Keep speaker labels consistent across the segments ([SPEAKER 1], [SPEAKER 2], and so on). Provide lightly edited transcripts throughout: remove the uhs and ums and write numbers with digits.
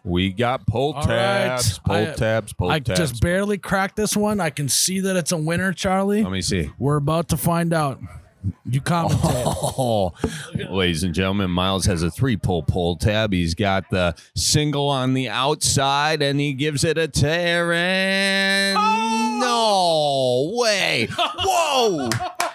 [SPEAKER 1] We got pull tabs, tabs.
[SPEAKER 2] I just barely cracked this one. I can see that it's a winner, Charlie.
[SPEAKER 1] Let me see.
[SPEAKER 2] We're about to find out. You commentate.
[SPEAKER 1] Ladies and gentlemen, Miles has a 3-pull tab. He's got the single on the outside, and he gives it a Terran. No way. Whoa.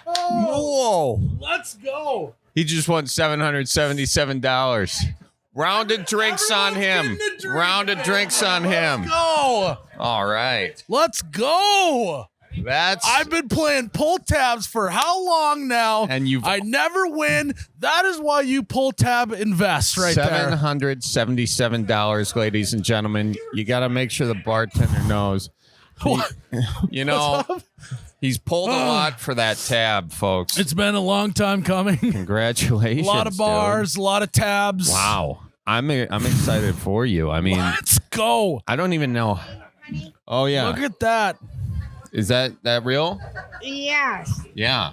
[SPEAKER 1] Whoa.
[SPEAKER 2] Let's go.
[SPEAKER 1] He just won $777. Round of drinks on him. Round of drinks on him.
[SPEAKER 2] Go.
[SPEAKER 1] All right.
[SPEAKER 2] Let's go.
[SPEAKER 1] I've
[SPEAKER 2] been playing pull tabs for how long now?
[SPEAKER 1] And
[SPEAKER 2] I never win. That is why you pull tab invest right there.
[SPEAKER 1] $777, ladies and gentlemen. You got to make sure the bartender knows. He's pulled a lot for that tab, folks.
[SPEAKER 2] It's been a long time coming.
[SPEAKER 1] Congratulations.
[SPEAKER 2] A lot of bars, a lot of tabs.
[SPEAKER 1] Wow. I'm excited for you. I mean,
[SPEAKER 2] let's go.
[SPEAKER 1] I don't even know. Oh, yeah.
[SPEAKER 2] Look at that.
[SPEAKER 1] Is that real?
[SPEAKER 3] Yes.
[SPEAKER 1] Yeah.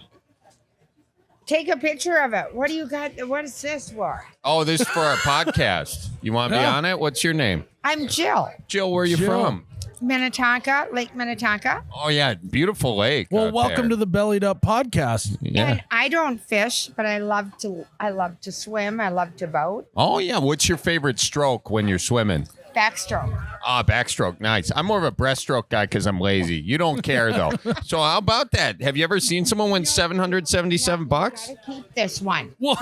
[SPEAKER 3] Take a picture of it. What do you got? What is this for?
[SPEAKER 1] Oh, this is for our podcast. You want to be on it? What's your name?
[SPEAKER 3] I'm Jill.
[SPEAKER 1] Jill, where are you from?
[SPEAKER 3] Minnetonka, Lake Minnetonka.
[SPEAKER 1] Oh, yeah. Beautiful lake.
[SPEAKER 2] Well, welcome to the Bellied Up podcast.
[SPEAKER 1] Yeah.
[SPEAKER 3] And I don't fish, but I love to swim. I love to boat.
[SPEAKER 1] Oh, yeah. What's your favorite stroke when you're swimming?
[SPEAKER 3] Backstroke.
[SPEAKER 1] Backstroke. Nice. I'm more of a breaststroke guy because I'm lazy. You don't care, though. So how about that? Have you ever seen someone win $777?
[SPEAKER 3] Gotta keep this one.
[SPEAKER 2] Well,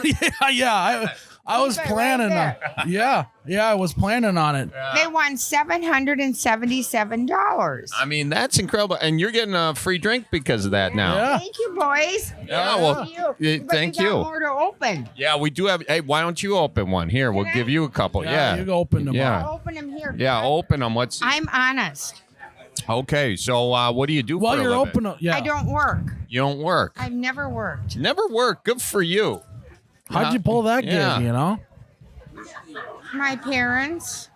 [SPEAKER 2] yeah. I was planning on. Yeah, I was planning on it.
[SPEAKER 3] They won $777.
[SPEAKER 1] I mean, that's incredible, and you're getting a free drink because of that now.
[SPEAKER 2] Yeah.
[SPEAKER 3] Thank you, boys.
[SPEAKER 1] Yeah, well, thank you.
[SPEAKER 3] More to open.
[SPEAKER 1] Yeah, we do have. Hey, why don't you open one here? We'll give you a couple. Yeah,
[SPEAKER 2] you open them.
[SPEAKER 3] I'll open them here.
[SPEAKER 1] Yeah, open them. Let's.
[SPEAKER 3] I'm honest.
[SPEAKER 1] Okay, so what do you do?
[SPEAKER 2] While
[SPEAKER 1] for
[SPEAKER 2] you're
[SPEAKER 1] a living?
[SPEAKER 2] open,
[SPEAKER 3] I don't work.
[SPEAKER 1] You don't work.
[SPEAKER 3] I've never worked.
[SPEAKER 1] Never worked. Good for you.
[SPEAKER 2] How'd you pull that gig? You know.
[SPEAKER 3] My parents.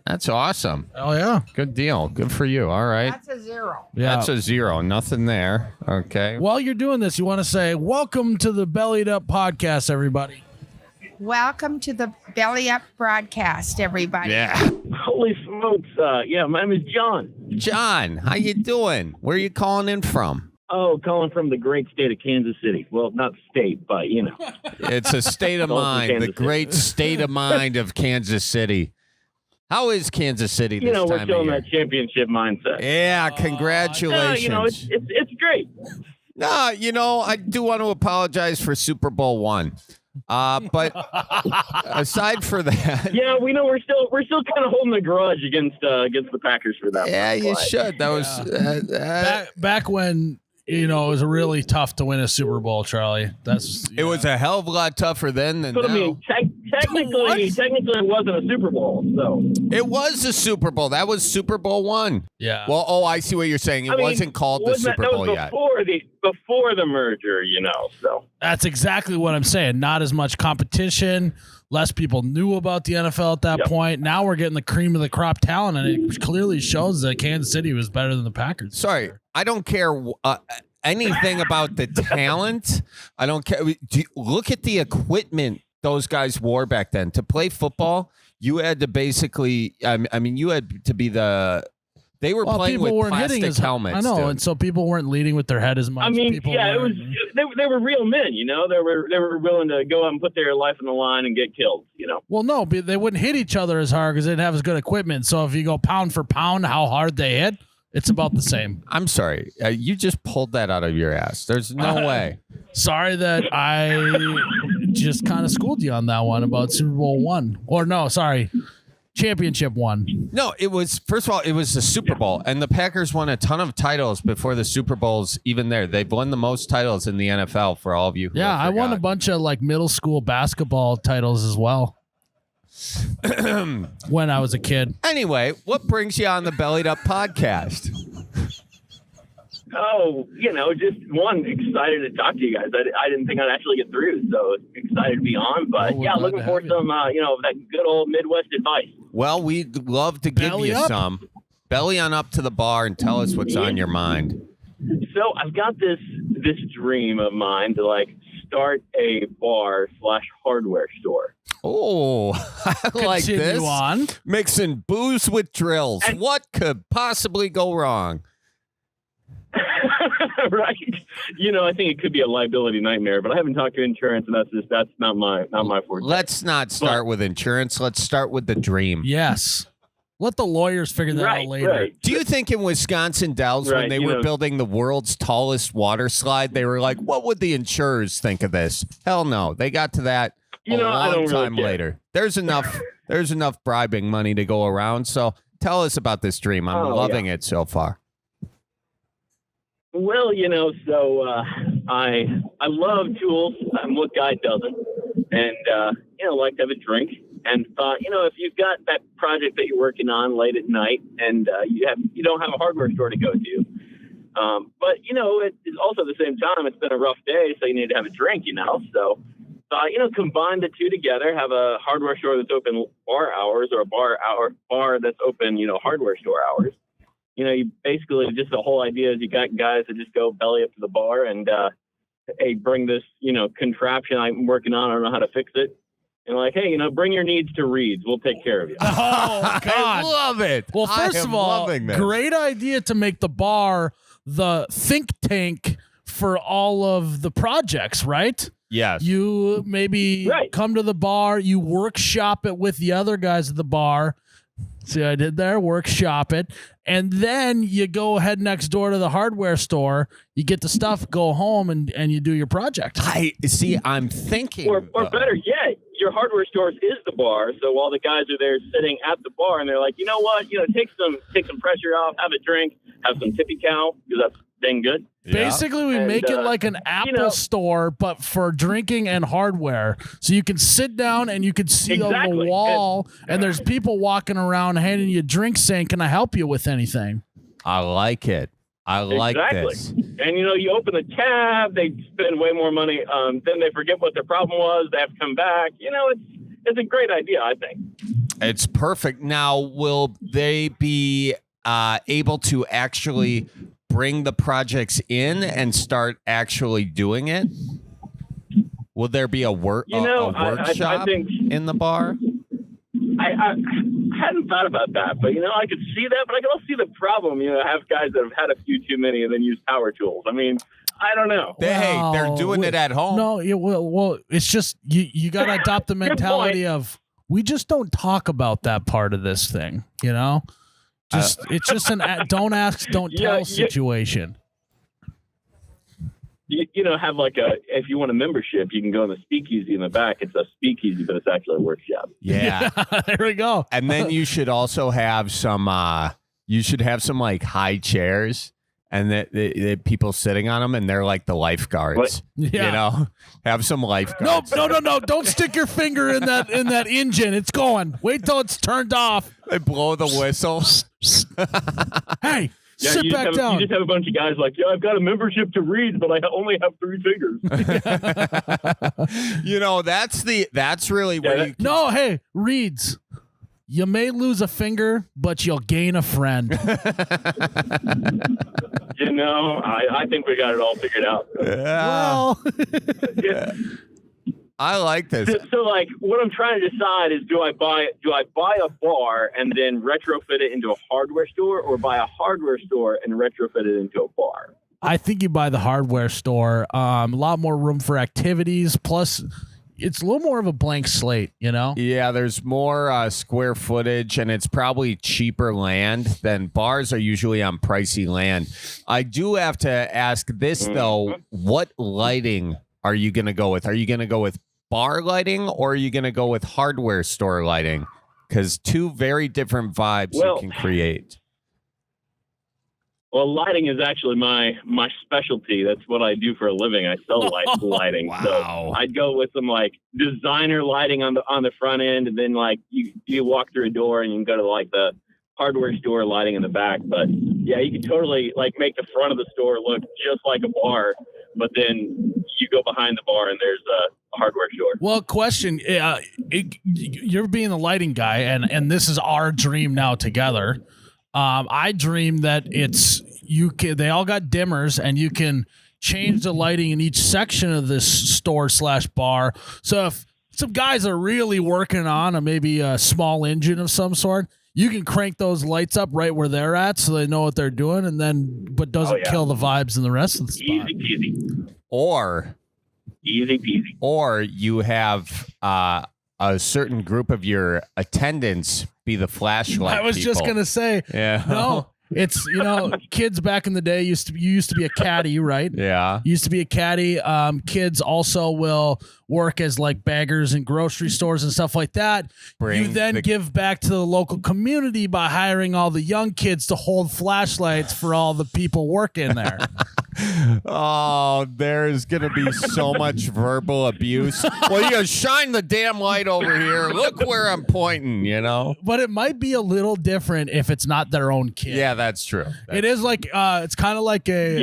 [SPEAKER 1] That's awesome.
[SPEAKER 2] Oh yeah.
[SPEAKER 1] Good deal. Good for you. All right.
[SPEAKER 3] That's a 0.
[SPEAKER 2] Yeah.
[SPEAKER 1] That's a 0. Nothing there. Okay.
[SPEAKER 2] While you're doing this, you want to say, welcome to the Bellied Up podcast, everybody.
[SPEAKER 3] Welcome to the Belly Up broadcast, everybody.
[SPEAKER 1] Yeah.
[SPEAKER 4] Holy smokes. Yeah, my name is John.
[SPEAKER 1] John, how you doing? Where are you calling in from?
[SPEAKER 4] Oh, calling from the great state of Kansas City. Well, not state, but, you know.
[SPEAKER 1] It's a state of mind. The great state of mind of Kansas City. How is Kansas City this time of year?
[SPEAKER 4] We're still in that championship mindset.
[SPEAKER 1] Yeah, congratulations.
[SPEAKER 4] It's great.
[SPEAKER 1] No, I do want to apologize for Super Bowl I. But aside for that,
[SPEAKER 4] yeah, we know we're still kind of holding a grudge against the Packers for that.
[SPEAKER 1] Yeah, you should. That was
[SPEAKER 2] back when it was really tough to win a Super Bowl, Charlie.
[SPEAKER 1] It was a hell of a lot tougher then than now.
[SPEAKER 4] I mean, technically, it wasn't a Super Bowl, so
[SPEAKER 1] it was a Super Bowl. That was Super Bowl I.
[SPEAKER 2] Yeah.
[SPEAKER 1] Well, I see what you're saying. It wasn't called the Super Bowl yet.
[SPEAKER 4] Before the merger, So
[SPEAKER 2] that's exactly what I'm saying. Not as much competition. Less people knew about the NFL at that point. Now we're getting the cream of the crop talent, and it clearly shows that Kansas City was better than the Packers.
[SPEAKER 1] Sorry, I don't care anything about the talent. I don't care. Look at the equipment those guys wore back then. To play football, you had to basically, you had to be they were playing with plastic helmets.
[SPEAKER 2] I know,
[SPEAKER 1] dude.
[SPEAKER 2] and so people weren't leading with their head as much.
[SPEAKER 4] It was. They were real men, They were willing to go out and put their life on the line and get killed,
[SPEAKER 2] Well, no, they wouldn't hit each other as hard because they didn't have as good equipment. So if you go pound for pound, how hard they hit, it's about the same.
[SPEAKER 1] I'm sorry, you just pulled that out of your ass. There's no way.
[SPEAKER 2] Sorry that I just kind of schooled you on that one about Super Bowl I. Or no, sorry. Championship one.
[SPEAKER 1] No, it was, first of all, it was the Super Bowl, and the Packers won a ton of titles before the Super Bowl's even there. They've won the most titles in the NFL for all of you.
[SPEAKER 2] Yeah, I won a bunch of middle school basketball titles as well when I was a kid.
[SPEAKER 1] Anyway, what brings you on the Bellied Up podcast?
[SPEAKER 4] Oh, just one, excited to talk to you guys. I didn't think I'd actually get through, so excited to be on. But looking for some, that good old Midwest advice.
[SPEAKER 1] Well, we'd love to give you some. Belly on up to the bar and tell us what's on your mind.
[SPEAKER 4] So I've got this dream of mine to start a bar/hardware store.
[SPEAKER 1] Oh, I like
[SPEAKER 2] Continue
[SPEAKER 1] this.
[SPEAKER 2] on.
[SPEAKER 1] Mixing booze with drills.
[SPEAKER 4] And-
[SPEAKER 1] what could possibly go wrong?
[SPEAKER 4] Right. I think it could be a liability nightmare, but I haven't talked to insurance, and that's not my forte.
[SPEAKER 1] Let's not start with insurance. Let's start with the dream.
[SPEAKER 2] Yes. Let the lawyers figure that out later.
[SPEAKER 4] Right.
[SPEAKER 1] Do you think in Wisconsin Dells, when
[SPEAKER 4] Right,
[SPEAKER 1] they were building the world's tallest water slide, they were like, what would the insurers think of this? Hell no. They got to that
[SPEAKER 4] I
[SPEAKER 1] long
[SPEAKER 4] don't really
[SPEAKER 1] time
[SPEAKER 4] care.
[SPEAKER 1] later. There's enough bribing money to go around. So tell us about this dream. I'm loving it so far.
[SPEAKER 4] Well, so I love tools. What guy doesn't? And like to have a drink. And thought, if you've got that project that you're working on late at night, and you don't have a hardware store to go to, but it's also at the same time it's been a rough day, so you need to have a drink. So combine the two together, have a hardware store that's open bar hours, or a bar that's open hardware store hours. You basically, just the whole idea is you got guys that just go belly up to the bar and, hey, bring this, contraption I'm working on. I don't know how to fix it. And like, hey, bring your needs to Reeds. We'll take care of you.
[SPEAKER 2] Oh, God.
[SPEAKER 1] I love it.
[SPEAKER 2] Well, first of all, great idea to make the bar the think tank for all of the projects, right?
[SPEAKER 1] Yes.
[SPEAKER 2] You maybe come to the bar, you workshop it with the other guys at the bar. See what I did there? Workshop it. And then you go head next door to the hardware store, you get the stuff, go home, and you do your project.
[SPEAKER 1] I'm thinking.
[SPEAKER 4] Or better yet, your hardware store is the bar. So while the guys are there sitting at the bar, and they're like, you know what? Take some pressure off, have a drink, have some tippy cow, because that's dang good.
[SPEAKER 2] Basically, we make it like an Apple store, but for drinking and hardware. So you can sit down and you can see on the wall, and there's people walking around handing you drinks saying, can I help you with anything?
[SPEAKER 1] I like it. I like this.
[SPEAKER 4] And, you open the tab, they spend way more money. Then they forget what their problem was. They have to come back. It's a great idea, I think.
[SPEAKER 1] It's perfect. Now, will they be able to actually bring the projects in and start doing it? Will there be a workshop
[SPEAKER 4] I think,
[SPEAKER 1] in the bar?
[SPEAKER 4] I hadn't thought about that, but I could see that, but I could also see the problem. Have guys that have had a few too many and then use power tools. I mean, I don't know.
[SPEAKER 1] They're doing it at home.
[SPEAKER 2] No, well, it's just you got to adopt the mentality of we just don't talk about that part of this thing. It's just an don't ask, don't tell situation.
[SPEAKER 4] Have if you want a membership, you can go in the speakeasy in the back. It's a speakeasy, but it's actually a workshop.
[SPEAKER 1] Yeah.
[SPEAKER 2] There we go.
[SPEAKER 1] And then you should also have some like high chairs and the people sitting on them, and they're like the lifeguards.
[SPEAKER 2] Yeah.
[SPEAKER 1] Have some lifeguards.
[SPEAKER 2] No. Don't stick your finger in that engine. It's going. Wait till it's turned off.
[SPEAKER 1] They blow the whistle.
[SPEAKER 2] Hey. Sit back down.
[SPEAKER 4] You just have a bunch of guys like, I've got a membership to Reeds, but I only have 3 fingers.
[SPEAKER 1] That's really where you can...
[SPEAKER 2] No, hey, Reeds. You may lose a finger, but you'll gain a friend.
[SPEAKER 4] I think we got it all figured out.
[SPEAKER 2] Well,
[SPEAKER 1] I like this.
[SPEAKER 4] So what I'm trying to decide is, do I buy a bar and then retrofit it into a hardware store, or buy a hardware store and retrofit it into a bar?
[SPEAKER 2] I think you buy the hardware store. A lot more room for activities. Plus, it's a little more of a blank slate,
[SPEAKER 1] Yeah, there's more square footage, and it's probably cheaper land than bars are usually on pricey land. I do have to ask this, though. What lighting are you going to go with? Are you going to go with bar lighting, or are you going to go with hardware store lighting? Because two very different vibes you can create.
[SPEAKER 4] Well, lighting is actually my specialty. That's what I do for a living. I sell lighting.
[SPEAKER 1] Wow.
[SPEAKER 4] So I'd go with some designer lighting on the front end, and then you walk through a door and you can go to the hardware store lighting in the back. But yeah, you can totally make the front of the store look just like a bar, but then you go behind the bar and there's a hardware store. Well,
[SPEAKER 2] question, you're being the lighting guy, and this is our dream now together. I dream that they all got dimmers, and you can change the lighting in each section of this store/bar. So if some guys are really working on maybe a small engine of some sort, you can crank those lights up right where they're at so they know what they're doing, and then but doesn't kill the vibes in the rest of the spot.
[SPEAKER 4] Easy peasy.
[SPEAKER 1] Easy peasy. Or you have a certain group of your attendants be the flashlight.
[SPEAKER 2] I was just gonna say, no. It's, kids back in the day you used to be a caddy, right?
[SPEAKER 1] Yeah.
[SPEAKER 2] You used to be a caddy. Kids also will work as like baggers in grocery stores and stuff like that. You then give back to the local community by hiring all the young kids to hold flashlights for all the people working there.
[SPEAKER 1] Oh, there's going to be so much verbal abuse. Well, you shine the damn light over here. Look where I'm pointing, But
[SPEAKER 2] it might be a little different if it's not their own kid.
[SPEAKER 1] Yeah, that's true.
[SPEAKER 2] It is like it's kind of like a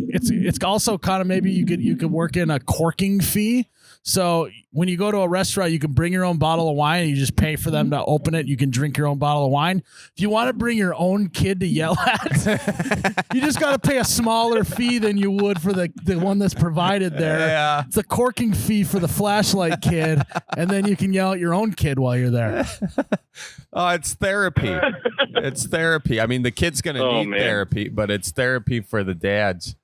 [SPEAKER 2] It's also kind of maybe you could work in a corking fee. So when you go to a restaurant, you can bring your own bottle of wine and you just pay for them to open it. You can drink your own bottle of wine. If you want to bring your own kid to yell at, you just got to pay a smaller fee than you would for the one that's provided there.
[SPEAKER 1] Yeah.
[SPEAKER 2] It's a corking fee for the flashlight kid, and then you can yell at your own kid while you're there.
[SPEAKER 1] Oh, it's therapy. It's therapy. I mean, the kid's going to need therapy, but it's therapy for the dads.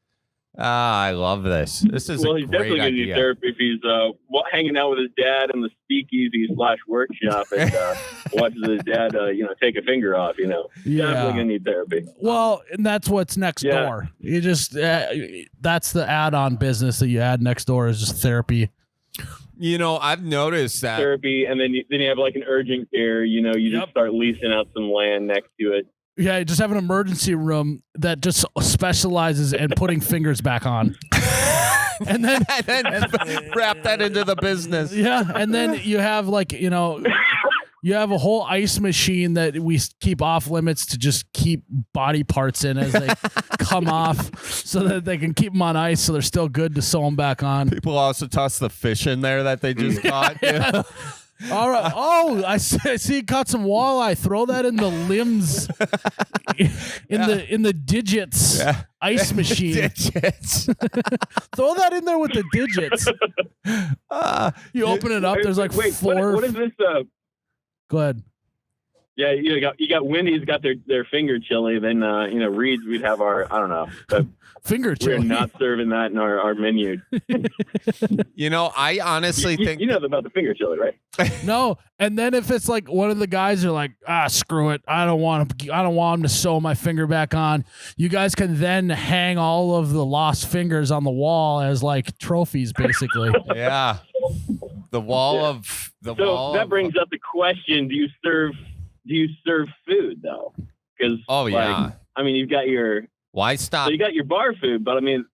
[SPEAKER 1] I love this. This is
[SPEAKER 4] he's definitely going to need therapy if he's hanging out with his dad in the speakeasy/workshop and watches his dad, take a finger off. Definitely going to need therapy.
[SPEAKER 2] Well, and that's what's next door. You just that's the add-on business that you add next door is just therapy.
[SPEAKER 1] I've noticed that
[SPEAKER 4] therapy, and then you have like an urgent care. You just start leasing out some land next to it.
[SPEAKER 2] Yeah, just have an emergency room that just specializes in putting fingers back on. and then
[SPEAKER 1] wrap that into the business.
[SPEAKER 2] Yeah, and then you have you have a whole ice machine that we keep off limits to just keep body parts in as they come off so that they can keep them on ice so they're still good to sew them back on.
[SPEAKER 1] People also toss the fish in there that they just caught.
[SPEAKER 2] Yeah. All right. Oh, I see you caught some walleye. Throw that in the limbs, in the digits ice machine.
[SPEAKER 1] Digits.
[SPEAKER 2] Throw that in there with the digits. You open it up. There's like four.
[SPEAKER 4] What is this?
[SPEAKER 2] Go ahead.
[SPEAKER 4] Yeah, you got Wendy's got their finger chili. Then Reed's we'd have our
[SPEAKER 2] finger chili.
[SPEAKER 4] We're not serving that in our menu.
[SPEAKER 1] I honestly think
[SPEAKER 4] about the finger chili, right?
[SPEAKER 2] No, and then if it's like one of the guys are like, screw it, I don't want him to sew my finger back on. You guys can then hang all of the lost fingers on the wall as like trophies, basically.
[SPEAKER 1] Yeah, the wall of the wall.
[SPEAKER 4] So that brings up the question: Do you serve food though? Because you've got your.
[SPEAKER 1] Why stop?
[SPEAKER 4] So you got your bar food, but I mean.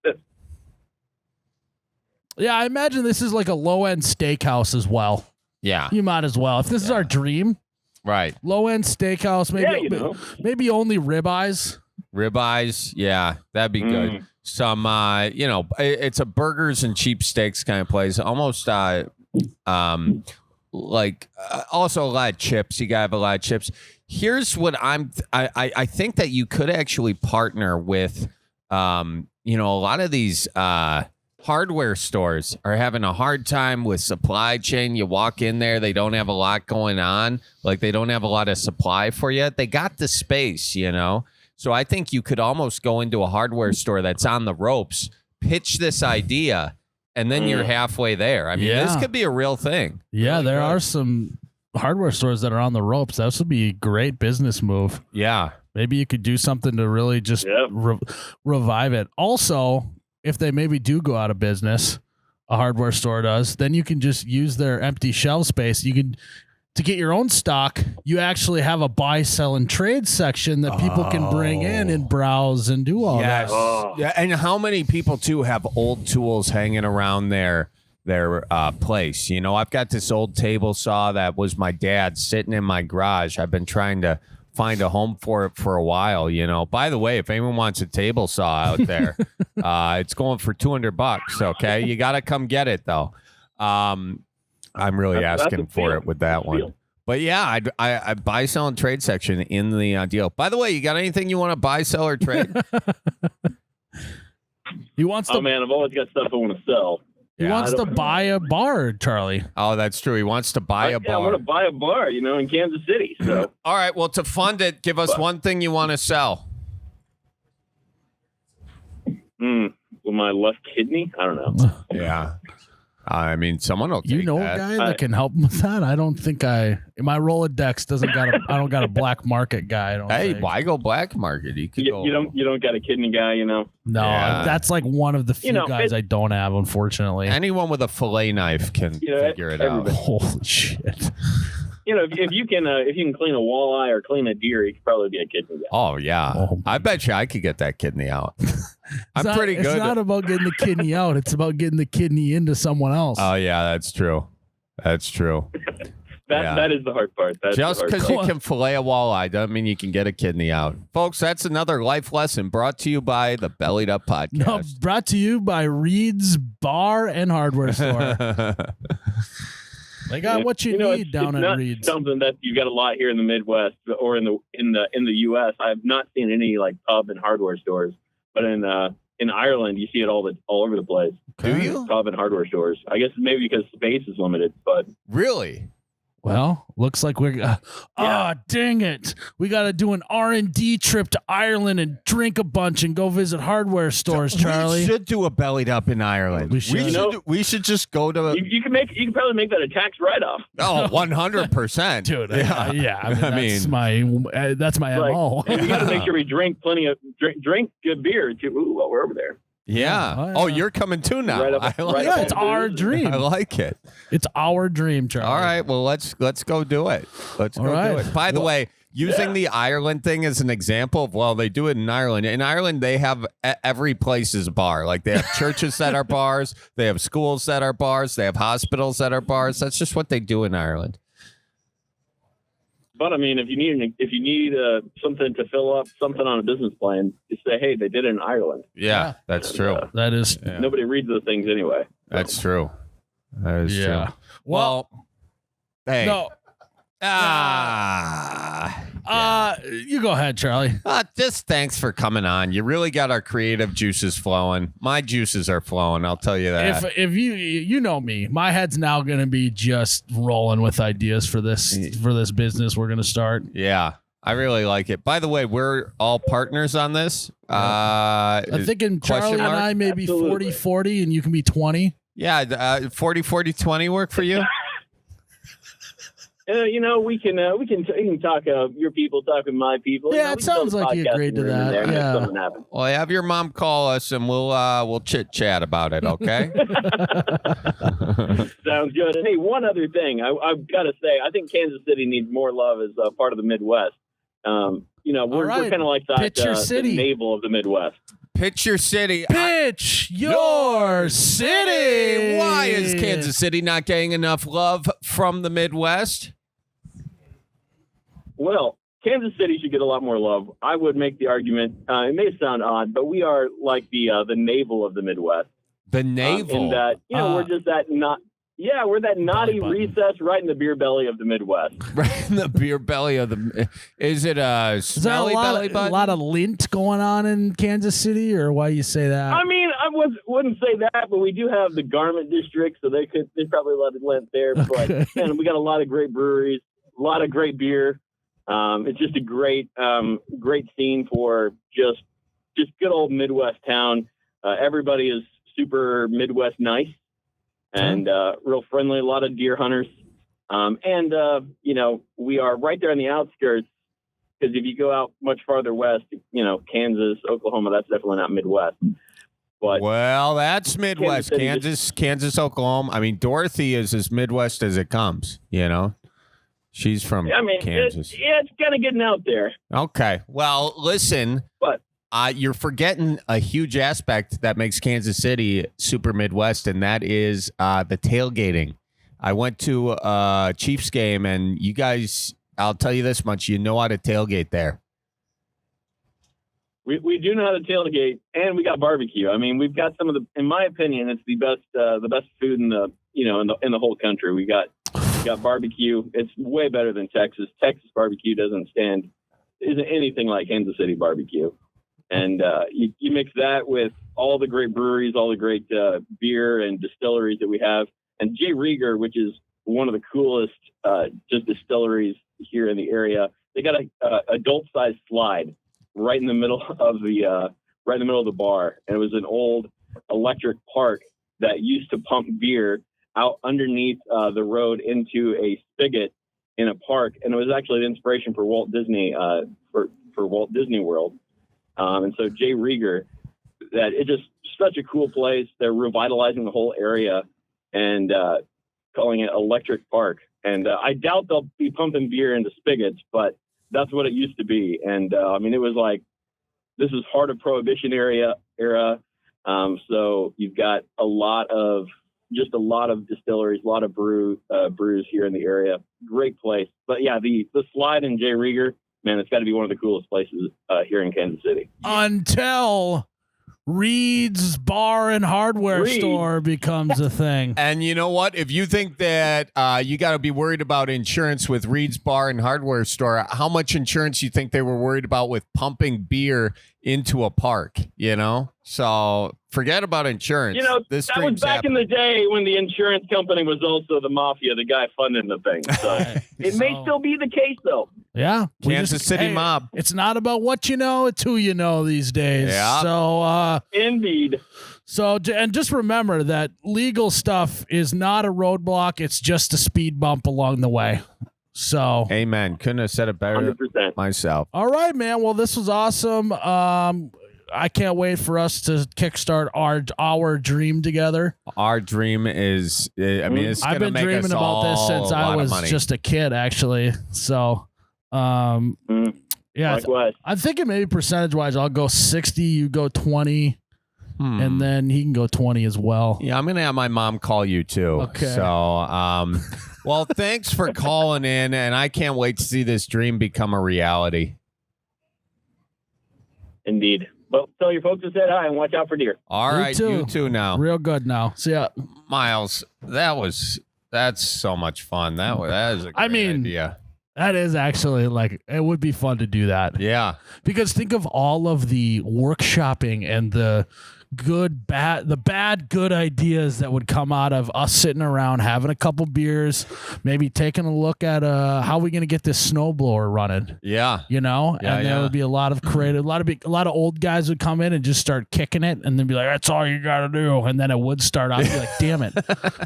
[SPEAKER 2] Yeah, I imagine this is like a low-end steakhouse as well.
[SPEAKER 1] Yeah.
[SPEAKER 2] You might as well. If this is our dream.
[SPEAKER 1] Right.
[SPEAKER 2] Low-end steakhouse, maybe only ribeyes.
[SPEAKER 1] Ribeyes, yeah, that'd be good. Some, it's a burgers and cheap steaks kind of place. Almost, also a lot of chips. You gotta have a lot of chips. Here's what I think that you could actually partner with, a lot of these hardware stores are having a hard time with supply chain. You walk in there, they don't have a lot going on. Like they don't have a lot of supply for you. They got the space, So I think you could almost go into a hardware store that's on the ropes, pitch this idea, and then you're halfway there. I mean, this could be a real thing.
[SPEAKER 2] Yeah, really there are some hardware stores that are on the ropes. That would be a great business move.
[SPEAKER 1] Yeah.
[SPEAKER 2] Maybe you could do something to really just revive it. Also, if they maybe do go out of business, a hardware store does, then you can just use their empty shelf space. You can, to get your own stock, you actually have a buy, sell, and trade section that people can bring in and browse and do all that.
[SPEAKER 1] Yeah, and how many people too have old tools hanging around their place? I've got this old table saw that was my dad's sitting in my garage. I've been trying to find a home for it for a while. By the way, if anyone wants a table saw out there, it's going for $200. Okay, you got to come get it though. I'm really asking for it with that one. But yeah, I buy, sell, and trade section in the deal. By the way, you got anything you want to buy, sell, or trade?
[SPEAKER 2] He wants to.
[SPEAKER 4] Oh man, I've always got stuff I want to sell.
[SPEAKER 2] He wants to buy a bar, Charlie.
[SPEAKER 1] Oh, that's true. He wants to buy a bar.
[SPEAKER 4] I want to buy a bar, in Kansas City. So,
[SPEAKER 1] all right. Well, to fund it, give us one thing you want to sell.
[SPEAKER 4] With my left kidney, I don't know.
[SPEAKER 1] Yeah. I mean, someone will take
[SPEAKER 2] a guy that can help him with that? I don't think my Rolodex doesn't got I don't got a black market guy. I don't think.
[SPEAKER 1] Why go black market? You could go.
[SPEAKER 4] You don't got a kidney guy,
[SPEAKER 2] No, that's like one of the few guys I don't have, unfortunately.
[SPEAKER 1] Anyone with a fillet knife can figure it out.
[SPEAKER 2] Holy shit.
[SPEAKER 4] If you can clean a walleye or clean a deer, you could probably be a kidney guy.
[SPEAKER 1] Oh yeah, I bet you I could get that kidney out. I'm pretty good.
[SPEAKER 2] It's not about getting the kidney out. It's about getting the kidney into someone else.
[SPEAKER 1] Oh yeah, that's true. That's true.
[SPEAKER 4] That is the hard part.
[SPEAKER 1] Just because you can fillet a walleye doesn't mean you can get a kidney out. Folks, that's another life lesson brought to you by the Bellied Up Podcast.
[SPEAKER 2] No, brought to you by Reed's Bar and Hardware Store. They got what you need down at Reed's.
[SPEAKER 4] Something that you've got a lot here in the Midwest or in the U.S. I've not seen any like pub and hardware stores, but in Ireland you see it all over the place.
[SPEAKER 1] Do you?
[SPEAKER 4] Pub and hardware stores. I guess maybe because space is limited, but
[SPEAKER 1] really.
[SPEAKER 2] Well, looks like we're dang it. We got to do an R&D trip to Ireland and drink a bunch and go visit hardware stores, Charlie.
[SPEAKER 1] We should do a Bellied Up in Ireland.
[SPEAKER 2] We should.
[SPEAKER 1] We should just go to
[SPEAKER 4] you can probably make that a tax write-off.
[SPEAKER 1] Oh, 100%.
[SPEAKER 2] Dude,
[SPEAKER 1] yeah.
[SPEAKER 2] That's my MO.
[SPEAKER 4] And we got to make sure we drink plenty of drink good beer too while we're over there.
[SPEAKER 1] Yeah. Oh, you're coming too now.
[SPEAKER 2] It's our dream.
[SPEAKER 1] I like it.
[SPEAKER 2] It's our dream, Charlie.
[SPEAKER 1] All right. Well, let's go do it. Let's go do it. By the way, using the Ireland thing as an example of, they do it in Ireland. In Ireland, they have every place is a bar. Like they have churches that are bars. They have schools that are bars. They have hospitals that are bars. That's just what they do in Ireland.
[SPEAKER 4] But I mean, if you need something to fill up something on a business plan, just say, "Hey, they did it in Ireland."
[SPEAKER 1] Yeah, that's true.
[SPEAKER 2] That is.
[SPEAKER 4] Nobody reads those things anyway.
[SPEAKER 1] That's true. That is true.
[SPEAKER 2] Well,
[SPEAKER 1] hey.
[SPEAKER 2] No. You go ahead, Charlie.
[SPEAKER 1] Just thanks for coming on. You really got our creative juices flowing. My juices are flowing. I'll tell you that.
[SPEAKER 2] If you know me, my head's now going to be just rolling with ideas for this business we're going to start.
[SPEAKER 1] Yeah, I really like it. By the way, we're all partners on this.
[SPEAKER 2] I'm thinking Charlie and I may be 40-40 and you can be 20.
[SPEAKER 1] Yeah, 40-40-20 work for you?
[SPEAKER 4] We can talk. Your people talking my people.
[SPEAKER 2] Yeah, it sounds like you agreed to that. Yeah.
[SPEAKER 1] Well, have your mom call us and we'll chit chat about it. Okay.
[SPEAKER 4] Sounds good. And hey, one other thing, I've got to say, I think Kansas City needs more love as part of the Midwest. We're kind of like the navel of the Midwest.
[SPEAKER 1] Pitch your city.
[SPEAKER 2] Pitch your city.
[SPEAKER 1] Why is Kansas City not getting enough love from the Midwest?
[SPEAKER 4] Well, Kansas City should get a lot more love. I would make the argument. It may sound odd, but we are like the navel of the Midwest.
[SPEAKER 1] The navel.
[SPEAKER 4] In that, we're just that not. Yeah, we're that naughty recess right in the beer belly of the Midwest.
[SPEAKER 1] Right in the beer belly of the. Is it a smelly belly button?
[SPEAKER 2] A lot of lint going on in Kansas City, or why you say that?
[SPEAKER 4] I mean, I wouldn't say that, but we do have the garment district, so there's probably a lot of lint there.
[SPEAKER 2] Okay.
[SPEAKER 4] But man, we got a lot of great breweries, a lot of great beer. It's just a great scene for just good old Midwest town. Everybody is super Midwest nice. And real friendly, a lot of deer hunters. We are right there on the outskirts, because if you go out much farther west, Kansas, Oklahoma, that's definitely not Midwest. But
[SPEAKER 1] that's Midwest. Kansas, Oklahoma. I mean, Dorothy is as Midwest as it comes, She's from Kansas.
[SPEAKER 4] It's kind of getting out there.
[SPEAKER 1] Okay. Well, listen.
[SPEAKER 4] But
[SPEAKER 1] you're forgetting a huge aspect that makes Kansas City super Midwest, and that is the tailgating. I went to a Chiefs game, and you guys, I'll tell you this much, you know how to tailgate there.
[SPEAKER 4] We do know how to tailgate, and we got barbecue. I mean, we've got some of in my opinion, it's the best food in the whole country. We got barbecue. It's way better than Texas. Texas barbecue isn't anything like Kansas City barbecue. And you mix that with all the great breweries, all the great beer and distilleries that we have. And J. Rieger, which is one of the coolest just distilleries here in the area, they got a adult-sized slide right in the middle of the bar. And it was an old electric park that used to pump beer out underneath the road into a spigot in a park. And it was actually the inspiration for Walt Disney, for Walt Disney World. And so J. Rieger, that it's just such a cool place. They're revitalizing the whole area and calling it Electric Park. And I doubt they'll be pumping beer into spigots, but that's what it used to be. And I mean, it was like, this is heart of Prohibition era. So you've got a lot of distilleries, a lot of brews here in the area. Great place. But yeah, the slide in J. Rieger, man, it's got to be one of the coolest places here in Kansas City.
[SPEAKER 2] Until Reed's Bar and Hardware Store becomes a thing.
[SPEAKER 1] And you know what? If you think that you got to be worried about insurance with Reed's Bar and Hardware Store, how much insurance you think they were worried about with pumping beer into a park? You know, so forget about insurance.
[SPEAKER 4] You know, that was back in the day when the insurance company was also the mafia, the guy funding the thing. So it may still be the case, though.
[SPEAKER 2] Yeah.
[SPEAKER 1] Kansas City mob.
[SPEAKER 2] It's not about what you know, it's who you know these days.
[SPEAKER 1] Yeah.
[SPEAKER 2] So,
[SPEAKER 4] indeed.
[SPEAKER 2] So, and just remember that legal stuff is not a roadblock. It's just a speed bump along the way. So,
[SPEAKER 1] amen. Couldn't have said it better
[SPEAKER 4] 100%.
[SPEAKER 1] myself.
[SPEAKER 2] All right, man. Well, this was awesome. I can't wait for us to kickstart our dream together.
[SPEAKER 1] Our dream is, I mean, it's
[SPEAKER 2] I've been
[SPEAKER 1] make
[SPEAKER 2] dreaming
[SPEAKER 1] us
[SPEAKER 2] about this since I was just a kid, actually. So, yeah,
[SPEAKER 4] likewise.
[SPEAKER 2] I'm thinking maybe percentage wise, I'll go 60, you go 20, and then he can go 20 as well.
[SPEAKER 1] Yeah, I'm gonna have my mom call you too.
[SPEAKER 2] Okay.
[SPEAKER 1] So, well, thanks for calling in, and I can't wait to see this dream become a reality.
[SPEAKER 4] Indeed. Well, tell your folks to say hi and watch out for deer.
[SPEAKER 1] All right, you too now.
[SPEAKER 2] Real good now. See ya.
[SPEAKER 1] Miles, that's so much fun. That is a great idea.
[SPEAKER 2] That is actually it would be fun to do that.
[SPEAKER 1] Yeah.
[SPEAKER 2] Because think of all of the workshopping and the bad, good ideas that would come out of us sitting around having a couple beers, maybe taking a look at how are we going to get this snowblower running.
[SPEAKER 1] Yeah.
[SPEAKER 2] You know, and there would be a lot of creative, a lot of old guys would come in and just start kicking it and then be like, that's all you got to do. And then it would start out, be like, damn it.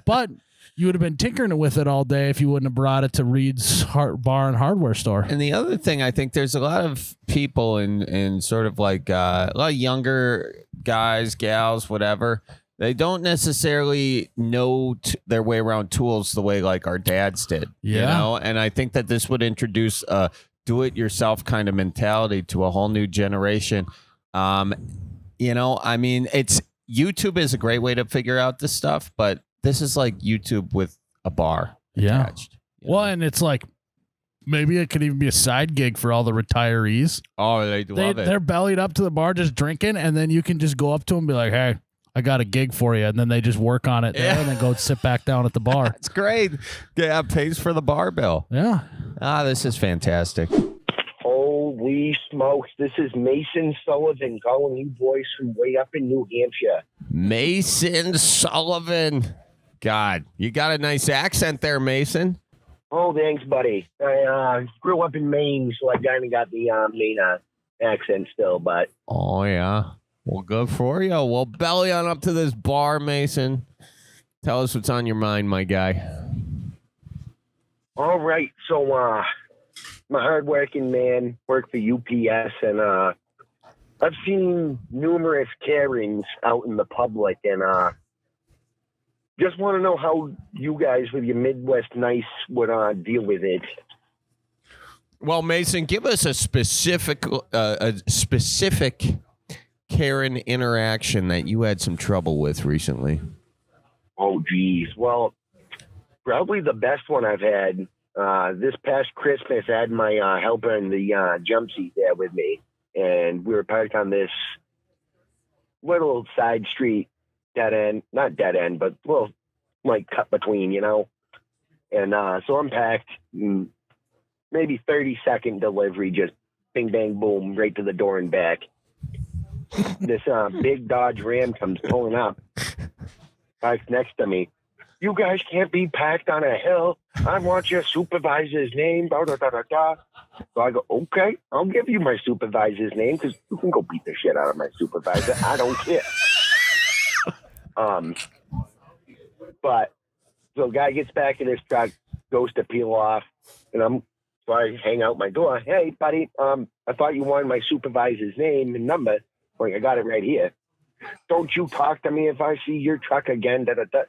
[SPEAKER 2] But you would have been tinkering with it all day if you wouldn't have brought it to Reed's Bar and Hardware Store.
[SPEAKER 1] And the other thing, I think there's a lot of people in sort of like a lot of younger guys, gals, whatever. They don't necessarily know their way around tools the way like our dads did.
[SPEAKER 2] Yeah.
[SPEAKER 1] You know? And I think that this would introduce a do-it-yourself kind of mentality to a whole new generation. You know, I mean, YouTube is a great way to figure out this stuff, but this is like YouTube with a bar attached.
[SPEAKER 2] Well, and it's like maybe it could even be a side gig for all the retirees.
[SPEAKER 1] Oh, they love it.
[SPEAKER 2] They're bellied up to the bar just drinking, and then you can just go up to them and be like, hey, I got a gig for you. And then they just work on it there and then go sit back down at the bar.
[SPEAKER 1] It's great. Yeah, pays for the bar bill.
[SPEAKER 2] Yeah.
[SPEAKER 1] This is fantastic.
[SPEAKER 5] Holy smokes. This is Mason Sullivan calling you boys from way up in New Hampshire.
[SPEAKER 1] Mason Sullivan. God, you got a nice accent there, Mason.
[SPEAKER 5] Oh, thanks, buddy. I grew up in Maine, so I kind of got the Maine accent still, but...
[SPEAKER 1] Oh, yeah. Well, good for you. Well, belly on up to this bar, Mason. Tell us what's on your mind, my guy.
[SPEAKER 5] All right. So, I'm a hardworking man, work for UPS, and I've seen numerous Karens out in the public, and just want to know how you guys with your Midwest nice would deal with it.
[SPEAKER 1] Well, Mason, give us a specific Karen interaction that you had some trouble with recently.
[SPEAKER 5] Oh, geez. Well, probably the best one I've had this past Christmas. I had my helper in the jump seat there with me, and we were parked on this little side street, not dead end, but little like cut between, you know. And so I'm packed, maybe 30-second delivery, just bing, bang, boom, right to the door and back. this big Dodge Ram comes pulling up. Guy's next to me. You guys can't be packed on a hill. I want your supervisor's name. Da, da, da, da, da. So I go, okay, I'll give you my supervisor's name because you can go beat the shit out of my supervisor. I don't care. But so guy gets back in his truck, goes to peel off, and so I hang out my door. Hey, buddy, I thought you wanted my supervisor's name and number. Like, I got it right here. Don't you talk to me if I see your truck again. Da, da, da.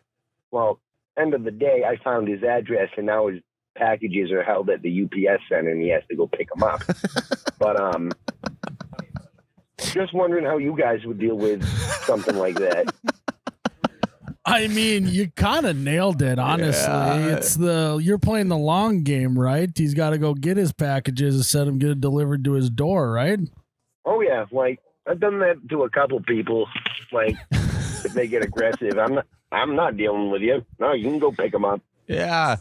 [SPEAKER 5] Well, end of the day, I found his address, and now his packages are held at the UPS center, and he has to go pick them up. But just wondering how you guys would deal with something like that.
[SPEAKER 2] I mean, you kind of nailed it, honestly. Yeah. You're playing the long game, right? He's got to go get his packages and set them, get it delivered to his door, right?
[SPEAKER 5] Oh, yeah. Like, I've done that to a couple people. Like, if they get aggressive, I'm not dealing with you. No, you can go pick them up.
[SPEAKER 1] Yeah.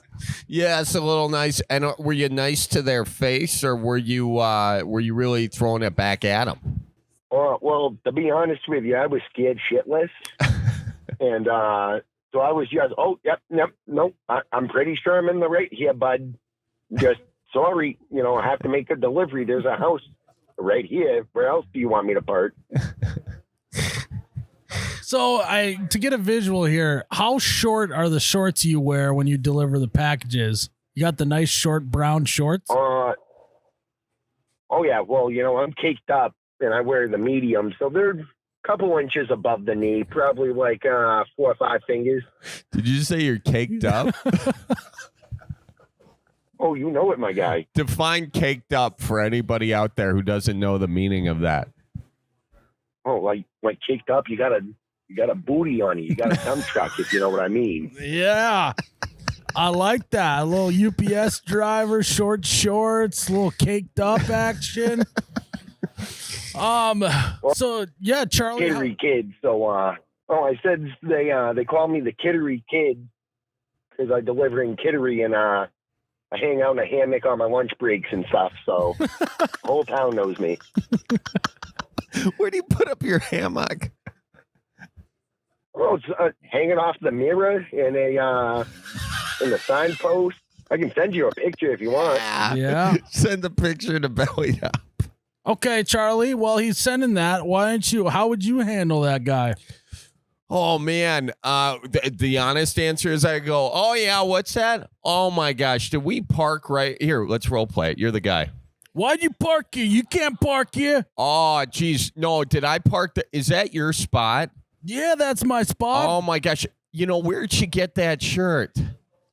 [SPEAKER 1] Yeah, it's a little nice. And were you nice to their face, or were you really throwing it back at them?
[SPEAKER 5] Well, to be honest with you, I was scared shitless. And so I was just, no, I'm pretty sure I'm in the right here, bud. Just sorry, I have to make a delivery. There's a house right here. Where else do you want me to park?
[SPEAKER 2] So to get a visual here, how short are the shorts you wear when you deliver the packages? You got the nice short brown shorts?
[SPEAKER 5] Oh yeah. Well, I'm caked up and I wear the medium, so they're couple inches above the knee, probably like 4 or 5 fingers.
[SPEAKER 1] Did you say you're caked up?
[SPEAKER 5] Oh, you know it, my guy.
[SPEAKER 1] Define caked up for anybody out there who doesn't know the meaning of that.
[SPEAKER 5] Oh, like caked up, you got a booty on you. You got a dump truck, if you know what I mean.
[SPEAKER 2] Yeah. I like that. A little UPS driver, short shorts, a little caked up action. So yeah, Charlie.
[SPEAKER 5] Kittery kid. So, I said they call me the Kittery kid because I deliver in Kittery and I hang out in a hammock on my lunch breaks and stuff. So the whole town knows me.
[SPEAKER 1] Where do you put up your hammock?
[SPEAKER 5] Oh, it's hanging off the mirror in the signpost. I can send you a picture if you want.
[SPEAKER 2] Yeah.
[SPEAKER 1] Send a picture to Bellied.
[SPEAKER 2] Okay, Charlie. Well, he's sending that. How would you handle that guy?
[SPEAKER 1] Oh, man. The honest answer is I go, oh, yeah, what's that? Oh, my gosh. Did we park right here? Let's role play it. You're the guy.
[SPEAKER 2] Why'd you park here? You can't park here.
[SPEAKER 1] Oh, geez. No, did I park? Is that your spot?
[SPEAKER 2] Yeah, that's my spot.
[SPEAKER 1] Oh, my gosh. Where'd you get that shirt?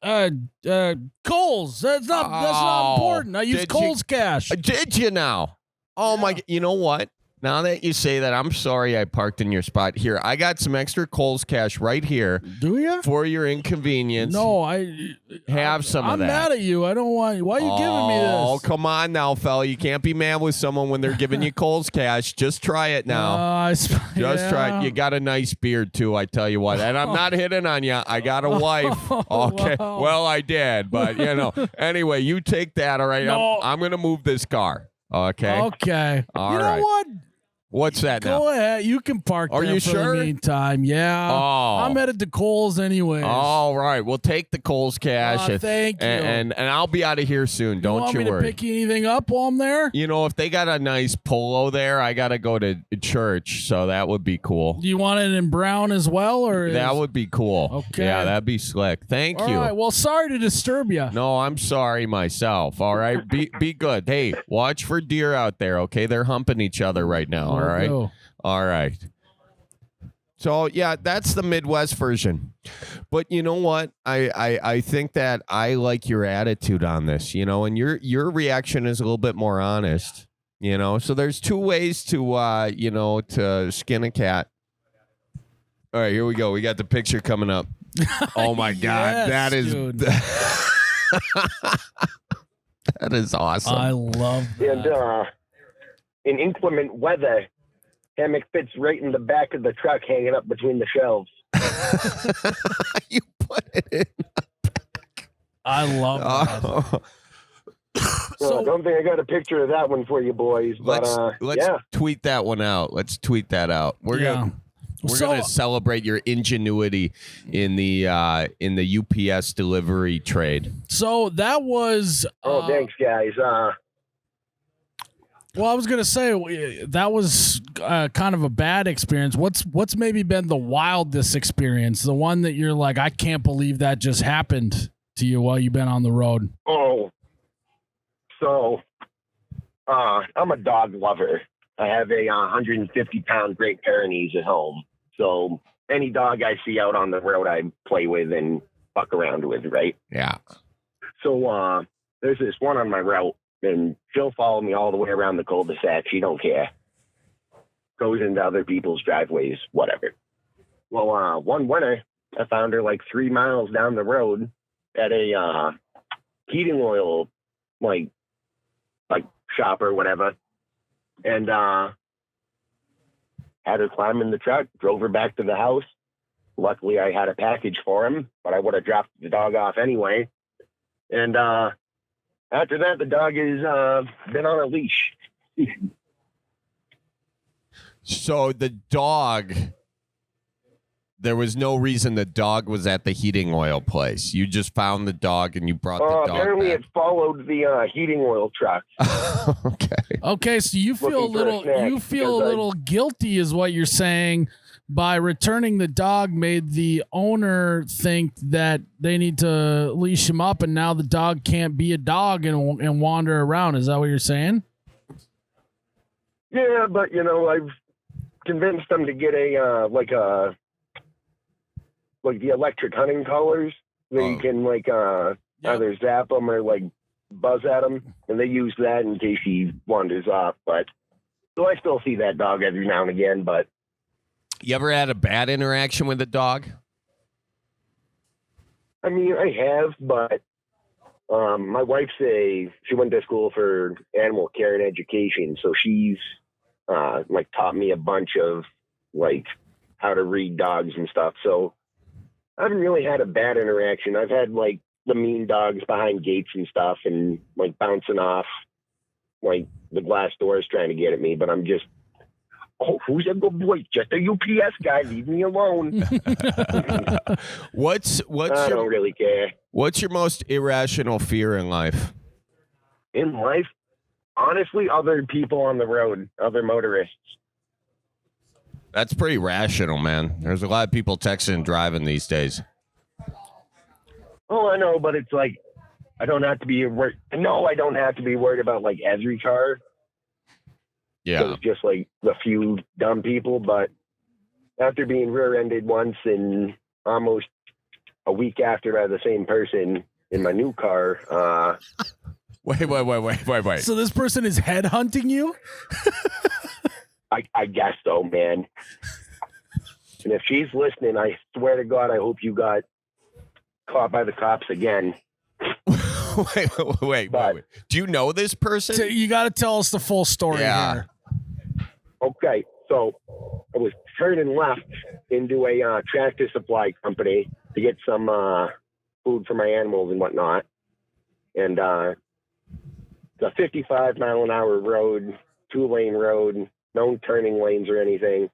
[SPEAKER 2] Kohl's. That's not important. I use Kohl's cash.
[SPEAKER 1] Did you now? Oh, yeah. My, you know what? Now that you say that, I'm sorry I parked in your spot. Here, I got some extra Kohl's cash right here.
[SPEAKER 2] Do you?
[SPEAKER 1] For your inconvenience.
[SPEAKER 2] No,
[SPEAKER 1] have some of that.
[SPEAKER 2] I'm mad at you. I don't want. Why are you giving me this?
[SPEAKER 1] Oh, come on now, fella. You can't be mad with someone when they're giving you Kohl's cash. Just try it now. Just try it. You got a nice beard, too, I tell you what. And I'm not hitting on you. I got a wife. Okay. Wow. Well, I did. But, Anyway, you take that, all right? No. I'm going to move this car. Okay.
[SPEAKER 2] Okay.
[SPEAKER 1] All
[SPEAKER 2] right.
[SPEAKER 1] You know
[SPEAKER 2] what?
[SPEAKER 1] What's that now?
[SPEAKER 2] Go ahead. You can park there for the meantime. Yeah.
[SPEAKER 1] Oh.
[SPEAKER 2] I'm headed to Kohl's anyways.
[SPEAKER 1] All right. We'll take the Kohl's cash.
[SPEAKER 2] Thank you.
[SPEAKER 1] And I'll be out of here soon. Don't you worry.
[SPEAKER 2] Want me to pick anything up while I'm there?
[SPEAKER 1] If they got a nice polo there, I got to go to church. So that would be cool.
[SPEAKER 2] Do you want it in brown as well?
[SPEAKER 1] That would be cool.
[SPEAKER 2] Okay.
[SPEAKER 1] Yeah, that'd be slick. Thank you.
[SPEAKER 2] All right. Well, sorry to disturb you.
[SPEAKER 1] No, I'm sorry myself. All right. Be good. Hey, watch for deer out there. Okay. They're humping each other right now. All right.
[SPEAKER 2] No.
[SPEAKER 1] All right. So, yeah, that's the Midwest version. But you know what? I think that I like your attitude on this, and your reaction is a little bit more honest, So there's 2 ways to skin a cat. All right, here we go. We got the picture coming up. Oh, my God.
[SPEAKER 2] Yes,
[SPEAKER 1] that is... that is awesome.
[SPEAKER 2] I love that.
[SPEAKER 5] And in inclement weather... hammock fits right in the back of the truck, hanging up between the shelves.
[SPEAKER 1] You put it in the back.
[SPEAKER 2] I love that.
[SPEAKER 5] I don't think I got a picture of that one for you boys, but
[SPEAKER 1] let's tweet that one out. Let's tweet that out. We're gonna celebrate your ingenuity in the UPS delivery trade.
[SPEAKER 2] So that was.
[SPEAKER 5] Thanks, guys.
[SPEAKER 2] Well, I was gonna say that was kind of a bad experience. What's maybe been the wildest experience? The one that you're like, I can't believe that just happened to you while you've been on the road.
[SPEAKER 5] Oh, so I'm a dog lover. I have a 150-pound Great Pyrenees at home. So any dog I see out on the road, I play with and fuck around with, right?
[SPEAKER 1] Yeah.
[SPEAKER 5] So there's this one on my route. And she'll follow me all the way around the cul-de-sac. She don't care. Goes into other people's driveways, whatever. Well, one winter, I found her like 3 miles down the road at a heating oil like shop or whatever, and had her climb in the truck. Drove her back to the house. Luckily, I had a package for him, but I would have dropped the dog off anyway. And after that, the dog has been on a leash.
[SPEAKER 1] So the dog, there was no reason the dog was at the heating oil place. You just found the dog and you brought the dog
[SPEAKER 5] apparently
[SPEAKER 1] back.
[SPEAKER 5] It followed the heating oil truck.
[SPEAKER 2] Okay, so you feel a little guilty is what you're saying. By returning the dog made the owner think that they need to leash him up, and now the dog can't be a dog and wander around. Is that what you're saying?
[SPEAKER 5] Yeah, but I've convinced them to get a the electric hunting collars that you can either zap them or buzz at them, and they use that in case he wanders off. But so I still see that dog every now and again, but.
[SPEAKER 1] You ever had a bad interaction with a dog?
[SPEAKER 5] I mean, I have, but my wife's she went to school for animal care and education, so she's taught me a bunch of how to read dogs and stuff. So I haven't really had a bad interaction. I've had the mean dogs behind gates and stuff, and bouncing off the glass doors trying to get at me, but I'm just. Oh, who's a good boy? Just a UPS guy. Leave me alone. I don't really care.
[SPEAKER 1] What's your most irrational fear in life?
[SPEAKER 5] In life? Honestly, other people on the road, other motorists.
[SPEAKER 1] That's pretty rational, man. There's a lot of people texting and driving these days.
[SPEAKER 5] Oh, I know, but it's I don't have to be worried. No, I don't have to be worried about every car.
[SPEAKER 1] Yeah.
[SPEAKER 5] It's just the few dumb people, but after being rear-ended once and almost a week after by the same person in my new car.
[SPEAKER 1] Wait.
[SPEAKER 2] So this person is headhunting you?
[SPEAKER 5] I guess so, man. And if she's listening, I swear to God, I hope you got caught by the cops again.
[SPEAKER 1] Wait. Do you know this person?
[SPEAKER 2] So you got to tell us the full story here.
[SPEAKER 5] Okay, so I was turning left into a tractor supply company to get some food for my animals and whatnot. And it's a 55-mile-an-hour road, 2-lane road, no turning lanes or anything.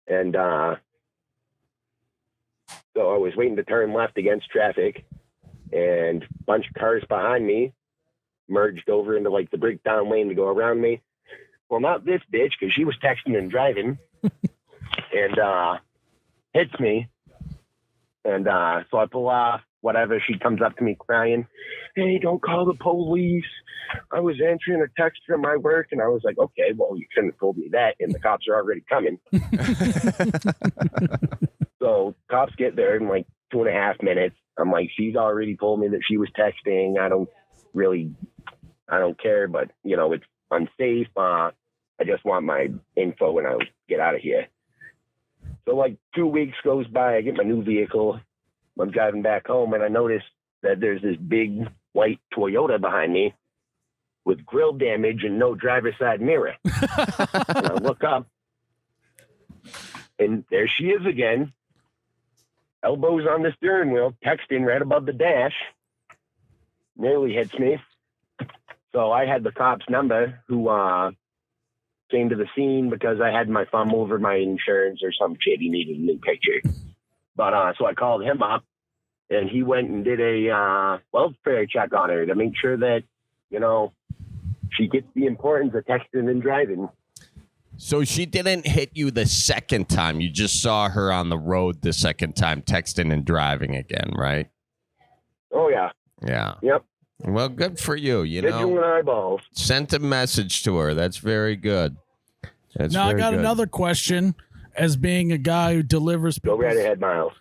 [SPEAKER 5] And so I was waiting to turn left against traffic, and a bunch of cars behind me merged over into the breakdown lane to go around me. Well, not this bitch, because she was texting and driving, and hits me. And so I pull off, whatever. She comes up to me crying, "Hey, don't call the police. I was answering a text from my work." And I was like, okay, well, you shouldn't have told me that, and the cops are already coming. So cops get there in 2.5 minutes. I'm like, she's already told me that she was texting. I don't care, but, it's unsafe. I just want my info and I'll get out of here. So 2 weeks goes by, I get my new vehicle. I'm driving back home and I notice that there's this big white Toyota behind me with grill damage and no driver's side mirror. And I look up and there she is again. Elbows on the steering wheel, texting right above the dash. Nearly hits me. So I had the cop's number who came to the scene because I had my thumb over my insurance or some shit. He needed a new picture. But so I called him up, and he went and did a welfare check on her to make sure that, you know, she gets the importance of texting and driving.
[SPEAKER 1] So she didn't hit you the second time. You just saw her on the road the second time, texting and driving again, right?
[SPEAKER 5] Oh, yeah.
[SPEAKER 1] Yeah.
[SPEAKER 5] Yep.
[SPEAKER 1] Well, good for you. You
[SPEAKER 5] Did you
[SPEAKER 1] know,
[SPEAKER 5] and eyeballs.
[SPEAKER 1] sent a message to her. That's very good. That's
[SPEAKER 2] Now I
[SPEAKER 1] very
[SPEAKER 2] got
[SPEAKER 1] good.
[SPEAKER 2] another question. As being a guy who delivers
[SPEAKER 5] Go right ahead, Miles.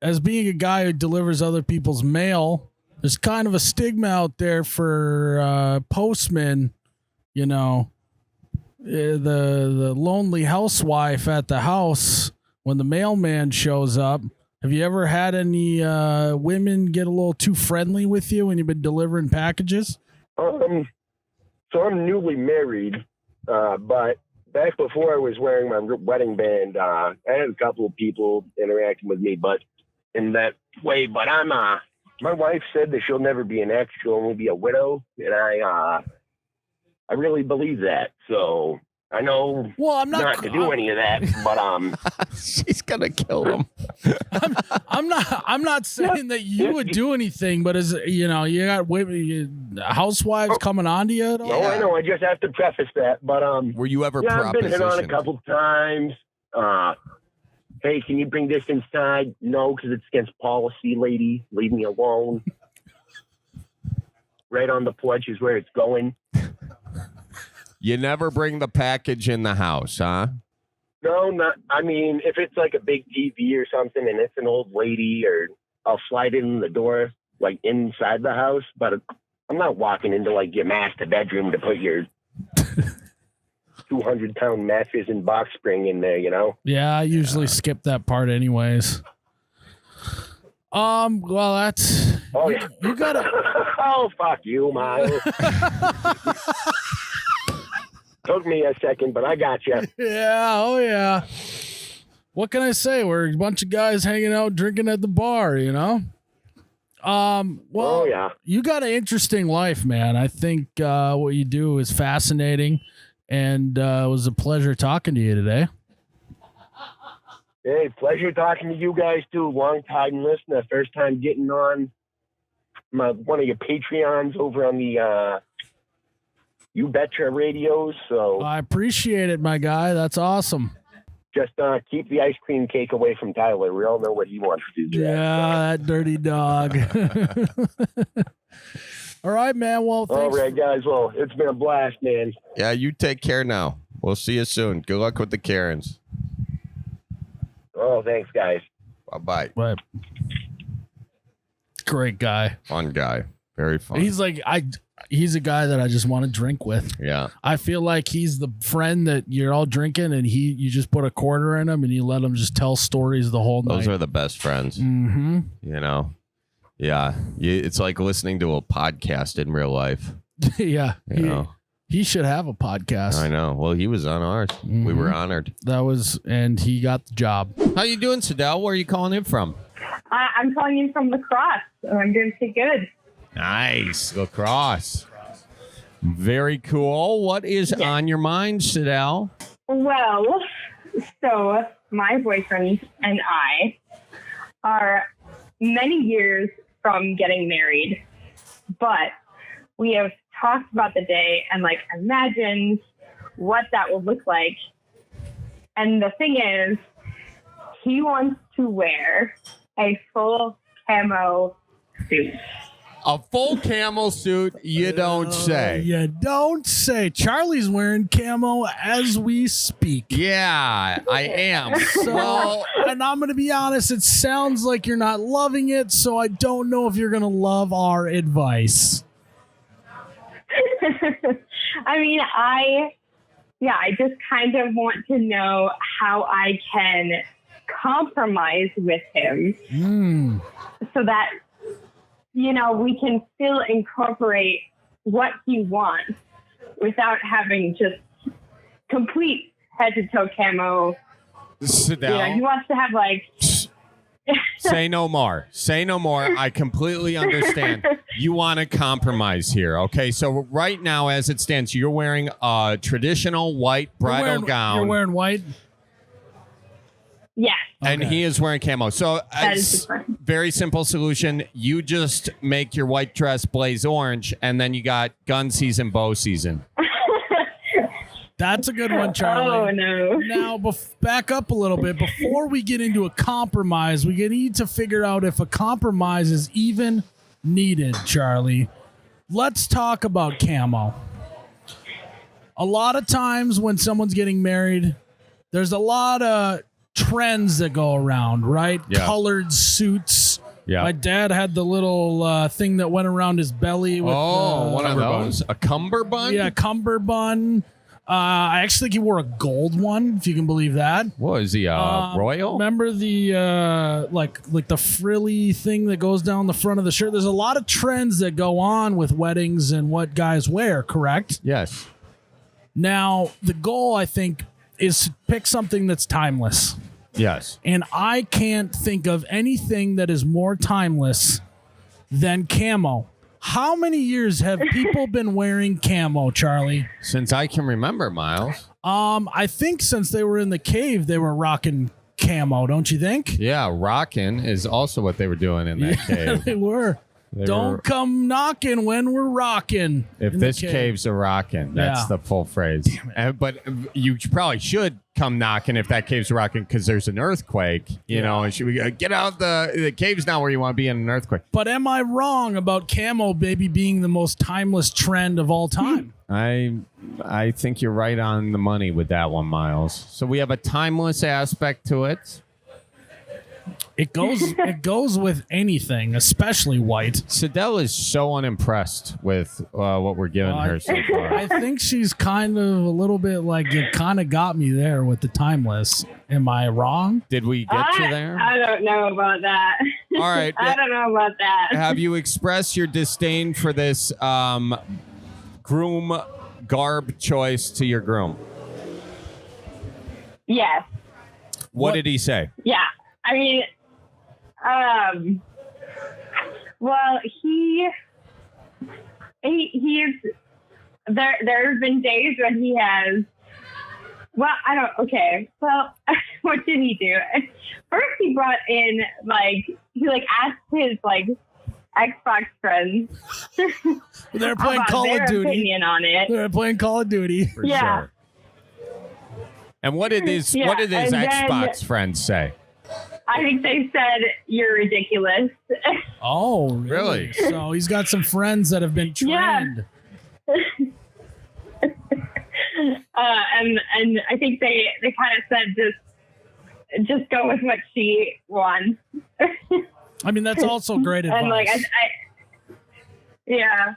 [SPEAKER 2] as being a guy who delivers other people's mail, there's kind of a stigma out there for postmen, you know, the lonely housewife at the house when the mailman shows up. Have you ever had any women get a little too friendly with you when you've been delivering packages?
[SPEAKER 5] So I'm newly married, but back before I was wearing my wedding band, I had a couple of people interacting with me, but in that way. But I'm my wife said that she'll never be an ex; she'll only be a widow, and I really believe that. So I know
[SPEAKER 2] Well, I'm
[SPEAKER 5] not to do any of that, but
[SPEAKER 1] She's gonna kill him.
[SPEAKER 2] I'm not saying that you would do anything, but as you know, you got women, housewives coming on to you at all?
[SPEAKER 5] no, I know. I just have to preface that, but
[SPEAKER 1] Were you ever
[SPEAKER 5] yeah, I've been hit on a
[SPEAKER 1] propositioned?
[SPEAKER 5] couple times. Hey, can you bring this inside? No, because it's against policy, lady. Leave me alone. Right on the porch is where it's going.
[SPEAKER 1] You never bring the package in the house, huh?
[SPEAKER 5] No, not. I mean, if it's like a big TV or something and it's an old lady, or I'll slide it in the door, like inside the house, but I'm not walking into like your master bedroom to put your 200-pound mattress and box spring in there, you know?
[SPEAKER 2] Yeah, I usually skip that part anyways. Well, that's
[SPEAKER 5] Oh, yeah.
[SPEAKER 2] you gotta.
[SPEAKER 5] Oh, fuck you, Miles. Took me a second, but I got you.
[SPEAKER 2] Yeah, oh yeah. What can I say? We're a bunch of guys hanging out drinking at the bar, you know? Well,
[SPEAKER 5] Oh, yeah.
[SPEAKER 2] you got an interesting life, man. I think what you do is fascinating, and it was a pleasure talking to you today.
[SPEAKER 5] Hey, pleasure talking to you guys, too. Long-time listener. First time getting on one of your Patreons over on the You Betcha radios. So
[SPEAKER 2] I appreciate it, my guy. That's awesome.
[SPEAKER 5] just keep the ice cream cake away from Tyler. We all know what he wants to do.
[SPEAKER 2] Yeah, that dirty dog. All right, man. Well,
[SPEAKER 5] All
[SPEAKER 2] thanks.
[SPEAKER 5] right, guys. Well, it's been a blast, man.
[SPEAKER 1] Yeah, you take care now. We'll see you soon. Good luck with the Karens.
[SPEAKER 5] Oh, thanks, guys.
[SPEAKER 1] Bye-bye.
[SPEAKER 2] But great guy.
[SPEAKER 1] Fun guy. Very fun.
[SPEAKER 2] He's like he's a guy that I just want to drink with.
[SPEAKER 1] Yeah.
[SPEAKER 2] I feel like he's the friend that you're all drinking and you just put a quarter in him and you let him just tell stories the whole night.
[SPEAKER 1] Those are the best friends.
[SPEAKER 2] Mm-hmm.
[SPEAKER 1] You know? Yeah. It's like listening to a podcast in real life.
[SPEAKER 2] Yeah.
[SPEAKER 1] You know?
[SPEAKER 2] He should have a podcast.
[SPEAKER 1] I know. Well, he was on ours. We were honored.
[SPEAKER 2] And he got the job.
[SPEAKER 1] How you doing, Sadell? Where are you calling in from?
[SPEAKER 6] I'm calling in from lacrosse, and I'm doing pretty good.
[SPEAKER 1] Nice. Lacrosse. Very cool. What is on your mind, Sadell?
[SPEAKER 6] Well, so my boyfriend and I are many years from getting married, but we have talked about the day and imagined what that would look like. And the thing is, he wants to wear a full camo suit.
[SPEAKER 1] A full camel suit, you don't say.
[SPEAKER 2] You don't say. Charlie's wearing camo as we speak.
[SPEAKER 1] Yeah, I am.
[SPEAKER 2] So, and I'm going to be honest, it sounds like you're not loving it, so I don't know if you're going to love our advice.
[SPEAKER 6] I mean, I just kind of want to know how I can compromise with him so that, we can still incorporate what he wants without having just complete head to toe camo.
[SPEAKER 1] Sadell.
[SPEAKER 6] He wants to have
[SPEAKER 1] Say no more. Say no more. I completely understand. You want to compromise here. Okay, so right now, as it stands, you're wearing a traditional white bridal gown.
[SPEAKER 2] You're wearing white?
[SPEAKER 6] Yes.
[SPEAKER 1] And he is wearing camo. So
[SPEAKER 6] That is different.
[SPEAKER 1] very simple solution. You just make your white dress blaze orange, and then you got gun season, bow season.
[SPEAKER 2] That's a good one, Charlie.
[SPEAKER 6] Oh, no.
[SPEAKER 2] Now, back up a little bit. Before we get into a compromise, we need to figure out if a compromise is even needed, Charlie. Let's talk about camo. A lot of times when someone's getting married, there's a lot of trends that go around, right?
[SPEAKER 1] Yeah.
[SPEAKER 2] Colored suits.
[SPEAKER 1] Yeah.
[SPEAKER 2] My dad had the little thing that went around his belly. With
[SPEAKER 1] One of those. A cummerbund?
[SPEAKER 2] Yeah, cummerbund. I actually think he wore a gold one, if you can believe that.
[SPEAKER 1] What is he, royal?
[SPEAKER 2] Remember the like the frilly thing that goes down the front of the shirt? There's a lot of trends that go on with weddings and what guys wear, correct?
[SPEAKER 1] Yes.
[SPEAKER 2] Now, the goal, I think, is to pick something that's timeless.
[SPEAKER 1] Yes.
[SPEAKER 2] And I can't think of anything that is more timeless than camo. How many years have people been wearing camo, Charlie?
[SPEAKER 1] Since I can remember, Miles.
[SPEAKER 2] I think since they were in the cave, they were rocking camo, don't you think?
[SPEAKER 1] Yeah, rockin' is also what they were doing in that cave.
[SPEAKER 2] They were. Don't come knocking when we're rocking.
[SPEAKER 1] If this cave's a rockin', that's the full phrase. But you probably should come knocking if that cave's rocking because there's an earthquake, you know, and should we get out the cave's not where you want to be in an earthquake.
[SPEAKER 2] But am I wrong about camo baby being the most timeless trend of all time?
[SPEAKER 1] I think you're right on the money with that one, Miles. So we have a timeless aspect to it.
[SPEAKER 2] It goes with anything, especially white.
[SPEAKER 1] Sidel is so unimpressed with what we're giving her so far.
[SPEAKER 2] I think she's kind of a little bit like, you kind of got me there with the timeless. Am I wrong?
[SPEAKER 1] Did we get you there?
[SPEAKER 6] I don't know about that.
[SPEAKER 1] All right.
[SPEAKER 6] I don't know about that.
[SPEAKER 1] Have you expressed your disdain for this groom garb choice to your groom?
[SPEAKER 6] Yes.
[SPEAKER 1] What did he say?
[SPEAKER 6] Yeah. I mean, well, he's there have been days when he has, well, what did he do? First he brought in, he asked his, Xbox friends.
[SPEAKER 2] They're playing Call of Duty.
[SPEAKER 6] Opinion on it.
[SPEAKER 2] They're playing Call of Duty.
[SPEAKER 1] For sure. And what did his Xbox friends say?
[SPEAKER 6] I think they said you're ridiculous.
[SPEAKER 2] Oh, really? So he's got some friends that have been trained.
[SPEAKER 6] And I think they kind of said just go with what she wants.
[SPEAKER 2] I mean, that's also great advice.
[SPEAKER 6] And yeah.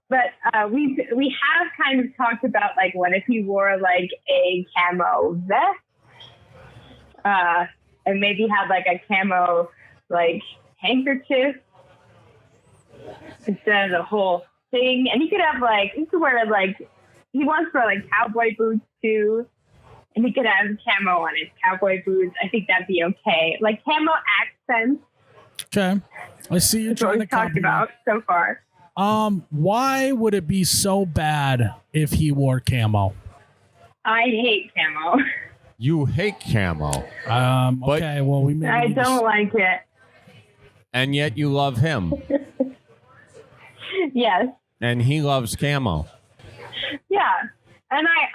[SPEAKER 6] But we have kind of talked about what if he wore a camo vest, and maybe had a camo handkerchief instead of the whole thing. And he could have he could wear he wants to wear cowboy boots too, and he could have camo on his cowboy boots. I think that'd be okay. Camo accents.
[SPEAKER 2] Okay, I see you're trying to
[SPEAKER 6] talk about so far.
[SPEAKER 2] Why would it be so bad if he wore camo?
[SPEAKER 6] I hate camo.
[SPEAKER 1] You hate camo.
[SPEAKER 2] Okay, well,
[SPEAKER 6] I don't like it.
[SPEAKER 1] And yet you love him.
[SPEAKER 6] Yes.
[SPEAKER 1] And he loves camo.
[SPEAKER 6] Yeah. And I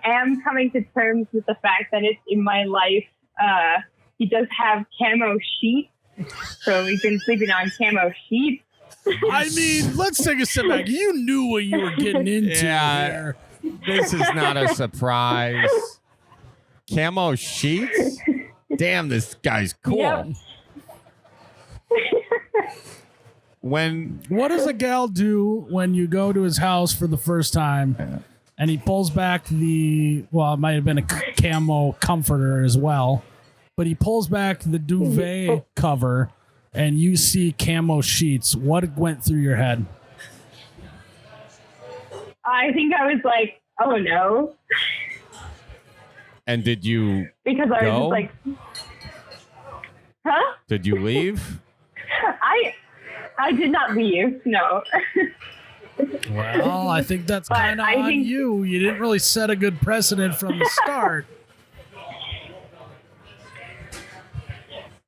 [SPEAKER 6] am coming to terms with the fact that it's in my life. He does have camo sheets. So we've been sleeping on camo sheets.
[SPEAKER 2] I mean, let's take a step back. You knew what you were getting into there.
[SPEAKER 1] This is not a surprise. Camo sheets? Damn, this guy's cool.
[SPEAKER 6] Yep.
[SPEAKER 2] What does a gal do when you go to his house for the first time and he pulls back it might have been a camo comforter as well, but he pulls back the duvet cover and you see camo sheets? What went through your head?
[SPEAKER 6] I think I was like, oh no.
[SPEAKER 1] And did you
[SPEAKER 6] because I was
[SPEAKER 1] go?
[SPEAKER 6] just like, huh?
[SPEAKER 1] Did you leave?
[SPEAKER 6] I did not leave. No.
[SPEAKER 2] Well, I think that's
[SPEAKER 6] But
[SPEAKER 2] kind of
[SPEAKER 6] I
[SPEAKER 2] on
[SPEAKER 6] think-
[SPEAKER 2] you. You didn't really set a good precedent from the start.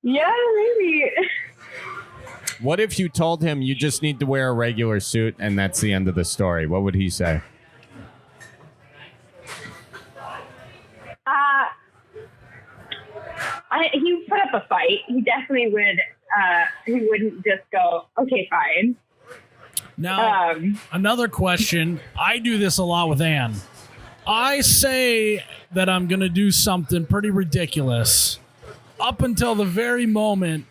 [SPEAKER 6] Yeah, maybe.
[SPEAKER 1] What if you told him you just need to wear a regular suit and that's the end of the story? What would he say?
[SPEAKER 6] He put up a fight. He definitely would. He wouldn't just go, okay, fine.
[SPEAKER 2] Now, another question. I do this a lot with Ann. I say that I'm going to do something pretty ridiculous up until the very moment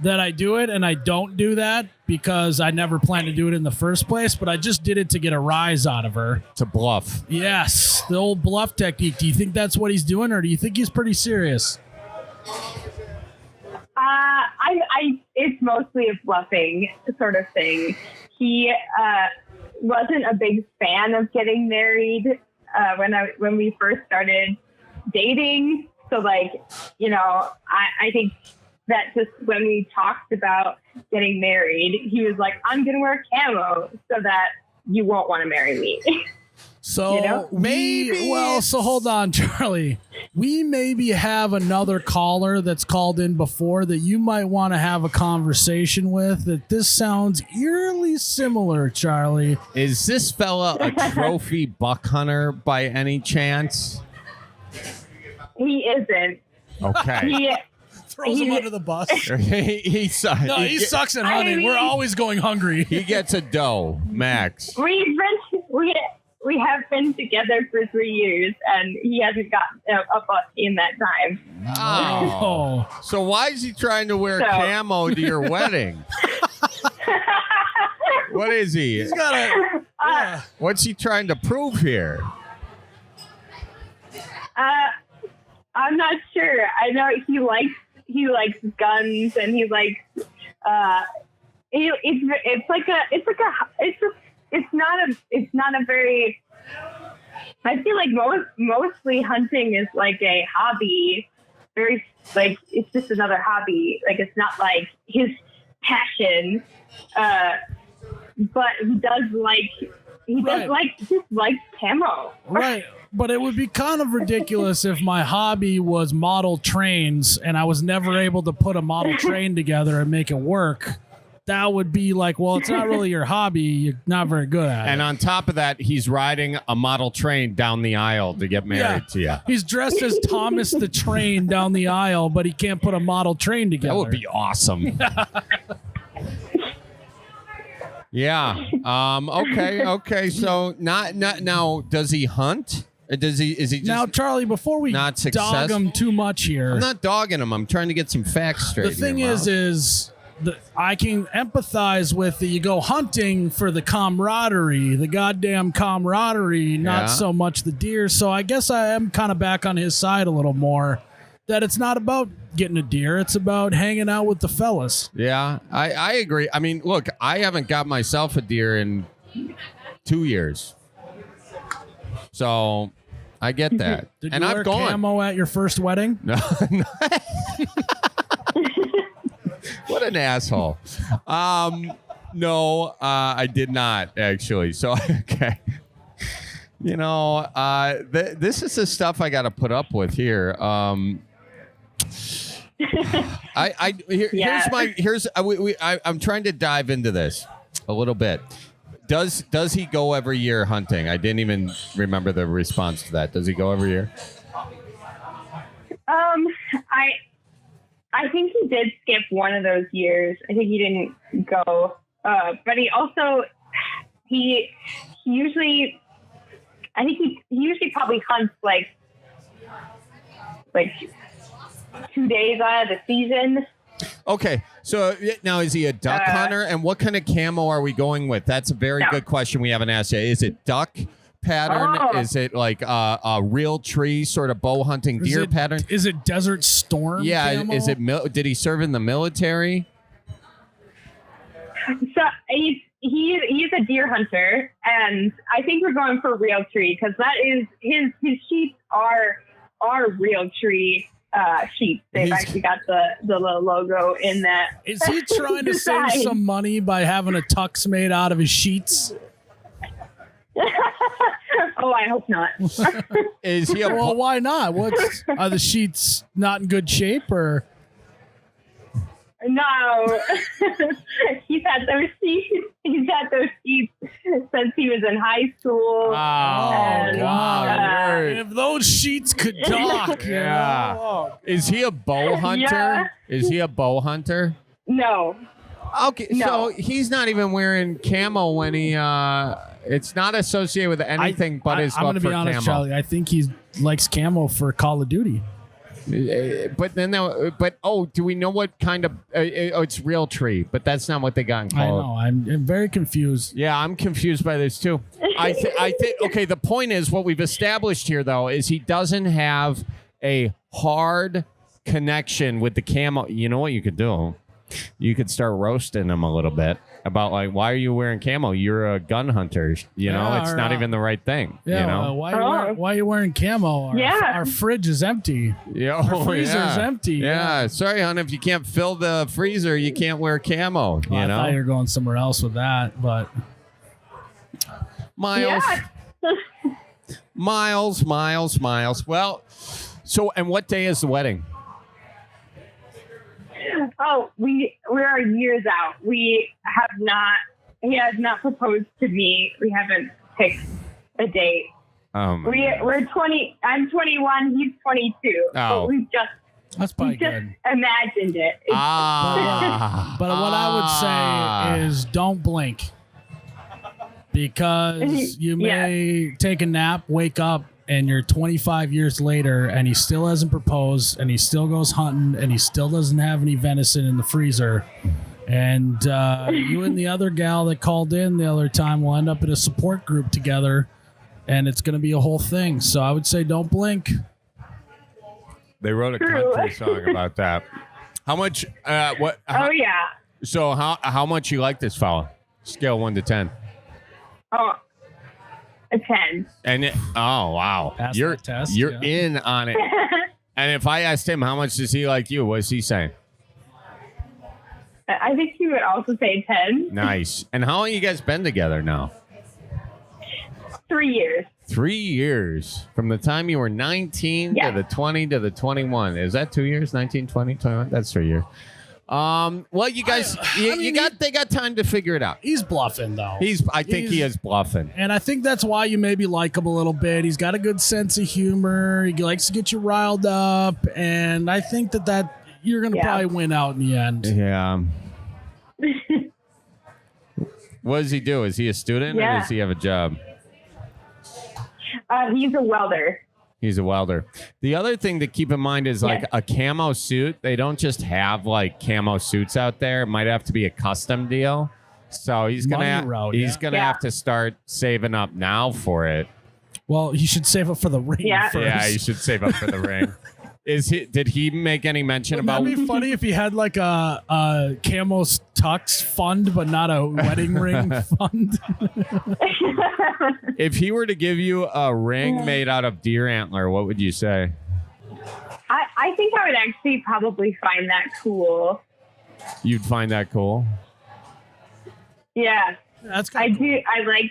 [SPEAKER 2] that I do it, and I don't do that because I never planned to do it in the first place, but I just did it to get a rise out of her.
[SPEAKER 1] It's a bluff.
[SPEAKER 2] Yes, the old bluff technique. Do you think that's what he's doing, or do you think he's pretty serious?
[SPEAKER 6] It's mostly a bluffing sort of thing. He wasn't a big fan of getting married when we first started dating. So, like, you know, I think that just when we talked about getting married, he was like, I'm going to wear camo so that you won't want to marry me.
[SPEAKER 2] So
[SPEAKER 6] You know?
[SPEAKER 2] so hold on, Charlie. We maybe have another caller that's called in before that you might want to have a conversation with. That this sounds eerily similar, Charlie.
[SPEAKER 1] Is this fella a trophy buck hunter by any chance?
[SPEAKER 6] He isn't.
[SPEAKER 1] Okay.
[SPEAKER 2] Throws him under the bus.
[SPEAKER 1] he sucks.
[SPEAKER 2] No, he sucks at hunting.
[SPEAKER 6] I mean-
[SPEAKER 2] We're always going hungry.
[SPEAKER 1] He gets a doe, max.
[SPEAKER 6] We have been together for 3 years, and he hasn't gotten a buck in that time.
[SPEAKER 1] Oh. So why is he trying to wear camo to your wedding? What is he?
[SPEAKER 2] He's got a. Yeah.
[SPEAKER 1] What's he trying to prove here?
[SPEAKER 6] I'm not sure. I know he likes guns, and he likes it's not a very. I feel like mostly hunting is like a hobby. Very like it's just another hobby. Like it's not like his passion. But he does like camo.
[SPEAKER 2] Right. But it would be kind of ridiculous if my hobby was model trains and I was never able to put a model train together and make it work. That would be like, well, it's not really your hobby. You're not very good at it.
[SPEAKER 1] And on top of that, he's riding a model train down the aisle to get married to you.
[SPEAKER 2] He's dressed as Thomas the Train down the aisle, but he can't put a model train together.
[SPEAKER 1] That would be awesome. Yeah. Okay. So not now. Does he hunt? Or is he just
[SPEAKER 2] now, Charlie? Before we
[SPEAKER 1] not
[SPEAKER 2] dog him too much here,
[SPEAKER 1] I'm not dogging him. I'm trying to get some facts straight.
[SPEAKER 2] the thing is I can empathize with that. You go hunting for the camaraderie, the goddamn camaraderie, not so much the deer. So I guess I am kind of back on his side a little more. That it's not about getting a deer. It's about hanging out with the fellas.
[SPEAKER 1] Yeah, I agree. I mean, look, I haven't got myself a deer in 2 years. So I get that.
[SPEAKER 2] Did
[SPEAKER 1] and
[SPEAKER 2] you
[SPEAKER 1] I've
[SPEAKER 2] wear
[SPEAKER 1] gone.
[SPEAKER 2] camo at your first wedding?
[SPEAKER 1] No. What an asshole. No, I did not actually. So, okay. You know, this is the stuff I got to put up with here. I'm trying to dive into this a little bit. Does he go every year hunting? I didn't even remember the response to that. Does he go every year?
[SPEAKER 6] I think he did skip one of those years. I think he didn't go, but he also he usually probably hunts like 2 days out of the season.
[SPEAKER 1] Okay, so now is he a duck hunter? And what kind of camo are we going with? That's a very good question we haven't asked yet. Is it duck pattern?
[SPEAKER 6] Oh.
[SPEAKER 1] Is it like a real tree sort of bow hunting deer pattern?
[SPEAKER 2] Is it Desert Storm?
[SPEAKER 1] Yeah,
[SPEAKER 2] camo?
[SPEAKER 1] is it? Did he serve in the military?
[SPEAKER 6] So he's a deer hunter, and I think we're going for real tree because that is his sheep are are real tree sheets. They've actually got the little logo in that.
[SPEAKER 2] Is he trying to save some money by having a tux made out of his sheets?
[SPEAKER 6] Oh, I hope not.
[SPEAKER 1] Is he
[SPEAKER 2] Well, why not? Are the sheets not in good shape or?
[SPEAKER 6] No, he's had those sheets. He's had those sheets since he was in high school.
[SPEAKER 1] Oh, wow.
[SPEAKER 2] If those sheets could talk.
[SPEAKER 1] Yeah. Is he a bow hunter?
[SPEAKER 6] Yeah.
[SPEAKER 1] Is he a bow hunter?
[SPEAKER 6] No.
[SPEAKER 1] Okay,
[SPEAKER 6] No.
[SPEAKER 1] so he's not even wearing camo when he. It's not associated with anything but his
[SPEAKER 2] I'm
[SPEAKER 1] love
[SPEAKER 2] gonna
[SPEAKER 1] for
[SPEAKER 2] be honest,
[SPEAKER 1] camo.
[SPEAKER 2] Charlie. I think he likes camo for Call of Duty.
[SPEAKER 1] But then, do we know what kind of? It's real tree, but that's not what they got in
[SPEAKER 2] I
[SPEAKER 1] Call.
[SPEAKER 2] know. I'm very confused.
[SPEAKER 1] Yeah, I'm confused by this too. I think. Okay, the point is what we've established here, though, is he doesn't have a hard connection with the camo. You know what you could do? You could start roasting him a little bit about like, why are you wearing camo? You're a gun hunter. You know,
[SPEAKER 2] Yeah,
[SPEAKER 1] it's
[SPEAKER 2] or,
[SPEAKER 1] not even the right thing.
[SPEAKER 2] Yeah.
[SPEAKER 1] You know?
[SPEAKER 2] Why are you wearing camo? Our fridge is empty.
[SPEAKER 1] Yeah,
[SPEAKER 2] Our freezer's empty.
[SPEAKER 1] Yeah. Sorry, hon. If you can't fill the freezer, you can't wear camo.
[SPEAKER 2] Well,
[SPEAKER 1] You
[SPEAKER 2] I
[SPEAKER 1] know,
[SPEAKER 2] thought you were going somewhere else with that, but
[SPEAKER 1] Miles. Miles. Well, so and what day is the wedding?
[SPEAKER 6] Oh, we are years out. We have not. He has not proposed to me. We haven't picked a date. We're 20. I'm 21. He's 22.
[SPEAKER 1] Oh.
[SPEAKER 6] But we've just
[SPEAKER 2] that's probably
[SPEAKER 6] just
[SPEAKER 2] good.
[SPEAKER 6] imagined it. It's-
[SPEAKER 2] But what I would say is don't blink, because you may take a nap, wake up, and you're 25 years later and he still hasn't proposed and he still goes hunting and he still doesn't have any venison in the freezer. And you and the other gal that called in the other time will end up in a support group together, and it's going to be a whole thing. So I would say don't blink.
[SPEAKER 1] They wrote a country song about that. How much? What?
[SPEAKER 6] oh yeah.
[SPEAKER 1] So how much you like this fella? Scale 1 to 10.
[SPEAKER 6] Oh, a 10.
[SPEAKER 1] And oh wow,
[SPEAKER 2] Pass
[SPEAKER 1] you're
[SPEAKER 2] that test,
[SPEAKER 1] you're
[SPEAKER 2] yeah.
[SPEAKER 1] in on it. And if I asked him how much does he like you, what's he saying?
[SPEAKER 6] I think he would also say 10.
[SPEAKER 1] Nice. And how long you guys been together now?
[SPEAKER 6] 3 years.
[SPEAKER 1] 3 years from the time you were 19
[SPEAKER 6] Yeah.
[SPEAKER 1] to the 20 to the 21. Is that 2 years? 19, 20, 21? That's 3 years. Well, you guys, they got time to figure it out.
[SPEAKER 2] He's bluffing, though.
[SPEAKER 1] I think he is bluffing.
[SPEAKER 2] And I think that's why you maybe like him a little bit. He's got a good sense of humor. He likes to get you riled up. And I think that you're going to probably win out in the end.
[SPEAKER 1] Yeah. What does he do? Is he a student or does he have a job?
[SPEAKER 6] He's a welder.
[SPEAKER 1] He's a welder. The other thing to keep in mind is like a camo suit. They don't just have like camo suits out there. It might have to be a custom deal. So he's gonna have to start saving up now for it.
[SPEAKER 2] Well, he should save up for the ring first.
[SPEAKER 1] Yeah, you should save up for the ring. Did he make any mention about?
[SPEAKER 2] That'd be funny if he had like a Camo Tux fund, but not a wedding ring fund.
[SPEAKER 1] If he were to give you a ring made out of deer antler, what would you say?
[SPEAKER 6] I think I would actually probably find that cool.
[SPEAKER 1] You'd find that cool?
[SPEAKER 6] Yeah.
[SPEAKER 2] That's
[SPEAKER 6] I do. I like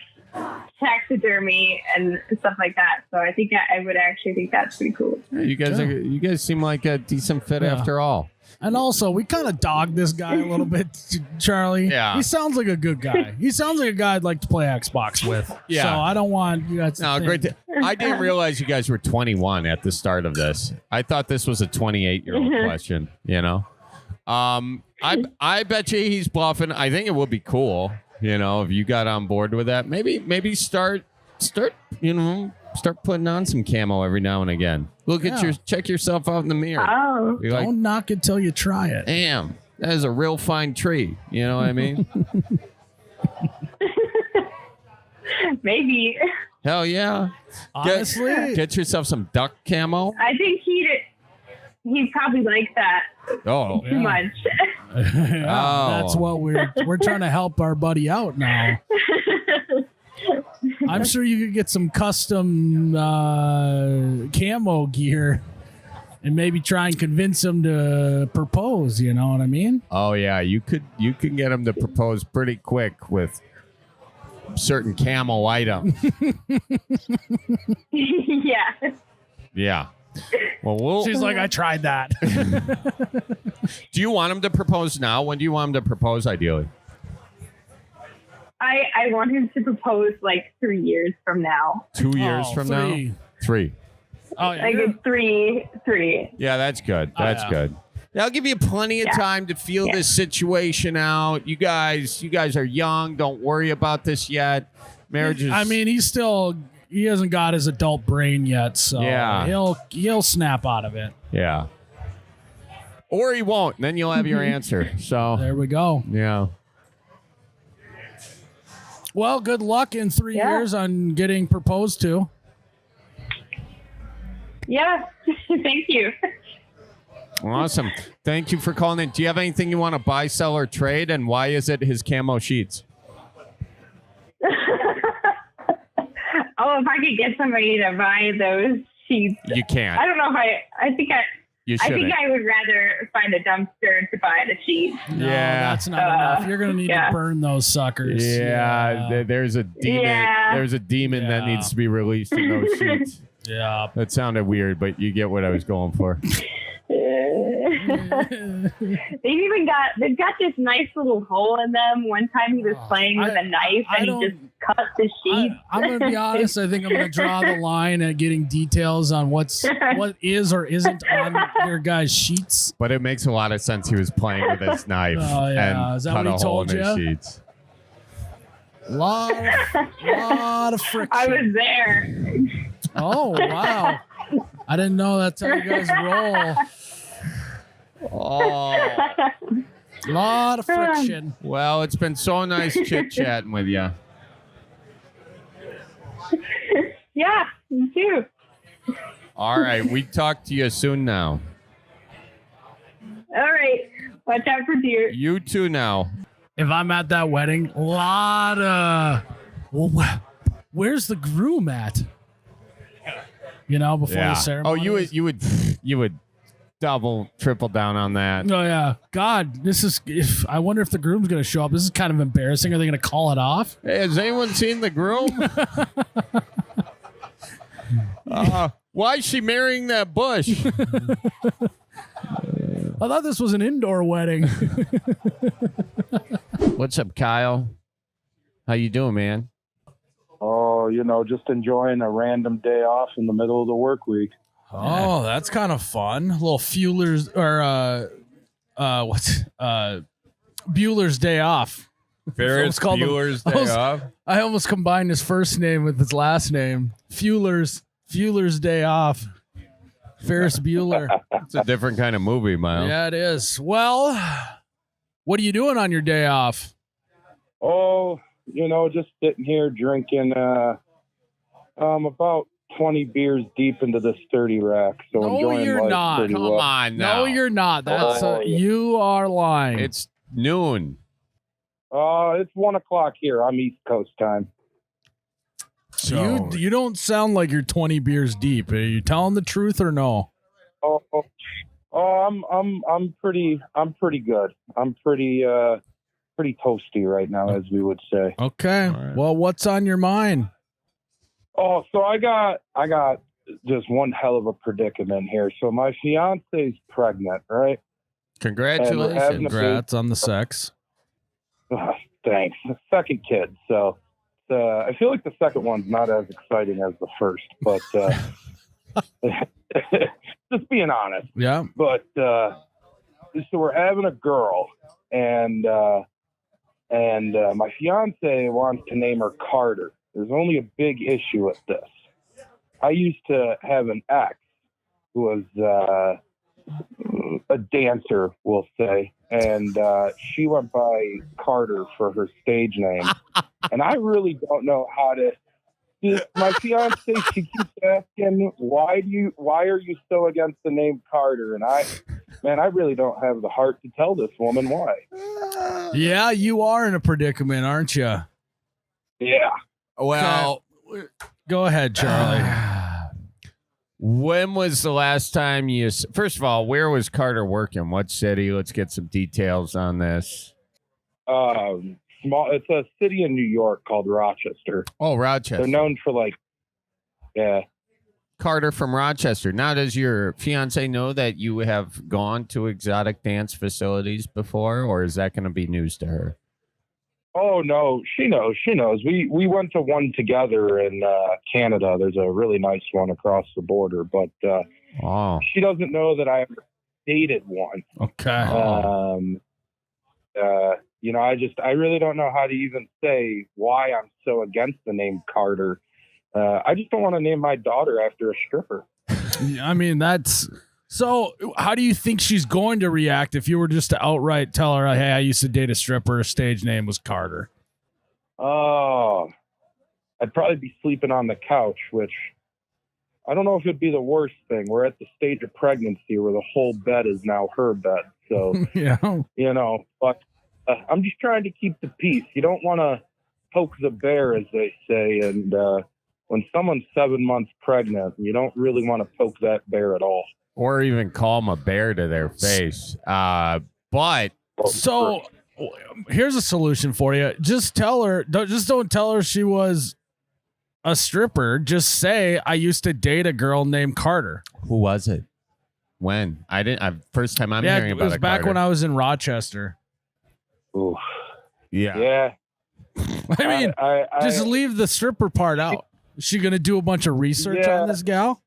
[SPEAKER 6] taxidermy and stuff like that. So I think I would actually think that's pretty cool.
[SPEAKER 1] You guys seem like a decent fit after all.
[SPEAKER 2] And also, we kind of dogged this guy a little bit, Charlie.
[SPEAKER 1] Yeah.
[SPEAKER 2] He sounds like a good guy. He sounds like a guy I'd like to play Xbox with.
[SPEAKER 1] Yeah.
[SPEAKER 2] So I don't want you guys to
[SPEAKER 1] No,
[SPEAKER 2] think.
[SPEAKER 1] great. I didn't realize you guys were 21 at the start of this. I thought this was a 28-year-old question, you know? I bet you he's bluffing. I think it would be cool, you know, if you got on board with that. Maybe start putting on some camo every now and again. Check yourself out in the mirror.
[SPEAKER 6] Oh.
[SPEAKER 1] Be like,
[SPEAKER 2] Don't knock it till you try it.
[SPEAKER 1] damn, that is a real fine tree. You know what I mean?
[SPEAKER 6] Maybe.
[SPEAKER 1] Hell yeah.
[SPEAKER 2] Honestly,
[SPEAKER 1] Get yourself some duck camo.
[SPEAKER 6] I think he'd probably like that
[SPEAKER 1] Oh,
[SPEAKER 6] too much.
[SPEAKER 2] that's what we're trying to help our buddy out now. I'm sure you could get some custom camo gear and maybe try and convince him to propose. You know what I mean?
[SPEAKER 1] Oh yeah, you can get him to propose pretty quick with certain camo items.
[SPEAKER 6] Yeah.
[SPEAKER 1] Yeah. Well,
[SPEAKER 2] She's like, I tried that.
[SPEAKER 1] do you want him to propose now? When do you want him to propose, ideally?
[SPEAKER 6] I want him to propose like 3 years from now.
[SPEAKER 1] 2 years from now? 3.
[SPEAKER 2] Oh, yeah.
[SPEAKER 6] Like it's three.
[SPEAKER 1] Yeah, that's good. That's good. That'll give you plenty of time to feel this situation out. You guys are young. Don't worry about this yet. Marriage is...
[SPEAKER 2] I mean, he hasn't got his adult brain yet, so he'll snap out of it.
[SPEAKER 1] Yeah. Or he won't, and then you'll have your answer. So
[SPEAKER 2] there we go.
[SPEAKER 1] Yeah.
[SPEAKER 2] Well, good luck in 3 years on getting proposed to.
[SPEAKER 6] Yeah. Thank you.
[SPEAKER 1] Awesome. Thank you for calling in. Do you have anything you want to buy, sell, or trade? And why is it his camo sheets?
[SPEAKER 6] Oh, if I could get somebody to buy those sheets.
[SPEAKER 1] You can't.
[SPEAKER 6] I don't know if I think I would rather find a dumpster to buy the sheets.
[SPEAKER 2] No, that's not enough. You're going to need to burn those suckers.
[SPEAKER 1] Yeah. There's a demon.
[SPEAKER 6] Yeah.
[SPEAKER 1] There's a demon that needs to be released in those sheets.
[SPEAKER 2] Yeah.
[SPEAKER 1] That sounded weird, but you get what I was going for.
[SPEAKER 6] They've got this nice little hole in them. One time he was playing with a knife and he just cut the sheet.
[SPEAKER 2] I'm going to be honest. I think I'm going to draw the line at getting details on what is or isn't on your guys' sheets.
[SPEAKER 1] But it makes a lot of sense. He was playing with his knife and
[SPEAKER 2] Is that
[SPEAKER 1] cut
[SPEAKER 2] what he
[SPEAKER 1] a hole in
[SPEAKER 2] told
[SPEAKER 1] his
[SPEAKER 2] you?
[SPEAKER 1] sheets.
[SPEAKER 2] Lot of friction.
[SPEAKER 6] I was there.
[SPEAKER 2] Oh, wow. I didn't know that's how you guys roll.
[SPEAKER 1] Oh.
[SPEAKER 2] Lot of friction.
[SPEAKER 1] Well, it's been so nice chit-chatting with you.
[SPEAKER 6] Yeah, me too.
[SPEAKER 1] All right. We talk to you soon now.
[SPEAKER 6] All right. Watch out for deer.
[SPEAKER 1] You too now.
[SPEAKER 2] If I'm at that wedding, a lot of... Well, where's the groom at? You know, before the ceremony.
[SPEAKER 1] Oh, you would double, triple down on that.
[SPEAKER 2] Oh yeah, God, I wonder if the groom's gonna show up. This is kind of embarrassing. Are they gonna call it off?
[SPEAKER 1] Hey, has anyone seen the groom? Why is she marrying that bush?
[SPEAKER 2] I thought this was an indoor wedding.
[SPEAKER 1] What's up, Kyle? How you doing, man?
[SPEAKER 7] Oh, just enjoying a random day off in the middle of the work week.
[SPEAKER 2] Oh, that's kind of fun. A little Fueller's or Bueller's day off.
[SPEAKER 1] Ferris Bueller's day off.
[SPEAKER 2] I almost combined his first name with his last name. Fueller's day off. Ferris Bueller.
[SPEAKER 1] It's a different kind of movie, Miles.
[SPEAKER 2] Yeah, it is. Well, what are you doing on your day off?
[SPEAKER 7] Oh, just sitting here drinking about 20 beers deep into this 30 rack. So
[SPEAKER 2] no,
[SPEAKER 7] enjoying
[SPEAKER 2] you're
[SPEAKER 7] life
[SPEAKER 2] not.
[SPEAKER 7] pretty
[SPEAKER 1] Come
[SPEAKER 7] well.
[SPEAKER 1] on now.
[SPEAKER 2] No, you're not. That's you are lying.
[SPEAKER 1] It's noon.
[SPEAKER 7] It's 1 o'clock here. I'm East Coast time.
[SPEAKER 2] So you don't sound like you're 20 beers deep. Are you telling the truth or no?
[SPEAKER 7] I'm pretty good. I'm pretty toasty right now, as we would say.
[SPEAKER 2] Okay. Right. Well, what's on your mind?
[SPEAKER 7] Oh, so I got just one hell of a predicament here. So my fiance's pregnant, right?
[SPEAKER 1] Congratulations.
[SPEAKER 2] Congrats on the sex.
[SPEAKER 7] Thanks. Second kid. So I feel like the second one's not as exciting as the first, but just being honest.
[SPEAKER 2] Yeah.
[SPEAKER 7] But so we're having a girl, and my fiance wants to name her Carter. There's only a big issue with this. I used to have an ex who was a dancer, we'll say, and she went by Carter for her stage name. And I really don't know how to. My fiance, she keeps asking, why are you so against the name Carter? And I really don't have the heart to tell this woman why.
[SPEAKER 2] Yeah, you are in a predicament, aren't you?
[SPEAKER 7] Yeah.
[SPEAKER 1] Well,
[SPEAKER 2] Go ahead, Charlie.
[SPEAKER 1] When was the last time you? First of all, where was Carter working? What city? Let's get some details on this.
[SPEAKER 7] Small. It's a city in New York called Rochester.
[SPEAKER 1] Oh, Rochester.
[SPEAKER 7] They're known for yeah.
[SPEAKER 1] Carter from Rochester. Now, does your fiance know that you have gone to exotic dance facilities before, or is that going to be news to her?
[SPEAKER 7] Oh no, she knows. She knows. We went to one together in Canada. There's a really nice one across the border, but she doesn't know that I ever dated one.
[SPEAKER 2] Okay.
[SPEAKER 7] I really don't know how to even say why I'm so against the name Carter. I just don't want to name my daughter after a stripper.
[SPEAKER 2] I mean, that's so. How do you think she's going to react if you were just to outright tell her, "Hey, I used to date a stripper. Her stage name was Carter"?
[SPEAKER 7] Oh, I'd probably be sleeping on the couch, which I don't know if it'd be the worst thing. We're at the stage of pregnancy where the whole bed is now her bed. So,
[SPEAKER 2] yeah,
[SPEAKER 7] but I'm just trying to keep the peace. You don't want to poke the bear, as they say. And when someone's 7 months pregnant, you don't really want to poke that bear at all.
[SPEAKER 1] Or even call them a bear to their face. But
[SPEAKER 2] so here's a solution for you. Just tell her, don't tell her she was a stripper. Just say, I used to date a girl named Carter.
[SPEAKER 1] Who was it? When? I didn't. First time I'm hearing about it.
[SPEAKER 2] It was back when I was in Rochester.
[SPEAKER 7] Ooh.
[SPEAKER 1] Yeah.
[SPEAKER 2] I mean, just leave the stripper part out. Is she going to do a bunch of research on this gal?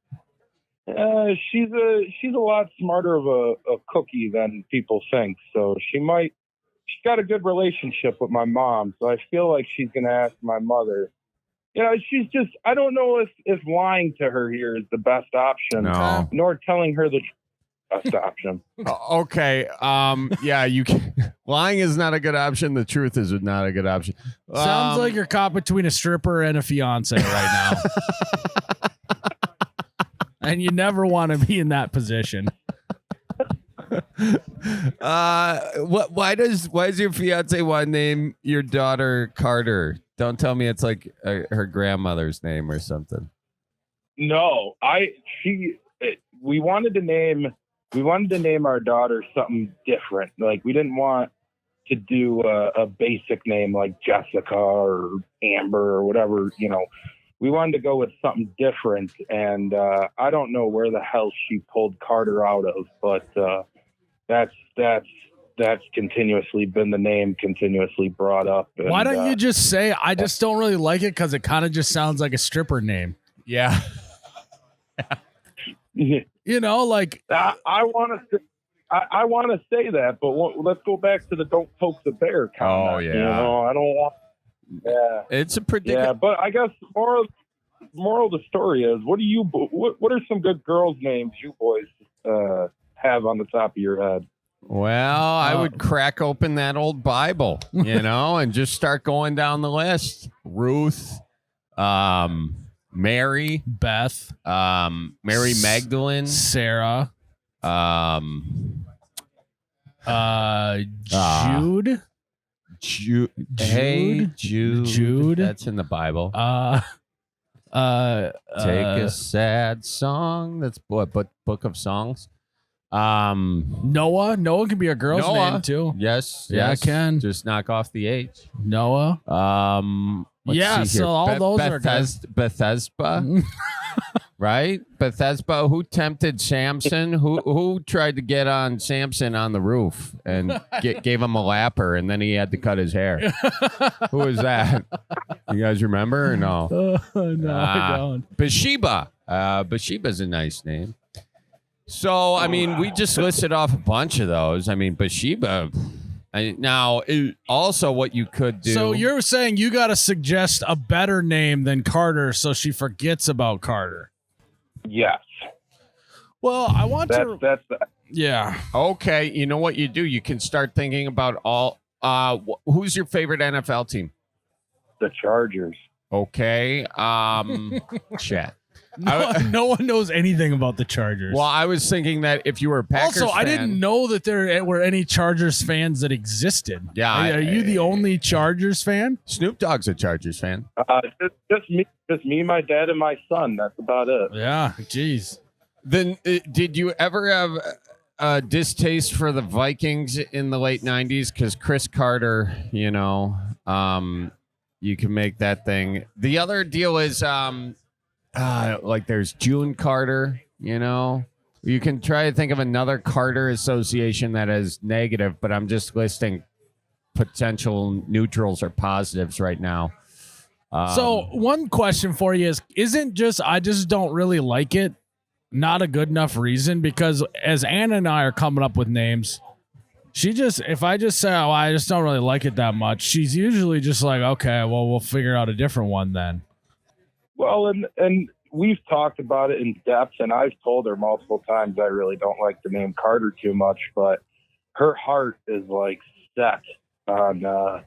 [SPEAKER 7] She's a lot smarter of a cookie than people think. So she's got a good relationship with my mom. So I feel like she's going to ask my mother. She's just, I don't know if lying to her here is the best option, nor telling her the best option.
[SPEAKER 1] Okay. Yeah, you can. Lying is not a good option. The truth is not a good option.
[SPEAKER 2] Sounds like you're caught between a stripper and a fiance right now. And you never want to be in that position.
[SPEAKER 1] Why does your fiance want to name your daughter Carter? Don't tell me it's like her grandmother's name or something.
[SPEAKER 7] No, we wanted to name our daughter something different. Like, we didn't want to do a basic name like Jessica or Amber or whatever, we wanted to go with something different. And I don't know where the hell she pulled Carter out of, but that's continuously been the name, continuously brought up. And,
[SPEAKER 2] why don't you just say, I just don't really like it because it kind of just sounds like a stripper name?
[SPEAKER 1] Yeah.
[SPEAKER 2] Like
[SPEAKER 7] I want to say that, but let's go back to the don't poke the bear comment.
[SPEAKER 1] Oh yeah.
[SPEAKER 7] I don't want. Yeah,
[SPEAKER 1] it's a predicament.
[SPEAKER 7] Yeah, but I guess moral of the story is, what are some good girls' names you boys have on the top of your head?
[SPEAKER 1] Well, I would crack open that old Bible, and just start going down the list. Ruth, Mary,
[SPEAKER 2] Beth,
[SPEAKER 1] Mary Magdalene,
[SPEAKER 2] Sarah, Jude.
[SPEAKER 1] Jude. That's in the Bible. Take a sad song. That's what Book of Songs.
[SPEAKER 2] Noah can be a girl's name too.
[SPEAKER 1] Yes,
[SPEAKER 2] I can.
[SPEAKER 1] Just knock off the H.
[SPEAKER 2] Noah. So all those are good.
[SPEAKER 1] Bethesda. Right? Bethesda, who tempted Samson? Who tried to get on Samson on the roof and gave him a lapper, and then he had to cut his hair? Who was that? You guys remember or no?
[SPEAKER 2] No, I don't.
[SPEAKER 1] Bathsheba. Bathsheba's a nice name. So, I mean, we just listed off a bunch of those. I mean, Bathsheba. Now, also what you could do.
[SPEAKER 2] So you're saying you got to suggest a better name than Carter so she forgets about Carter?
[SPEAKER 7] Yes.
[SPEAKER 2] Well, I want to.
[SPEAKER 7] That's
[SPEAKER 2] yeah.
[SPEAKER 1] Okay. You know what you do? You can start thinking about all. Who's your favorite NFL team?
[SPEAKER 7] The Chargers.
[SPEAKER 1] Okay. Chat.
[SPEAKER 2] No one knows anything about the Chargers.
[SPEAKER 1] Well, I was thinking that if you were a Packers
[SPEAKER 2] also, I
[SPEAKER 1] fan,
[SPEAKER 2] didn't know that there were any Chargers fans that existed.
[SPEAKER 1] Yeah,
[SPEAKER 2] Are you the only Chargers fan?
[SPEAKER 1] Snoop Dogg's a Chargers fan.
[SPEAKER 7] Just me, my dad, and my son. That's about it.
[SPEAKER 2] Yeah, jeez.
[SPEAKER 1] Then, did you ever have a distaste for the Vikings in the late '90s? Because Chris Carter, you know, you can make that thing. The other deal is, like there's June Carter. You know, you can try to think of another Carter association that is negative, but I'm just listing potential neutrals or positives right now.
[SPEAKER 2] So one question for you isn't just I just don't really like it not a good enough reason? Because as Anna and I are coming up with names, if I just say, oh, I just don't really like it that much, she's usually just like, okay, well, we'll figure out a different one then.
[SPEAKER 7] Well, and we've talked about it in depth, and I've told her multiple times I really don't like the name Carter too much, but her heart is like set on her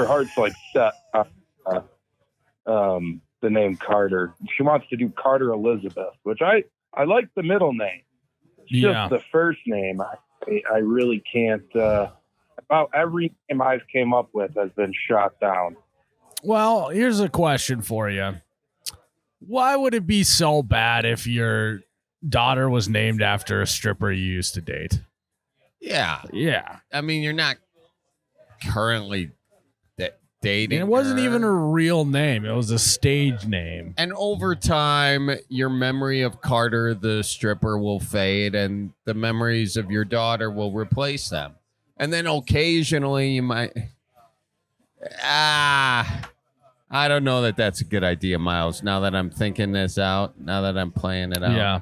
[SPEAKER 7] heart's like set on the name Carter. She wants to do Carter Elizabeth, which I like the middle name. It's just the first name. I really can't. About every name I've came up with has been shot down.
[SPEAKER 2] Well, here's a question for you. Why would it be so bad if your daughter was named after a stripper you used to date?
[SPEAKER 1] Yeah. I mean, you're not currently dating.
[SPEAKER 2] And it wasn't
[SPEAKER 1] her.
[SPEAKER 2] even a real name. It was a stage name.
[SPEAKER 1] And over time, your memory of Carter, the stripper, will fade, and the memories of your daughter will replace them. And then occasionally you might... I don't know that that's a good idea, Miles, now that I'm thinking this out, now that I'm playing it out.
[SPEAKER 2] Yeah.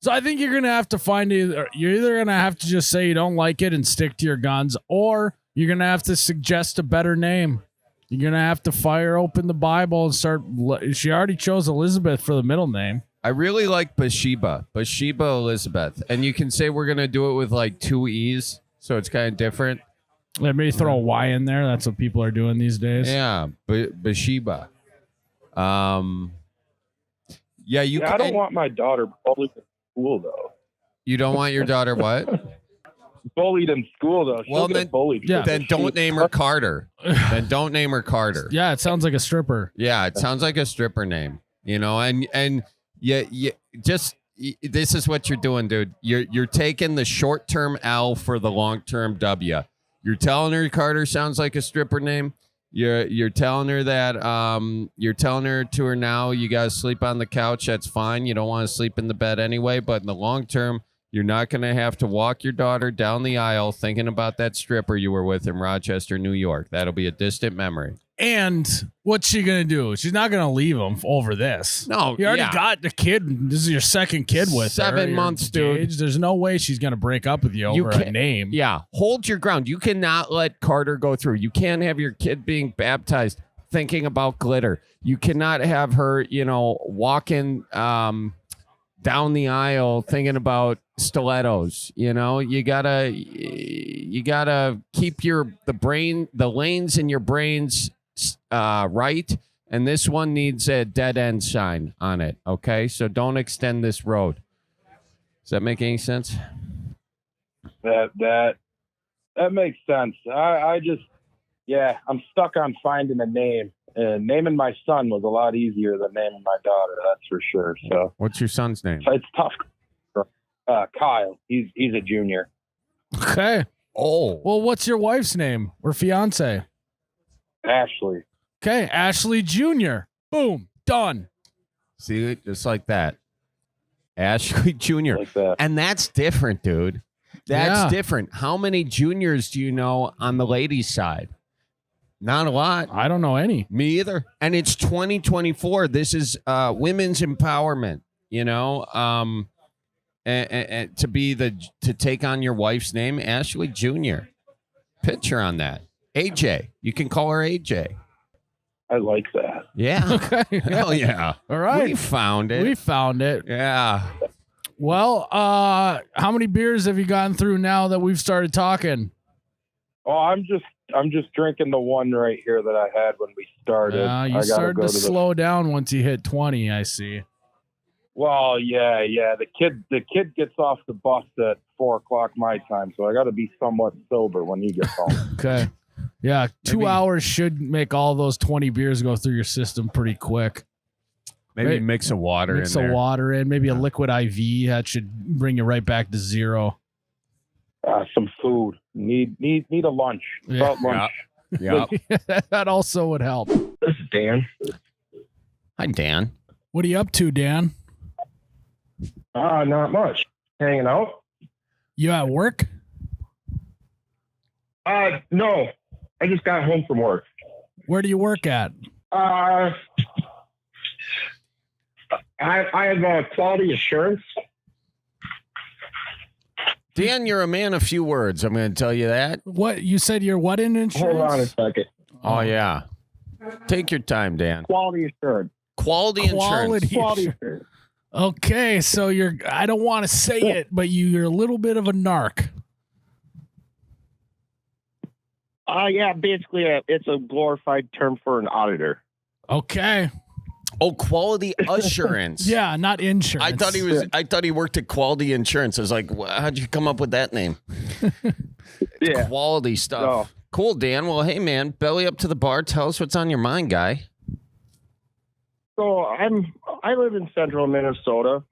[SPEAKER 2] So I think you're going to have to you're either going to have to just say you don't like it and stick to your guns, or you're going to have to suggest a better name. You're going to have to fire open the Bible and start. She already chose Elizabeth for the middle name.
[SPEAKER 1] I really like Bathsheba Elizabeth. And you can say we're going to do it with like 2 E's, so it's kind of different.
[SPEAKER 2] Maybe throw a Y in there. That's what people are doing these days.
[SPEAKER 1] Yeah, Bathsheba. I
[SPEAKER 7] don't want my daughter bullied in school, though.
[SPEAKER 1] You don't want your daughter what?
[SPEAKER 7] Bullied in school, though.
[SPEAKER 1] Well, then,
[SPEAKER 7] bullied.
[SPEAKER 2] Yeah.
[SPEAKER 1] Then don't name her Carter. Then don't name her Carter.
[SPEAKER 2] Yeah, it sounds like a stripper.
[SPEAKER 1] Yeah, it sounds like a stripper name. You know, and this is what you're doing, dude. You're taking the short-term L for the long-term W. You're telling her Carter sounds like a stripper name. You're telling her that you're telling her to her now you gotta sleep on the couch. That's fine. You don't want to sleep in the bed anyway. But in the long term, you're not gonna have to walk your daughter down the aisle thinking about that stripper you were with in Rochester, New York. That'll be a distant memory.
[SPEAKER 2] And what's she gonna do? She's not gonna leave him over this.
[SPEAKER 1] No,
[SPEAKER 2] you already got the kid. This is your second kid with
[SPEAKER 1] 7 months, dude.
[SPEAKER 2] There's no way she's gonna break up with you over a name.
[SPEAKER 1] Yeah, hold your ground. You cannot let Carter go through. You can't have your kid being baptized thinking about glitter. You cannot have her, walking down the aisle thinking about stilettos. You gotta keep the lanes in your brains right, and this one needs a dead end sign on it. Okay, so don't extend this road. Does that make any sense?
[SPEAKER 7] That makes sense. I'm stuck on finding a name, and naming my son was a lot easier than naming my daughter. That's for sure. So,
[SPEAKER 1] what's your son's name?
[SPEAKER 7] It's tough. Kyle. He's a junior.
[SPEAKER 2] Okay.
[SPEAKER 1] Oh.
[SPEAKER 2] Well, what's your wife's name or fiance?
[SPEAKER 7] Ashley.
[SPEAKER 2] Okay, Ashley Jr. Boom, done.
[SPEAKER 1] See, just like that. Ashley Jr.
[SPEAKER 7] Like that.
[SPEAKER 1] And that's different, dude. That's different. How many juniors do you know on the ladies' side? Not a lot.
[SPEAKER 2] I don't know any.
[SPEAKER 1] Me either. And it's 2024. This is women's empowerment, and to take on your wife's name, Ashley Jr. Picture on that. AJ. You can call her AJ.
[SPEAKER 7] I like that.
[SPEAKER 1] Yeah.
[SPEAKER 2] Okay.
[SPEAKER 1] Hell yeah.
[SPEAKER 2] All right.
[SPEAKER 1] We found it. Yeah.
[SPEAKER 2] Well, how many beers have you gotten through now that we've started talking?
[SPEAKER 7] Oh, I'm just just drinking the one right here that I had when we started.
[SPEAKER 2] You started to slow down once you hit 20, I see.
[SPEAKER 7] Well, yeah. The kid gets off the bus at 4:00 my time, so I got to be somewhat sober when he gets home.
[SPEAKER 2] Okay. Yeah, 2 hours should make all those 20 beers go through your system pretty quick.
[SPEAKER 1] Maybe mix some water in there.
[SPEAKER 2] Mix some water in, maybe a liquid IV. That should bring you right back to zero.
[SPEAKER 7] Some food. Need a lunch.
[SPEAKER 2] Yeah.
[SPEAKER 7] Lunch.
[SPEAKER 1] Yeah.
[SPEAKER 2] That also would help.
[SPEAKER 5] This is Dan.
[SPEAKER 1] Hi, Dan.
[SPEAKER 2] What are you up to, Dan?
[SPEAKER 5] Not much. Hanging out.
[SPEAKER 2] You at work?
[SPEAKER 5] No. I just got home from work.
[SPEAKER 2] Where do you work at?
[SPEAKER 5] I have quality assurance.
[SPEAKER 1] Dan, you're a man of few words. I'm going to tell you that.
[SPEAKER 2] What? You said you're what in insurance?
[SPEAKER 5] Hold on a second.
[SPEAKER 1] Oh, yeah. Take your time, Dan.
[SPEAKER 5] Quality assurance.
[SPEAKER 1] Quality insurance.
[SPEAKER 5] Quality assurance.
[SPEAKER 2] Okay, so I don't want to say it, but you're a little bit of a narc.
[SPEAKER 5] Yeah, basically it's a glorified term for an auditor.
[SPEAKER 2] Okay.
[SPEAKER 1] Oh, quality assurance.
[SPEAKER 2] Yeah, not insurance.
[SPEAKER 1] I thought he worked at Quality Insurance. I was like, how'd you come up with that name?
[SPEAKER 5] Yeah.
[SPEAKER 1] Quality stuff.
[SPEAKER 5] No.
[SPEAKER 1] Cool, Dan. Well, hey, man, belly up to the bar. Tell us what's on your mind, guy.
[SPEAKER 5] So I live in central Minnesota,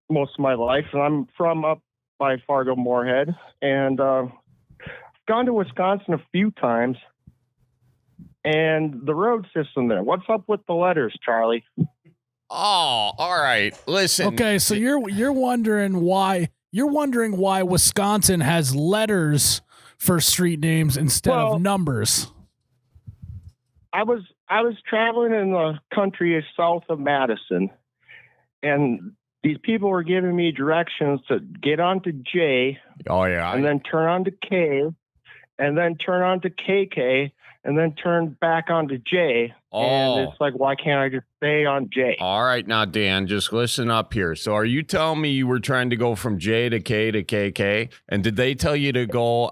[SPEAKER 5] most of my life, and I'm from up by Fargo Moorhead, and gone to Wisconsin a few times. And the road system there. What's up with the letters, Charlie?
[SPEAKER 1] Oh, all right. Listen.
[SPEAKER 2] Okay, so you're wondering why Wisconsin has letters for street names instead of numbers.
[SPEAKER 5] I was traveling in the country south of Madison, and these people were giving me directions to get onto J.
[SPEAKER 1] Oh yeah.
[SPEAKER 5] And then turn on to K, and then turn on to KK, and then turn back onto J.
[SPEAKER 1] Oh.
[SPEAKER 5] And it's like, why can't I just stay on J?
[SPEAKER 1] All right, now, Dan, just listen up here. So are you telling me you were trying to go from J to K to KK? And did they tell you to go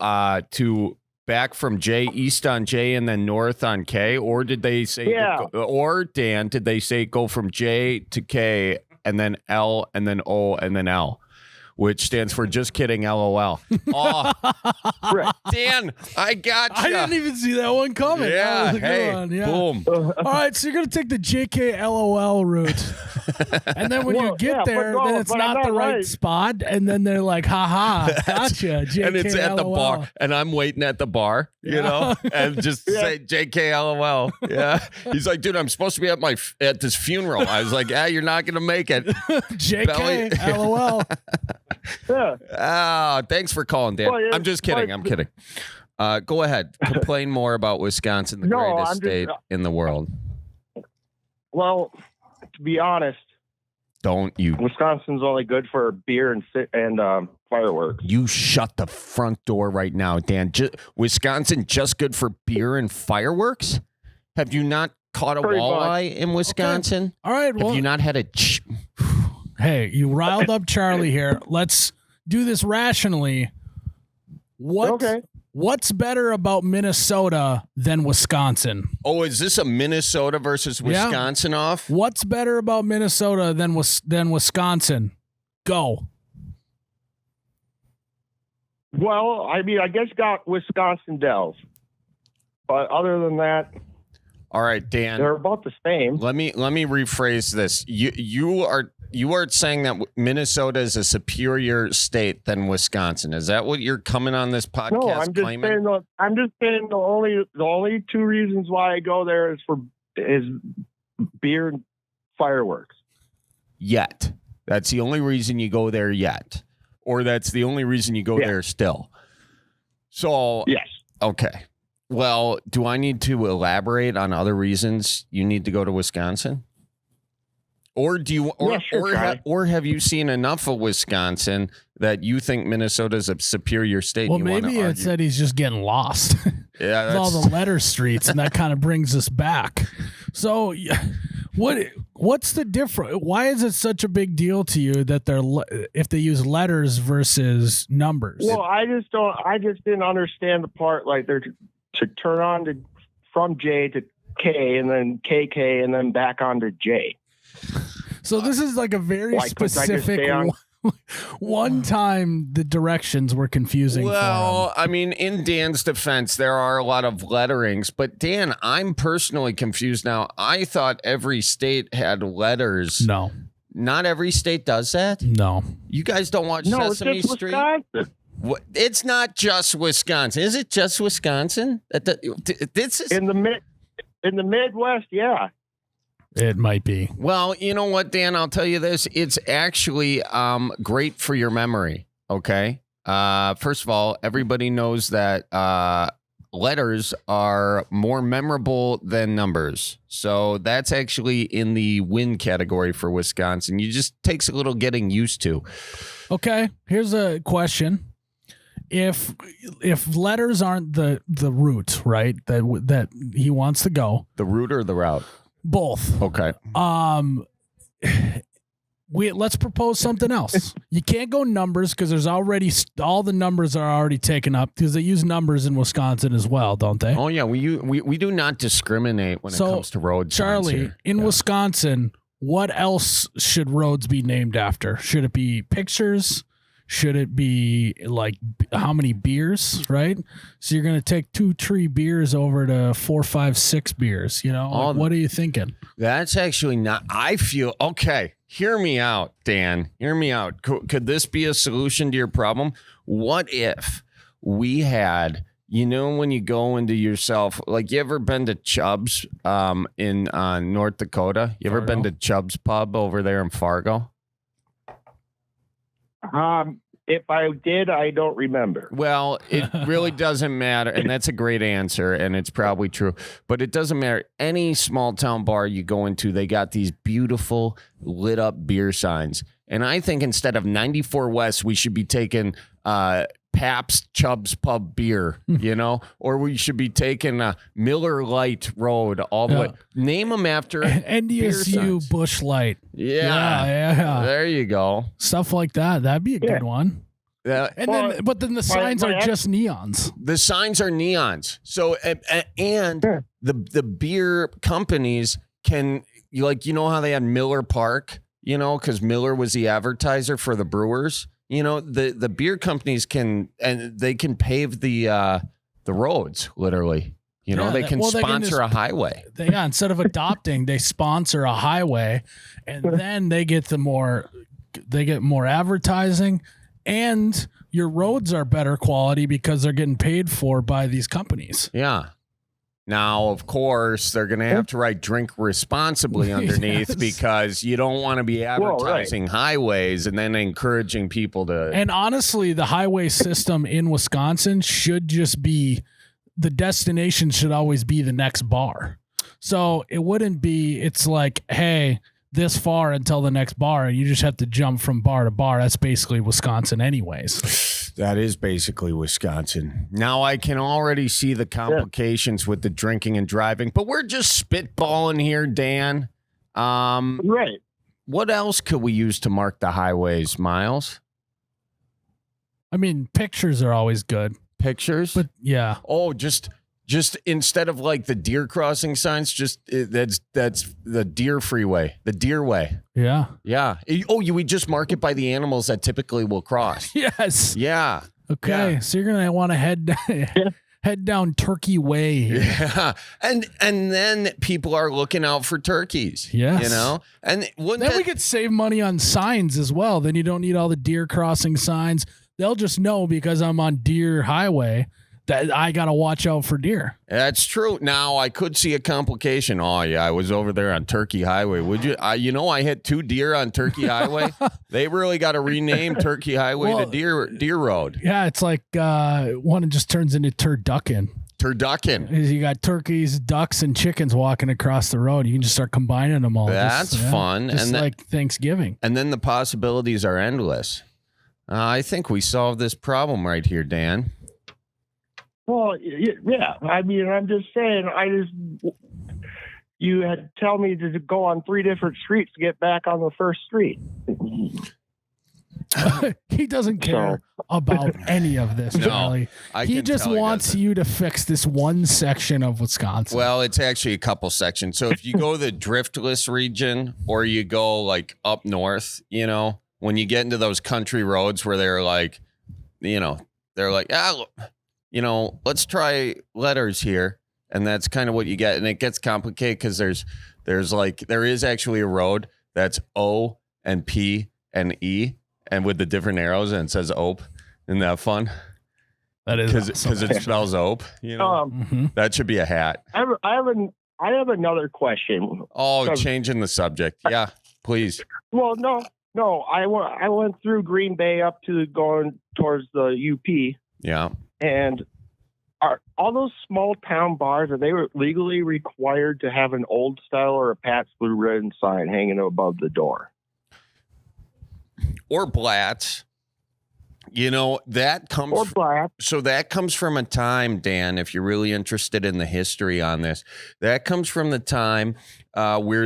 [SPEAKER 1] to back from J, east on J, and then north on K? Or did they say, or Dan, did they say go from J to K, and then L, and then O, and then L? Which stands for just kidding, LOL. Oh,
[SPEAKER 5] Right.
[SPEAKER 1] Dan, I got you.
[SPEAKER 2] I didn't even see that one coming.
[SPEAKER 1] Yeah,
[SPEAKER 2] That was a good
[SPEAKER 1] hey,
[SPEAKER 2] one. Yeah.
[SPEAKER 1] boom.
[SPEAKER 2] All right, so you're going to take the JK LOL route. And then when you get there, then it's not the right spot. And then they're like, haha, gotcha, JK
[SPEAKER 1] And it's at the
[SPEAKER 2] LOL.
[SPEAKER 1] bar. And I'm waiting at the bar, you know, and just say JK LOL. Yeah. He's like, dude, I'm supposed to be at this funeral. I was like, you're not going to make it.
[SPEAKER 2] JK LOL.
[SPEAKER 5] Yeah.
[SPEAKER 1] Thanks for calling, Dan.
[SPEAKER 5] Well, yeah,
[SPEAKER 1] I'm just kidding. I'm kidding. Go ahead. Complain more about Wisconsin, the greatest state in the world.
[SPEAKER 5] Well, to be honest,
[SPEAKER 1] Don't you?
[SPEAKER 5] Wisconsin's only good for beer and fireworks.
[SPEAKER 1] You shut the front door right now, Dan. Wisconsin just good for beer and fireworks? Have you not caught a walleye in Wisconsin?
[SPEAKER 2] Okay. All right. Well,
[SPEAKER 1] have you not had a...
[SPEAKER 2] Hey, you riled up Charlie here. Let's do this rationally. What's better about Minnesota than Wisconsin?
[SPEAKER 1] Oh, is this a Minnesota versus Wisconsin off?
[SPEAKER 2] What's better about Minnesota than Wisconsin? Go.
[SPEAKER 5] Well, I mean, I guess got Wisconsin Dells. But other than that...
[SPEAKER 1] All right, Dan.
[SPEAKER 5] They're about the same.
[SPEAKER 1] Let me rephrase this. You are saying that Minnesota is a superior state than Wisconsin. Is that what you're coming on this podcast
[SPEAKER 5] No, I'm just
[SPEAKER 1] claiming?
[SPEAKER 5] saying the only two reasons why I go there is beer and fireworks.
[SPEAKER 1] Yet. That's the only reason you go there yet. Or that's the only reason you go there still. So
[SPEAKER 5] yes.
[SPEAKER 1] Okay. Well, do I need to elaborate on other reasons you need to go to Wisconsin? Or do you, or have you seen enough of Wisconsin that you think Minnesota is a superior state?
[SPEAKER 2] Well, maybe it said he's just getting lost. Yeah, with all the letter streets, and that kind of brings us back. So, what What's the difference? Why is it such a big deal to you that if they use letters versus numbers?
[SPEAKER 8] Well, I just didn't understand the part like they're to turn on from J to K and then KK and then back on to J.
[SPEAKER 2] So this is like a very specific one time the directions were confusing.
[SPEAKER 1] Well, I mean, in Dan's defense, there are a lot of letterings, but Dan, I'm personally confused now. I thought every state had letters.
[SPEAKER 2] No.
[SPEAKER 1] Not every state does that?
[SPEAKER 2] No.
[SPEAKER 1] You guys don't watch Sesame Street? What? It's not just Wisconsin. Is it just Wisconsin? This is
[SPEAKER 8] in the Midwest, yeah.
[SPEAKER 2] It might be.
[SPEAKER 1] Well, you know what, Dan? I'll tell you this. It's actually great for your memory, okay? First of all, everybody knows that letters are more memorable than numbers. So that's actually in the win category for Wisconsin. You just takes a little getting used to.
[SPEAKER 2] Okay, here's a question. If letters aren't the route, right, that he wants to go.
[SPEAKER 1] The route or the route?
[SPEAKER 2] Both.
[SPEAKER 1] Okay.
[SPEAKER 2] Let's propose something else. You can't go numbers because there's already all the numbers are already taken up because they use numbers in Wisconsin as well, don't they?
[SPEAKER 1] Oh yeah, we do not discriminate when it comes to road.
[SPEAKER 2] Charlie, in Wisconsin, what else should roads be named after? Should it be pictures? Should it be like how many beers, right? So you're going to take 2-3 beers over to 4, 5, 6 beers, you know? Like, what are you thinking?
[SPEAKER 1] That's actually not, I feel, okay, hear me out, Dan. Hear me out. Could this be a solution to your problem? What if we had, you know, when you go into yourself, like you ever been to Chubb's in North Dakota? You ever been to Chubb's Pub over there in Fargo?
[SPEAKER 8] If I did, I don't remember.
[SPEAKER 1] Well, it really doesn't matter. And that's a great answer. And it's probably true. But it doesn't matter. Any small town bar you go into, they got these beautiful lit up beer signs. And I think instead of 94 West, we should be taking Pabst Chubb's Pub beer, you know, or we should be taking Miller Lite Road all the way. Name them after
[SPEAKER 2] NDSU Busch Light.
[SPEAKER 1] Yeah. There you go.
[SPEAKER 2] Stuff like that. That'd be a good one. But then the signs are just neons.
[SPEAKER 1] The signs are neons. So and the beer companies can, like, you know how they had Miller Park, you know, because Miller was the advertiser for the brewers. You know, the beer companies can pave the roads, literally. You know, they can sponsor a highway.
[SPEAKER 2] Instead of adopting, they sponsor a highway, and then they get more advertising, and your roads are better quality because they're getting paid for by these companies.
[SPEAKER 1] Yeah. Now, of course, they're going to have to write drink responsibly underneath because you don't want to be advertising highways and then encouraging people to.
[SPEAKER 2] And honestly, the highway system in Wisconsin should just be the destination should always be the next bar. So it wouldn't be it's like, hey, this far until the next bar. And you just have to jump from bar to bar. That's basically Wisconsin anyways.
[SPEAKER 1] That is basically Wisconsin. Now I can already see the complications with the drinking and driving, but we're just spitballing here, Dan.
[SPEAKER 8] Right.
[SPEAKER 1] What else could we use to mark the highways, Miles?
[SPEAKER 2] I mean, pictures are always good.
[SPEAKER 1] Pictures?
[SPEAKER 2] But yeah.
[SPEAKER 1] Oh, just instead of like the deer crossing signs, that's the deer freeway, the deer way.
[SPEAKER 2] Yeah.
[SPEAKER 1] Yeah. Oh, we just mark it by the animals that typically will cross.
[SPEAKER 2] Yes.
[SPEAKER 1] Yeah.
[SPEAKER 2] Okay. Yeah. So you're going to want to head down Turkey Way.
[SPEAKER 1] Yeah. And then people are looking out for turkeys.
[SPEAKER 2] Yes.
[SPEAKER 1] You know? And
[SPEAKER 2] then we could save money on signs as well. Then you don't need all the deer crossing signs. They'll just know because I'm on Deer Highway that I got to watch out for deer.
[SPEAKER 1] That's true. Now, I could see a complication. Oh, yeah, I was over there on Turkey Highway. Would you? I hit 2 deer on Turkey Highway. They really got to rename Turkey Highway to Deer Road.
[SPEAKER 2] Yeah, it's like one just turns into turducken.
[SPEAKER 1] Turducken.
[SPEAKER 2] You got turkeys, ducks, and chickens walking across the road. You can just start combining them all.
[SPEAKER 1] That's fun.
[SPEAKER 2] Just like Thanksgiving.
[SPEAKER 1] And then the possibilities are endless. I think we solved this problem right here, Dan.
[SPEAKER 8] Well, yeah. I mean, I'm just saying, you had to tell me to go on 3 different streets to get back on the first street.
[SPEAKER 2] He doesn't care about any of this, Charlie. He just wants you to fix this one section of Wisconsin.
[SPEAKER 1] Well, it's actually a couple sections. So if you go to the driftless region or you go like up north, you know, when you get into those country roads where they're like, you know, let's try letters here. And that's kind of what you get. And it gets complicated because there is actually a road that's O and P and E. And with the different arrows, and it says "ope." Isn't that fun?
[SPEAKER 2] That is
[SPEAKER 1] because it spells "ope." You know, that should be a hat.
[SPEAKER 8] I have another question.
[SPEAKER 1] Oh, changing the subject. Yeah, please.
[SPEAKER 8] Well, no. I went through Green Bay up to going towards the UP.
[SPEAKER 1] Yeah.
[SPEAKER 8] And are all those small town bars, are they legally required to have an old style or a Pat's Blue Ribbon sign hanging above the door?
[SPEAKER 1] Or Blatz, you know, that comes from a time, Dan, if you're really interested in the history on this, that comes from the time where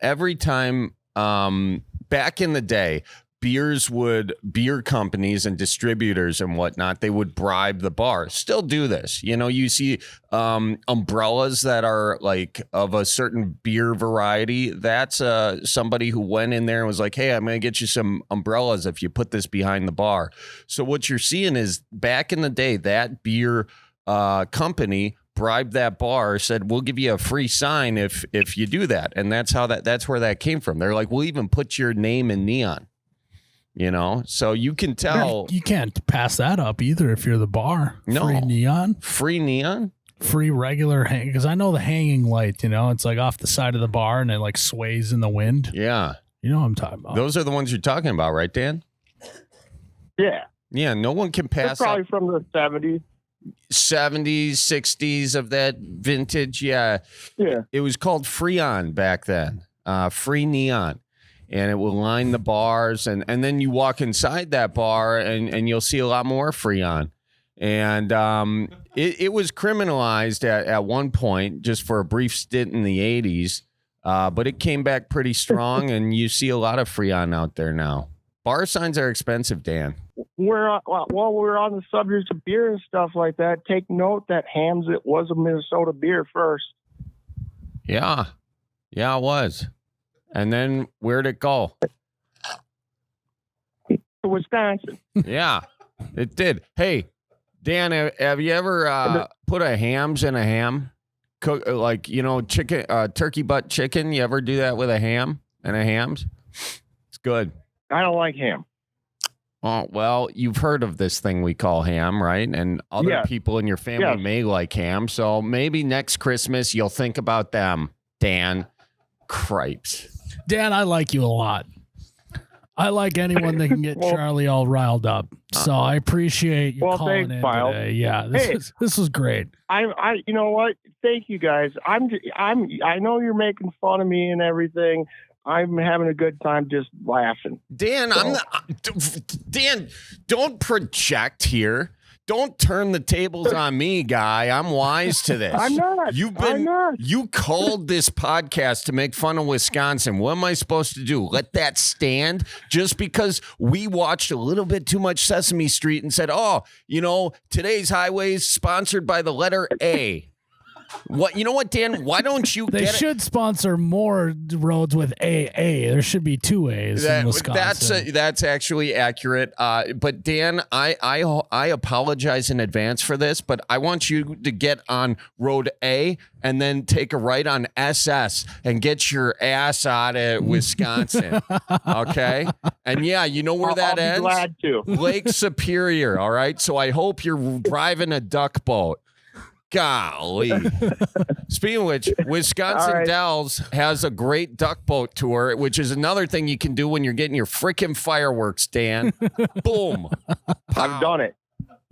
[SPEAKER 1] every time back in the day, beer companies and distributors and whatnot, they would bribe the bar. Still do this. You know, you see umbrellas that are like of a certain beer variety. That's somebody who went in there and was like, hey, I'm going to get you some umbrellas if you put this behind the bar. So what you're seeing is back in the day, that beer company bribed that bar, said, we'll give you a free sign if you do that. And that's where that came from. They're like, we'll even put your name in neon. You know, so you can tell.
[SPEAKER 2] You can't pass that up either if you're the bar.
[SPEAKER 1] No.
[SPEAKER 2] Free neon? Free regular hang. Because I know the hanging light, you know, it's like off the side of the bar and it like sways in the wind.
[SPEAKER 1] Yeah.
[SPEAKER 2] You know what I'm talking about.
[SPEAKER 1] Those are the ones you're talking about, right, Dan?
[SPEAKER 8] Yeah.
[SPEAKER 1] Yeah, no one can pass
[SPEAKER 8] They're probably from the 70s.
[SPEAKER 1] 70s, 60s of that vintage. Yeah.
[SPEAKER 8] Yeah.
[SPEAKER 1] It was called Freon back then. Free neon. And it will line the bars, and then you walk inside that bar, and you'll see a lot more Freon. And it was criminalized at one point, just for a brief stint in the 80s, but it came back pretty strong, and you see a lot of Freon out there now. Bar signs are expensive, Dan.
[SPEAKER 8] While we're on the subject of beer and stuff like that, take note that Hamm's, it was a Minnesota beer first.
[SPEAKER 1] Yeah, it was. And then where'd it go?
[SPEAKER 8] To Wisconsin.
[SPEAKER 1] Yeah, it did. Hey, Dan, have you ever put a Hamm's in a ham? Cook like, you know, chicken, turkey butt chicken. You ever do that with a ham and a Hamm's? It's good.
[SPEAKER 8] I don't like ham.
[SPEAKER 1] Oh, well, you've heard of this thing we call ham, right? And other people in your family may like ham. So maybe next Christmas you'll think about them, Dan. Cripes.
[SPEAKER 2] Dan, I like you a lot. I like anyone that can get Charlie all riled up. So I appreciate you calling in today. Yeah, this was great.
[SPEAKER 8] I you know what? Thank you guys. I know you're making fun of me and everything. I'm having a good time just laughing.
[SPEAKER 1] Dan, Dan, don't project here. Don't turn the tables on me, guy. I'm wise to this.
[SPEAKER 8] I'm not.
[SPEAKER 1] You called this podcast to make fun of Wisconsin. What am I supposed to do? Let that stand just because we watched a little bit too much Sesame Street and said, oh, you know, today's highway is sponsored by the letter A. What, you know what, Dan? Why don't you
[SPEAKER 2] They should sponsor more roads with AA. There should be 2 A's in Wisconsin.
[SPEAKER 1] That's actually accurate. But Dan, I apologize in advance for this, but I want you to get on road A and then take a right on SS and get your ass out of Wisconsin. Okay? And yeah, you know where that ends?
[SPEAKER 8] I'll be glad to.
[SPEAKER 1] Lake Superior, all right? So I hope you're driving a duck boat. Golly. Speaking of which, Wisconsin Dells has a great duck boat tour, which is another thing you can do when you're getting your freaking fireworks, Dan. Boom.
[SPEAKER 8] I've done it.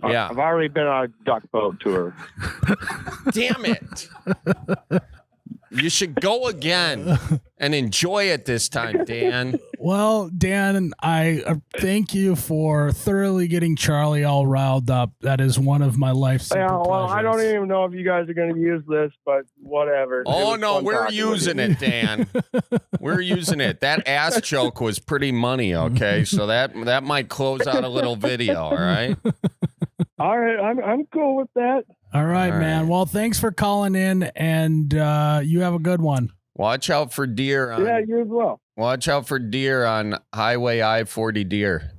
[SPEAKER 1] Yeah.
[SPEAKER 8] I've already been on a duck boat tour.
[SPEAKER 1] Damn it. You should go again and enjoy it this time, Dan.
[SPEAKER 2] Well, Dan, I thank you for thoroughly getting Charlie all riled up. That is one of my life's
[SPEAKER 8] Yeah,
[SPEAKER 2] simple
[SPEAKER 8] well, I don't
[SPEAKER 2] pleasures.
[SPEAKER 8] even know if you guys are going to use this, but whatever.
[SPEAKER 1] Oh, no, we're using it, Dan. We're using it. That ass joke was pretty money, okay? So that might close out a little video, all right?
[SPEAKER 8] All right, I'm cool with that.
[SPEAKER 2] All right, man. Well, thanks for calling in, and you have a good one.
[SPEAKER 1] Watch out for deer.
[SPEAKER 8] Yeah, you as well.
[SPEAKER 1] Watch out for deer on Highway I-40 deer.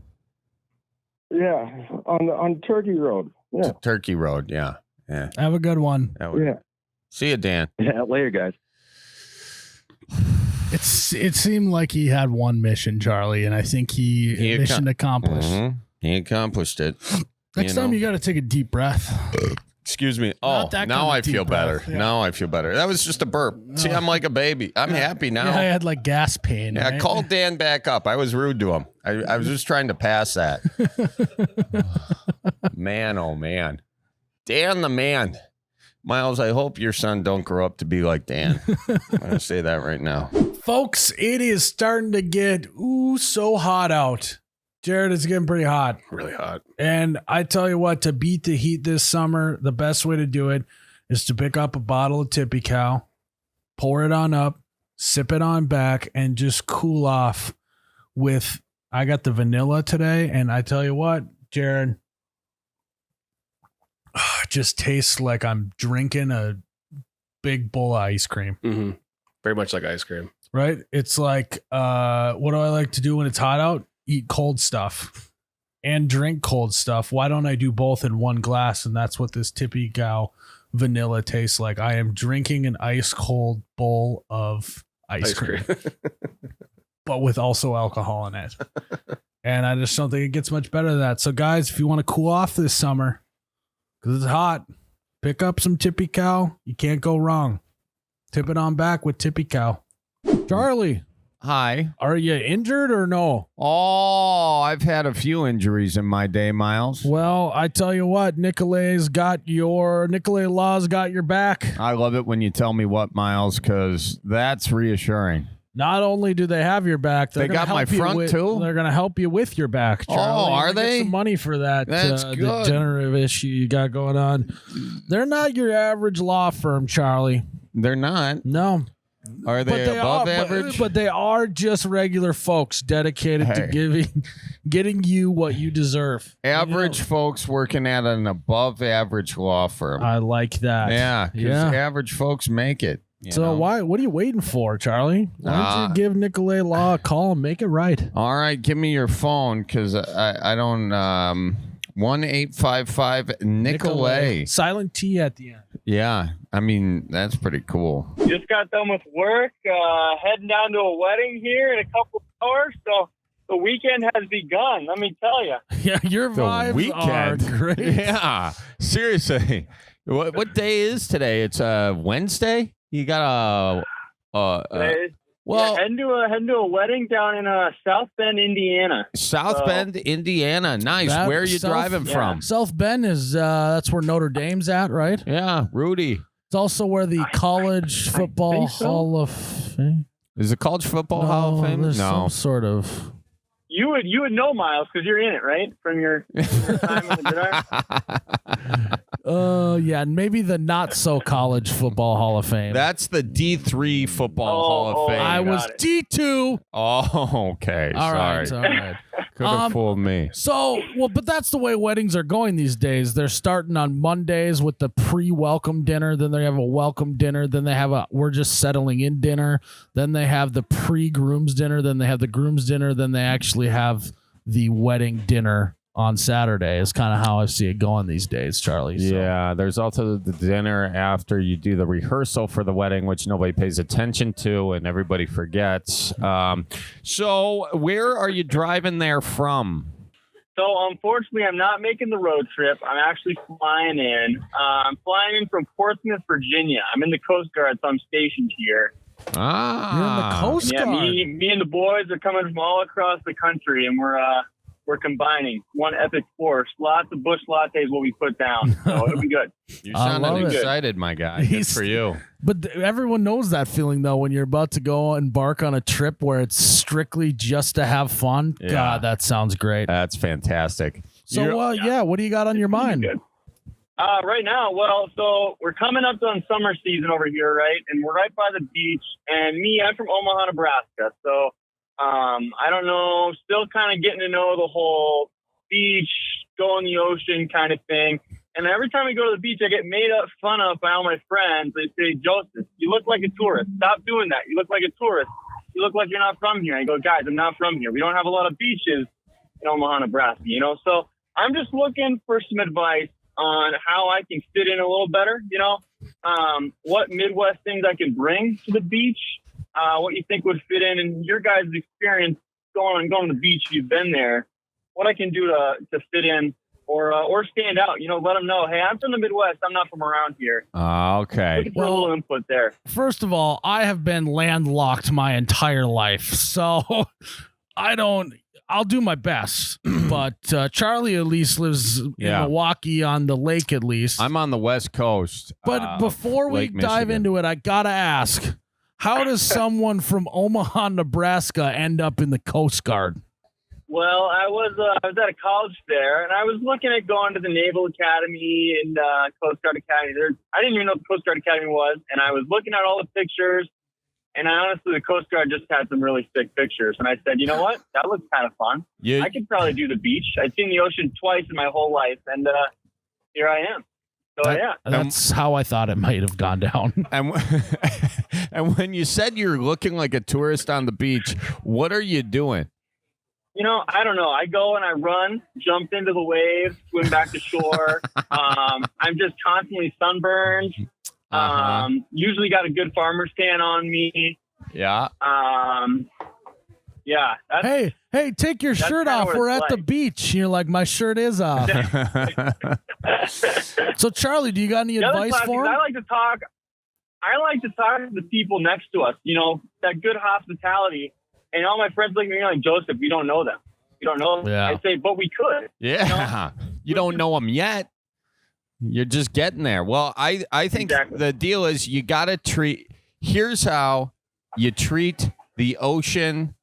[SPEAKER 8] Yeah, on Turkey Road. Yeah.
[SPEAKER 1] Turkey Road, yeah.
[SPEAKER 2] Have a good one.
[SPEAKER 8] Yeah.
[SPEAKER 1] See you, Dan.
[SPEAKER 8] Yeah, later, guys.
[SPEAKER 2] It seemed like he had one mission, Charlie, and I think he mission accomplished.
[SPEAKER 1] Mm-hmm. He accomplished it.
[SPEAKER 2] Next time you got to take a deep breath.
[SPEAKER 1] Excuse me. Oh, now I feel better. Yeah. Now I feel better. That was just a burp. See, I'm like a baby. I'm happy now.
[SPEAKER 2] Yeah, I had like gas pain.
[SPEAKER 1] Yeah,
[SPEAKER 2] right?
[SPEAKER 1] call Dan back up. I was rude to him. I was just trying to pass that. Man, oh man. Dan the man. Miles, I hope your son don't grow up to be like Dan. I'm going to say that right now.
[SPEAKER 2] Folks, it is starting to get so hot out. Jared, it's getting pretty hot.
[SPEAKER 9] Really hot.
[SPEAKER 2] And I tell you what, to beat the heat this summer, the best way to do it is to pick up a bottle of Tippy Cow, pour it on up, sip it on back, and just cool off with, I got the vanilla today, and I tell you what, Jared, it just tastes like I'm drinking a big bowl of ice cream.
[SPEAKER 9] Mm-hmm. Very much like ice cream.
[SPEAKER 2] Right? It's like, what do I like to do when it's hot out? Eat cold stuff and drink cold stuff. Why don't I do both in one glass? And that's what this Tippy Cow vanilla tastes like. I am drinking an ice cold bowl of ice cream. But with also alcohol in it. And I just don't think it gets much better than that. So guys, if you want to cool off this summer, because it's hot, pick up some Tippy Cow. You can't go wrong. Tip it on back with Tippy Cow. Charlie.
[SPEAKER 1] Hi.
[SPEAKER 2] Are you injured or no?
[SPEAKER 1] Oh, I've had a few injuries in my day, Miles.
[SPEAKER 2] Well, I tell you what, Nicolay Law's got your back.
[SPEAKER 1] I love it when you tell me what, Miles, because that's reassuring.
[SPEAKER 2] Not only do they have your back,
[SPEAKER 1] they got my front too.
[SPEAKER 2] They're going to help you with your back, Charlie.
[SPEAKER 1] Oh, are they?
[SPEAKER 2] Get some money for that.
[SPEAKER 1] That's good.
[SPEAKER 2] Degenerative issue you got going on. They're not your average law firm, Charlie.
[SPEAKER 1] They're not.
[SPEAKER 2] No.
[SPEAKER 1] Are they above average?
[SPEAKER 2] But they are just regular folks dedicated to getting you what you deserve.
[SPEAKER 1] Average folks working at an above average law firm.
[SPEAKER 2] I like that.
[SPEAKER 1] Yeah, because average folks make it.
[SPEAKER 2] So what are you waiting for, Charlie? Why don't you give Nicolay Law a call and make it right?
[SPEAKER 1] All right, give me your phone because I don't 1-855 Nicolay.
[SPEAKER 2] Silent T at the end.
[SPEAKER 1] Yeah, I mean that's pretty cool.
[SPEAKER 10] Just got done with work, heading down to a wedding here in a couple of hours. So the weekend has begun. Let me tell you.
[SPEAKER 2] Yeah, your vibes are great.
[SPEAKER 1] Yeah, seriously. What day is today? It's Wednesday. You got
[SPEAKER 10] heading to a wedding down in South Bend, Indiana.
[SPEAKER 1] South Bend, Indiana. Nice. Where are you driving from?
[SPEAKER 2] South Bend is that's where Notre Dame's at, right?
[SPEAKER 1] Yeah, Rudy.
[SPEAKER 2] It's also where the College Football Hall of Fame.
[SPEAKER 1] Is it College Football Hall of Fame?
[SPEAKER 2] There's some sort of.
[SPEAKER 10] You would know, Miles, because you're in it, right? From your time in the Gridiron.
[SPEAKER 2] Yeah, maybe the not so College Football Hall of Fame.
[SPEAKER 1] That's the D3 Football Hall of Fame.
[SPEAKER 2] I was D2.
[SPEAKER 1] Oh, okay.
[SPEAKER 2] All right.
[SPEAKER 1] Could have fooled me.
[SPEAKER 2] So, but that's the way weddings are going these days. They're starting on Mondays with the pre-welcome dinner. Then they have a welcome dinner. Then they have we're just settling in dinner. Then they have the pre-groom's dinner. Then they have the groom's dinner. Then they actually have the wedding dinner on Saturday is kind of how I see it going these days, Charlie. So.
[SPEAKER 1] Yeah, there's also the dinner after you do the rehearsal for the wedding, which nobody pays attention to and everybody forgets. So where are you driving there from?
[SPEAKER 10] So unfortunately, I'm not making the road trip. I'm actually flying in. I'm flying in from Portsmouth, Virginia. I'm in the Coast Guard, so I'm stationed here.
[SPEAKER 2] You're in the Coast Guard.
[SPEAKER 10] Me and the boys are coming from all across the country, and we're we're combining one epic force. Lots of bush lattes will be put down, so it'll be good.
[SPEAKER 1] You sounded excited, my guy. Good for you.
[SPEAKER 2] But everyone knows that feeling, though, when you're about to go embark on a trip where it's strictly just to have fun.
[SPEAKER 1] Yeah.
[SPEAKER 2] God, that sounds great.
[SPEAKER 1] That's fantastic.
[SPEAKER 2] So, what do you got on your mind?
[SPEAKER 10] Right now, so we're coming up on summer season over here, right? And we're right by the beach. And I'm from Omaha, Nebraska. So I don't know, still kind of getting to know the whole beach, go in the ocean kind of thing. And every time we go to the beach, I get made fun of by all my friends. They say, Joseph, you look like a tourist. Stop doing that. You look like a tourist. You look like you're not from here. I go, guys, I'm not from here. We don't have a lot of beaches in Omaha, Nebraska, So I'm just looking for some advice on how I can fit in a little better, what Midwest things I can bring to the beach, what you think would fit in your guys' experience going to the beach. You've been there, what I can do to fit in or stand out, let them know, hey, I'm from the Midwest. I'm not from around here.
[SPEAKER 1] Okay.
[SPEAKER 10] Looking for a little input there.
[SPEAKER 2] First of all, I have been landlocked my entire life, so I'll do my best, but Charlie at least lives in Milwaukee on the lake at least.
[SPEAKER 1] I'm on the West Coast.
[SPEAKER 2] But before we dive into it, I got to ask, how does someone from Omaha, Nebraska end up in the Coast Guard?
[SPEAKER 10] Well, I was at a college there, and I was looking at going to the Naval Academy and Coast Guard Academy. I didn't even know what the Coast Guard Academy was, and I was looking at all the pictures. And honestly, the Coast Guard just had some really sick pictures. And I said, you know what? That looks kind of fun. I could probably do the beach. I've seen the ocean twice in my whole life. And here I am. So,
[SPEAKER 2] That's how I thought it might have gone down.
[SPEAKER 1] And when you said you're looking like a tourist on the beach, what are you doing?
[SPEAKER 10] I don't know. I go and I run, jump into the waves, swim back to shore. I'm just constantly sunburned. Usually got a good farmer's tan on me.
[SPEAKER 1] Yeah.
[SPEAKER 10] Yeah.
[SPEAKER 2] Hey, take your shirt off. We're at the beach. You're like, my shirt is off. So, Charlie, do you got any advice for him?
[SPEAKER 10] I like to talk to the people next to us, that good hospitality. And all my friends look at me like, Joseph, we don't know them. You don't know them.
[SPEAKER 1] Yeah.
[SPEAKER 10] I say, but we could.
[SPEAKER 1] Yeah. You don't know them yet. You're just getting there. Well, I think the deal is you got to here's how you treat the ocean.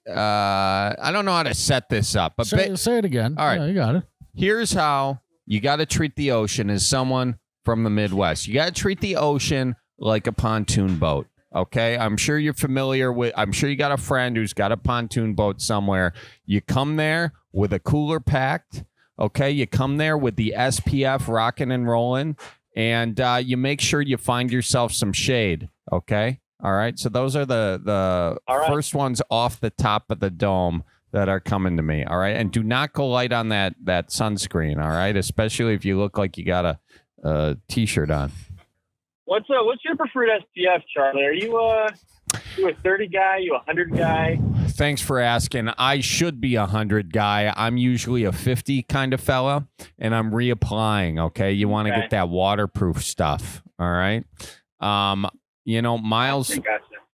[SPEAKER 1] I don't know how to set this up, but
[SPEAKER 2] say it again.
[SPEAKER 1] All right.
[SPEAKER 2] Yeah, you got it.
[SPEAKER 1] Here's how you got to treat the ocean as someone from the Midwest. You got to treat the ocean like a pontoon boat. Okay. I'm sure you're familiar I'm sure you got a friend who's got a pontoon boat somewhere. You come there with a cooler packed. Okay, you come there with the SPF rocking and rolling, and you make sure you find yourself some shade. Okay, all right. So those are the first ones off the top of the dome that are coming to me. All right, and do not go light on that sunscreen. All right, especially if you look like you got a t-shirt on.
[SPEAKER 10] What's your preferred SPF, Charlie? Are you a 30 guy? You a 100 guy?
[SPEAKER 1] Thanks for asking. I should be 100 guy. I'm usually a 50 kind of fella, and I'm reapplying. Okay, you want to get that waterproof stuff. All right. Miles.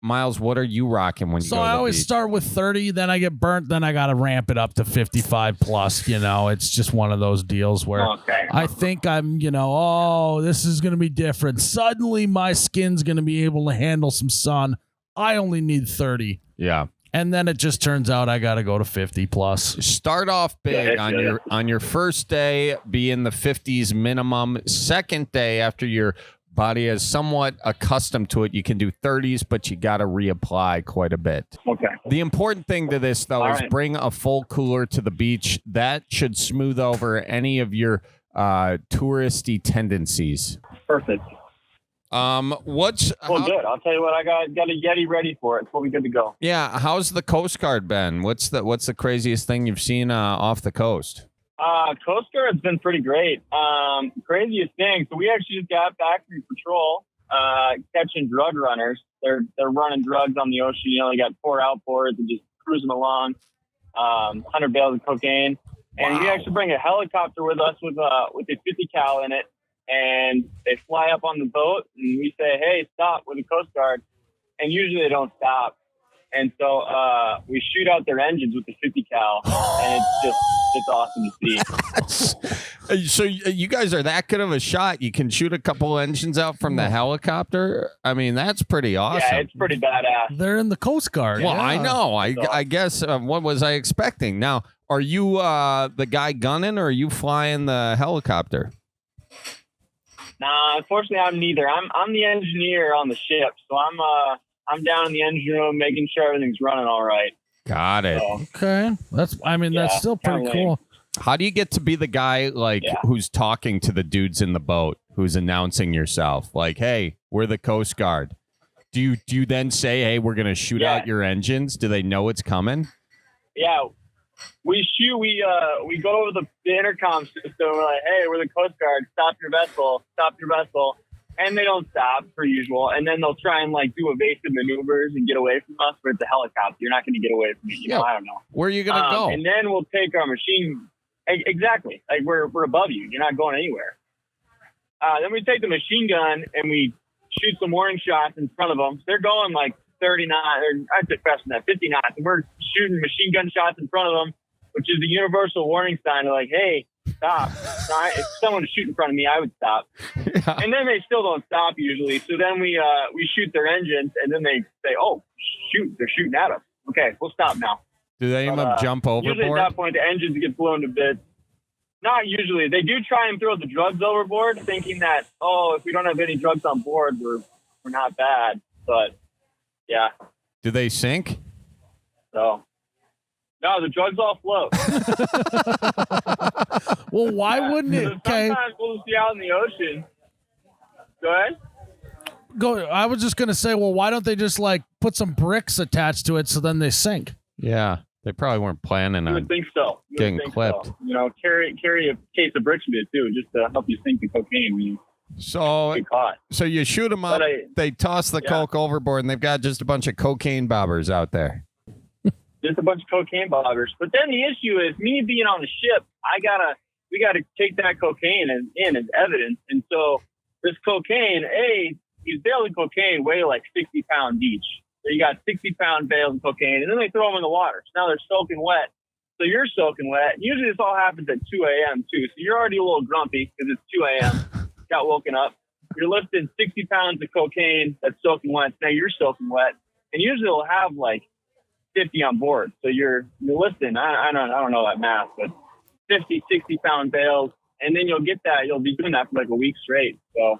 [SPEAKER 1] Miles, what are you rocking when you go to the
[SPEAKER 2] I always
[SPEAKER 1] beach?
[SPEAKER 2] start with 30, then I get burnt, then I got to ramp it up to 55 plus. It's just one of those deals where I think I'm, this is going to be different. Suddenly my skin's going to be able to handle some sun. I only need 30.
[SPEAKER 1] Yeah.
[SPEAKER 2] And then it just turns out I got to go to 50 plus.
[SPEAKER 1] Start off big on your first day, be in the 50s minimum. Second day, after your body is somewhat accustomed to it, you can do 30s, but you got to reapply quite a bit.
[SPEAKER 10] Okay.
[SPEAKER 1] The important thing to this, though, is bring a full cooler to the beach. That should smooth over any of your touristy tendencies.
[SPEAKER 10] Perfect.
[SPEAKER 1] Good.
[SPEAKER 10] I'll tell you what, I got a Yeti ready for it. We'll be good to go.
[SPEAKER 1] Yeah. How's the Coast Guard been? What's the craziest thing you've seen off the coast?
[SPEAKER 10] Coast Guard's been pretty great. Craziest thing. So we actually just got back from patrol, catching drug runners. They're running drugs on the ocean. They got 4 outboards and just cruising along, 100 bales of cocaine. And we actually bring a helicopter with us with a 50 cal in it. And they fly up on the boat and we say, hey, stop with the Coast Guard. And usually they don't stop. And so we shoot out their engines with the 50 cal, and it's awesome to see.
[SPEAKER 1] So you guys are that good of a shot? You can shoot a couple engines out from the helicopter? I mean, that's pretty awesome.
[SPEAKER 10] Yeah, it's pretty badass.
[SPEAKER 2] They're in the Coast Guard.
[SPEAKER 1] Well,
[SPEAKER 2] yeah.
[SPEAKER 1] I know. I guess what was I expecting? Now, are you the guy gunning, or are you flying the helicopter?
[SPEAKER 10] Nah, unfortunately, I'm neither. I'm the engineer on the ship, so I'm down in the engine room making sure everything's running all right.
[SPEAKER 1] Got it.
[SPEAKER 10] So,
[SPEAKER 2] Okay. That's still pretty cool.
[SPEAKER 1] How do you get to be the guy who's talking to the dudes in the boat, who's announcing yourself? Like, hey, we're the Coast Guard. Do you then say, hey, we're gonna shoot out your engines? Do they know it's coming?
[SPEAKER 10] Yeah. We go over the intercom system. We're like, hey, we're the Coast Guard. Stop your vessel. And they don't stop, per usual. And then they'll try and do evasive maneuvers and get away from us. But it's a helicopter. You're not going to get away from it. You know, I don't know.
[SPEAKER 1] Where are you going to go?
[SPEAKER 10] And then we'll take our machine. Exactly. Like we're above you. You're not going anywhere. Then we take the machine gun and we shoot some warning shots in front of them. They're going 39, or I'd say faster than that, 50 knots. And we're shooting machine gun shots in front of them, which is the universal warning sign. They're like, hey, stop. If someone was shooting in front of me, I would stop. Yeah. And then they still don't stop usually. So then we shoot their engines, and then they say, oh, shoot, they're shooting at us. Okay, we'll stop now.
[SPEAKER 1] Do they even jump overboard?
[SPEAKER 10] Usually at that point, the engines get blown to bits. Not usually. They do try and throw the drugs overboard, thinking that, if we don't have any drugs on board, we're not bad. But, yeah.
[SPEAKER 1] Do they sink?
[SPEAKER 10] So, no, the drugs all float.
[SPEAKER 2] Well, why wouldn't it? Okay.
[SPEAKER 10] Sometimes we'll just be out in the ocean. Go ahead.
[SPEAKER 2] I was just gonna say, well, why don't they just put some bricks attached to it so then they sink?
[SPEAKER 1] Yeah, they probably weren't planning
[SPEAKER 10] I
[SPEAKER 1] on
[SPEAKER 10] would think so.
[SPEAKER 1] getting clipped.
[SPEAKER 10] So. You know, carry a case of bricks with you too, just to help you sink the cocaine when you get caught.
[SPEAKER 1] So you shoot them up, they toss the coke overboard, and they've got just a bunch of cocaine bobbers out there.
[SPEAKER 10] Just a bunch of cocaine bobbers. But then the issue is me being on the ship. We gotta take that cocaine in as evidence. And so this cocaine, these bales of cocaine weigh 60 pounds each. So you got 60-pound bales of cocaine, and then they throw them in the water. So now they're soaking wet. So you're soaking wet. Usually this all happens at 2 a.m. too. So you're already a little grumpy because it's 2 a.m. Got woken up. You're lifting 60 pounds of cocaine that's soaking wet. Now you're soaking wet. And usually they'll have 50 on board. So you're lifting, I don't know that math, but 50, 60-pound bales. And then you'll be doing that for a week straight. So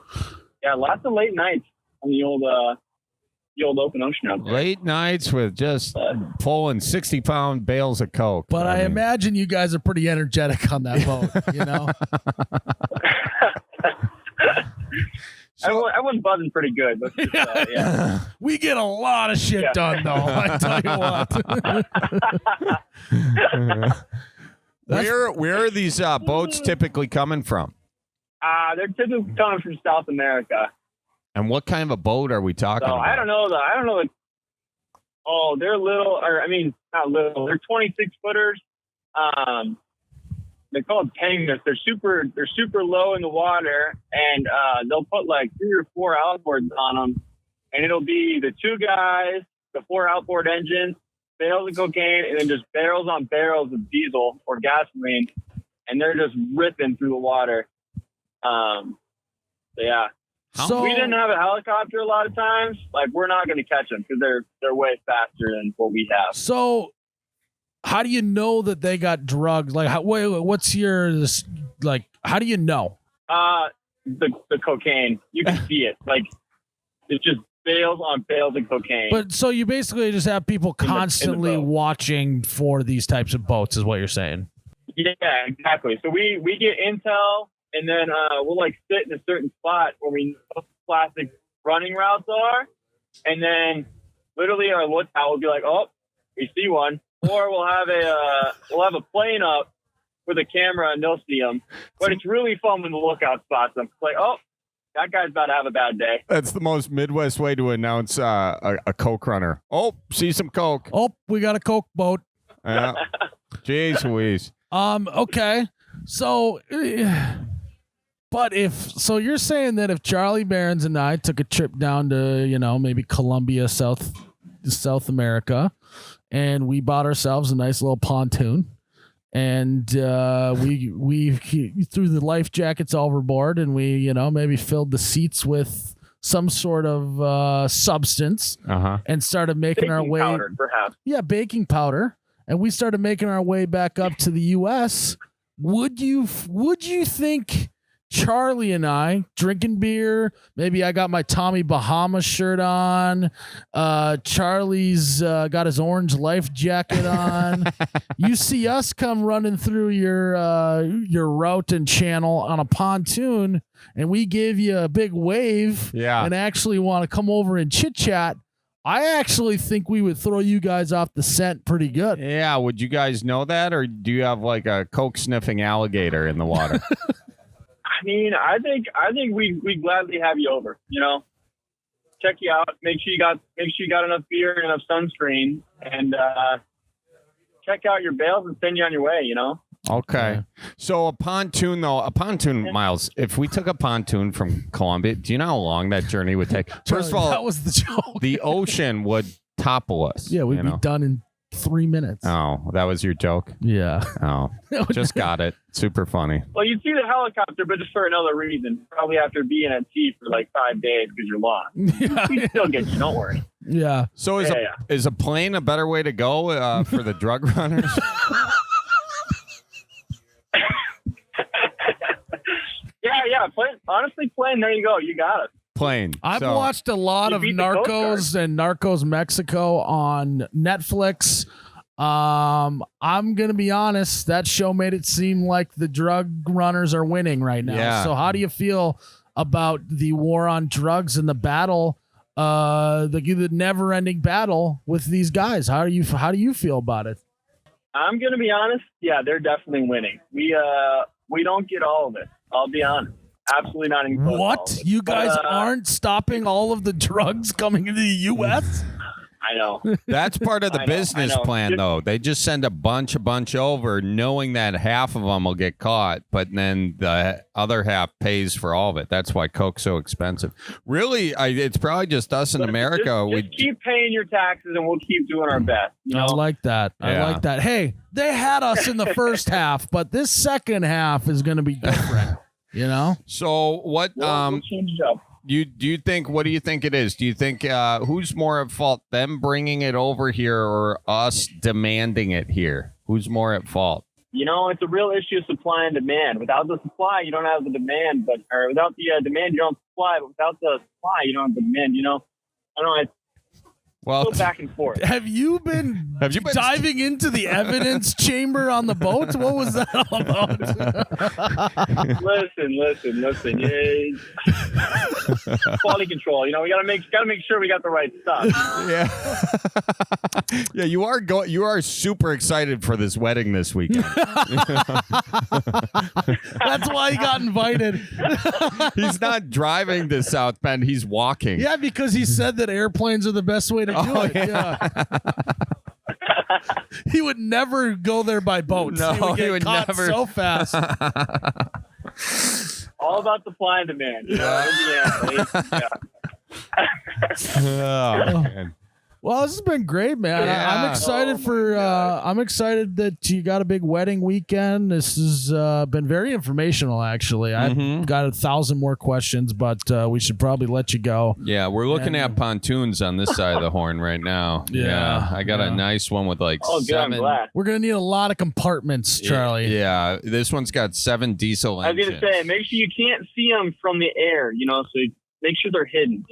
[SPEAKER 10] yeah, lots of late nights on the old open ocean out there.
[SPEAKER 1] Late nights with just pulling 60-pound bales of coke.
[SPEAKER 2] But I imagine you guys are pretty energetic on that boat, you know?
[SPEAKER 10] I wasn't buzzing pretty good. Let's just, yeah.
[SPEAKER 2] We get a lot of shit done, though. I tell you what.
[SPEAKER 1] Where are these boats typically coming from?
[SPEAKER 10] They're typically coming from South America.
[SPEAKER 1] And what kind of a boat are we talking about?
[SPEAKER 10] I don't know. They're little, not little. They're 26 footers. They're called tangas. They're super low in the water, and they'll put 3 or 4 outboards on them, and it'll be the 2 guys, the 4 outboard engines, bales of cocaine, and then just barrels on barrels of diesel or gasoline, and they're just ripping through the water. Yeah. So we didn't have a helicopter a lot of times. We're not going to catch them because they're way faster than what we have.
[SPEAKER 2] So how do you know that they got drugs? What's your how do you know?
[SPEAKER 10] The cocaine. You can see it. It's just bales on bales of cocaine.
[SPEAKER 2] But so you basically just have people constantly watching for these types of boats, is what you're saying?
[SPEAKER 10] Yeah, exactly. So we get intel. And then we'll sit in a certain spot where we know classic running routes are. And then literally our lookout will be like, oh, we see one. Or we'll have a plane up with a camera and they'll see them. But it's really fun when the lookout spots them. It's oh, that guy's about to have a bad day.
[SPEAKER 1] That's the most Midwest way to announce a Coke runner. Oh, see some Coke.
[SPEAKER 2] Oh, we got a Coke boat.
[SPEAKER 1] Yeah. Jeez Louise.
[SPEAKER 2] Okay. So... But you're saying that if Charlie Berens and I took a trip down to, maybe Colombia, South South America, and we bought ourselves a nice little pontoon. And we threw the life jackets overboard, and we maybe filled the seats with some sort of substance, and started making our way.
[SPEAKER 10] Powder, perhaps.
[SPEAKER 2] Yeah, baking powder, and we started making our way back up to the U.S. Would you think Charlie and I drinking beer? Maybe I got my Tommy Bahama shirt on. Charlie's got his orange life jacket on. You see us come running through your route and channel on a pontoon, and we gave you a big wave.
[SPEAKER 1] Yeah.
[SPEAKER 2] And actually want to come over and chit chat. I actually think we would throw you guys off the scent pretty good.
[SPEAKER 1] Yeah. Would you guys know that, or do you have like a coke sniffing alligator in the water?
[SPEAKER 10] I mean, I think we'd gladly have you over. Check you out. Make sure you got enough beer and enough sunscreen, and check out your bales and send you on your way.
[SPEAKER 1] Okay. So a pontoon, Miles, if we took a pontoon from Colombia, do you know how long that journey would take? First of all,
[SPEAKER 2] that was the joke.
[SPEAKER 1] The ocean would topple us.
[SPEAKER 2] Yeah, we'd be done in 3 minutes.
[SPEAKER 1] Oh, that was your joke?
[SPEAKER 2] Yeah.
[SPEAKER 1] Oh, just got it. Super funny.
[SPEAKER 10] Well, you'd see the helicopter, but just for another reason. Probably after being at sea for like 5 days because you're lost. We still get you. Don't worry.
[SPEAKER 2] Yeah.
[SPEAKER 1] So is a plane a better way to go for the drug runners?
[SPEAKER 10] Yeah. Plane. There you go. You got it.
[SPEAKER 1] Plane.
[SPEAKER 2] I've watched a lot of Narcos and Narcos Mexico on Netflix. I'm gonna be honest, that show made it seem like the drug runners are winning right now.
[SPEAKER 1] Yeah.
[SPEAKER 2] So how do you feel about the war on drugs and the battle, the never-ending battle with these guys? How do you feel about it?
[SPEAKER 10] I'm gonna be honest. Yeah, they're definitely winning. We don't get all of it. I'll be honest. Absolutely not even close.
[SPEAKER 2] What? You guys aren't stopping all of the drugs coming into the U.S.?
[SPEAKER 10] I know.
[SPEAKER 1] That's part of the business plan, though. They just send a bunch over, knowing that half of them will get caught, but then the other half pays for all of it. That's why coke's so expensive. Really, it's probably just us in America.
[SPEAKER 10] Just keep paying your taxes, and we'll keep doing our best.
[SPEAKER 2] I like that.
[SPEAKER 1] Yeah.
[SPEAKER 2] I like that. Hey, they had us in the first half, but this second half is going to be different.
[SPEAKER 1] So what?
[SPEAKER 10] We'll change it up.
[SPEAKER 1] What do you think it is? Do you think who's more at fault, them bringing it over here or us demanding it here? Who's more at fault?
[SPEAKER 10] It's a real issue of supply and demand. Without the supply, you don't have the demand, or without the demand, you don't have supply, but without the supply, you don't have the demand, I don't know, it's go back and forth.
[SPEAKER 2] Have you been diving into the evidence chamber on the boat? What was that all about?
[SPEAKER 10] Listen. Quality control. We gotta make sure we got the right stuff.
[SPEAKER 1] Yeah. You are super excited for this wedding this weekend.
[SPEAKER 2] That's why he got invited.
[SPEAKER 1] He's not driving to South Bend. He's walking.
[SPEAKER 2] Yeah, because he said that airplanes are the best way to do it. Yeah. He would never go there by boat.
[SPEAKER 1] No,
[SPEAKER 2] he would caught never. So fast.
[SPEAKER 10] All about supply and demand.
[SPEAKER 1] Oh, man.
[SPEAKER 2] Well, this has been great, man.
[SPEAKER 1] Yeah.
[SPEAKER 2] I'm excited I'm excited that you got a big wedding weekend. This has been very informational, actually. I've got 1,000 more questions, but we should probably let you go.
[SPEAKER 1] Yeah, we're looking at pontoons on this side of the horn right now. Yeah, I got a nice one with like 7.
[SPEAKER 10] I'm glad.
[SPEAKER 2] We're gonna need a lot of compartments, Charlie.
[SPEAKER 1] Yeah, this one's got 7 diesel engines.
[SPEAKER 10] I was gonna say, make sure you can't see them from the air. So make sure they're hidden.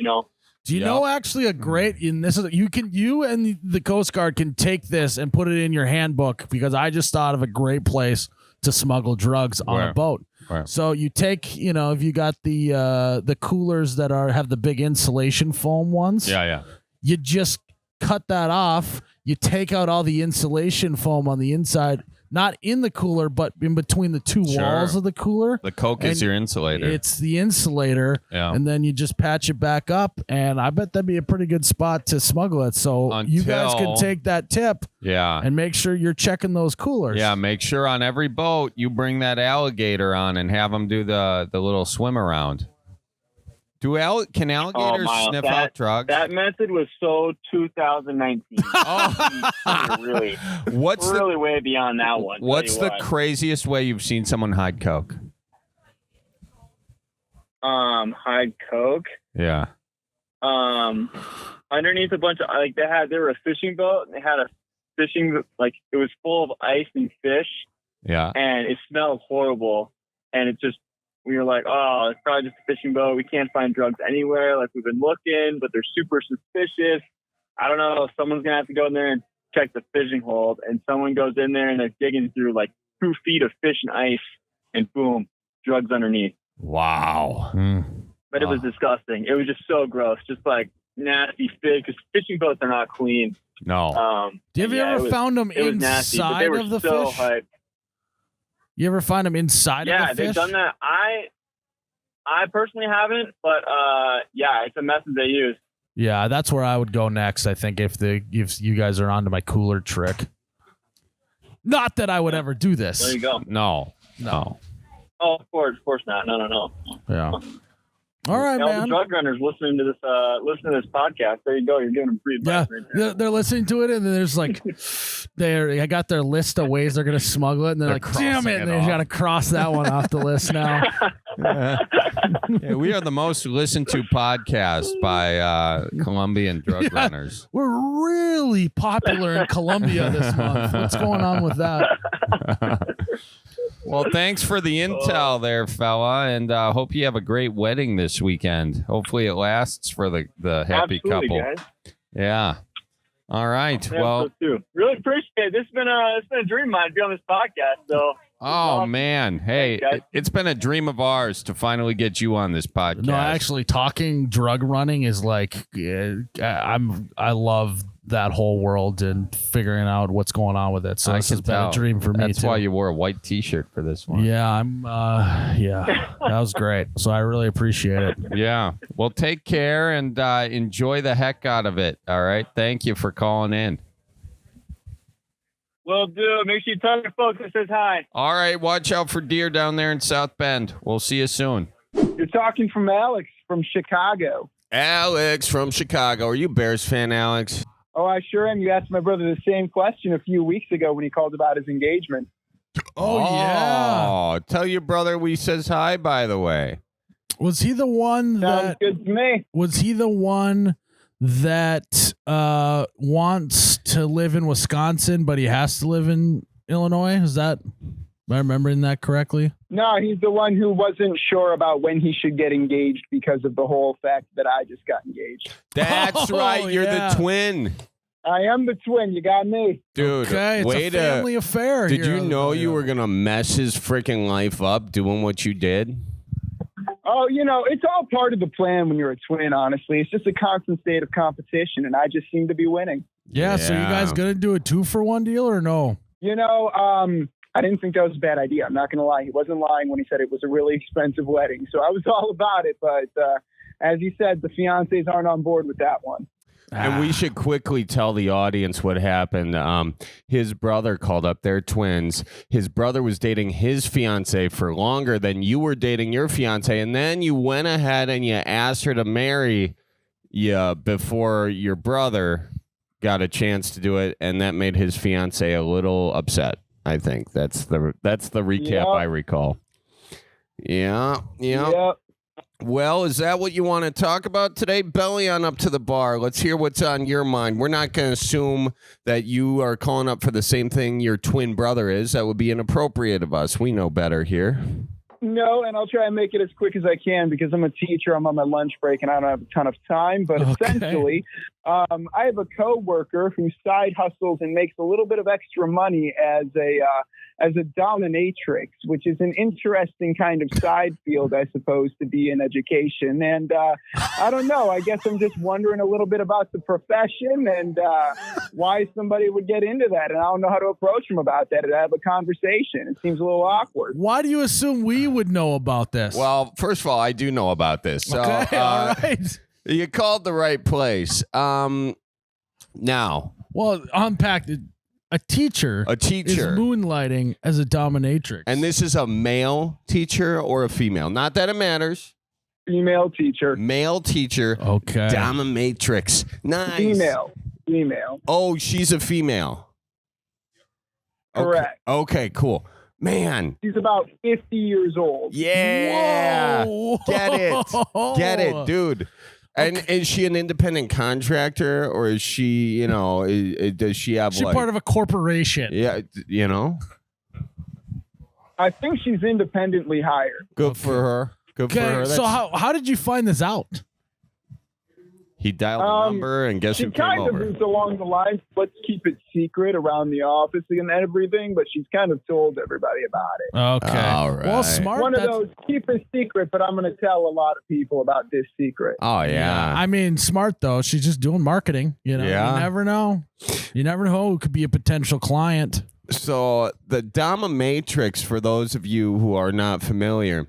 [SPEAKER 2] Do you know actually a great and this is you and the Coast Guard can take this and put it in your handbook, because I just thought of a great place to smuggle drugs on a boat.
[SPEAKER 1] Where?
[SPEAKER 2] So you take, if you got the coolers that have the big insulation foam ones.
[SPEAKER 1] Yeah.
[SPEAKER 2] You just cut that off. You take out all the insulation foam on the inside, not in the cooler, but in between the two walls of the cooler.
[SPEAKER 1] The Coke is your insulator.
[SPEAKER 2] It's the insulator.
[SPEAKER 1] Yeah.
[SPEAKER 2] And then you just patch it back up, and I bet that'd be a pretty good spot to smuggle it. So you guys can take that tip and make sure you're checking those coolers.
[SPEAKER 1] Yeah, make sure on every boat you bring that alligator on and have them do the little swim around. Can alligators sniff out drugs?
[SPEAKER 10] That method was so 2019. Really way beyond that one.
[SPEAKER 1] What's the craziest way you've seen someone hide coke?
[SPEAKER 10] Hide coke?
[SPEAKER 1] Yeah.
[SPEAKER 10] Underneath a bunch of they were a fishing boat and they had a fishing it was full of ice and fish.
[SPEAKER 1] Yeah.
[SPEAKER 10] And it smelled horrible. And it just we were like, oh, it's probably just a fishing boat. We can't find drugs anywhere. Like we've been looking, but they're super suspicious. I don't know. Someone's gonna have to go in there and check the fishing hold. And someone goes in there and they're digging through 2 feet of fish and ice, and boom, drugs underneath.
[SPEAKER 1] Wow.
[SPEAKER 10] But it was disgusting. It was just so gross. Just nasty fish, because fishing boats are not clean.
[SPEAKER 1] No.
[SPEAKER 2] Have you ever found them inside of the fish?
[SPEAKER 10] Hyped.
[SPEAKER 2] You ever find them inside of the fish?
[SPEAKER 10] Yeah, they've done that. I personally haven't, but it's a method they use.
[SPEAKER 2] Yeah, that's where I would go next. I think if you guys are onto my cooler trick. Not that I would ever do this.
[SPEAKER 10] There you go.
[SPEAKER 1] No.
[SPEAKER 10] Oh, of course not. No.
[SPEAKER 2] Yeah. All right,
[SPEAKER 10] all
[SPEAKER 2] man.
[SPEAKER 10] the drug runners listening to this podcast. There you go. You're giving them free advice.
[SPEAKER 2] Yeah, they're listening to it, and then there's I got their list of ways they're gonna smuggle it, and they're like, damn it, and they got to cross that one off the list now.
[SPEAKER 1] Yeah, we are the most listened to podcast by Colombian drug runners.
[SPEAKER 2] We're really popular in Colombia this month. What's going on with that?
[SPEAKER 1] Well, thanks for the intel there, fella, and hope you have a great wedding this weekend. Hopefully it lasts for the happy
[SPEAKER 10] Absolutely,
[SPEAKER 1] couple.
[SPEAKER 10] Guys.
[SPEAKER 1] Yeah. All right.
[SPEAKER 10] Yeah,
[SPEAKER 1] well,
[SPEAKER 10] so really appreciate it. It's been a dream of mine to be on this podcast. So.
[SPEAKER 1] Oh, man. Hey, it's been a dream of ours to finally get you on this podcast.
[SPEAKER 2] No, actually, talking drug running is I love that whole world and figuring out what's going on with it. So this has been a dream for me.
[SPEAKER 1] That's why you wore a white T-shirt for this one.
[SPEAKER 2] Yeah, that was great. So I really appreciate it.
[SPEAKER 1] Yeah. Well, take care and enjoy the heck out of it. All right. Thank you for calling in.
[SPEAKER 10] Will do. Make sure you tell your folks that says hi.
[SPEAKER 1] All right. Watch out for deer down there in South Bend. We'll see you soon.
[SPEAKER 11] You're talking from Alex from Chicago.
[SPEAKER 1] Alex from Chicago. Are you a Bears fan, Alex?
[SPEAKER 11] Oh, I sure am. You asked my brother the same question a few weeks ago when he called about his engagement.
[SPEAKER 2] Oh, yeah.
[SPEAKER 1] Tell your brother we says hi, by the way.
[SPEAKER 2] Was he the one
[SPEAKER 11] Sounds good to me.
[SPEAKER 2] Was he the one that wants to live in Wisconsin, but he has to live in Illinois? Am I remembering that correctly?
[SPEAKER 11] No, he's the one who wasn't sure about when he should get engaged because of the whole fact that I just got engaged.
[SPEAKER 1] That's right. You're the twin.
[SPEAKER 11] I am the twin. You got me.
[SPEAKER 1] Dude,
[SPEAKER 2] okay, it's a family affair.
[SPEAKER 1] Did you know you were going to mess his freaking life up doing what you did?
[SPEAKER 11] Oh, it's all part of the plan when you're a twin, honestly. It's just a constant state of competition, and I just seem to be winning.
[SPEAKER 2] Yeah, so you guys going to do a 2-for-1 deal or no?
[SPEAKER 11] I didn't think that was a bad idea. I'm not going to lie. He wasn't lying when he said it was a really expensive wedding. So I was all about it. But as he said, the fiancés aren't on board with that one.
[SPEAKER 1] And we should quickly tell the audience what happened. His brother called up. They're twins. His brother was dating his fiance for longer than you were dating your fiance. And then you went ahead and you asked her to marry you before your brother got a chance to do it. And that made his fiance a little upset. I think that's the recap. Yep. I recall. Yeah.
[SPEAKER 11] Yep.
[SPEAKER 1] Well, is that what you want to talk about today? Belly on up to the bar. Let's hear what's on your mind. We're not going to assume that you are calling up for the same thing your twin brother is. That would be inappropriate of us. We know better here.
[SPEAKER 11] No, and I'll try and make it as quick as I can because I'm a teacher. I'm on my lunch break and I don't have a ton of time. But essentially, I have a coworker who side hustles and makes a little bit of extra money as a dominatrix, which is an interesting kind of side field, I suppose, to be in education. And I don't know. I guess I'm just wondering a little bit about the profession and why somebody would get into that. And I don't know how to approach them about that and have a conversation. It seems a little awkward.
[SPEAKER 2] Why do you assume we would know about this?
[SPEAKER 1] Well, first of all, I do know about this. So,
[SPEAKER 2] okay, all right.
[SPEAKER 1] You called the right place. Now.
[SPEAKER 2] Well, unpack it. A teacher is moonlighting as a dominatrix.
[SPEAKER 1] And this is a male teacher or a female? Not that it matters.
[SPEAKER 11] Female teacher.
[SPEAKER 1] Male teacher.
[SPEAKER 2] Okay.
[SPEAKER 1] Dominatrix. Nice.
[SPEAKER 11] Female.
[SPEAKER 1] Oh, she's a female.
[SPEAKER 11] Correct.
[SPEAKER 1] Okay, cool. Man.
[SPEAKER 11] She's about 50 years old.
[SPEAKER 1] Yeah.
[SPEAKER 2] Whoa.
[SPEAKER 1] Get it, dude. And is she an independent contractor, or is she, does she have
[SPEAKER 2] She's part of a corporation.
[SPEAKER 1] Yeah,
[SPEAKER 11] I think she's independently hired.
[SPEAKER 1] Good for her. Good for her.
[SPEAKER 2] So how did you find this out?
[SPEAKER 1] He dialed a number, and guess who came
[SPEAKER 11] She kind
[SPEAKER 1] over?
[SPEAKER 11] of is along the lines, let's keep it secret around the office and everything, but she's kind of told everybody about it.
[SPEAKER 2] Okay.
[SPEAKER 1] All right.
[SPEAKER 2] Well, smart.
[SPEAKER 11] One of those, keep it secret, but I'm going to tell a lot of people about this secret.
[SPEAKER 1] Oh, yeah.
[SPEAKER 2] I mean, smart, though. She's just doing marketing. You never know. You never know who could be a potential client.
[SPEAKER 1] So the Dominatrix, for those of you who are not familiar,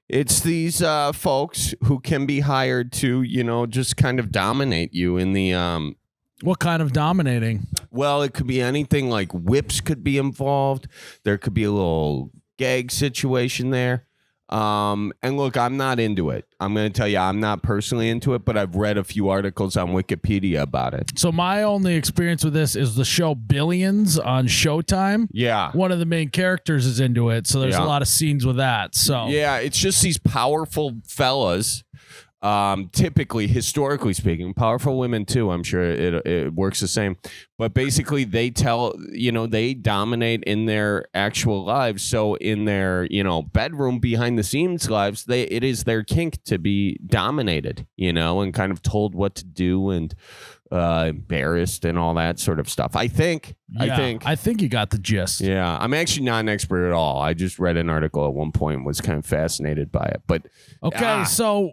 [SPEAKER 1] it's these folks who can be hired to, just kind of dominate you in the...
[SPEAKER 2] What kind of dominating?
[SPEAKER 1] Well, it could be anything, like whips could be involved. There could be a little gag situation there. And look, I'm not into it. I'm going to tell you, I'm not personally into it, but I've read a few articles on Wikipedia about it.
[SPEAKER 2] So my only experience with this is the show Billions on Showtime.
[SPEAKER 1] Yeah.
[SPEAKER 2] One of the main characters is into it, so there's a lot of scenes with that. So
[SPEAKER 1] yeah, it's just these powerful fellas. Typically, historically speaking, powerful women too. I'm sure it works the same, but basically they they dominate in their actual lives. So in their, bedroom behind the scenes lives, it is their kink to be dominated, and kind of told what to do and embarrassed and all that sort of stuff. I think you got the gist. Yeah, I'm actually not an expert at all. I just read an article at one point and was kind of fascinated by it. But
[SPEAKER 2] okay, so.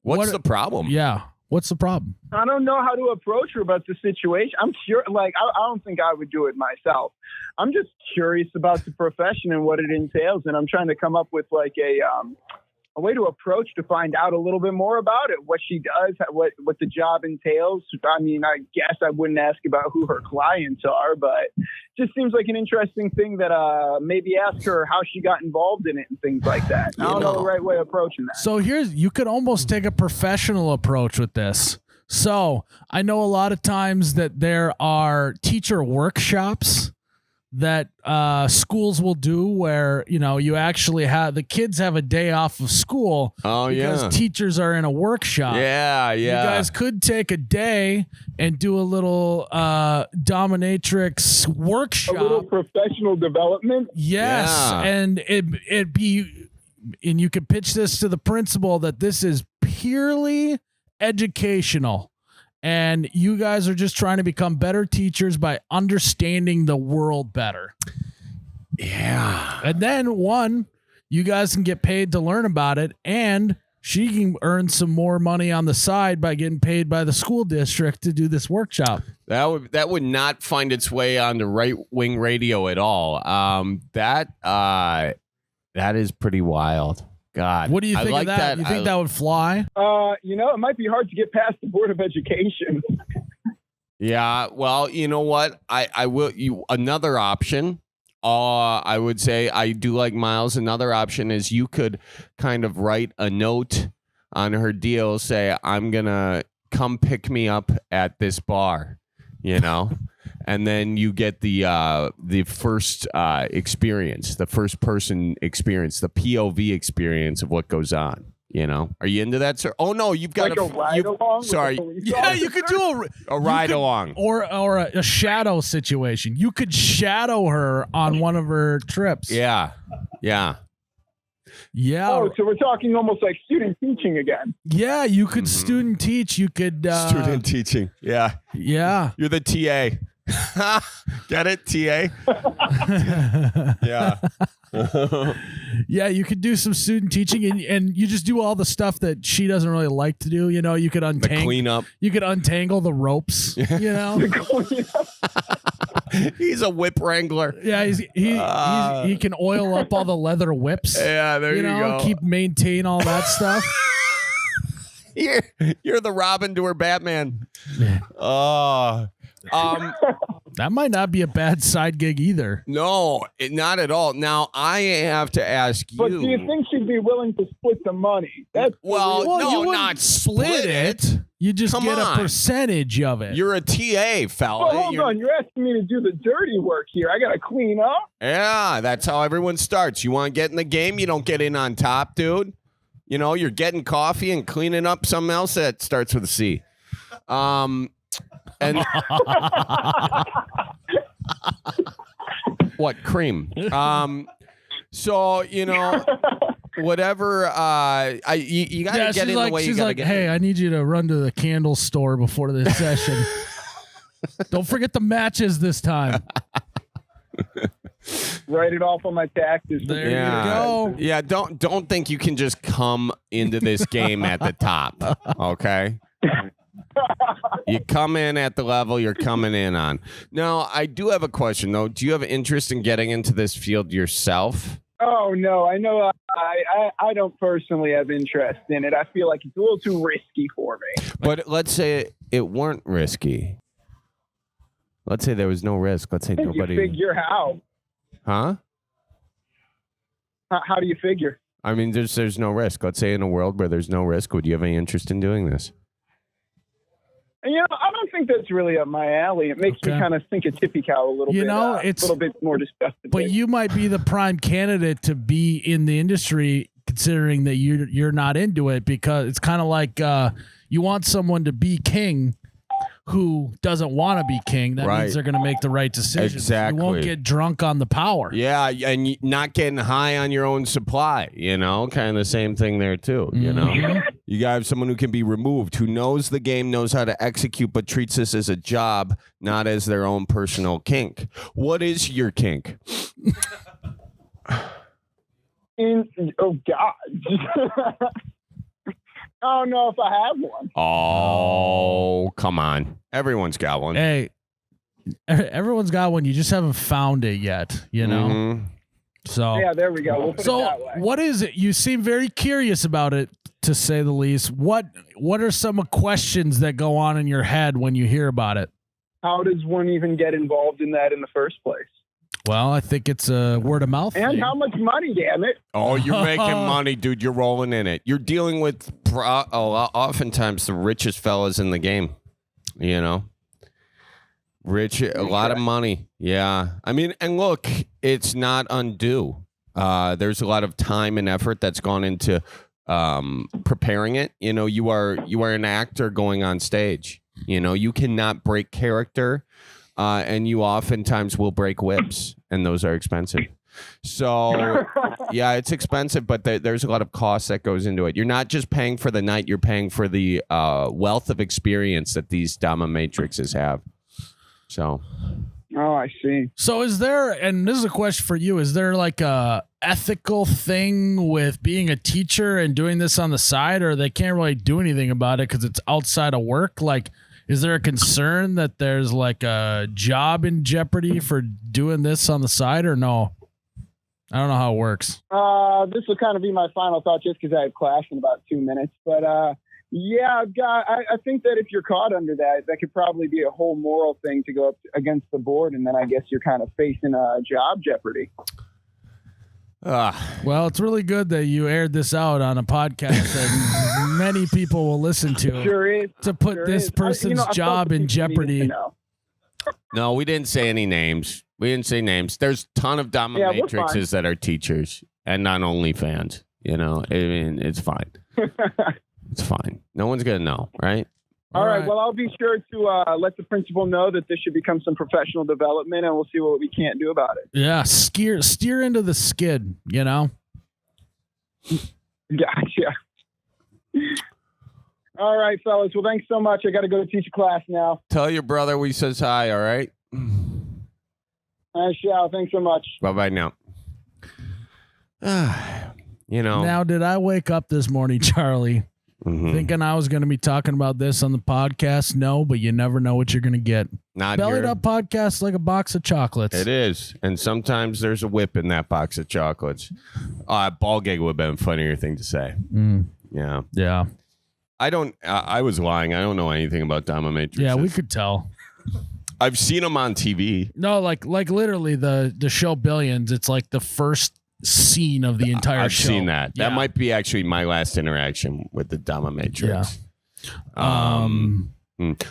[SPEAKER 1] What's the problem?
[SPEAKER 2] Yeah. What's the problem?
[SPEAKER 11] I don't know how to approach her about the situation. I'm sure, I don't think I would do it myself. I'm just curious about the profession and what it entails, and I'm trying to come up with a way to approach to find out a little bit more about it, what she does, what the job entails. I mean, I guess I wouldn't ask about who her clients are, but it just seems like an interesting thing that maybe ask her how she got involved in it and things like that. I don't know the right way of approaching that.
[SPEAKER 2] So you could almost take a professional approach with this. So I know a lot of times that there are teacher workshops that schools will do where, you actually have the kids have a day off of school because teachers are in a workshop.
[SPEAKER 1] Yeah.
[SPEAKER 2] You guys could take a day and do a little dominatrix workshop.
[SPEAKER 11] A little professional development.
[SPEAKER 2] Yes.
[SPEAKER 1] Yeah.
[SPEAKER 2] And and you could pitch this to the principal that this is purely educational. And you guys are just trying to become better teachers by understanding the world better.
[SPEAKER 1] Yeah.
[SPEAKER 2] And then you guys can get paid to learn about it, and she can earn some more money on the side by getting paid by the school district to do this workshop.
[SPEAKER 1] That would not find its way on the right wing radio at all. That is pretty wild. God.
[SPEAKER 2] What do you think of that? You think that would fly?
[SPEAKER 11] It might be hard to get past the Board of Education.
[SPEAKER 1] Yeah. Well, you know what? I will. Another option. I would say I do like Miles. Another option is you could kind of write a note on her deal. Say, I'm gonna come pick me up at this bar. And then you get the first experience, the first person experience, the POV experience of what goes on. Are you into that, sir? Oh no, you've got
[SPEAKER 11] a ride along.
[SPEAKER 1] Sorry,
[SPEAKER 2] yeah, you could do
[SPEAKER 1] a ride along
[SPEAKER 2] or a shadow situation. You could shadow her on one of her trips.
[SPEAKER 1] Yeah.
[SPEAKER 11] Oh, so we're talking almost like student teaching again.
[SPEAKER 2] Yeah, you could student teach. You could
[SPEAKER 1] student teaching. Yeah. You're the TA. Get it, TA? Yeah.
[SPEAKER 2] Yeah, you could do some student teaching, and you just do all the stuff that she doesn't really like to do. You could untangle,
[SPEAKER 1] clean up.
[SPEAKER 2] You could untangle the ropes.
[SPEAKER 1] He's a whip wrangler.
[SPEAKER 2] Yeah, he can oil up all the leather whips.
[SPEAKER 1] Yeah, there you go.
[SPEAKER 2] Maintain all that stuff.
[SPEAKER 1] You're the Robin to her Batman.
[SPEAKER 2] That might not be a bad side gig either.
[SPEAKER 1] No, not at all. Now, I have to ask you.
[SPEAKER 11] But do you think she'd be willing to split the money?
[SPEAKER 1] No,
[SPEAKER 2] you wouldn't
[SPEAKER 1] not
[SPEAKER 2] split it. You just get a percentage of it.
[SPEAKER 1] You're a TA, fella.
[SPEAKER 11] Oh, hold on. You're asking me to do the dirty work here. I got to clean up?
[SPEAKER 1] Yeah, that's how everyone starts. You want to get in the game, you don't get in on top, dude. You know, you're getting coffee and cleaning up something else that starts with a C. And what cream? So you know, whatever. You gotta get in the way.
[SPEAKER 2] She's
[SPEAKER 1] you gotta
[SPEAKER 2] like,
[SPEAKER 1] get.
[SPEAKER 2] hey, I need you to run to the candle store before this session. Don't forget the matches this time.
[SPEAKER 11] Write it off on my taxes.
[SPEAKER 2] There
[SPEAKER 1] you
[SPEAKER 2] go.
[SPEAKER 1] Yeah, don't think you can just come into this game at the top. Okay. You come in at the level you're coming in on. Now, I do have a question, though. Do you have interest in getting into this field yourself?
[SPEAKER 11] Oh, no. I know I don't personally have interest in it. I feel like it's a little too risky for me.
[SPEAKER 1] But let's say it weren't risky. Let's say there was no risk. Let's say nobody.
[SPEAKER 11] You figure how?
[SPEAKER 1] Huh?
[SPEAKER 11] How do you figure?
[SPEAKER 1] I mean, there's no risk. Let's say in a world where there's no risk, would you have any interest in doing this?
[SPEAKER 11] You know, I don't think that's really up my alley. It makes me kind of think of Tippy Cow a little bit.
[SPEAKER 2] You know,
[SPEAKER 11] it's a little bit more disgusting.
[SPEAKER 2] But you might be the prime candidate to be in the industry, considering that you're not into it, because it's kind of like you want someone to be king who doesn't want to be king. That means they're going to make the right decisions.
[SPEAKER 1] Exactly.
[SPEAKER 2] You won't get drunk on the power.
[SPEAKER 1] Yeah, and not getting high on your own supply, you know, kind of the same thing there too, you know. You got to have someone who can be removed, who knows the game, knows how to execute, but treats this as a job, not as their own personal kink. What is your kink?
[SPEAKER 11] Oh, God. I don't know if I have one.
[SPEAKER 1] Oh, come on. Everyone's got one.
[SPEAKER 2] Hey, everyone's got one. You just haven't found it yet, you know?
[SPEAKER 1] Mm-hmm.
[SPEAKER 2] So
[SPEAKER 11] yeah, there we go. We'll put it that way.
[SPEAKER 2] What is it? You seem very curious about it, to say the least. What are some questions that go on in your head when you hear about it?
[SPEAKER 11] How does one even get involved in that in the first place?
[SPEAKER 2] Well, I think it's a word of mouth.
[SPEAKER 11] And how much money, damn it?
[SPEAKER 1] Oh, you're making money, dude. You're rolling in it. You're dealing with oftentimes the richest fellas in the game, you know? A lot of money. Yeah. I mean, and look, it's not undue. There's a lot of time and effort that's gone into preparing it. You know, you are an actor going on stage. You know, you cannot break character. And you oftentimes will break whips, and those are expensive. So, yeah, it's expensive, but there's a lot of cost that goes into it. You're not just paying for the night; you're paying for the wealth of experience that these Dominatrixes have. So,
[SPEAKER 11] oh, I see.
[SPEAKER 2] So, is there? And this is a question for you: is there like a ethical thing with being a teacher and doing this on the side, or they can't really do anything about it because it's outside of work? Like, is there a concern that there's like a job in jeopardy for doing this on the side, or no? I don't know how it works.
[SPEAKER 11] This will kind of be my final thought just because I have class in about 2 minutes. But yeah, I think that if you're caught under that could probably be a whole moral thing to go up against the board. And then I guess you're kind of facing a job jeopardy.
[SPEAKER 2] Well, it's really good that you aired this out on a podcast that many people will listen to.
[SPEAKER 11] Sure is.
[SPEAKER 2] To put this person's job in jeopardy.
[SPEAKER 1] No, we didn't say any names. There's a ton of dominatrixes that are teachers and not only fans. You know, I mean, it's fine. It's fine. No one's going to know, right?
[SPEAKER 11] All right. Well, I'll be sure to let the principal know that this should become some professional development, and we'll see what we can't do about it.
[SPEAKER 2] Yeah, steer into the skid, you know?
[SPEAKER 11] Gotcha. All right, fellas. Well, thanks so much. I got to go to teach a class now.
[SPEAKER 1] Tell your brother we says hi, all right?
[SPEAKER 11] I shall. Thanks so much.
[SPEAKER 1] Bye-bye now. You know.
[SPEAKER 2] Now, did I wake up this morning, Charlie, thinking I was going to be talking about this on the podcast? No, but you never know what you're going to get.
[SPEAKER 1] Not
[SPEAKER 2] Bellied Up podcast like a box of chocolates.
[SPEAKER 1] It is. And sometimes there's a whip in that box of chocolates. Ball gag would have been a funnier thing to say. Yeah.
[SPEAKER 2] Yeah.
[SPEAKER 1] I was lying. I don't know anything about Dominatrix.
[SPEAKER 2] Yeah, we could tell.
[SPEAKER 1] I've seen them on TV.
[SPEAKER 2] No, like literally the show Billions. It's like the first scene of the entire
[SPEAKER 1] I've
[SPEAKER 2] show.
[SPEAKER 1] seen that.
[SPEAKER 2] Yeah.
[SPEAKER 1] That might be actually my last interaction with the Dominatrix.
[SPEAKER 2] Yeah.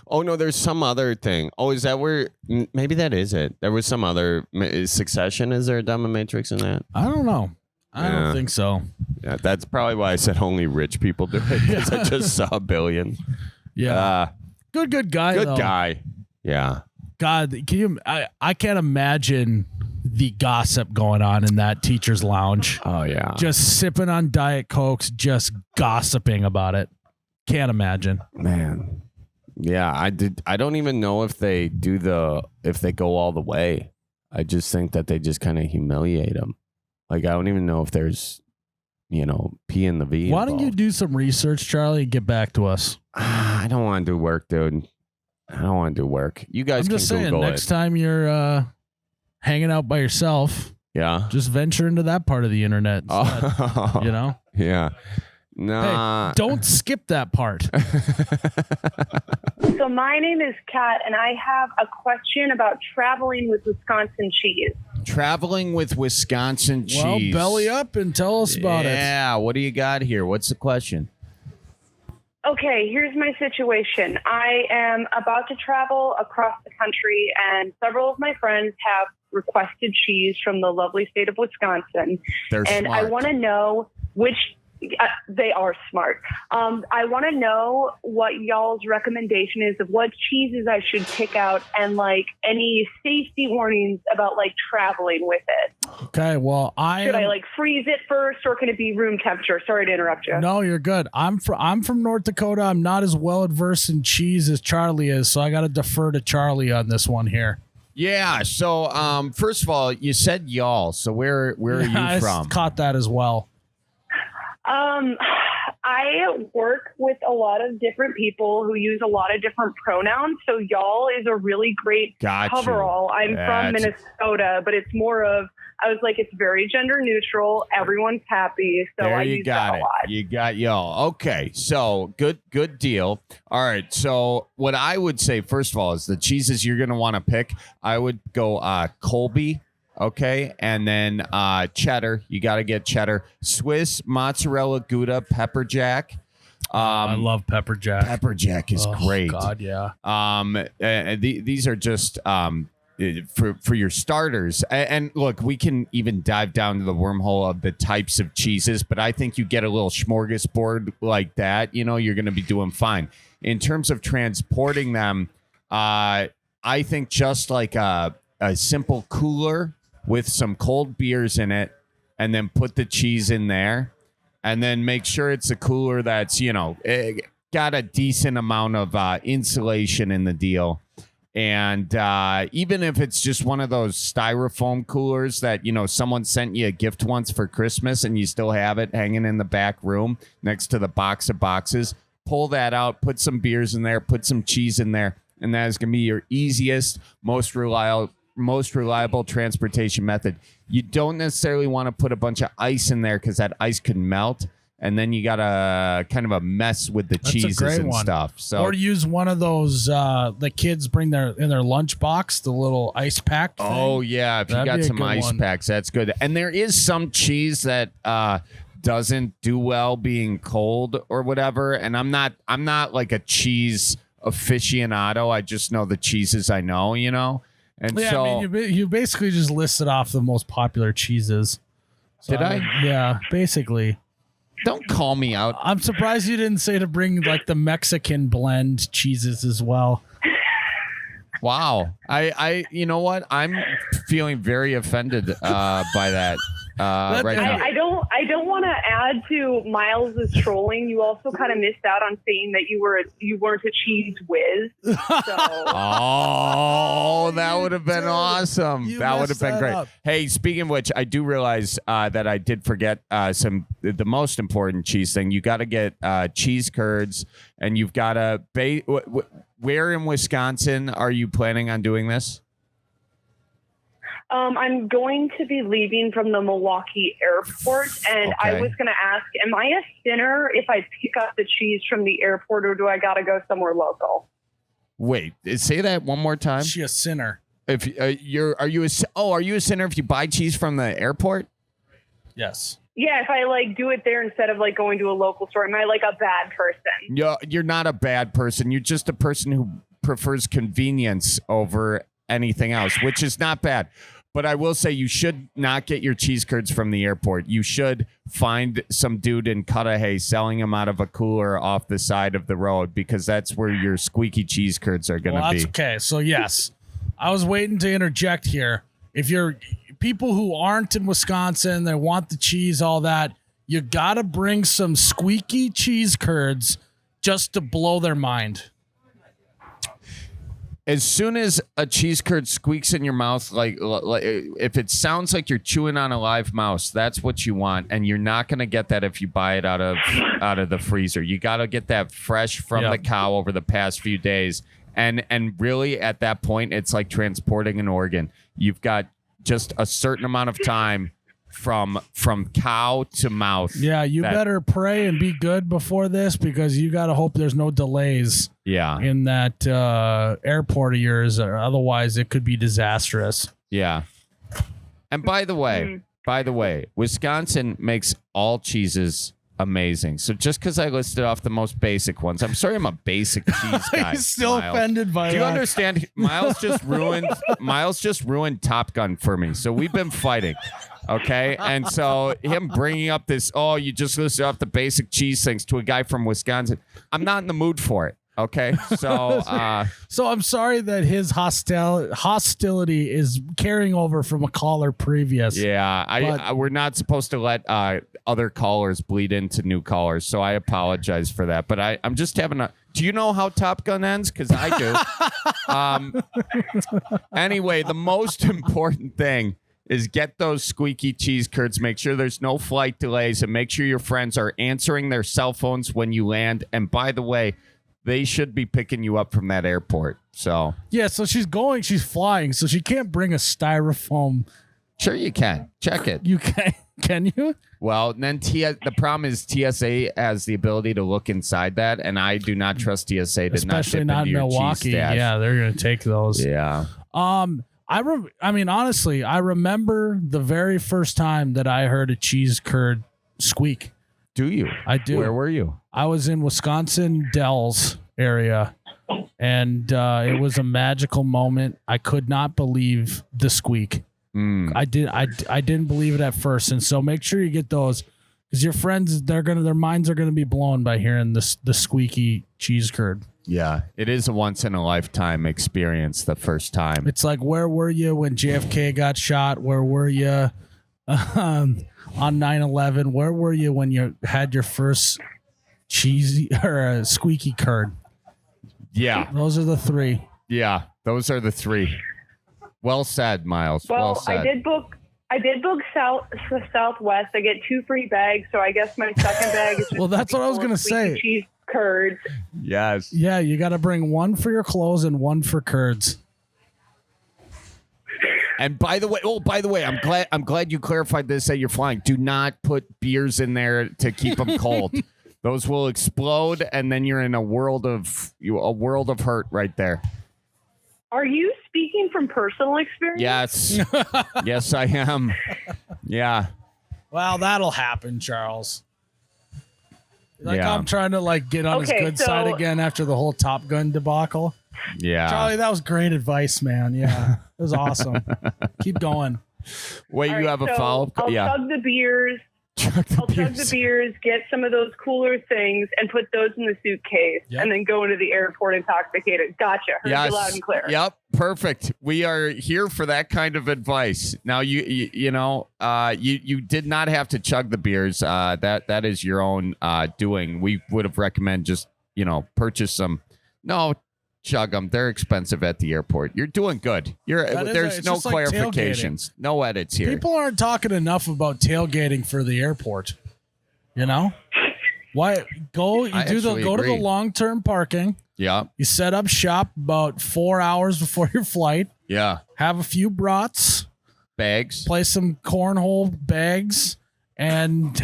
[SPEAKER 1] Oh no, there's some other thing. Oh, is that where? Maybe that is it. There was some other Succession. Is there a Dominatrix in that?
[SPEAKER 2] I don't know. I don't think so.
[SPEAKER 1] Yeah, that's probably why I said only rich people do it, because I just saw Billion.
[SPEAKER 2] Yeah. Good guy.
[SPEAKER 1] Good
[SPEAKER 2] though.
[SPEAKER 1] guy. Yeah.
[SPEAKER 2] God, can you? I can't imagine the gossip going on in that teacher's lounge.
[SPEAKER 1] Oh yeah.
[SPEAKER 2] Just sipping on Diet Cokes, just gossiping about it. Can't imagine.
[SPEAKER 1] Man. Yeah, I don't even know if they go all the way. I just think that they just kind of humiliate them. Like, I don't even know if there's, P in the V.
[SPEAKER 2] Why don't you do some research, Charlie, and get back to us?
[SPEAKER 1] I don't want to do work, dude. I don't want to do work. You guys
[SPEAKER 2] I'm just
[SPEAKER 1] can
[SPEAKER 2] saying,
[SPEAKER 1] Google
[SPEAKER 2] next
[SPEAKER 1] it.
[SPEAKER 2] time you're hanging out by yourself,
[SPEAKER 1] Yeah.
[SPEAKER 2] just venture into that part of the internet instead,
[SPEAKER 1] Yeah. Nah.
[SPEAKER 2] Hey, don't skip that part.
[SPEAKER 6] So my name is Kat, and I have a question about traveling with Wisconsin cheese.
[SPEAKER 1] Traveling with Wisconsin cheese.
[SPEAKER 2] Well, belly up and tell us about it.
[SPEAKER 1] Yeah. What do you got here? What's the question?
[SPEAKER 6] Okay, here's my situation. I am about to travel across the country, and several of my friends have requested cheese from the lovely state of Wisconsin.
[SPEAKER 1] They're
[SPEAKER 6] and
[SPEAKER 1] smart.
[SPEAKER 6] I want to know which they are smart. I want to know what y'all's recommendation is of what cheeses I should pick out, and like any safety warnings about like traveling with it.
[SPEAKER 2] Okay, well,
[SPEAKER 6] Should I like freeze it first, or can it be room temperature? Sorry to interrupt you.
[SPEAKER 2] No, you're good. I'm from North Dakota. I'm not as well adversed in cheese as Charlie is, so I got to defer to Charlie on this one here.
[SPEAKER 1] Yeah. So, first of all, you said y'all. So where are you
[SPEAKER 2] I
[SPEAKER 1] from?
[SPEAKER 2] caught that as well.
[SPEAKER 6] I work with a lot of different people who use a lot of different pronouns. So y'all is a really great coverall. I'm from Minnesota, but it's more of, I was like, it's very gender neutral. Everyone's happy. So
[SPEAKER 1] There
[SPEAKER 6] I
[SPEAKER 1] you
[SPEAKER 6] use
[SPEAKER 1] got
[SPEAKER 6] that
[SPEAKER 1] it.
[SPEAKER 6] a lot.
[SPEAKER 1] You got y'all. Okay. So good deal. All right. So what I would say, first of all, is the cheeses you're going to want to pick. I would go Colby. Okay. And then cheddar. You got to get cheddar. Swiss, mozzarella, Gouda, pepper jack.
[SPEAKER 2] I love pepper jack.
[SPEAKER 1] Pepper jack is great.
[SPEAKER 2] God, yeah.
[SPEAKER 1] These are just for your starters. And look, we can even dive down to the wormhole of the types of cheeses, but I think you get a little smorgasbord like that, you're going to be doing fine. In terms of transporting them, I think just like a simple cooler with some cold beers in it, and then put the cheese in there, and then make sure it's a cooler that's, got a decent amount of insulation in the deal. And even if it's just one of those styrofoam coolers that, someone sent you a gift once for Christmas and you still have it hanging in the back room next to the box of boxes, pull that out, put some beers in there, put some cheese in there, and that is going to be your easiest, most reliable transportation method. You don't necessarily want to put a bunch of ice in there because that ice could melt, and then you got a kind of a mess with the cheeses and stuff. So,
[SPEAKER 2] or use one of those the kids bring in their lunch box, the little ice pack thing.
[SPEAKER 1] Oh yeah, if you got some ice packs, that's good. And there is some cheese that doesn't do well being cold or whatever. And I'm not like a cheese aficionado. I just know the cheeses I know, And
[SPEAKER 2] yeah,
[SPEAKER 1] so
[SPEAKER 2] I mean, you basically just listed off the most popular cheeses. So
[SPEAKER 1] did I?
[SPEAKER 2] Yeah, basically.
[SPEAKER 1] Don't call me out.
[SPEAKER 2] I'm surprised you didn't say to bring like the Mexican blend cheeses as well.
[SPEAKER 1] Wow. I you know what? I'm feeling very offended by that right now.
[SPEAKER 6] I don't want to add to Miles's trolling. You also kind of missed out on saying that you weren't a cheese whiz. So.
[SPEAKER 1] Oh, that would have been awesome. That would have been great.
[SPEAKER 2] Up.
[SPEAKER 1] Hey, speaking of which, I do realize that I did forget the most important cheese thing. You got to get cheese curds, and you've got to where in Wisconsin are you planning on doing this?
[SPEAKER 6] I'm going to be leaving from the Milwaukee airport, and I was going to ask, am I a sinner if I pick up the cheese from the airport, or do I got to go somewhere local?
[SPEAKER 1] Wait, say that one more time.
[SPEAKER 2] Is she a sinner?
[SPEAKER 1] If are you a sinner if you buy cheese from the airport?
[SPEAKER 2] Yes.
[SPEAKER 6] Yeah, if I like do it there instead of like going to a local store, am I like a bad person?
[SPEAKER 1] You're not a bad person. You're just a person who prefers convenience over anything else, which is not bad. But I will say you should not get your cheese curds from the airport. You should find some dude in Cudahy selling them out of a cooler off the side of the road, because that's where your squeaky cheese curds are going to be.
[SPEAKER 2] That's okay. So yes, I was waiting to interject here. If you're people who aren't in Wisconsin, they want the cheese, all that, you got to bring some squeaky cheese curds just to blow their mind.
[SPEAKER 1] As soon as a cheese curd squeaks in your mouth, like if it sounds like you're chewing on a live mouse, that's what you want, and you're not going to get that if you buy it out of the freezer. You got to get that fresh from the cow over the past few days, and really at that point, it's like transporting an organ. You've got just a certain amount of time from cow to mouth.
[SPEAKER 2] Yeah, you better pray and be good before this, because you got to hope there's no delays.
[SPEAKER 1] Yeah.
[SPEAKER 2] In that airport of yours, or otherwise it could be disastrous.
[SPEAKER 1] Yeah. And by the way, Wisconsin makes all cheeses amazing. So just because I listed off the most basic ones, I'm sorry I'm a basic cheese guy.
[SPEAKER 2] He's still
[SPEAKER 1] Miles.
[SPEAKER 2] offended by that.
[SPEAKER 1] Do you understand? Miles just ruined Top Gun for me. So we've been fighting. Okay. And so him bringing up this, you just listed off the basic cheese things to a guy from Wisconsin. I'm not in the mood for it. Okay. So
[SPEAKER 2] so I'm sorry that his hostility is carrying over from a caller previous.
[SPEAKER 1] Yeah. We're not supposed to let other callers bleed into new callers. So I apologize for that. But I'm just having do you know how Top Gun ends? Because I do. Anyway, the most important thing is get those squeaky cheese curds. Make sure there's no flight delays, and make sure your friends are answering their cell phones when you land. And by the way, they should be picking you up from that airport. So
[SPEAKER 2] yeah, so she's flying, so she can't bring a styrofoam.
[SPEAKER 1] Sure, you can. Check it.
[SPEAKER 2] You can you?
[SPEAKER 1] Well, then the problem is TSA has the ability to look inside that, and I do not trust TSA to
[SPEAKER 2] especially
[SPEAKER 1] not
[SPEAKER 2] in Milwaukee. Yeah, they're gonna take those.
[SPEAKER 1] Yeah.
[SPEAKER 2] I mean, honestly, I remember the very first time that I heard a cheese curd squeak.
[SPEAKER 1] Do you?
[SPEAKER 2] I do.
[SPEAKER 1] Where were you?
[SPEAKER 2] I was in Wisconsin Dells area, and it was a magical moment. I could not believe the squeak. I didn't believe it at first, and so make sure you get those, because your friends, their minds are gonna be blown by hearing the squeaky cheese curd.
[SPEAKER 1] Yeah, it is a once in a lifetime experience. The first time,
[SPEAKER 2] it's like, where were you when JFK got shot? Where were you on 9/11? Where were you when you had your first cheesy or squeaky curd?
[SPEAKER 1] Yeah,
[SPEAKER 2] those are the three.
[SPEAKER 1] Yeah, those are the three. Well said, Miles. Well said.
[SPEAKER 6] I did book Southwest. I get 2 free bags, so I guess my second bag is.
[SPEAKER 2] Well, that's what I was gonna say.
[SPEAKER 6] Cheese curds.
[SPEAKER 1] Yes.
[SPEAKER 2] Yeah, you got to bring one for your clothes and one for curds.
[SPEAKER 1] And by the way, I'm glad you clarified this that you're flying. Do not put beers in there to keep them cold. Those will explode, and then you're in a world of hurt right there.
[SPEAKER 6] Are you speaking from personal experience?
[SPEAKER 1] Yes. Yes, I am. Yeah.
[SPEAKER 2] Well, that'll happen, Charles.
[SPEAKER 1] Yeah.
[SPEAKER 2] I'm trying to get on his good side again after the whole Top Gun debacle.
[SPEAKER 1] Yeah.
[SPEAKER 2] Charlie, that was great advice, man. Yeah. It was awesome. Keep going.
[SPEAKER 1] Wait, you have a follow-up?
[SPEAKER 6] I'll chug the beers. Chug the beers, get some of those cooler things, and put those in the suitcase, and then go into the airport intoxicated. Gotcha. Heard you loud and clear.
[SPEAKER 1] Yep. Perfect. We are here for that kind of advice. Now, you did not have to chug the beers. That is your own doing. We would have recommended just, purchase some. No, chug them. They're expensive at the airport. You're doing good. There's no clarifications. No edits here.
[SPEAKER 2] People aren't talking enough about tailgating for the airport. Why go to the long-term parking.
[SPEAKER 1] Yeah.
[SPEAKER 2] You set up shop about 4 hours before your flight.
[SPEAKER 1] Yeah.
[SPEAKER 2] Have a few brats.
[SPEAKER 1] Bags.
[SPEAKER 2] Play some cornhole bags and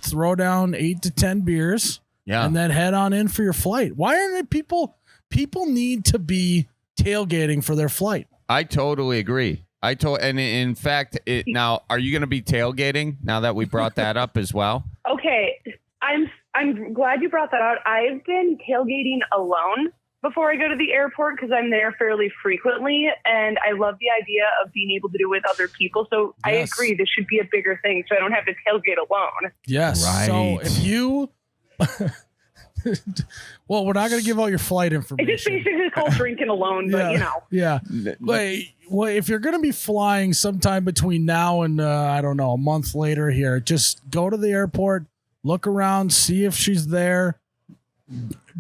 [SPEAKER 2] throw down 8 to 10 beers.
[SPEAKER 1] Yeah.
[SPEAKER 2] And then head on in for your flight. Why aren't people people need to be tailgating for their flight.
[SPEAKER 1] I totally agree. And in fact, now, are you going to be tailgating now that we brought that up as well?
[SPEAKER 6] Okay, I'm glad you brought that out. I've been tailgating alone before I go to the airport because I'm there fairly frequently, and I love the idea of being able to do it with other people. So I agree, this should be a bigger thing, so I don't have to tailgate alone.
[SPEAKER 2] Yes.
[SPEAKER 1] Right.
[SPEAKER 2] So if you, well, we're not going to give out your flight information.
[SPEAKER 6] It's just basically called drinking alone, but you know.
[SPEAKER 2] Yeah. Well, if you're going to be flying sometime between now and I don't know, a month later here, just go to the airport, look around, see if she's there,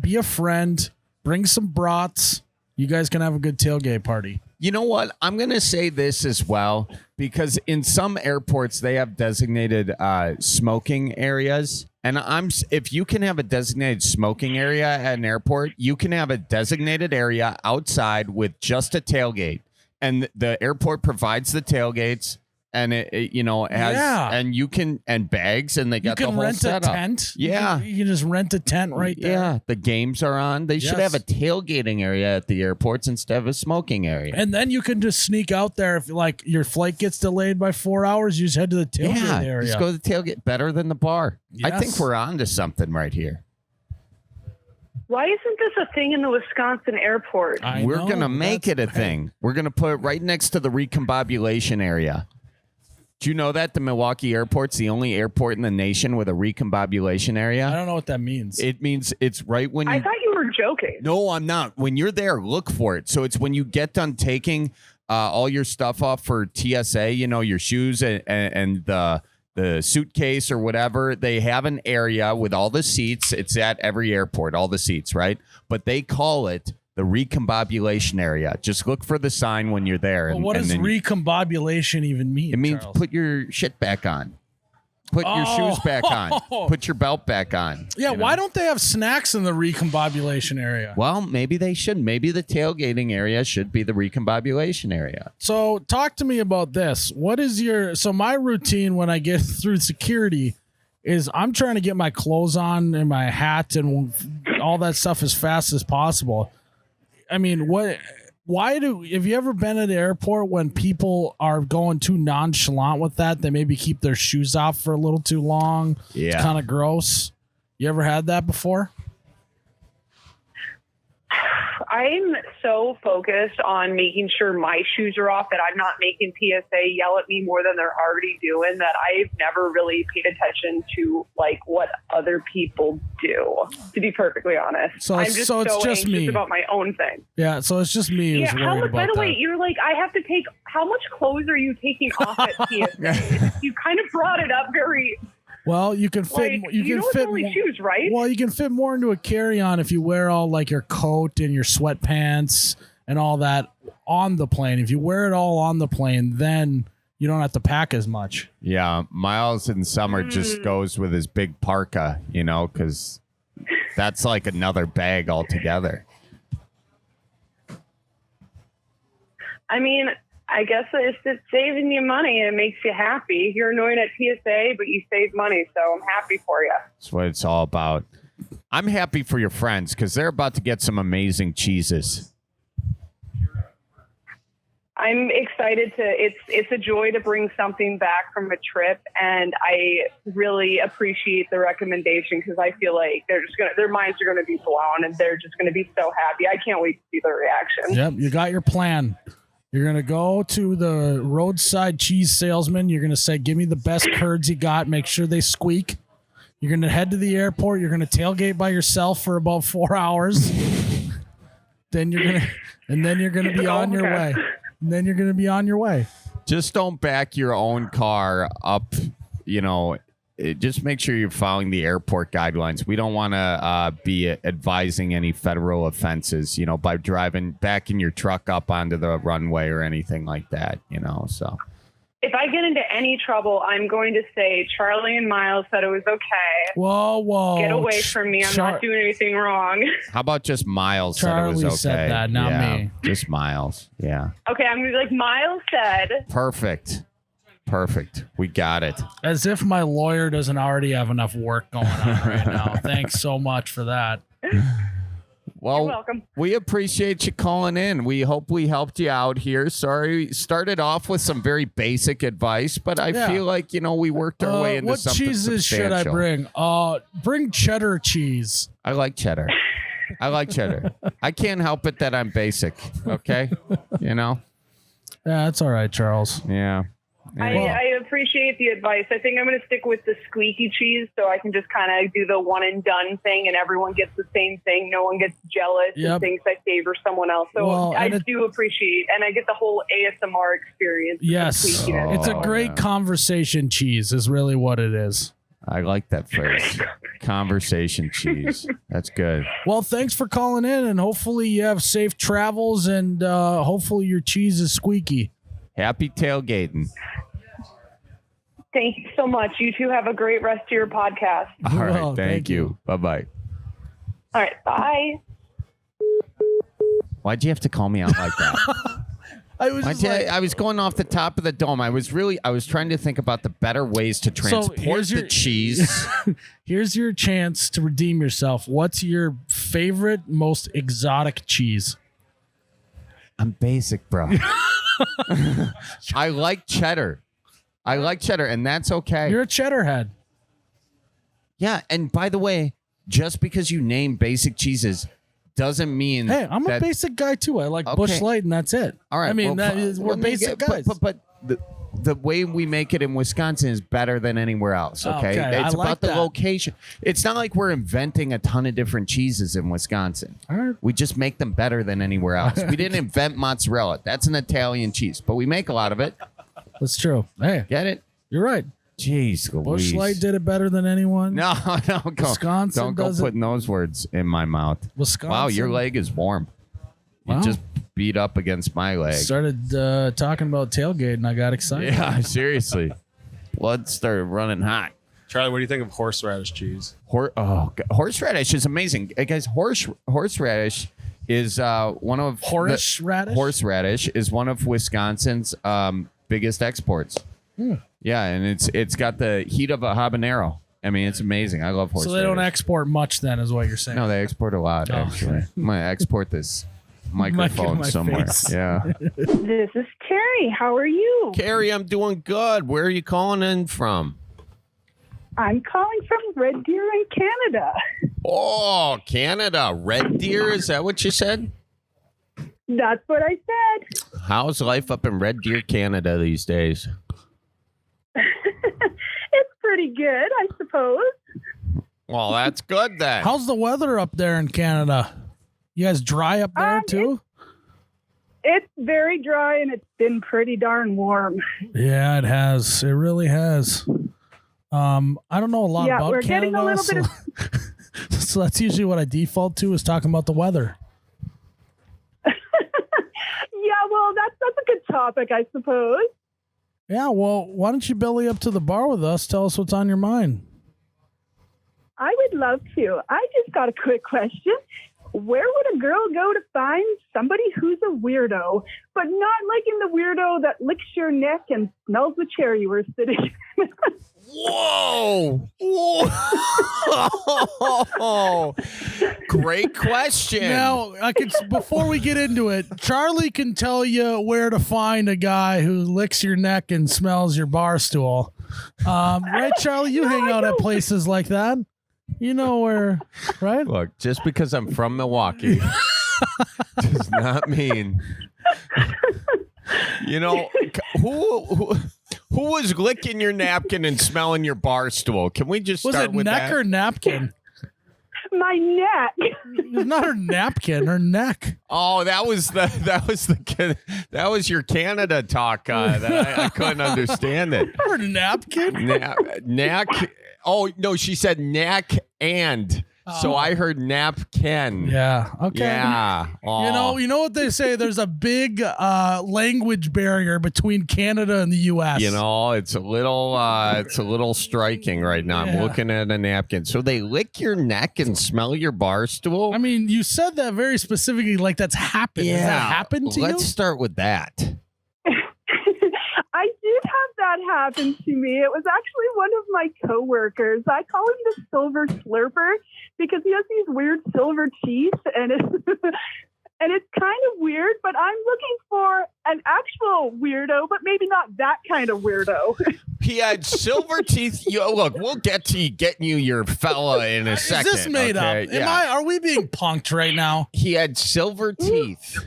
[SPEAKER 2] be a friend, bring some brats. You guys can have a good tailgate party.
[SPEAKER 1] You know what? I'm going to say this as well, because in some airports, they have designated smoking areas. And if you can have a designated smoking area at an airport, you can have a designated area outside with just a tailgate. And the airport provides the tailgates. And it has, and you can, and bags, and they got the whole setup.
[SPEAKER 2] You can rent a tent.
[SPEAKER 1] Yeah.
[SPEAKER 2] You can just rent a tent right there.
[SPEAKER 1] Yeah. The games are on. They should have a tailgating area at the airports instead of a smoking area.
[SPEAKER 2] And then you can just sneak out there if like your flight gets delayed by 4 hours. You just head to the tailgate area.
[SPEAKER 1] Just go to the tailgate. Better than the bar.
[SPEAKER 2] Yes.
[SPEAKER 1] I think we're on to something right here.
[SPEAKER 6] Why isn't this a thing in the Wisconsin airport?
[SPEAKER 1] We're going to make it a thing. We're going to put it right next to the recombobulation area. Do you know that the Milwaukee airport's the only airport in the nation with a recombobulation area?
[SPEAKER 2] I don't know what that means.
[SPEAKER 1] It means it's right when you...
[SPEAKER 6] I thought you were joking.
[SPEAKER 1] No, I'm not. When you're there, look for it. So it's when you get done taking all your stuff off for TSA, your shoes and the suitcase or whatever, they have an area with all the seats. It's at every airport, all the seats, right? But they call it the recombobulation area. Just look for the sign when you're there.
[SPEAKER 2] Well, what does recombobulation even mean?
[SPEAKER 1] It means
[SPEAKER 2] Charles?
[SPEAKER 1] Put your shit back on. Put your shoes back on. Put your belt back on.
[SPEAKER 2] Yeah, why don't they have snacks in the recombobulation area?
[SPEAKER 1] Well, maybe they should. Maybe the tailgating area should be the recombobulation area.
[SPEAKER 2] So talk to me about this. So my routine when I get through security is I'm trying to get my clothes on and my hat and all that stuff as fast as possible. I mean, have you ever been at the airport when people are going too nonchalant with that? They maybe keep their shoes off for a little too long.
[SPEAKER 1] Yeah.
[SPEAKER 2] It's kind of gross. You ever had that before?
[SPEAKER 6] I'm so focused on making sure my shoes are off that I'm not making PSA yell at me more than they're already doing, that I've never really paid attention to like what other people do, to be perfectly honest.
[SPEAKER 2] So
[SPEAKER 6] I'm just
[SPEAKER 2] just me
[SPEAKER 6] about my own thing.
[SPEAKER 2] Yeah, so it's just me who's worried about
[SPEAKER 6] by the
[SPEAKER 2] that.
[SPEAKER 6] way, you're like, I have to take, how much clothes are you taking off at PSA? You kind of brought it up very...
[SPEAKER 2] Well, you can fit.
[SPEAKER 6] Like,
[SPEAKER 2] you can
[SPEAKER 6] know
[SPEAKER 2] fit
[SPEAKER 6] it's only shoes, right?
[SPEAKER 2] Well, you can fit more into a carry-on if you wear all like your coat and your sweatpants and all that on the plane. If you wear it all on the plane, then you don't have to pack as much.
[SPEAKER 1] Yeah, Miles in summer just goes with his big parka, because that's like another bag altogether.
[SPEAKER 6] I mean, I guess it's saving you money and it makes you happy. You're annoyed at PSA, but you save money, so I'm happy for you.
[SPEAKER 1] That's what it's all about. I'm happy for your friends because they're about to get some amazing cheeses.
[SPEAKER 6] I'm excited it's a joy to bring something back from a trip, and I really appreciate the recommendation because I feel like their minds are gonna be blown and they're just gonna be so happy. I can't wait to see their reaction.
[SPEAKER 2] Yep, you got your plan. You're going to go to the roadside cheese salesman. You're going to say, give me the best curds you got. Make sure they squeak. You're going to head to the airport. You're going to tailgate by yourself for about 4 hours. Then you're going to be on your way. And then you're going to be on your way.
[SPEAKER 1] Just don't back your own car up, just make sure you're following the airport guidelines. We don't want to be advising any federal offenses, by backing your truck up onto the runway or anything like that, so.
[SPEAKER 6] If I get into any trouble, I'm going to say Charlie and Miles said it was okay.
[SPEAKER 2] Whoa.
[SPEAKER 6] Get away from me. I'm not doing anything wrong.
[SPEAKER 1] How about just Miles
[SPEAKER 2] Charlie
[SPEAKER 1] said it was okay?
[SPEAKER 2] said that, not me.
[SPEAKER 1] Just Miles. Yeah.
[SPEAKER 6] Okay, I'm going to be like, Miles said.
[SPEAKER 1] Perfect. We got it.
[SPEAKER 2] As if my lawyer doesn't already have enough work going on right now. Thanks so much for that.
[SPEAKER 1] Well,
[SPEAKER 6] You're welcome.
[SPEAKER 1] we appreciate you calling in. We hope we helped you out here. Sorry, started off with some very basic advice, but I feel like, we worked our way into
[SPEAKER 2] what
[SPEAKER 1] something
[SPEAKER 2] cheeses should I
[SPEAKER 1] substantial.
[SPEAKER 2] bring? Bring cheddar cheese.
[SPEAKER 1] I like cheddar. I can't help it that I'm basic, okay?
[SPEAKER 2] Yeah, that's all right, Charles.
[SPEAKER 1] Yeah.
[SPEAKER 6] I appreciate the advice. I think I'm going to stick with the squeaky cheese so I can just kind of do the one and done thing and everyone gets the same thing. No one gets jealous and thinks I favor someone else. So I do appreciate, and I get the whole ASMR experience.
[SPEAKER 2] Yes. It's a great conversation cheese is really what it is.
[SPEAKER 1] I like that phrase. Conversation cheese. That's good.
[SPEAKER 2] Well, thanks for calling in, and hopefully you have safe travels, and hopefully your cheese is squeaky.
[SPEAKER 1] Happy tailgating.
[SPEAKER 6] Thank you so much. You two have a great rest of your podcast.
[SPEAKER 1] All right. Thank you. Bye-bye.
[SPEAKER 6] All right. Bye.
[SPEAKER 1] Why'd you have to call me out like that? I was going off the top of the dome. I was trying to think about the better ways to transport the cheese.
[SPEAKER 2] Here's your chance to redeem yourself. What's your favorite, most exotic cheese?
[SPEAKER 1] I'm basic, bro. I like cheddar. And that's okay.
[SPEAKER 2] You're a cheddar head.
[SPEAKER 1] Yeah, and by the way, just because you name basic cheeses doesn't mean
[SPEAKER 2] I'm a basic guy too. I like Busch Light, and that's it.
[SPEAKER 1] All right.
[SPEAKER 2] I mean, we're basic guys.
[SPEAKER 1] But the way we make it in Wisconsin is better than anywhere else. Okay, it's about the location. It's not like we're inventing a ton of different cheeses in Wisconsin.
[SPEAKER 2] All right.
[SPEAKER 1] We just make them better than anywhere else. We didn't invent mozzarella. That's an Italian cheese, but we make a lot of it.
[SPEAKER 2] That's true. Hey,
[SPEAKER 1] get it?
[SPEAKER 2] You're right.
[SPEAKER 1] Jeez,
[SPEAKER 2] Busch Light did it better than anyone.
[SPEAKER 1] No,
[SPEAKER 2] Wisconsin
[SPEAKER 1] don't go putting those words in my mouth.
[SPEAKER 2] Wisconsin.
[SPEAKER 1] Wow, your leg is warm.
[SPEAKER 2] Wow.
[SPEAKER 1] You just beat up against my leg.
[SPEAKER 2] Started talking about tailgate, and I got excited.
[SPEAKER 1] Yeah, seriously. Blood started running hot.
[SPEAKER 9] Charlie, what do you think of horseradish cheese?
[SPEAKER 1] Horseradish is amazing, guys. Horseradish is one of horseradish is one of Wisconsin's biggest exports. Yeah, and it's got the heat of a habanero. I mean, it's amazing. I love horseradish.
[SPEAKER 2] So they don't export much, then, is what you're saying?
[SPEAKER 1] No, they export a lot. Actually, I'm gonna export this microphone somewhere.
[SPEAKER 2] face.
[SPEAKER 1] Yeah.
[SPEAKER 6] This is Carrie. How are you?
[SPEAKER 1] Carrie, I'm doing good. Where are you calling in from?
[SPEAKER 6] I'm calling from Red Deer in Canada.
[SPEAKER 1] Oh, Canada. Red Deer, is that what you said?
[SPEAKER 6] That's what I said.
[SPEAKER 1] How's life up in Red Deer, Canada these days?
[SPEAKER 6] It's pretty good, I suppose.
[SPEAKER 1] Well, that's good then.
[SPEAKER 2] How's the weather up there in Canada? You guys dry up there too?
[SPEAKER 6] It's very dry and it's been pretty darn warm.
[SPEAKER 2] Yeah, it has. It really has. I don't know a lot about
[SPEAKER 6] we're
[SPEAKER 2] Canada.
[SPEAKER 6] getting a little bit of...
[SPEAKER 2] So that's usually what I default to is talking about the weather.
[SPEAKER 6] Yeah, well, that's a good topic, I suppose.
[SPEAKER 2] Yeah, well, why don't you belly up to the bar with us? Tell us what's on your mind.
[SPEAKER 6] I would love to. I just got a quick question. Where would a girl go to find somebody who's a weirdo, but not liking the weirdo that licks your neck and smells the chair you were sitting in?
[SPEAKER 1] Whoa! Whoa! Great question.
[SPEAKER 2] Now, before we get into it, Charlie can tell you where to find a guy who licks your neck and smells your bar stool. Right, Charlie? You hang out at places like that. You know where, right?
[SPEAKER 1] Look, just because I'm from Milwaukee does not mean, who was licking your napkin and smelling your bar stool? Can we just start with that?
[SPEAKER 2] Was it neck or napkin?
[SPEAKER 6] My neck.
[SPEAKER 2] It was not her napkin, her neck.
[SPEAKER 1] Oh, that was your Canada talk. That I couldn't understand it.
[SPEAKER 2] Her napkin?
[SPEAKER 1] Neck. Oh, no, she said neck and. So I heard napkin.
[SPEAKER 2] Yeah. Okay.
[SPEAKER 1] Yeah. Oh.
[SPEAKER 2] You know what they say? There's a big language barrier between Canada and the U.S.
[SPEAKER 1] It's a little striking right now. I'm looking at a napkin. So they lick your neck and smell your bar stool?
[SPEAKER 2] I mean, you said that very specifically, like that's happened.
[SPEAKER 1] Yeah.
[SPEAKER 2] Has that happened to you?
[SPEAKER 1] Let's start with that.
[SPEAKER 6] I did have that
[SPEAKER 12] happened to me. It was actually one of my coworkers. I call him the Silver Slurper because he has these weird silver teeth, and it's kind of weird, but I'm looking for an actual weirdo, but maybe not that kind of weirdo.
[SPEAKER 1] He had silver teeth. Look, we'll get to getting you your fella in a second.
[SPEAKER 2] Is this made up? Are we being punked right now?
[SPEAKER 1] He had silver teeth.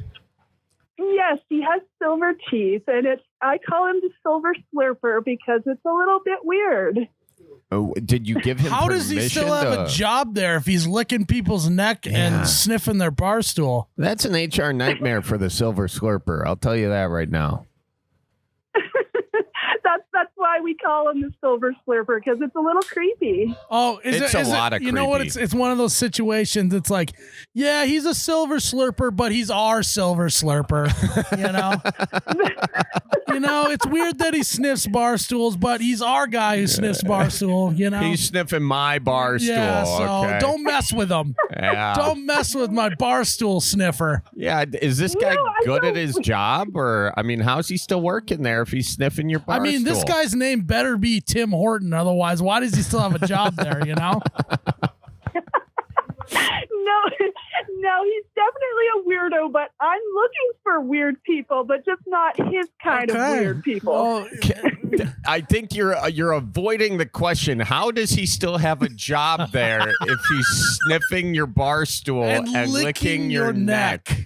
[SPEAKER 12] Yes, he has silver teeth, and I call him the Silver Slurper because it's a little bit weird.
[SPEAKER 1] Oh, did you give him
[SPEAKER 2] How does he still have a job there if he's licking people's neck and sniffing their bar stool?
[SPEAKER 1] That's an HR nightmare for the Silver Slurper. I'll tell you that right now.
[SPEAKER 12] That's why we call him the Silver Slurper, because it's a little creepy.
[SPEAKER 2] Oh, it's a lot of creepy. You know what? It's one of those situations. It's like, yeah, he's a Silver Slurper, but he's our Silver Slurper. You know, it's weird that he sniffs bar stools, but he's our guy who sniffs bar stool. You know,
[SPEAKER 1] he's sniffing my bar stool.
[SPEAKER 2] Yeah, so don't mess with him.
[SPEAKER 1] Yeah.
[SPEAKER 2] Don't mess with my bar stool sniffer.
[SPEAKER 1] Yeah, is this guy good at his job, or I mean, how's he still working there if he's sniffing your bar stool?
[SPEAKER 2] This guy's name better be Tim Horton. Otherwise, why does he still have a job there, you know?
[SPEAKER 12] No, he's definitely a weirdo, but I'm looking for weird people, but just not his kind of weird people.
[SPEAKER 1] Well, I think you're avoiding the question. How does he still have a job there if he's sniffing your bar stool and licking your neck?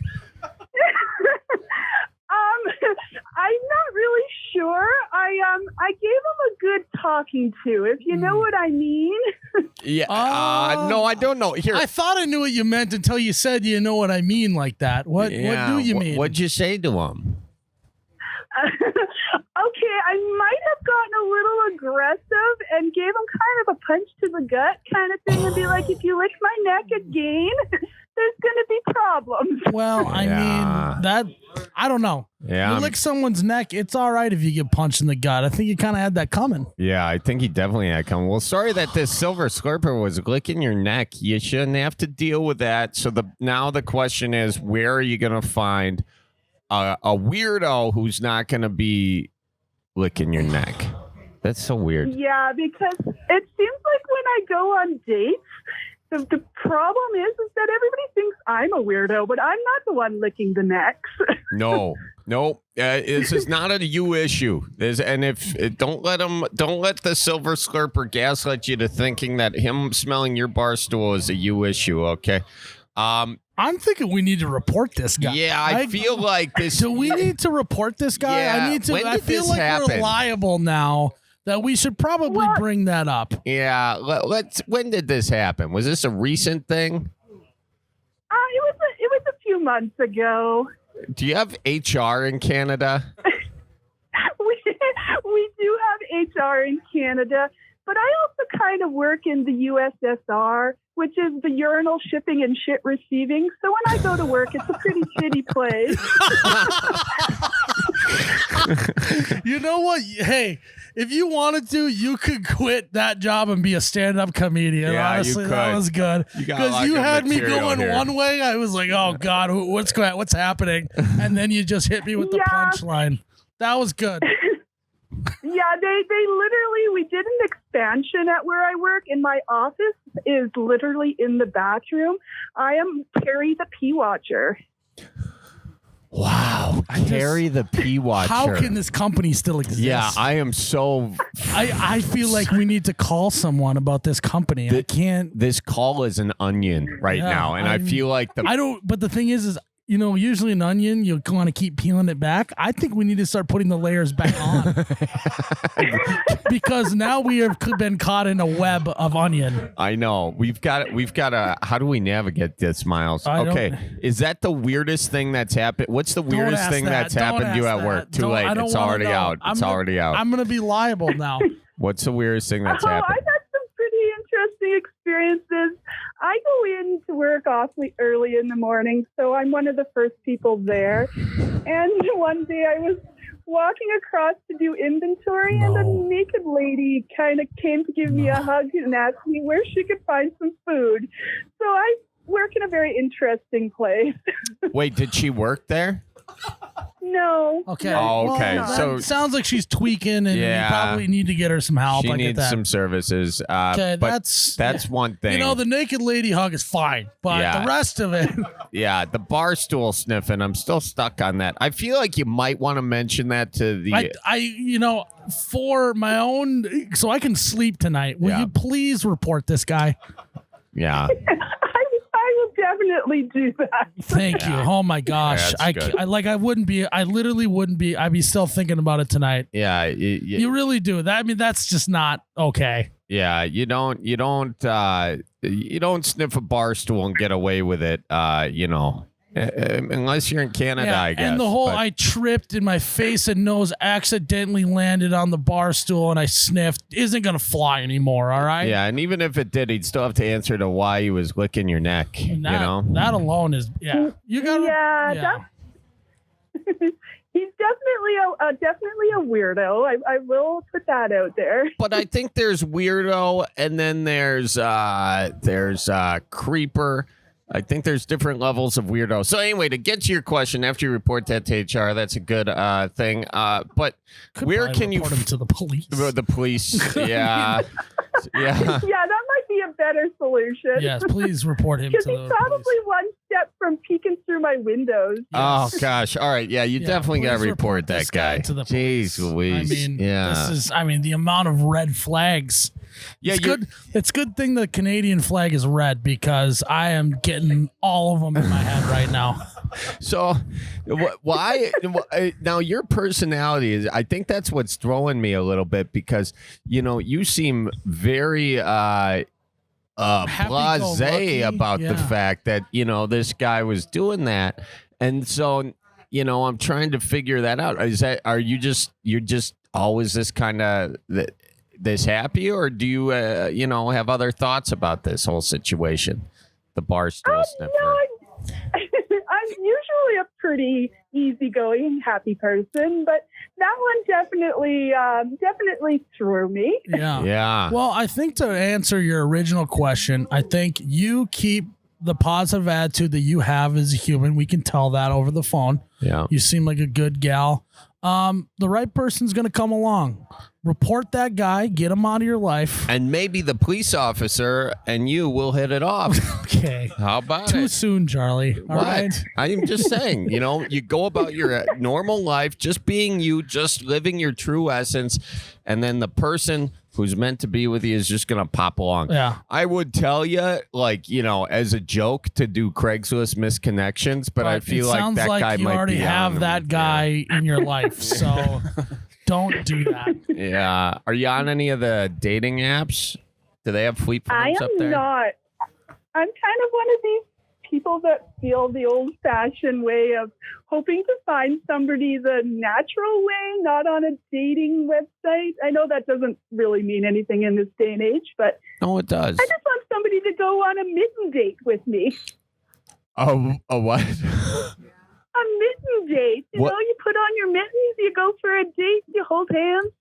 [SPEAKER 12] I'm not really sure. I gave him a good talking to, if you know what I mean.
[SPEAKER 1] Yeah. No, I don't know. Here,
[SPEAKER 2] I thought I knew what you meant until you said you know what I mean like that. What do you mean?
[SPEAKER 1] What'd you say to him?
[SPEAKER 12] Okay, I might have gotten a little aggressive and gave him kind of a punch to the gut kind of thing and be like, if you lick my neck again, there's going to be problems.
[SPEAKER 2] Well, I mean, I don't know.
[SPEAKER 1] Yeah,
[SPEAKER 2] you lick someone's neck, it's all right if you get punched in the gut. I think you kind of had that coming.
[SPEAKER 1] Yeah, I think he definitely had coming. Well, sorry that this Silver Slurper was licking your neck. You shouldn't have to deal with that. So now the question is, where are you going to find a weirdo who's not going to be licking your neck? That's so weird.
[SPEAKER 12] Yeah, because it seems like when I go on dates, the problem is that everybody thinks I'm a weirdo, but I'm not the one licking the necks.
[SPEAKER 1] No. This is not a you issue. Don't let the Silver Slurper gaslight you to thinking that him smelling your bar stool is a you issue. Okay.
[SPEAKER 2] I'm thinking we need to report this guy.
[SPEAKER 1] Yeah, I feel like this.
[SPEAKER 2] Do we need to report this guy?
[SPEAKER 1] Yeah,
[SPEAKER 2] I feel like we're liable now. That we should probably bring that up.
[SPEAKER 1] Yeah, when did this happen? Was this a recent thing?
[SPEAKER 12] It was a few months ago.
[SPEAKER 1] Do you have HR in Canada?
[SPEAKER 12] we do have HR in Canada, but I also kind of work in the USSR, which is the urinal shipping and shit receiving. So when I go to work, it's a pretty shitty place.
[SPEAKER 2] You know what? Hey, if you wanted to, you could quit that job and be a stand-up comedian.
[SPEAKER 1] Yeah,
[SPEAKER 2] honestly,
[SPEAKER 1] you could.
[SPEAKER 2] That was good. Because you had me going one way. I was like, oh, God, what's happening? And then you just hit me with the punchline. That was good.
[SPEAKER 12] Yeah, they literally, we did an expansion at where I work, and my office is literally in the bathroom. I am Carrie the Pee Watcher.
[SPEAKER 1] Wow, Carrie the Pee Watcher.
[SPEAKER 2] How can this company still exist?
[SPEAKER 1] Yeah, I am so...
[SPEAKER 2] I feel like we need to call someone about this company. I can't...
[SPEAKER 1] This call is an onion right now, and I feel like
[SPEAKER 2] but the thing is you know, usually an onion, you want to keep peeling it back. I think we need to start putting the layers back on. Because now we have been caught in a web of onion.
[SPEAKER 1] I know. We've got a, how do we navigate this, Miles? Okay. Is that the weirdest thing that's happened? What's the weirdest thing that's happened to you at work? Too late. It's already out. It's already out.
[SPEAKER 2] I'm going to be liable now.
[SPEAKER 1] What's the weirdest thing that's happened?
[SPEAKER 12] I've had some pretty interesting experiences. I go in to work awfully early in the morning, so I'm one of the first people there. And one day I was walking across to do inventory, and a naked lady kind of came to give me a hug and asked me where she could find some food. So I work in a very interesting place.
[SPEAKER 1] Wait, did she work there?
[SPEAKER 12] No.
[SPEAKER 2] Okay.
[SPEAKER 12] no,
[SPEAKER 1] Oh, okay.
[SPEAKER 12] it's not.
[SPEAKER 1] So-
[SPEAKER 2] sounds like she's tweaking, and
[SPEAKER 1] Yeah.
[SPEAKER 2] you probably need to get her some help.
[SPEAKER 1] She
[SPEAKER 2] I get
[SPEAKER 1] needs
[SPEAKER 2] that.
[SPEAKER 1] some services.
[SPEAKER 2] Okay,
[SPEAKER 1] but that's one thing.
[SPEAKER 2] You know, the naked lady hug is fine, but
[SPEAKER 1] Yeah.
[SPEAKER 2] the rest of it.
[SPEAKER 1] Yeah, the bar stool sniffing. I'm still stuck on that. I feel like you might want to mention that to the.
[SPEAKER 2] you know, for my own, so I can sleep tonight. Will you please report this guy?
[SPEAKER 1] Yeah.
[SPEAKER 12] I will definitely do that.
[SPEAKER 2] Thank you. Oh my gosh,
[SPEAKER 1] That's
[SPEAKER 2] I
[SPEAKER 1] good.
[SPEAKER 2] I wouldn't be. I literally wouldn't be. I'd be still thinking about it tonight.
[SPEAKER 1] Yeah.
[SPEAKER 2] You really do. That I mean, that's just not okay.
[SPEAKER 1] Yeah, you don't sniff a bar stool and get away with it. Unless you're in Canada, I guess.
[SPEAKER 2] And the whole
[SPEAKER 1] but-
[SPEAKER 2] I tripped and my face and nose accidentally landed on the bar stool and I sniffed isn't gonna fly anymore. All right.
[SPEAKER 1] Yeah, and even if it did, he'd still have to answer to why he was licking your neck.
[SPEAKER 2] That alone is You got
[SPEAKER 12] He's definitely a weirdo. I will put that out there.
[SPEAKER 1] But I think there's weirdo, and then there's creeper. I think there's different levels of weirdo. So anyway, to get to your question, after you report that to HR, that's a good thing. But where can you
[SPEAKER 2] report him to the police?
[SPEAKER 1] The police, yeah, yeah.
[SPEAKER 12] Yeah, that might be a better solution.
[SPEAKER 2] Yes, please report him to
[SPEAKER 12] Because he's
[SPEAKER 2] the
[SPEAKER 12] probably one step from peeking through my windows.
[SPEAKER 1] Oh gosh! All right, yeah, you definitely got to
[SPEAKER 2] please
[SPEAKER 1] report that
[SPEAKER 2] this guy
[SPEAKER 1] guy.
[SPEAKER 2] to the
[SPEAKER 1] Jeez Louise!
[SPEAKER 2] I mean,
[SPEAKER 1] yeah.
[SPEAKER 2] the amount of red flags.
[SPEAKER 1] Yeah,
[SPEAKER 2] it's good. It's good thing the Canadian flag is red because I am getting all of them in my head right now.
[SPEAKER 1] So, why now? Your personality is. I think that's what's throwing me a little bit because you seem very blasé about the fact that this guy was doing that, and so I'm trying to figure that out. You're just always this kind of this happy, or do you have other thoughts about this whole situation? The bar stool sniffer.
[SPEAKER 12] No, I'm usually a pretty easygoing, happy person, but that one definitely threw me.
[SPEAKER 2] Yeah.
[SPEAKER 1] Yeah.
[SPEAKER 2] Well, I think to answer your original question, I think you keep the positive attitude that you have as a human. We can tell that over the phone.
[SPEAKER 1] Yeah.
[SPEAKER 2] You seem like a good gal. The right person's going to come along. Report that guy, get him out of your life.
[SPEAKER 1] And maybe the police officer and you will hit it off.
[SPEAKER 2] Okay.
[SPEAKER 1] How about
[SPEAKER 2] Too
[SPEAKER 1] it?
[SPEAKER 2] soon, Charlie. All
[SPEAKER 1] What?
[SPEAKER 2] right.
[SPEAKER 1] I am just saying, you go about your normal life, just being you, just living your true essence, and then the person who's meant to be with you is just going to pop along.
[SPEAKER 2] Yeah.
[SPEAKER 1] I would tell you, as a joke to do Craigslist misconnections, but I feel like
[SPEAKER 2] sounds
[SPEAKER 1] that
[SPEAKER 2] like
[SPEAKER 1] guy
[SPEAKER 2] you
[SPEAKER 1] might
[SPEAKER 2] already
[SPEAKER 1] be
[SPEAKER 2] have
[SPEAKER 1] on
[SPEAKER 2] that guy in your life, so don't do that.
[SPEAKER 1] Yeah. Are you on any of the dating apps? Do they have fleet
[SPEAKER 12] I
[SPEAKER 1] forms up
[SPEAKER 12] am
[SPEAKER 1] there?
[SPEAKER 12] not. I'm kind of one of these people that feel the old-fashioned way of hoping to find somebody the natural way, not on a dating website. I know that doesn't really mean anything in this day and age, but
[SPEAKER 1] No, it does.
[SPEAKER 12] I just want somebody to go on a mitten date with me.
[SPEAKER 1] Oh, a what?
[SPEAKER 12] A mitten date. You
[SPEAKER 1] What?
[SPEAKER 12] know, you put on your mittens, you go for a date, you hold hands.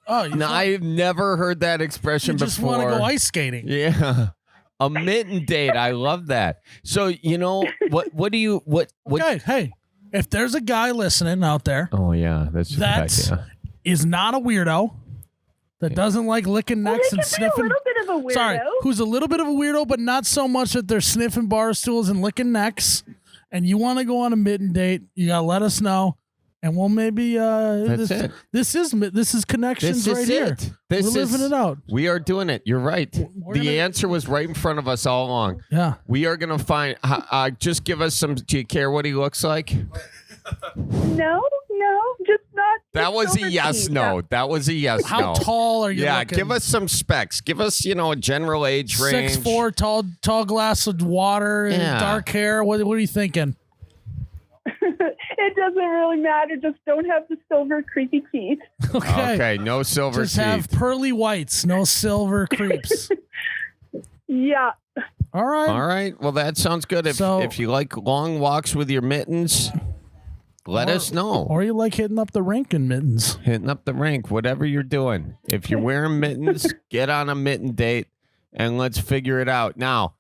[SPEAKER 2] Oh,
[SPEAKER 1] No, I've never heard that expression
[SPEAKER 2] you just
[SPEAKER 1] before.
[SPEAKER 2] want to go ice skating.
[SPEAKER 1] Yeah. A mitten date. I love that. So, what do you
[SPEAKER 2] Okay, hey, if there's a guy listening out there
[SPEAKER 1] Oh yeah, that's a good
[SPEAKER 2] that
[SPEAKER 1] idea.
[SPEAKER 2] is not a weirdo, that doesn't like licking necks and
[SPEAKER 12] A
[SPEAKER 2] sniffing.
[SPEAKER 12] little bit of a weirdo.
[SPEAKER 2] Sorry, who's a little bit of a weirdo, but not so much that they're sniffing bar stools and licking necks, and you want to go on a mitten date, you gotta let us know, and we'll maybe
[SPEAKER 1] That's it.
[SPEAKER 2] This is connections
[SPEAKER 1] This is
[SPEAKER 2] right here.
[SPEAKER 1] it. This
[SPEAKER 2] We're living
[SPEAKER 1] is-
[SPEAKER 2] it out.
[SPEAKER 1] We are doing it. You're right. The answer was right in front of us all along.
[SPEAKER 2] Yeah.
[SPEAKER 1] We are going to find, just give us some, do you care what he looks like?
[SPEAKER 12] No, just not.
[SPEAKER 1] That was a yes, no. That was a yes,
[SPEAKER 2] How
[SPEAKER 1] no.
[SPEAKER 2] tall are you
[SPEAKER 1] Yeah,
[SPEAKER 2] looking?
[SPEAKER 1] give us some specs. Give us, a general age range.
[SPEAKER 2] 6'4", tall glass of water, and
[SPEAKER 1] Yeah.
[SPEAKER 2] dark hair. What are you thinking?
[SPEAKER 12] It doesn't really matter. Just don't have the silver creepy teeth.
[SPEAKER 1] Okay, no silver
[SPEAKER 2] Just
[SPEAKER 1] teeth.
[SPEAKER 2] have pearly whites, no silver creeps.
[SPEAKER 12] Yeah.
[SPEAKER 2] All right.
[SPEAKER 1] All right. Well, that sounds good. If you like long walks with your mittens, let us know.
[SPEAKER 2] Or you like hitting up the rink in mittens.
[SPEAKER 1] Hitting up the rink, whatever you're doing. If you're wearing mittens, get on a mitten date and let's figure it out. Now,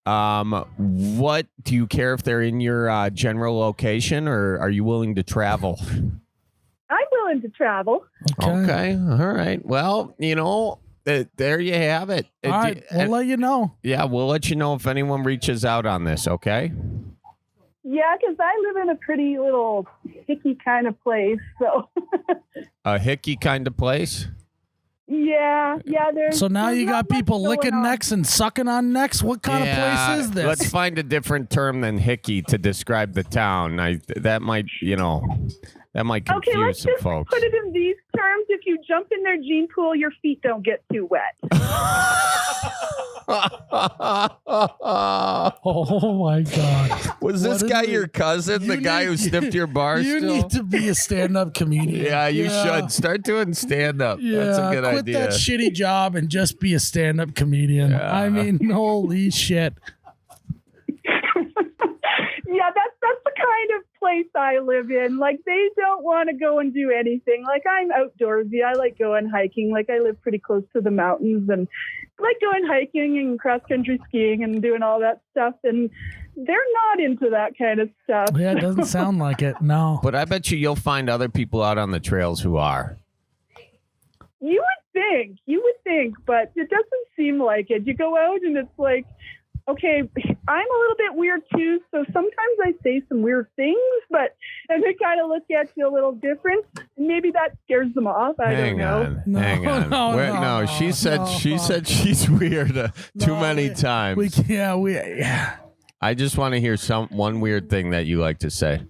[SPEAKER 1] What do you care if they're in your general location, or are you willing to travel?
[SPEAKER 12] I'm willing to travel.
[SPEAKER 1] Okay. All right. Well, there you have it.
[SPEAKER 2] All right, we'll let you know.
[SPEAKER 1] Yeah, we'll let you know if anyone reaches out on this, okay?
[SPEAKER 12] Yeah, because I live in a pretty little hicky kind of place, so.
[SPEAKER 1] A hicky kind of place?
[SPEAKER 12] Yeah. There's.
[SPEAKER 2] So now
[SPEAKER 12] there's
[SPEAKER 2] you
[SPEAKER 12] not
[SPEAKER 2] got people
[SPEAKER 12] much
[SPEAKER 2] licking
[SPEAKER 12] going on.
[SPEAKER 2] necks and sucking on necks? What kind of place is this?
[SPEAKER 1] Let's find a different term than hickey to describe the town. That might confuse
[SPEAKER 12] Okay, let's
[SPEAKER 1] some
[SPEAKER 12] just
[SPEAKER 1] folks.
[SPEAKER 12] put it in these terms. If you jump in their gene pool, your feet don't get too wet.
[SPEAKER 2] Oh my God!
[SPEAKER 1] Was this
[SPEAKER 2] What
[SPEAKER 1] guy
[SPEAKER 2] is
[SPEAKER 1] your
[SPEAKER 2] it?
[SPEAKER 1] cousin, the guy who sniffed your bar
[SPEAKER 2] You
[SPEAKER 1] stool?
[SPEAKER 2] need to be a stand-up comedian.
[SPEAKER 1] Yeah, you should start doing stand-up.
[SPEAKER 2] Yeah,
[SPEAKER 1] That's a good
[SPEAKER 2] quit
[SPEAKER 1] idea.
[SPEAKER 2] that shitty job and just be a stand-up comedian.
[SPEAKER 1] Yeah.
[SPEAKER 2] I mean, holy shit.
[SPEAKER 12] Yeah, that's the kind of place I live in. Like, they don't want to go and do anything. Like, I'm outdoorsy. I like going hiking. Like, I live pretty close to the mountains and like going hiking and cross-country skiing and doing all that stuff. And they're not into that kind of stuff.
[SPEAKER 2] Yeah, it doesn't sound like it. No.
[SPEAKER 1] But I bet you'll find other people out on the trails who are.
[SPEAKER 12] You would think, but it doesn't seem like it. You go out and it's like, okay, I'm a little bit weird too, so sometimes I say some weird things, and they kind of look at you a little different. Maybe that scares them off. I don't know.
[SPEAKER 1] Hang on.
[SPEAKER 2] No,
[SPEAKER 1] She said she's weird too many times.
[SPEAKER 2] Yeah.
[SPEAKER 1] I just want to hear one weird thing that you like to say.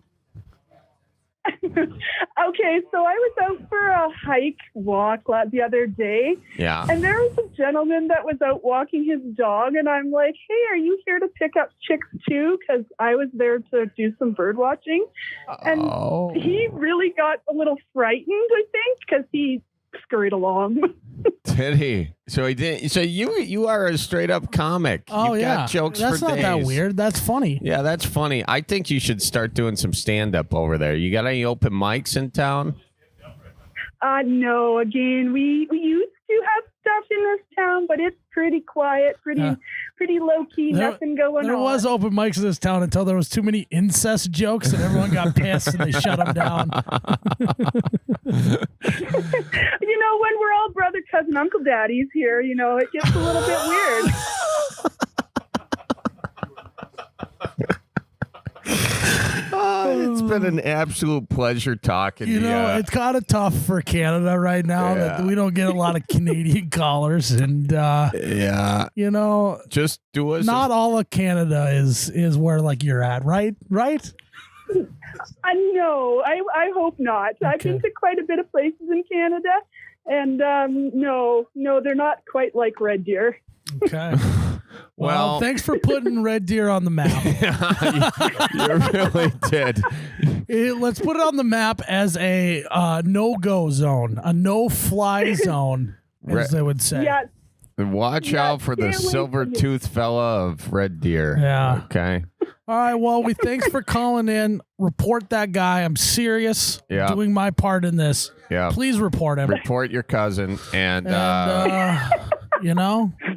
[SPEAKER 12] Okay, so I was out for a walk the other day.
[SPEAKER 1] Yeah.
[SPEAKER 12] And there was a gentleman that was out walking his dog, and I'm like, hey, are you here to pick up chicks too? Because I was there to do some bird watching. And he really got a little frightened, I think, because he scurried along.
[SPEAKER 1] Did he? So he did. So you are a straight up comic.
[SPEAKER 2] Oh,
[SPEAKER 1] You've
[SPEAKER 2] yeah.
[SPEAKER 1] got jokes
[SPEAKER 2] That's
[SPEAKER 1] for
[SPEAKER 2] not
[SPEAKER 1] days.
[SPEAKER 2] that weird. That's funny.
[SPEAKER 1] Yeah, that's funny. I think you should start doing some stand up over there. You got any open mics in town?
[SPEAKER 12] No, again, we used to have stuff in this town, but it's pretty quiet, pretty low key, nothing going
[SPEAKER 2] There
[SPEAKER 12] on.
[SPEAKER 2] was open mics in this town until there was too many incest jokes and everyone got pissed and they shut them down.
[SPEAKER 12] When we're all brother, cousin, uncle, daddies here, it gets a little bit weird.
[SPEAKER 1] It's been an absolute pleasure talking to you.
[SPEAKER 2] It's kind of tough for Canada right now that we don't get a lot of Canadian callers, and
[SPEAKER 1] just do us.
[SPEAKER 2] Not all of Canada is where like you're at, right?
[SPEAKER 12] No, I hope not. I've been to quite a bit of places in Canada, and no, they're not quite like Red Deer.
[SPEAKER 2] Okay. Well, thanks for putting Red Deer on the map.
[SPEAKER 1] You really did.
[SPEAKER 2] Let's put it on the map as a no-go zone, a no-fly zone, as they would say.
[SPEAKER 12] Yeah.
[SPEAKER 1] And watch out for the silver-toothed fella of Red Deer.
[SPEAKER 2] Yeah.
[SPEAKER 1] Okay.
[SPEAKER 2] All right. Well, thanks for calling in. Report that guy. I'm serious.
[SPEAKER 1] Yeah.
[SPEAKER 2] Doing my part in this.
[SPEAKER 1] Yeah.
[SPEAKER 2] Please report him.
[SPEAKER 1] Report your cousin and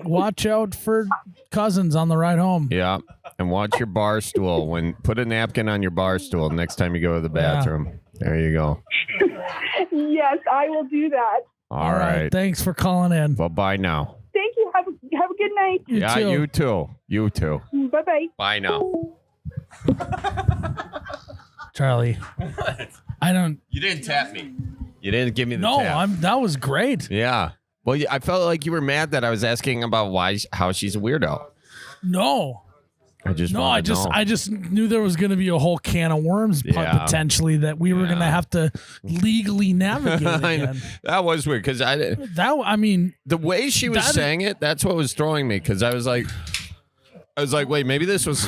[SPEAKER 2] watch out for cousins on the ride home.
[SPEAKER 1] Yeah. And watch your bar stool. Put a napkin on your bar stool next time you go to the bathroom. There you go.
[SPEAKER 12] Yes, I will do that.
[SPEAKER 1] All right.
[SPEAKER 2] Thanks for calling in.
[SPEAKER 1] Bye now.
[SPEAKER 12] Thank you. Have a good night.
[SPEAKER 1] You too. You too.
[SPEAKER 12] Bye-bye.
[SPEAKER 1] Bye now.
[SPEAKER 2] Charlie. I don't.
[SPEAKER 1] You didn't tap me. You didn't give me the tap.
[SPEAKER 2] That was great.
[SPEAKER 1] Yeah. Well, I felt like you were mad that I was asking about how she's a weirdo.
[SPEAKER 2] No.
[SPEAKER 1] I just
[SPEAKER 2] knew there was going to be a whole can of worms potentially that we were going to have to legally navigate again.
[SPEAKER 1] That was weird because
[SPEAKER 2] the
[SPEAKER 1] way she was saying it, that's what was throwing me because I was like, wait, maybe this was.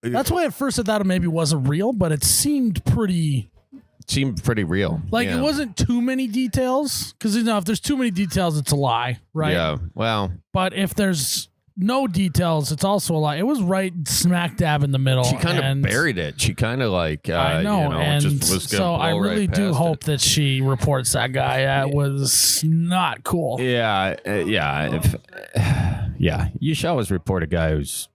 [SPEAKER 2] That's why at first I thought it maybe wasn't real, but it seemed pretty
[SPEAKER 1] real.
[SPEAKER 2] Like it wasn't too many details because if there's too many details, it's a lie, right?
[SPEAKER 1] Yeah. Well,
[SPEAKER 2] but if there's no details, it's also a lie. It was right smack dab in the middle.
[SPEAKER 1] She kind of buried it. She kind of
[SPEAKER 2] I know, and
[SPEAKER 1] just was
[SPEAKER 2] so I really do hope that she reports that guy. That was not cool.
[SPEAKER 1] Yeah, yeah. Yeah. You should always report a guy who's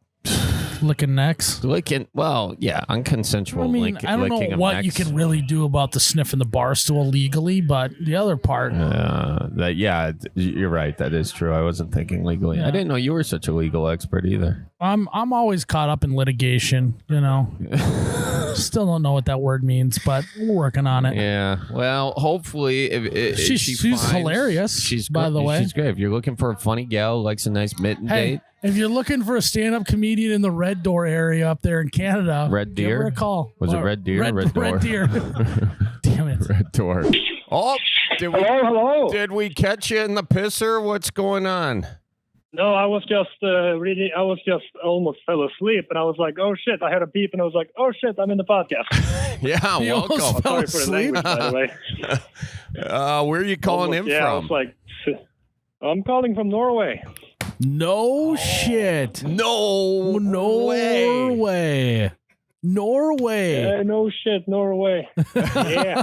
[SPEAKER 2] licking necks.
[SPEAKER 1] Well, yeah, unconsensual.
[SPEAKER 2] I mean, I don't know what you can really do about the sniffing the bar stool legally, but the other part.
[SPEAKER 1] You're right. That is true. I wasn't thinking legally.
[SPEAKER 2] Yeah.
[SPEAKER 1] I didn't know you were such a legal expert either.
[SPEAKER 2] I'm always caught up in litigation, Still don't know what that word means, but we're working on it.
[SPEAKER 1] Yeah. Well, hopefully, if
[SPEAKER 2] she's hilarious. By the way,
[SPEAKER 1] she's great. If you're looking for a funny gal who likes a nice mitten date.
[SPEAKER 2] If you're looking for a stand-up comedian in the Red Door area up there in Canada,
[SPEAKER 1] Red Deer?
[SPEAKER 2] give her a call.
[SPEAKER 1] Was it Red Deer or Red Door?
[SPEAKER 2] Red Deer. Damn it.
[SPEAKER 1] Red Door. Oh,
[SPEAKER 8] hello.
[SPEAKER 1] Did we catch you in the pisser? What's going on?
[SPEAKER 13] No, I was just reading. I was just almost fell asleep, and I was like, "Oh shit!" I heard a beep, and I was like, "Oh shit!" I'm in the podcast.
[SPEAKER 1] Yeah,
[SPEAKER 2] You
[SPEAKER 1] welcome.
[SPEAKER 2] almost fell
[SPEAKER 13] Sorry for the
[SPEAKER 2] asleep?
[SPEAKER 13] language, by the way.
[SPEAKER 1] Where are you calling in
[SPEAKER 13] I
[SPEAKER 1] from?
[SPEAKER 13] was like, I'm calling from Norway.
[SPEAKER 2] No shit.
[SPEAKER 1] No
[SPEAKER 2] Norway. Norway.
[SPEAKER 13] No shit, Norway. Yeah.